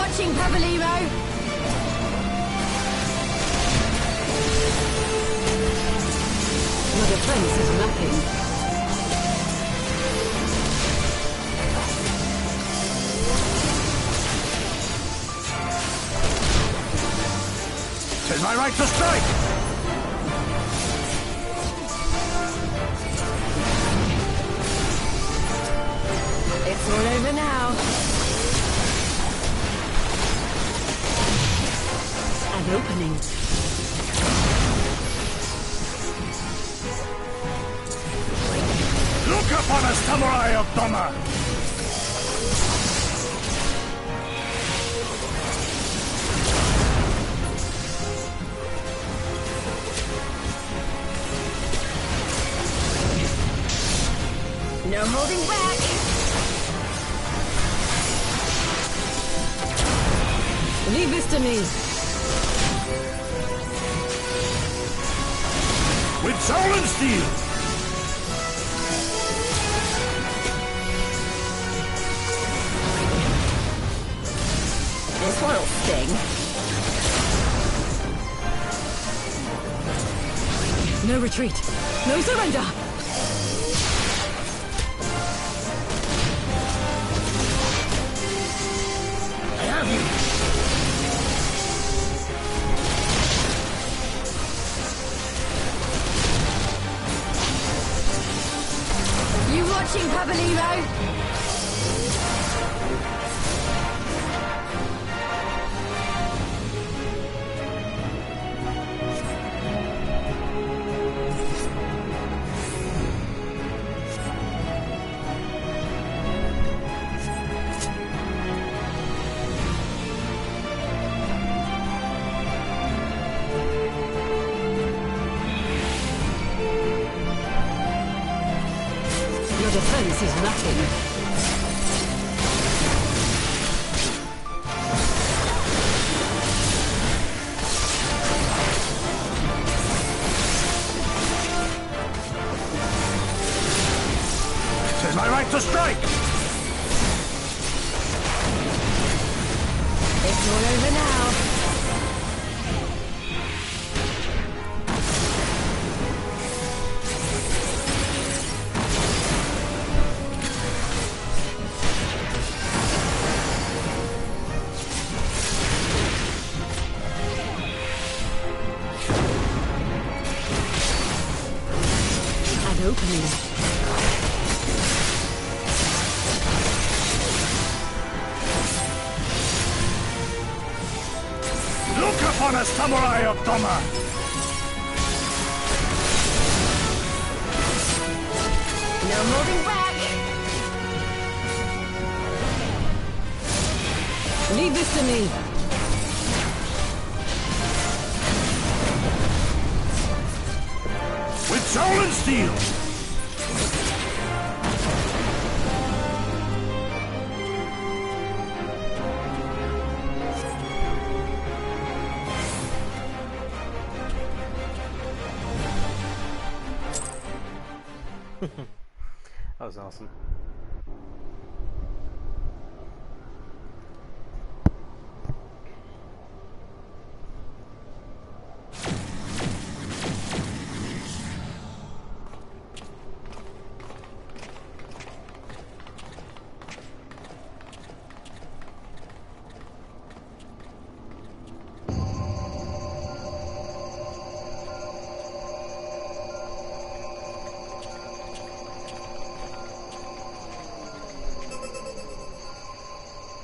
watching, Pabalimo? Your defense is lacking. Tis my right to strike! It's all over now. An opening. Look upon us, samurai of Doma! No holding back. Leave this to me. With soul and steel! This one'll sting. No retreat. No surrender. I have you! You watching, Pabalimo? Your defense is lacking. Tis my right to strike! It's all over now. An opening. Look upon us, samurai of Doma! No holding back. Leave this to me. With soul and steel! That was awesome.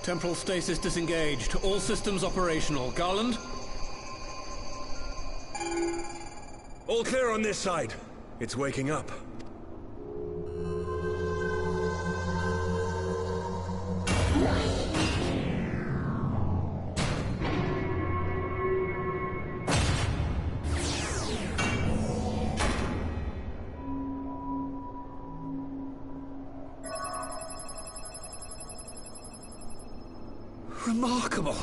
Temporal stasis disengaged. All systems operational. Garland? All clear on this side. It's waking up. Remarkable.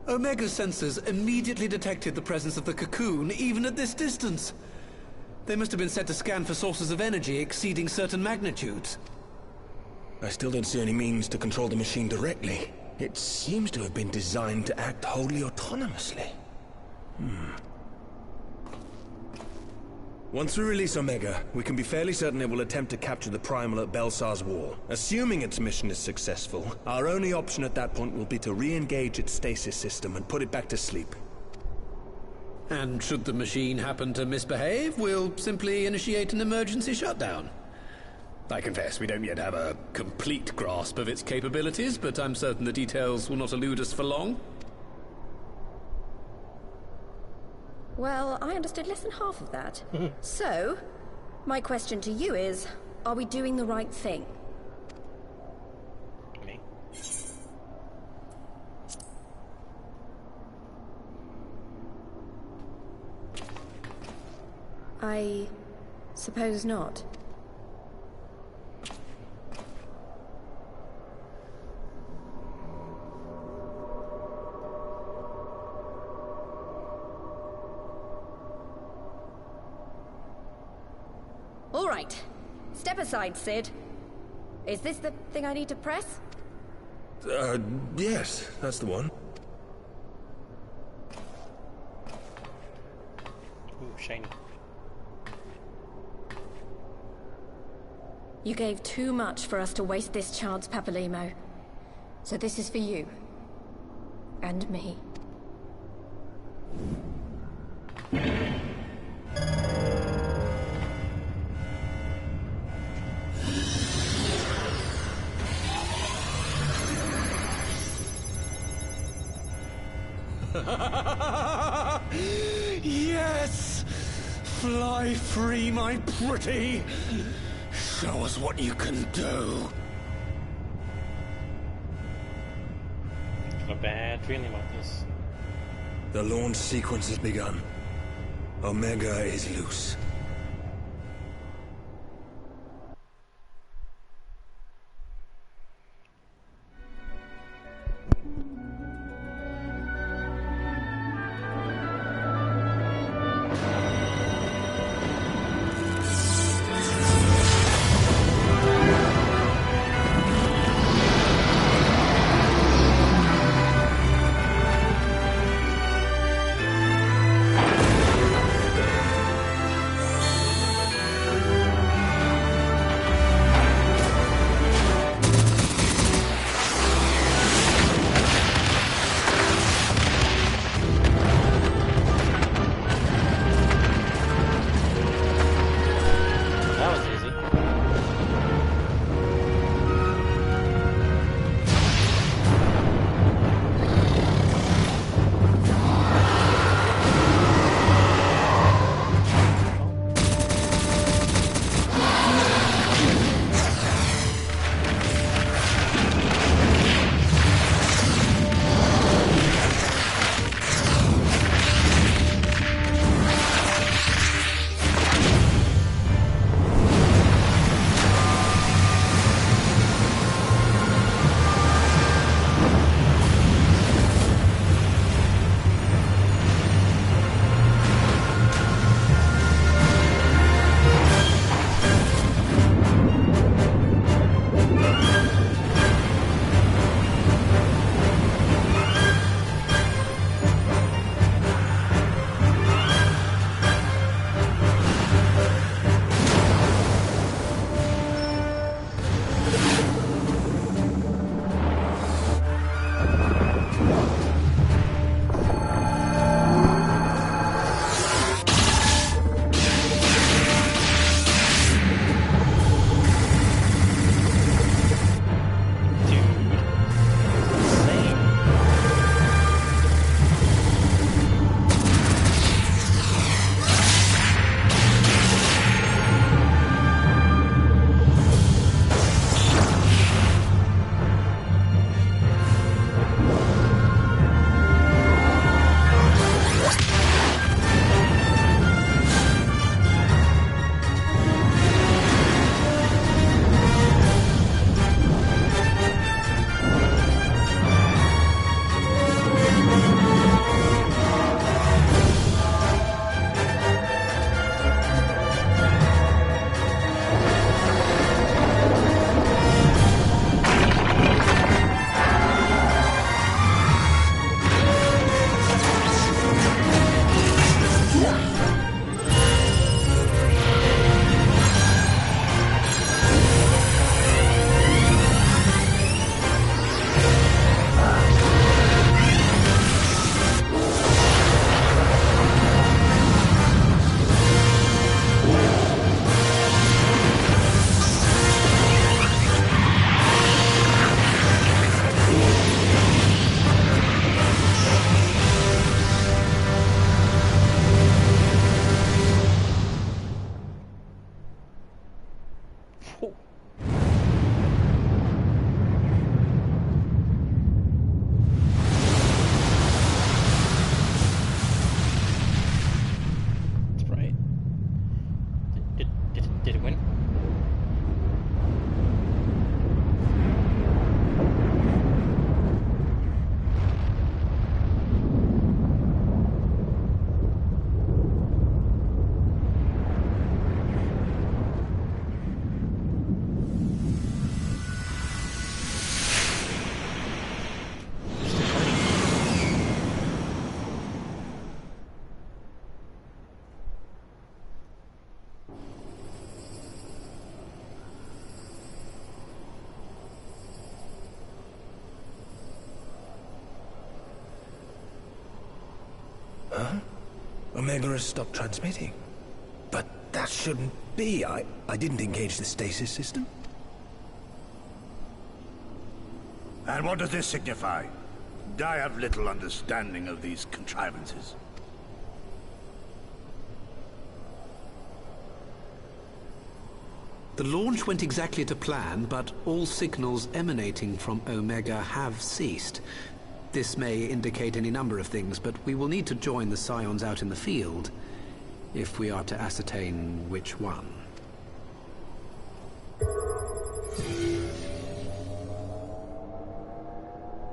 Omega sensors immediately detected the presence of the cocoon, even at this distance. They must have been set to scan for sources of energy exceeding certain magnitudes. I still don't see any means to control the machine directly. It seems to have been designed to act wholly autonomously. Once we release Omega, we can be fairly certain it will attempt to capture the Primal at Belsar's Wall. Assuming its mission is successful, our only option at that point will be to re-engage its stasis system and put it back to sleep. And should the machine happen to misbehave, we'll simply initiate an emergency shutdown. I confess we don't yet have a complete grasp of its capabilities, but I'm certain the details will not elude us for long. Well, I understood less than half of that. So, my question to you is, are we doing the right thing? Me? I suppose not. All right. Step aside, Sid. Is this the thing I need to press? Yes, that's the one. Ooh, shiny. You gave too much for us to waste this chance, Papalimo. So this is for you. And me. Yes! Fly free, my pretty! Show us what you can do. Got a bad feeling about this. The launch sequence has begun. Omega is loose. Oh. That's right. Did it win? Huh? Omega has stopped transmitting. But that shouldn't be. I didn't engage the stasis system. And what does this signify? I have little understanding of these contrivances. The launch went exactly to plan, but all signals emanating from Omega have ceased. This may indicate any number of things, but we will need to join the Scions out in the field if we are to ascertain which one.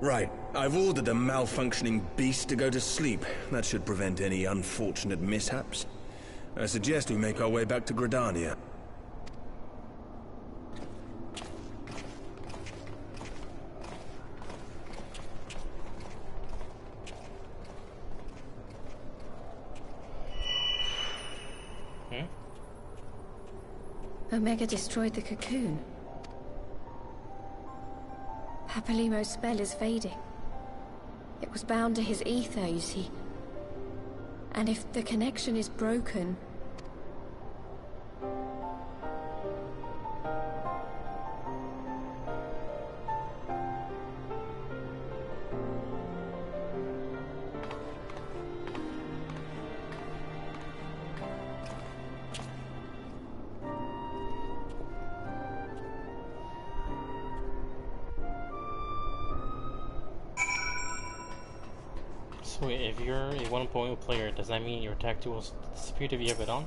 Right. I've ordered the malfunctioning beast to go to sleep. That should prevent any unfortunate mishaps. I suggest we make our way back to Gridania. Omega destroyed the cocoon. Papalimo's spell is fading. It was bound to his ether, you see. And if the connection is broken... So wait, if you're a 1.0 player, does that mean your attack tool will disappear if you have it on?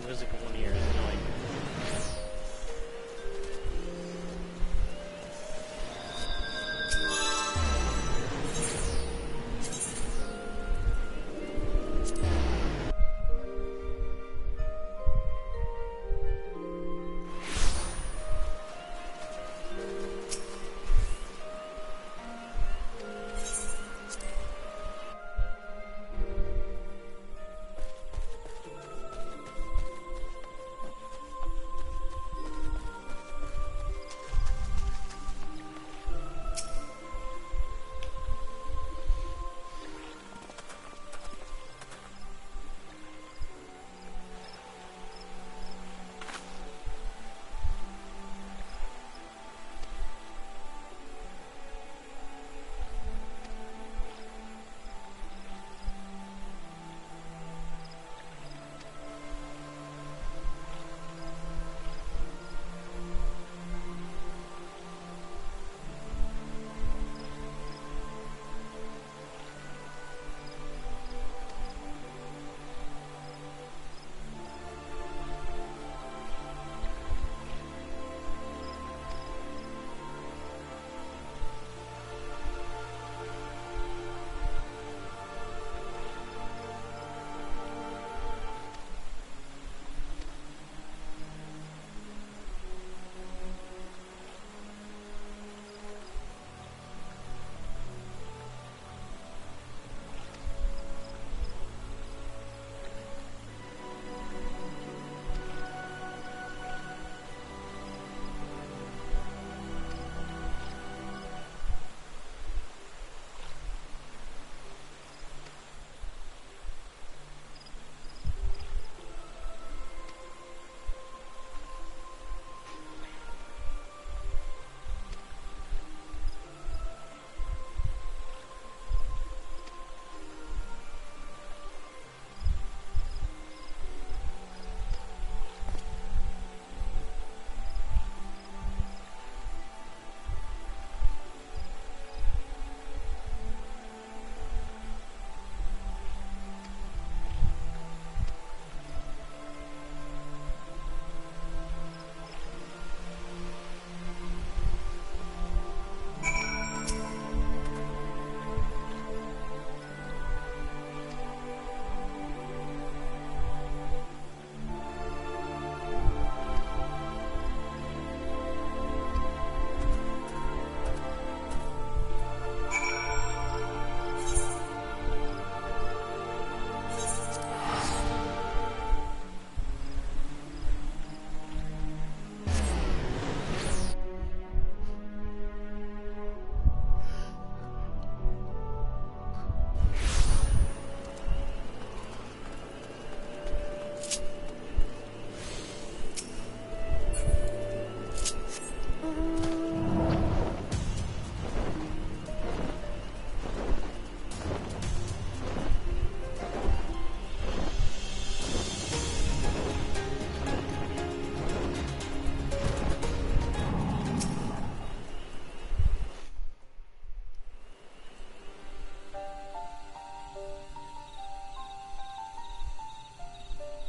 music in one ear is annoying.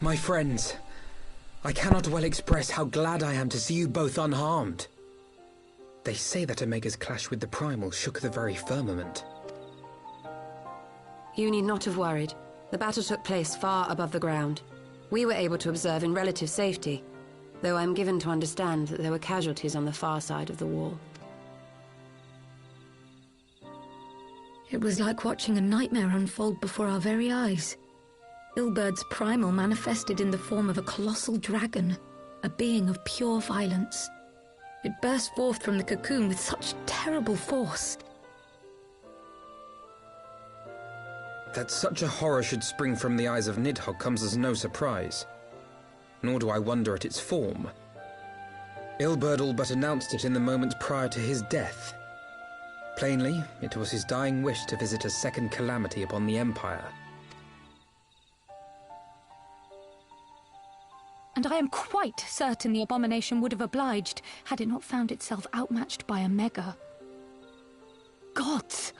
My friends, I cannot well express how glad I am to see you both unharmed. They say that Omega's clash with the Primal shook the very firmament. You need not have worried. The battle took place far above the ground. We were able to observe in relative safety, though I'm given to understand that there were casualties on the far side of the wall. It was like watching a nightmare unfold before our very eyes. Ilberd's primal manifested in the form of a colossal dragon, a being of pure violence. It burst forth from the cocoon with such terrible force. That such a horror should spring from the eyes of Nidhogg comes as no surprise. Nor do I wonder at its form. Ilberd all but announced it in the moments prior to his death. Plainly, it was his dying wish to visit a second calamity upon the Empire. And I am quite certain the abomination would have obliged had it not found itself outmatched by Omega. Gods!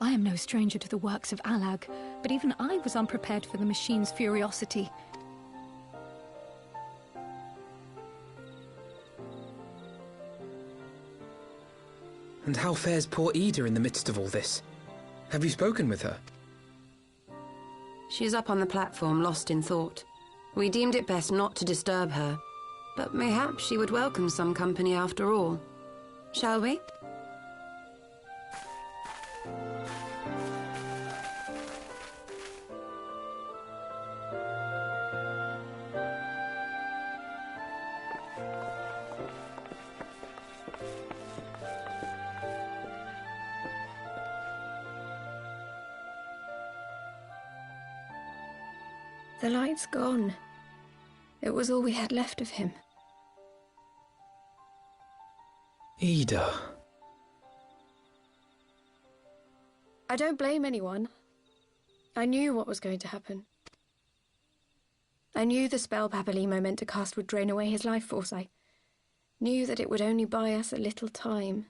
I am no stranger to the works of Allag, but even I was unprepared for the machine's furiosity. And how fares poor Ida in the midst of all this? Have you spoken with her? She's up on the platform, lost in thought. We deemed it best not to disturb her, but mayhaps she would welcome some company after all. Shall we? The light's gone. It was all we had left of him. Ida. I don't blame anyone. I knew what was going to happen. I knew the spell Papalimo meant to cast would drain away his life force. I knew that it would only buy us a little time.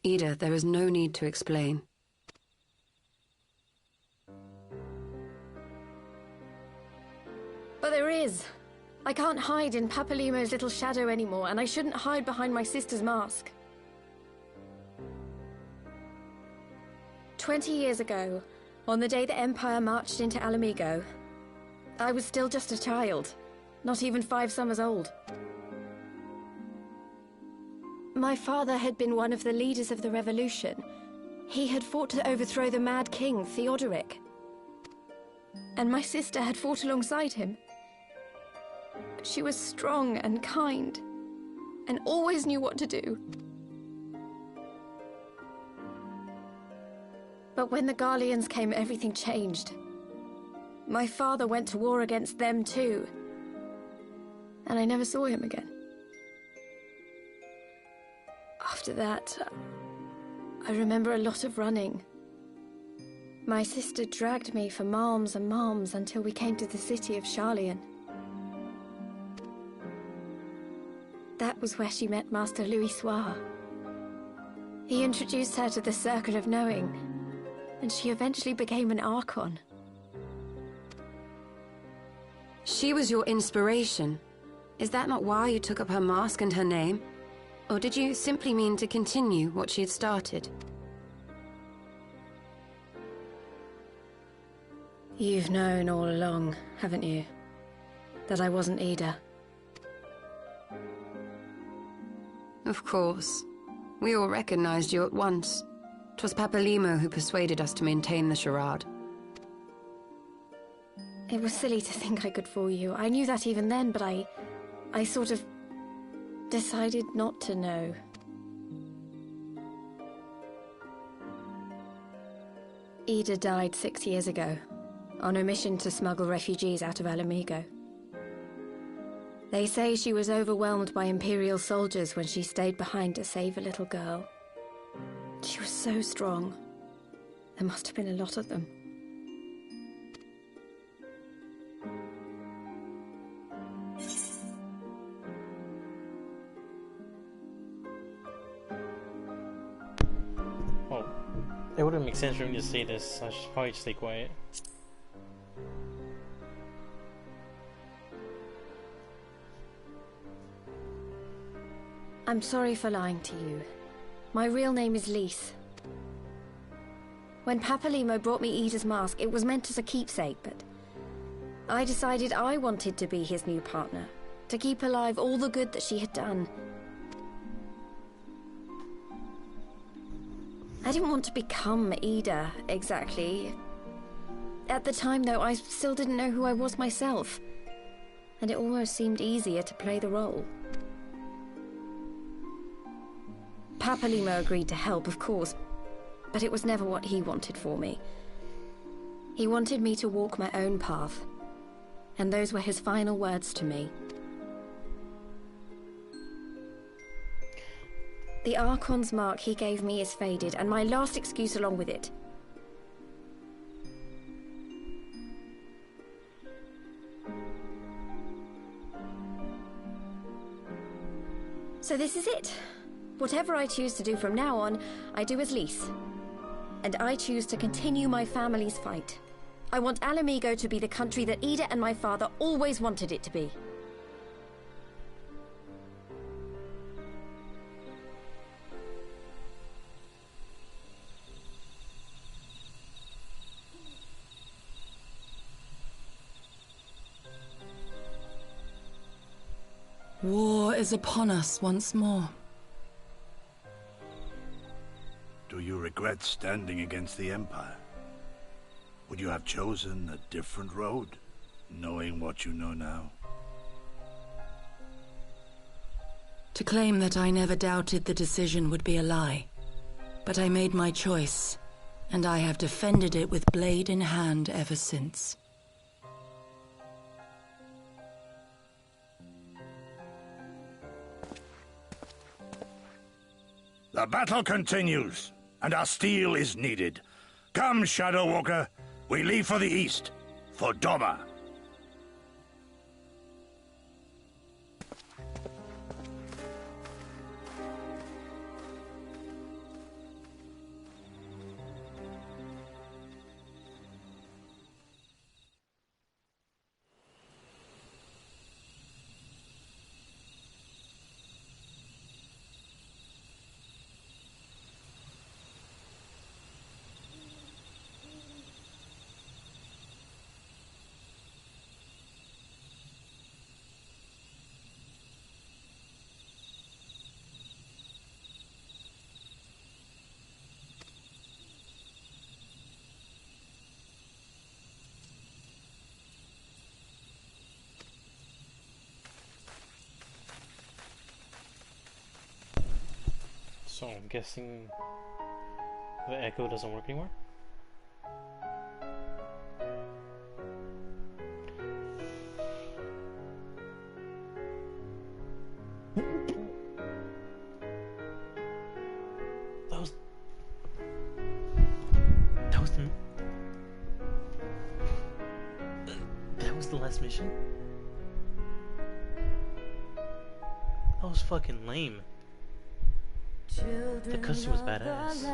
Ida, there is no need to explain. But there is. I can't hide in Papalimo's little shadow anymore, and I shouldn't hide behind my sister's mask. 20 years ago, on the day the Empire marched into Alamigo, I was still just a child, not even 5 summers old. My father had been one of the leaders of the revolution. He had fought to overthrow the Mad King, Theodoric. And my sister had fought alongside him. But she was strong and kind, and always knew what to do. But when the Garleans came, everything changed. My father went to war against them too, and I never saw him again. After that, I remember a lot of running. My sister dragged me for malms and malms until we came to the city of Charlian. That was where she met Master Louis Soir. He introduced her to the Circle of Knowing, and she eventually became an Archon. She was your inspiration. Is that not why you took up her mask and her name? Or did you simply mean to continue what she had started? You've known all along, haven't you? That I wasn't Ida. Of course. We all recognized you at once. 'Twas Papalimo who persuaded us to maintain the charade. It was silly to think I could fool you. I knew that even then, but I sort of decided not to know. Ida died 6 years ago, on a mission to smuggle refugees out of Alamigo. They say she was overwhelmed by Imperial soldiers when she stayed behind to save a little girl. She was so strong. There must have been a lot of them. Well, it wouldn't make sense for me to say this. I should probably stay quiet. I'm sorry for lying to you. My real name is Lise. When Papalimo brought me Ida's mask, it was meant as a keepsake, but I decided I wanted to be his new partner, to keep alive all the good that she had done. I didn't want to become Ida, exactly. At the time, though, I still didn't know who I was myself, and it almost seemed easier to play the role. Papalimo agreed to help, of course, but it was never what he wanted for me. He wanted me to walk my own path, and those were his final words to me. The Archon's mark he gave me is faded, and my last excuse along with it. So this is it. Whatever I choose to do from now on, I do as Lys. And I choose to continue my family's fight. I want Ala Mhigo to be the country that Ida and my father always wanted it to be. War is upon us once more. Do you regret standing against the Empire? Would you have chosen a different road, knowing what you know now? To claim that I never doubted the decision would be a lie. But I made my choice, and I have defended it with blade in hand ever since. The battle continues, and our steel is needed. Come, Shadow Walker, we leave for the east, for Doma. So I'm guessing the echo doesn't work anymore? That was the last mission? That was fucking lame. The cutscene was badass.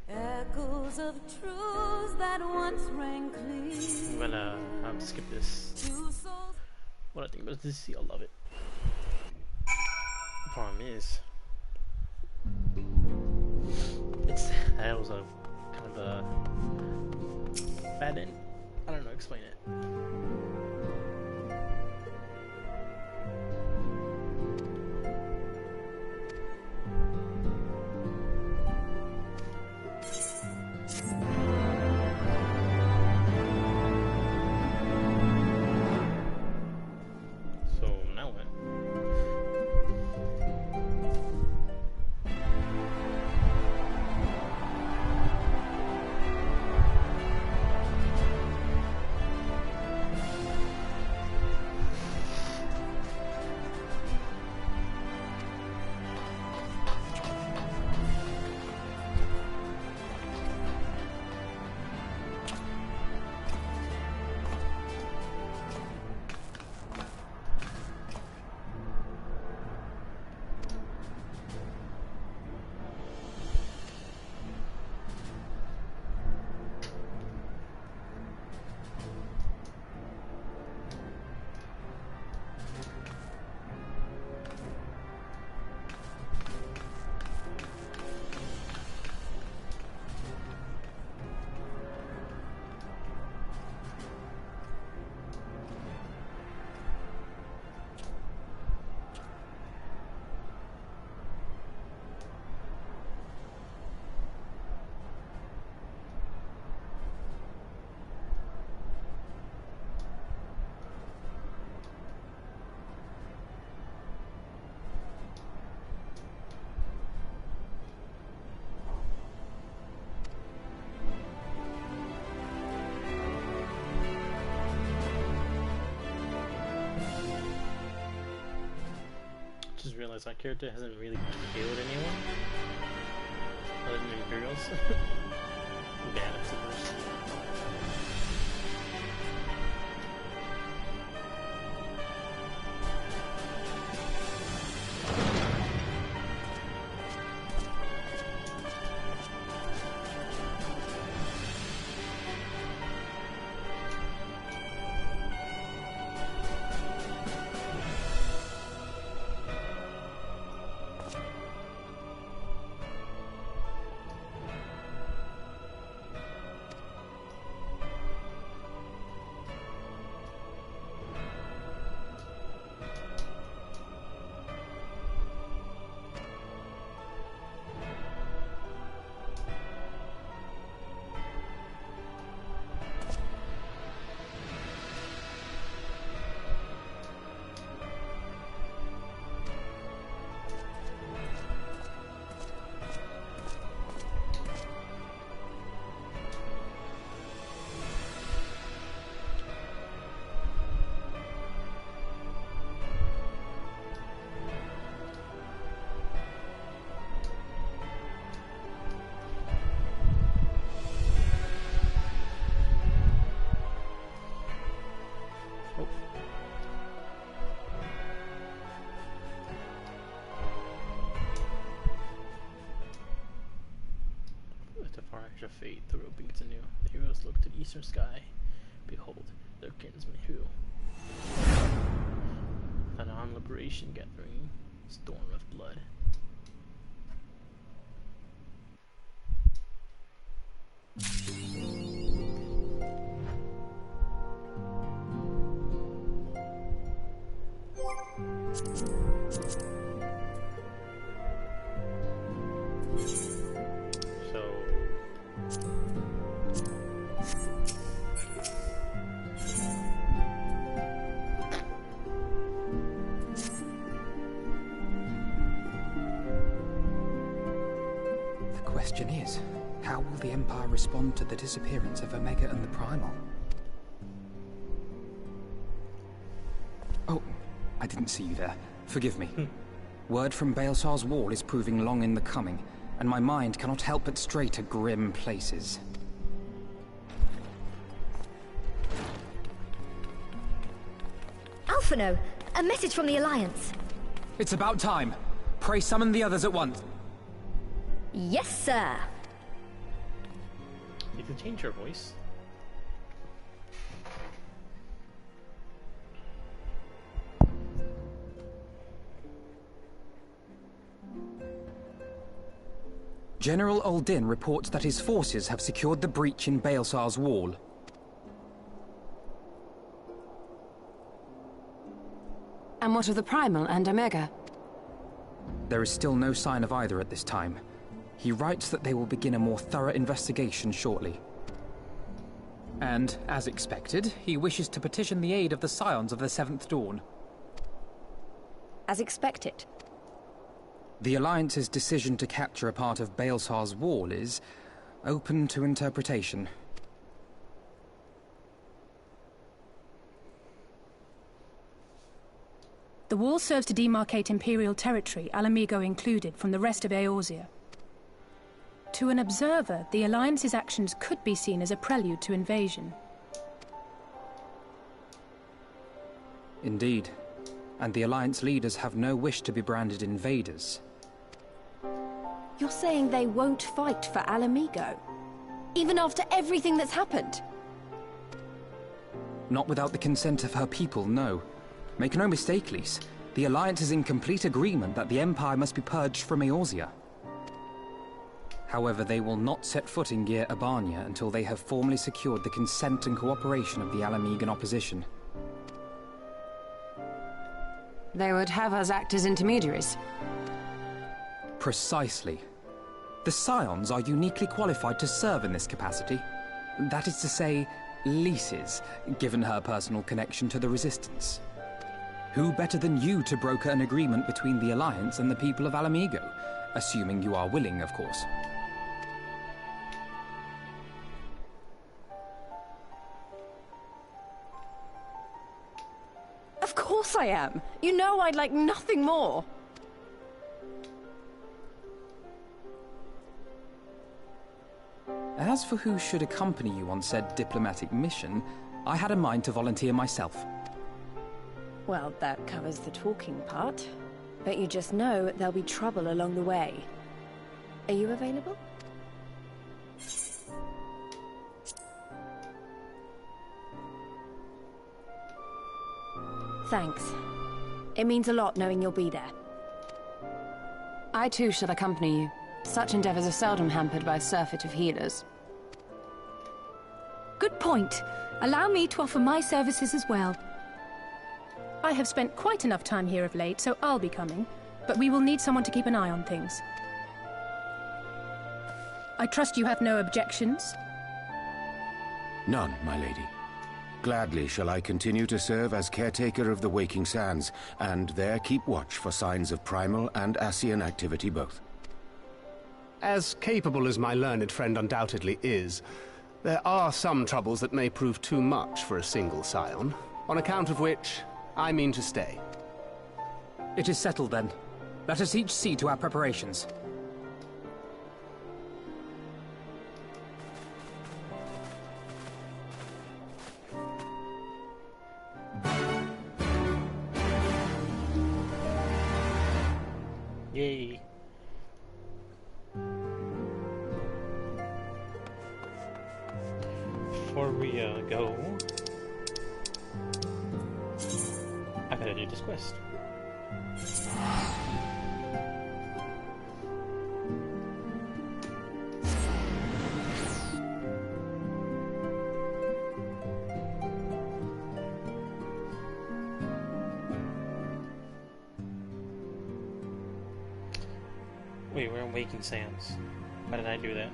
Echoes of truths that once rang clear. I'm gonna have to skip this. What I think about this, I'll love it. The problem is, that was a kind of a bad end. I don't know, explain it. Just realized that character hasn't really killed anyone other than Imperials. Bad, I suppose. March of fate, the road begins anew. The heroes look to the eastern sky. Behold, their kinsman who. An on liberation gathering, storm of blood. The question is, how will the Empire respond to the disappearance of Omega and the Primal? Oh, I didn't see you there. Forgive me. Word from Baelsar's wall is proving long in the coming, and my mind cannot help but stray to grim places. Alphino, a message from the Alliance. It's about time. Pray summon the others at once. Yes, sir. You can change your voice. General Uldin reports that his forces have secured the breach in Baelsar's wall. And what of the Primal and Omega? There is still no sign of either at this time. He writes that they will begin a more thorough investigation shortly. And, as expected, he wishes to petition the aid of the Scions of the Seventh Dawn. As expected. The Alliance's decision to capture a part of Baelsar's wall is open to interpretation. The wall serves to demarcate Imperial territory, Alamigo included, from the rest of Eorzea. To an observer, the Alliance's actions could be seen as a prelude to invasion. Indeed. And the Alliance leaders have no wish to be branded invaders. You're saying they won't fight for Alamigo? Even after everything that's happened? Not without the consent of her people, no. Make no mistake, Lys. The Alliance is in complete agreement that the Empire must be purged from Eorzea. However, they will not set foot in Gyr Abania until they have formally secured the consent and cooperation of the Alamigan opposition. They would have us act as intermediaries. Precisely. The Scions are uniquely qualified to serve in this capacity. That is to say, Lys's, given her personal connection to the Resistance. Who better than you to broker an agreement between the Alliance and the people of Alamigo? Assuming you are willing, of course. Of course I am. You know I'd like nothing more. As for who should accompany you on said diplomatic mission, I had a mind to volunteer myself. Well, that covers the talking part. But you just know there'll be trouble along the way. Are you available? Thanks. It means a lot knowing you'll be there. I too shall accompany you. Such endeavors are seldom hampered by a surfeit of healers. Good point. Allow me to offer my services as well. I have spent quite enough time here of late, so I'll be coming. But we will need someone to keep an eye on things. I trust you have no objections? None, my lady. Gladly shall I continue to serve as caretaker of the Waking Sands, and there keep watch for signs of primal and Ascian activity both. As capable as my learned friend undoubtedly is, there are some troubles that may prove too much for a single scion, on account of which I mean to stay. It is settled then. Let us each see to our preparations. Yay. before we go, I gotta do this quest. Wait, we're in Waking Sands. Why did I do that?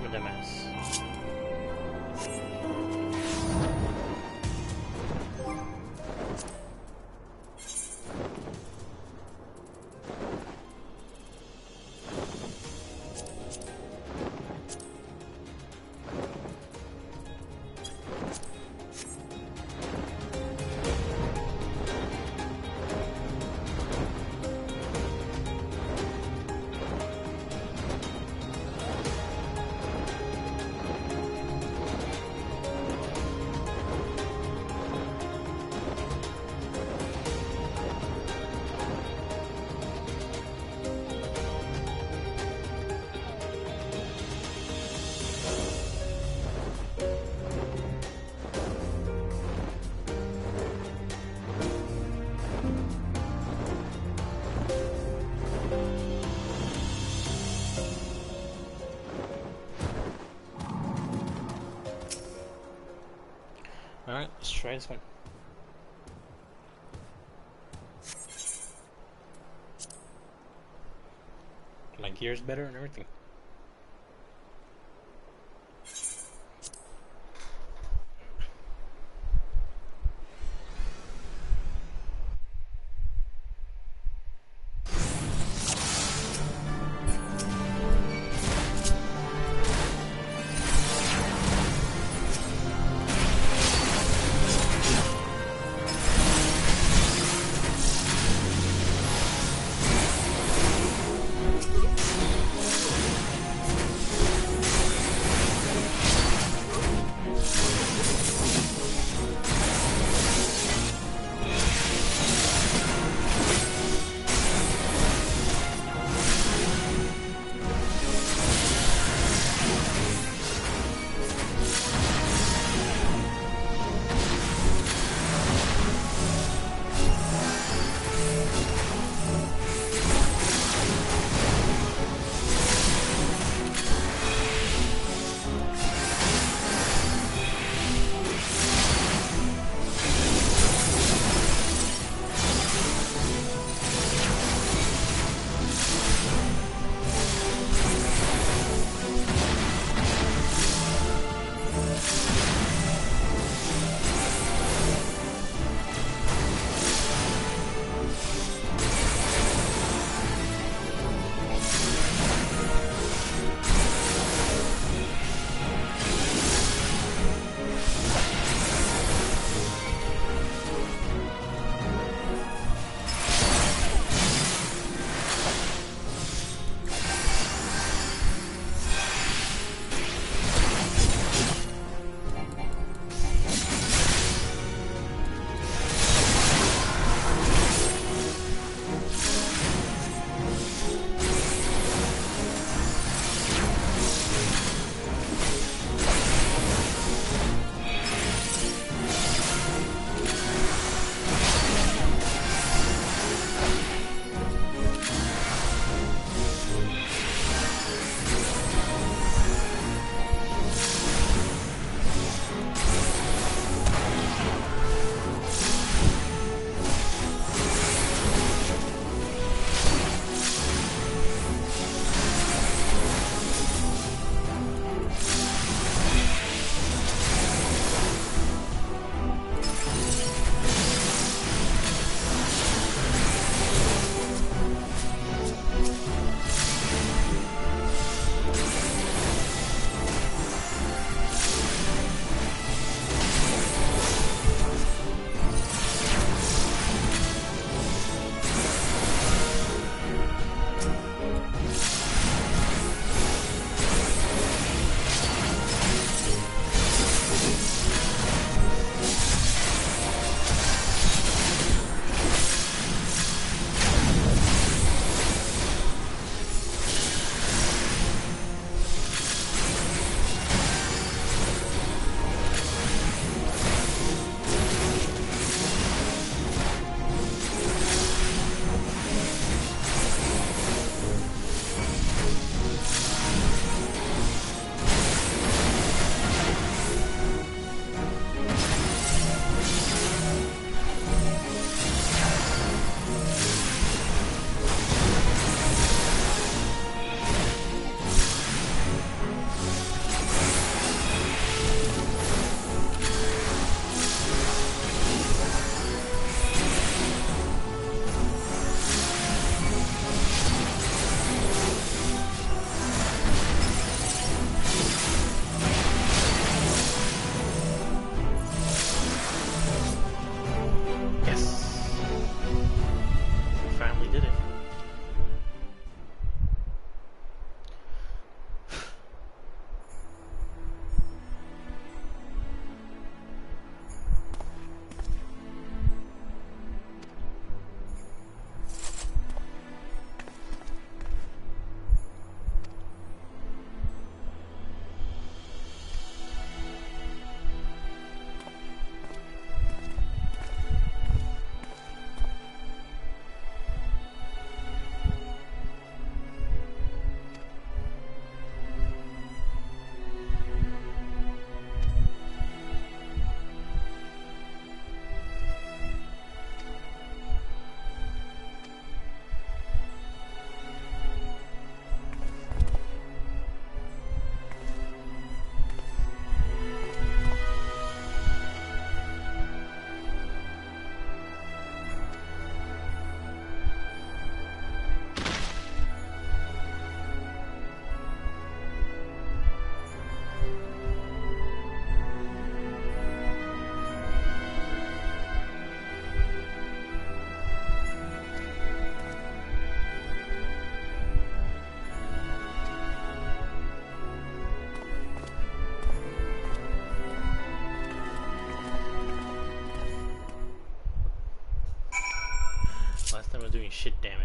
What a mess. Alright, let's try this one. My gear's better and everything.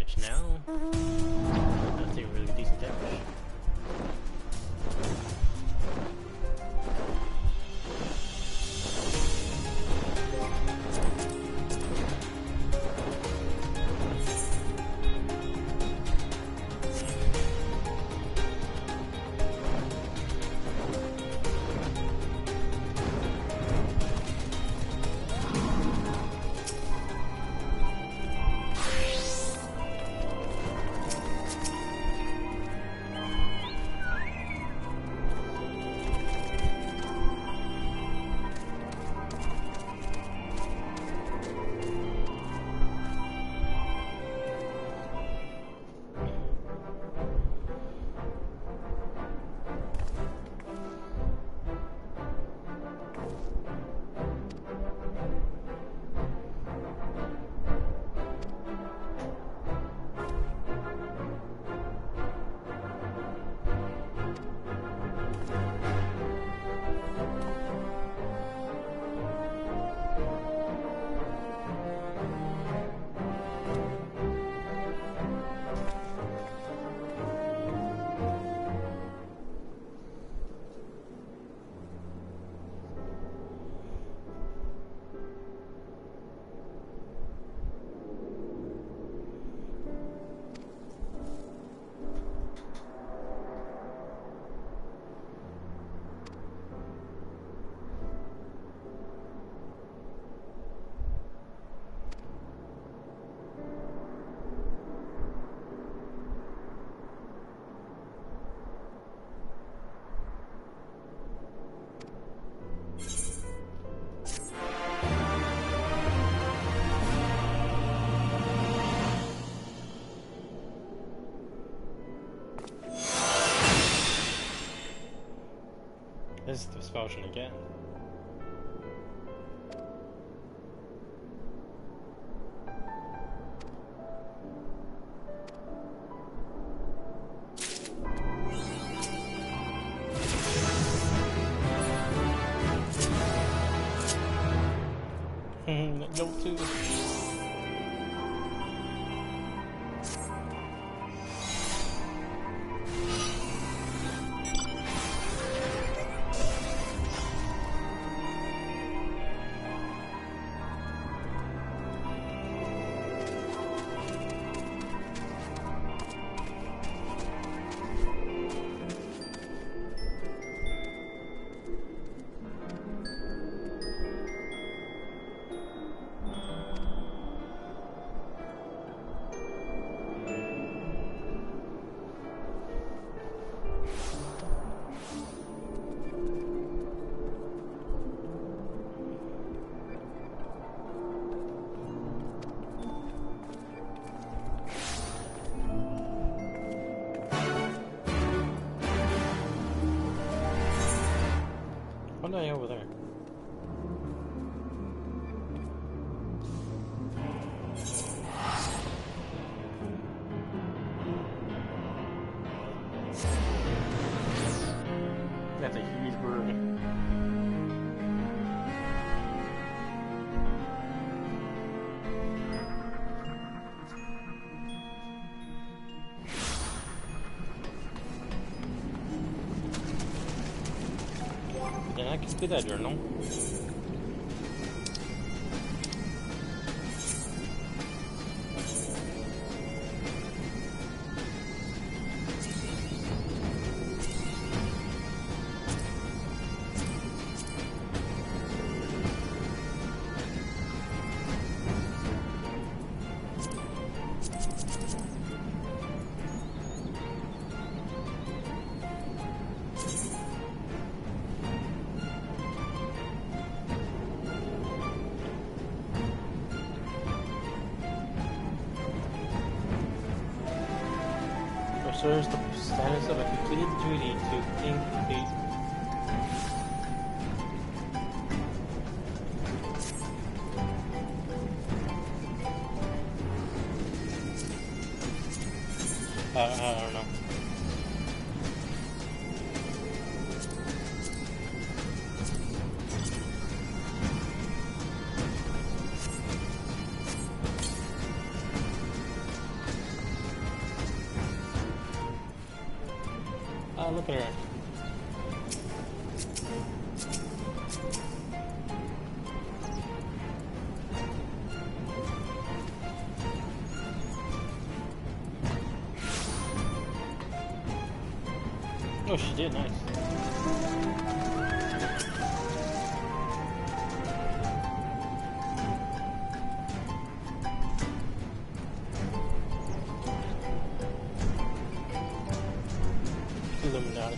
damage now. That's a really decent damage. This is the expulsion again. Go to. What are you over there? That's a huge bird. Then I can see that journal. Restores the status of a completed duty to King Kate. I don't know. Look at her. Oh, she did, nice. Illuminati.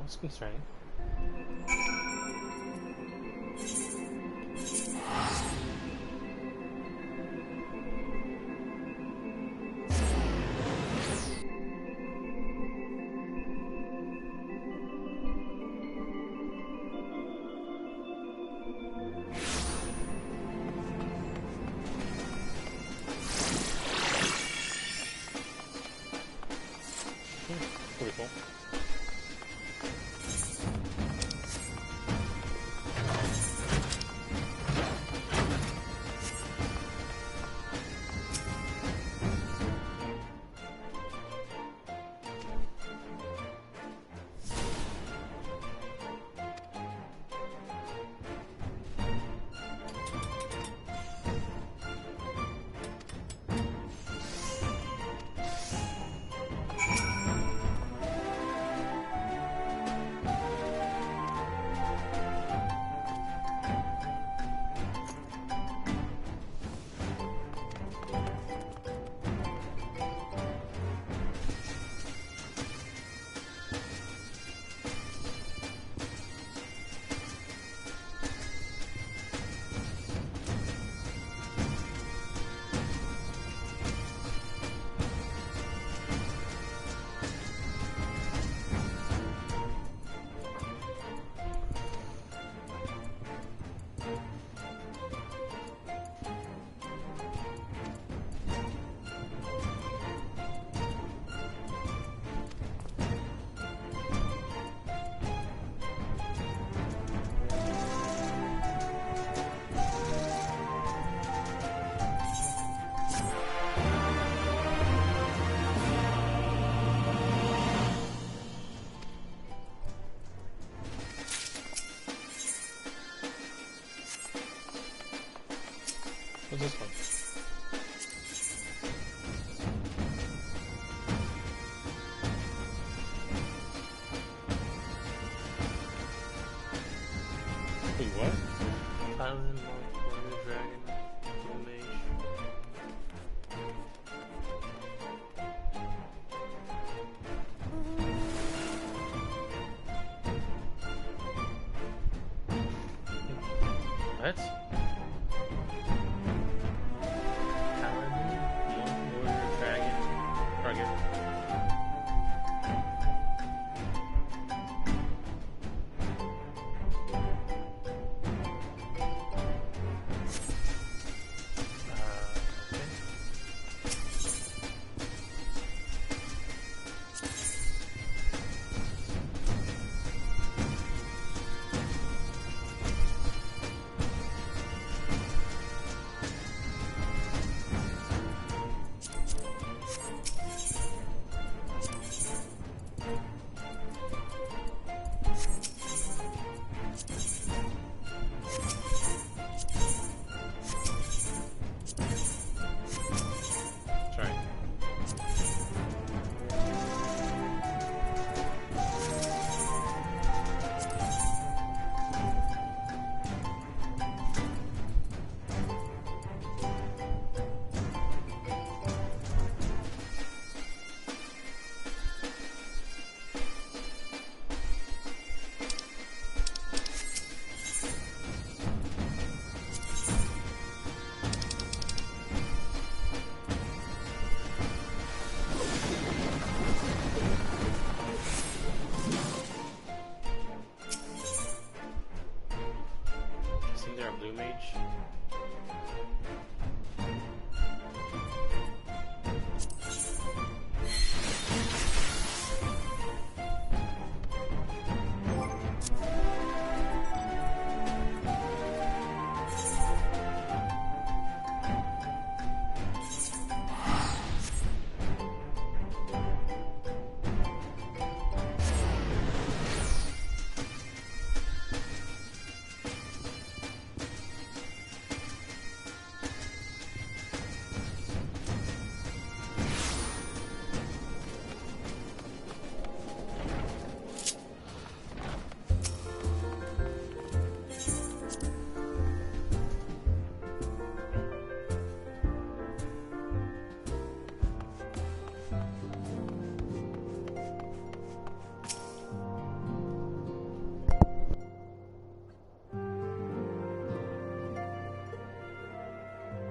It's concerning. Pretty cool. What's this one? Wait, what? Paladin, Monk, Warrior, Dragon, Blue Mage. What? Blue Mage.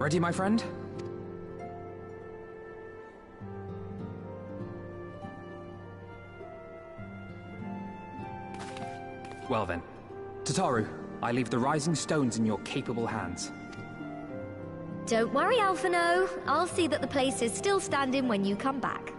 Ready, my friend? Well then. Tataru, I leave the rising stones in your capable hands. Don't worry, Alphino. I'll see that the place is still standing when you come back.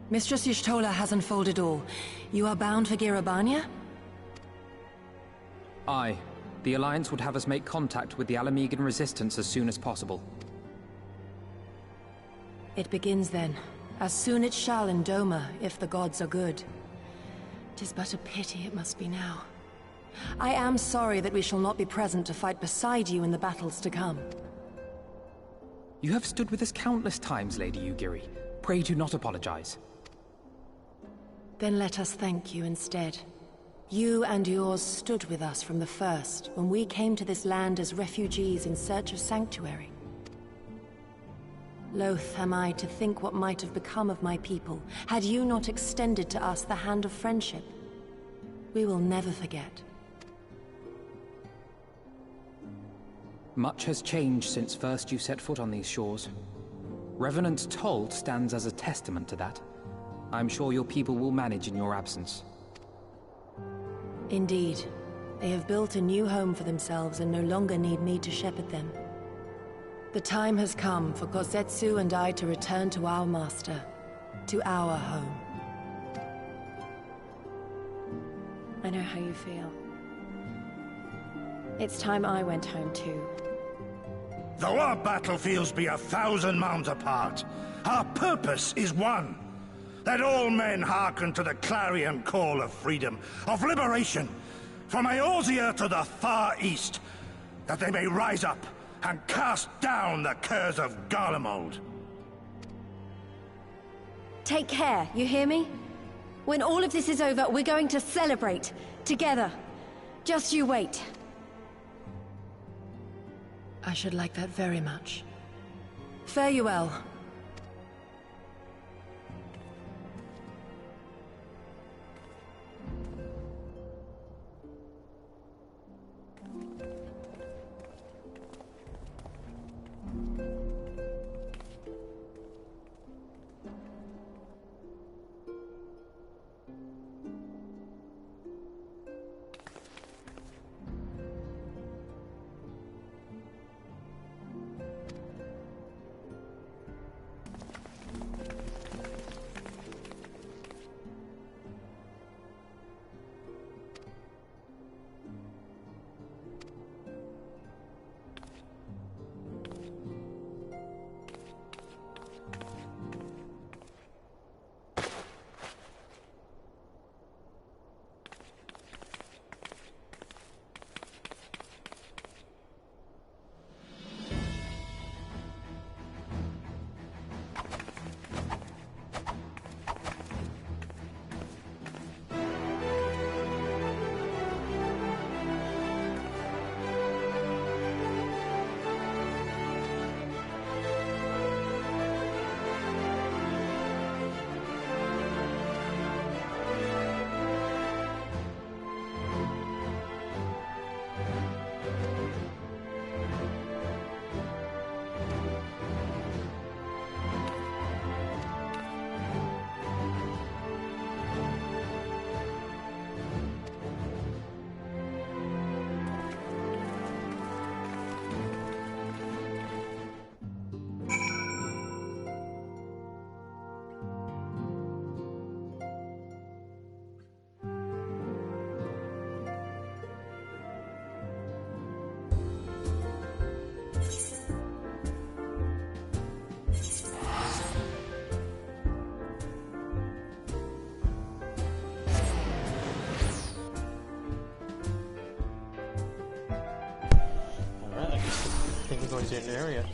Mistress Y'shtola has unfolded all. You are bound for Girabania? Aye. The Alliance would have us make contact with the Alamegan resistance as soon as possible. It begins then. As soon it shall in Doma, if the gods are good. 'Tis but a pity it must be now. I am sorry that we shall not be present to fight beside you in the battles to come. You have stood with us countless times, Lady Yugiri. Pray do not apologize. Then let us thank you instead. You and yours stood with us from the first, when we came to this land as refugees in search of sanctuary. Loath am I to think what might have become of my people, had you not extended to us the hand of friendship. We will never forget. Much has changed since first you set foot on these shores. Revenant's Toll stands as a testament to that. I'm sure your people will manage in your absence. Indeed. They have built a new home for themselves and no longer need me to shepherd them. The time has come for Kozetsu and I to return to our master, to our home. I know how you feel. It's time I went home too. Though our battlefields be 1,000 mounds apart, our purpose is one. Let all men hearken to the clarion call of freedom, of liberation, from Eorzea to the far east, that they may rise up and cast down the curse of Garlemald. Take care, you hear me? When all of this is over, we're going to celebrate, together. Just you wait. I should like that very much. Fare you well. Going to an area.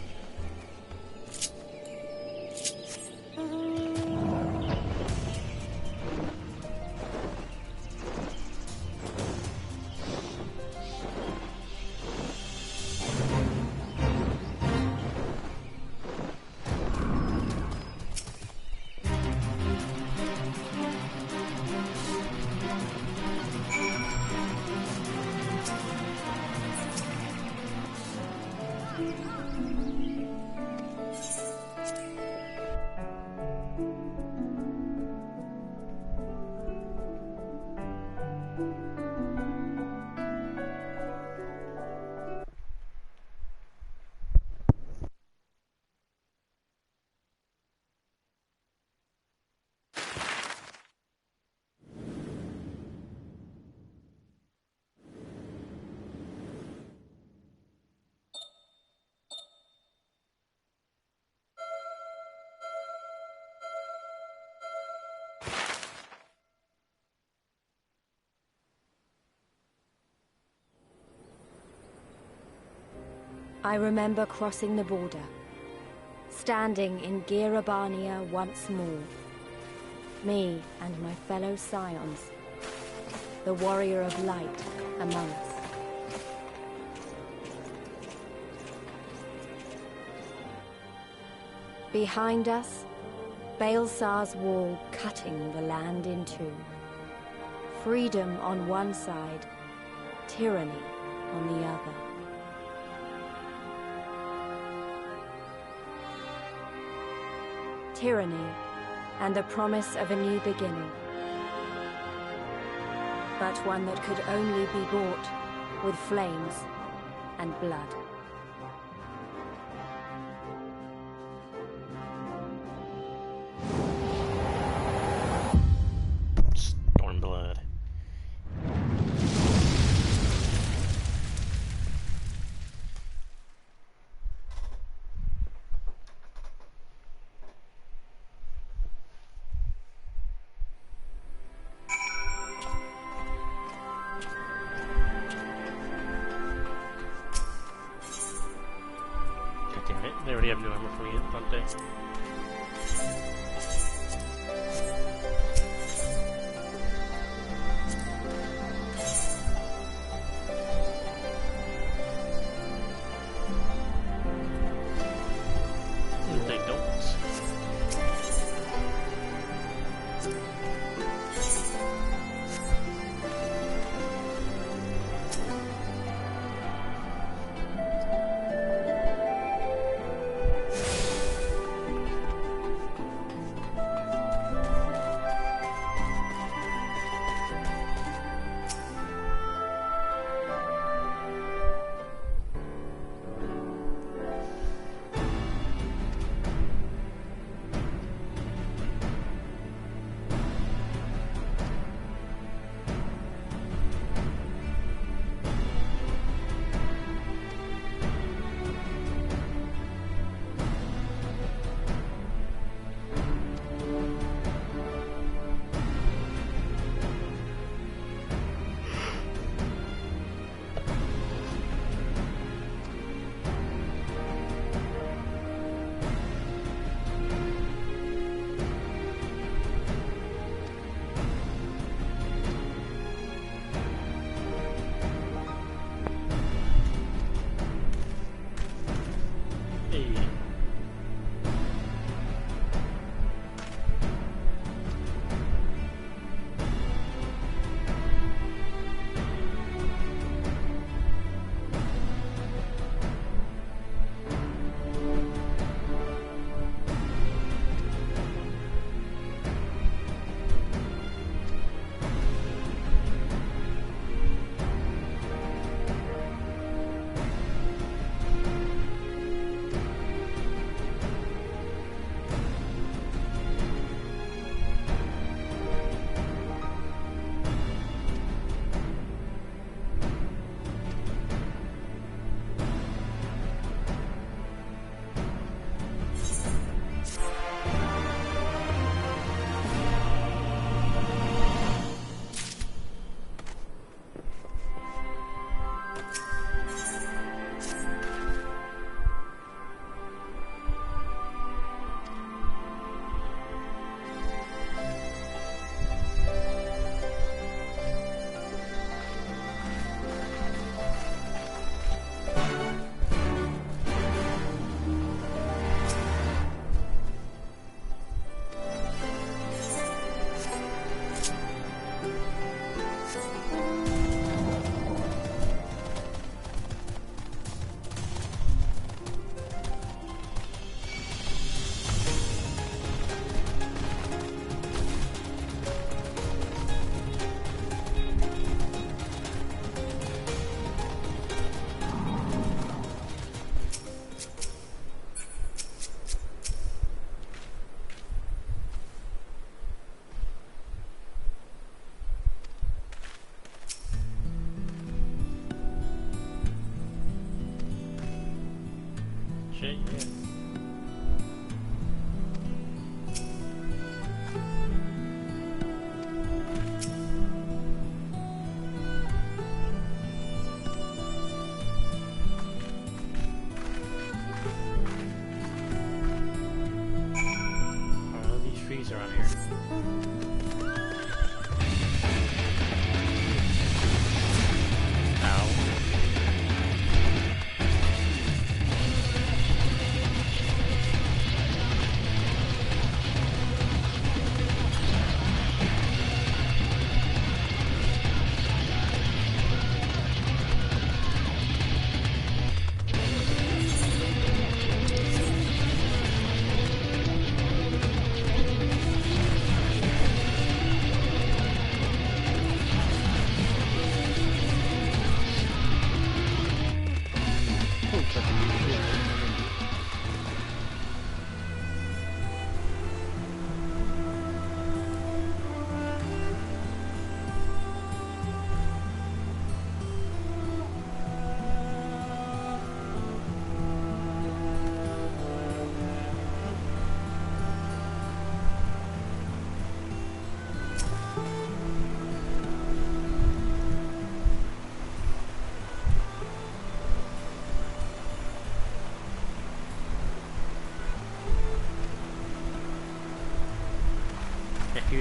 I remember crossing the border, standing in Girabania once more. Me and my fellow scions, the warrior of light among us. Behind us, Baelsar's wall cutting the land in two. Freedom on one side, tyranny on the other. Tyranny and the promise of a new beginning. But one that could only be bought with flames and blood. Stormblood. God damn it, they already have new armor for me, don't they? They don't.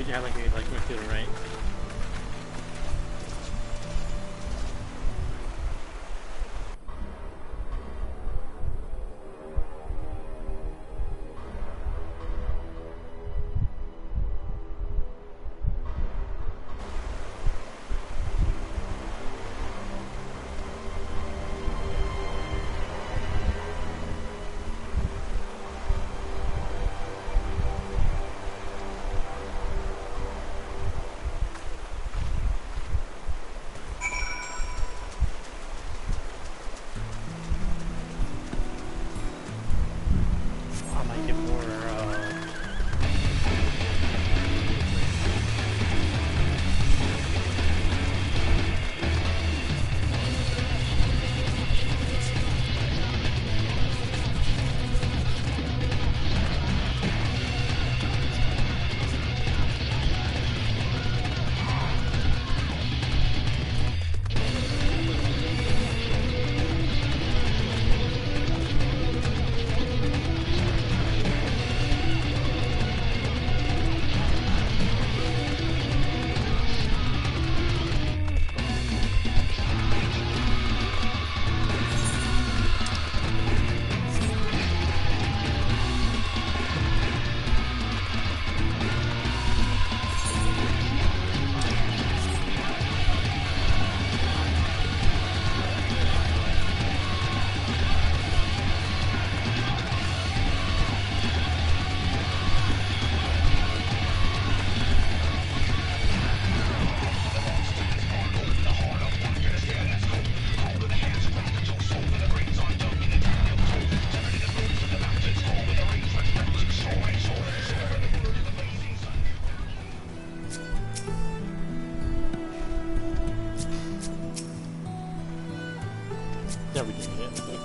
you have like went to the right. Never did it.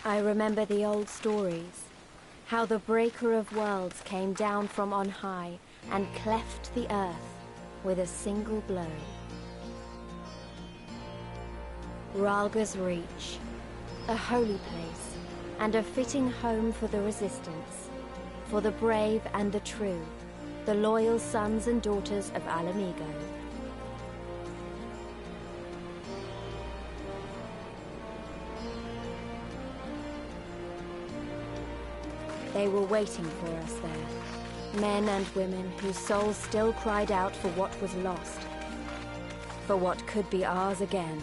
I remember the old stories, how the breaker of worlds came down from on high and cleft the earth with a single blow. Ralga's Reach, a holy place and a fitting home for the resistance, for the brave and the true, the loyal sons and daughters of Alamigo. They were waiting for us there, men and women whose souls still cried out for what was lost, for what could be ours again.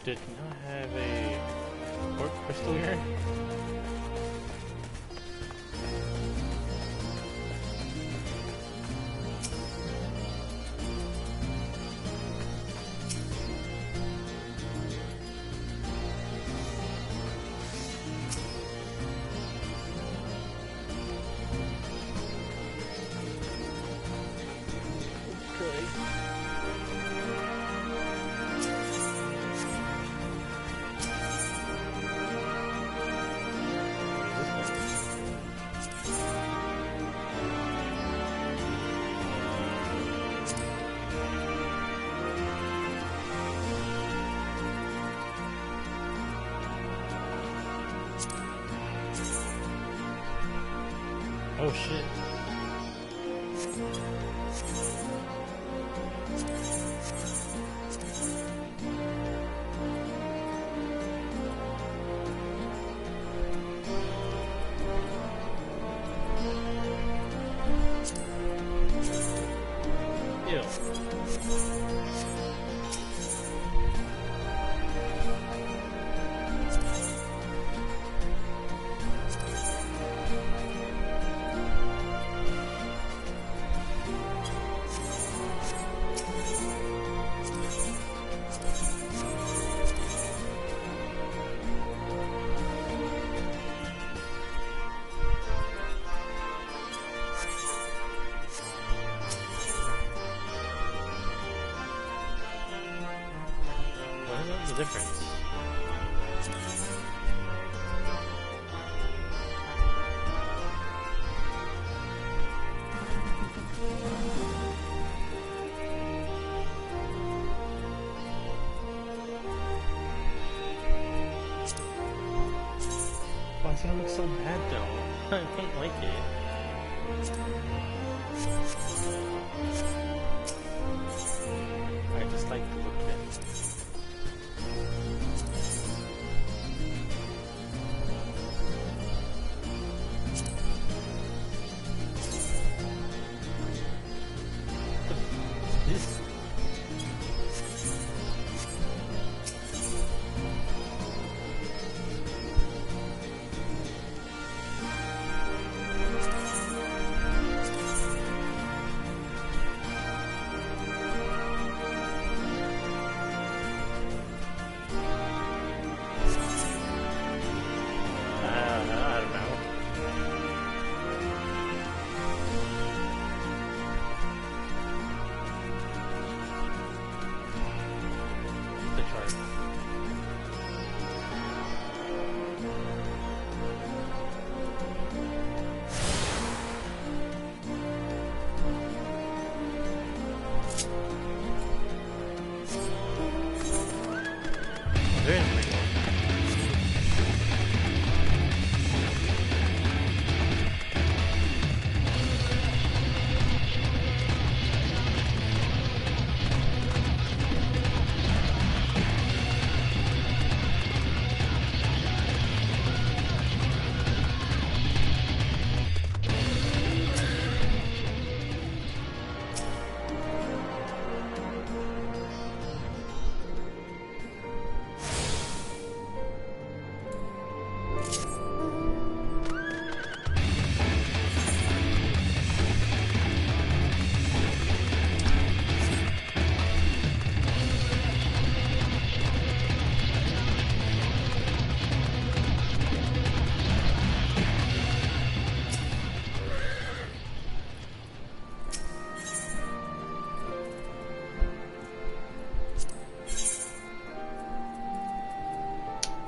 did not have a quartz crystal here. Oh shit. Ew. What is the difference? Why does it look so bad though? I don't like it. I just like the look of it. This. I don't know. The chart. There is pretty good.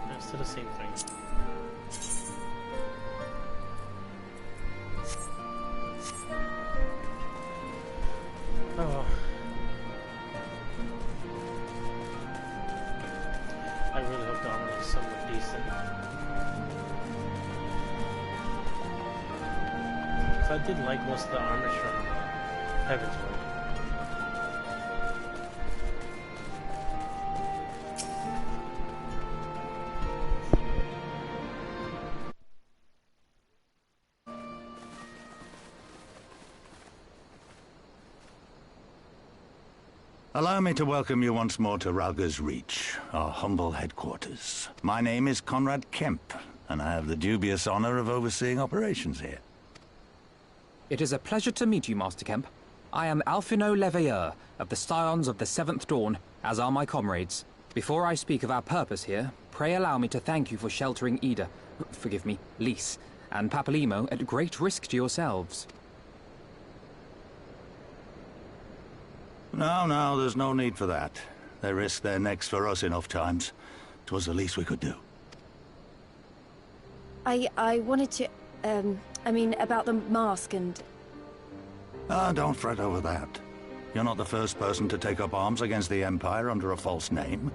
That's still the same thing. Oh. I really hope the armor is somewhat decent. So I did like most of the armors from Heaven's Word. Allow me to welcome you once more to Ralga's Reach, our humble headquarters. My name is Conrad Kemp, and I have the dubious honor of overseeing operations here. It is a pleasure to meet you, Master Kemp. I am Alphino Leveilleur, of the Scions of the Seventh Dawn, as are my comrades. Before I speak of our purpose here, pray allow me to thank you for sheltering Ida, forgive me, Lys, and Papalimo at great risk to yourselves. No, there's no need for that. They risked their necks for us enough times. 'Twas the least we could do. I wanted to, about the mask and... Don't fret over that. You're not the first person to take up arms against the Empire under a false name.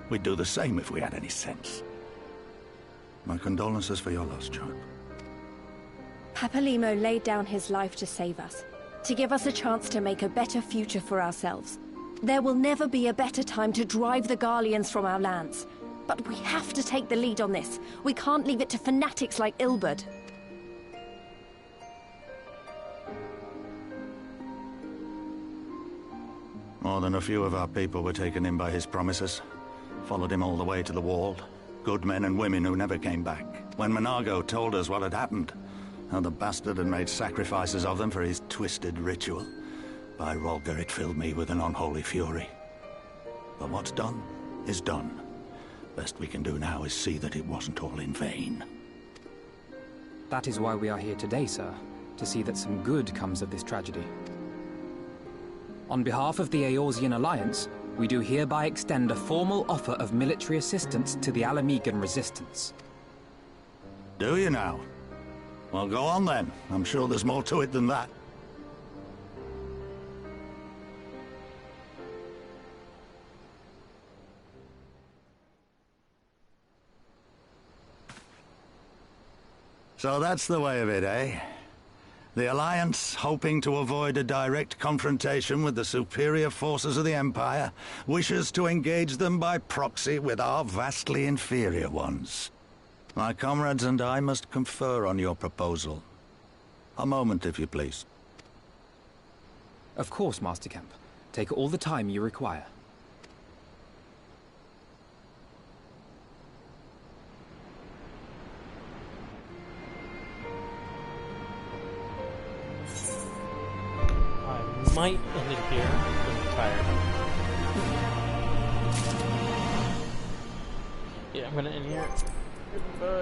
We'd do the same if we had any sense. My condolences for your loss, child. Papalimo laid down his life to save us, to give us a chance to make a better future for ourselves. There will never be a better time to drive the Garleans from our lands. But we have to take the lead on this. We can't leave it to fanatics like Ilberd. More than a few of our people were taken in by his promises. Followed him all the way to the wall. Good men and women who never came back. When Monago told us what had happened, how the bastard had made sacrifices of them for his twisted ritual, by Rolga it filled me with an unholy fury. But what's done is done. Best we can do now is see that it wasn't all in vain. That is why we are here today, sir, to see that some good comes of this tragedy. On behalf of the Eorzean Alliance, we do hereby extend a formal offer of military assistance to the Alamegan resistance. Do you now? Well, go on then. I'm sure there's more to it than that. So that's the way of it, eh? The Alliance, hoping to avoid a direct confrontation with the superior forces of the Empire, wishes to engage them by proxy with our vastly inferior ones. My comrades and I must confer on your proposal. A moment, if you please. Of course, Master Kemp. Take all the time you require. I might end it here. I'm tired. Yeah, I'm gonna end here. Goodbye.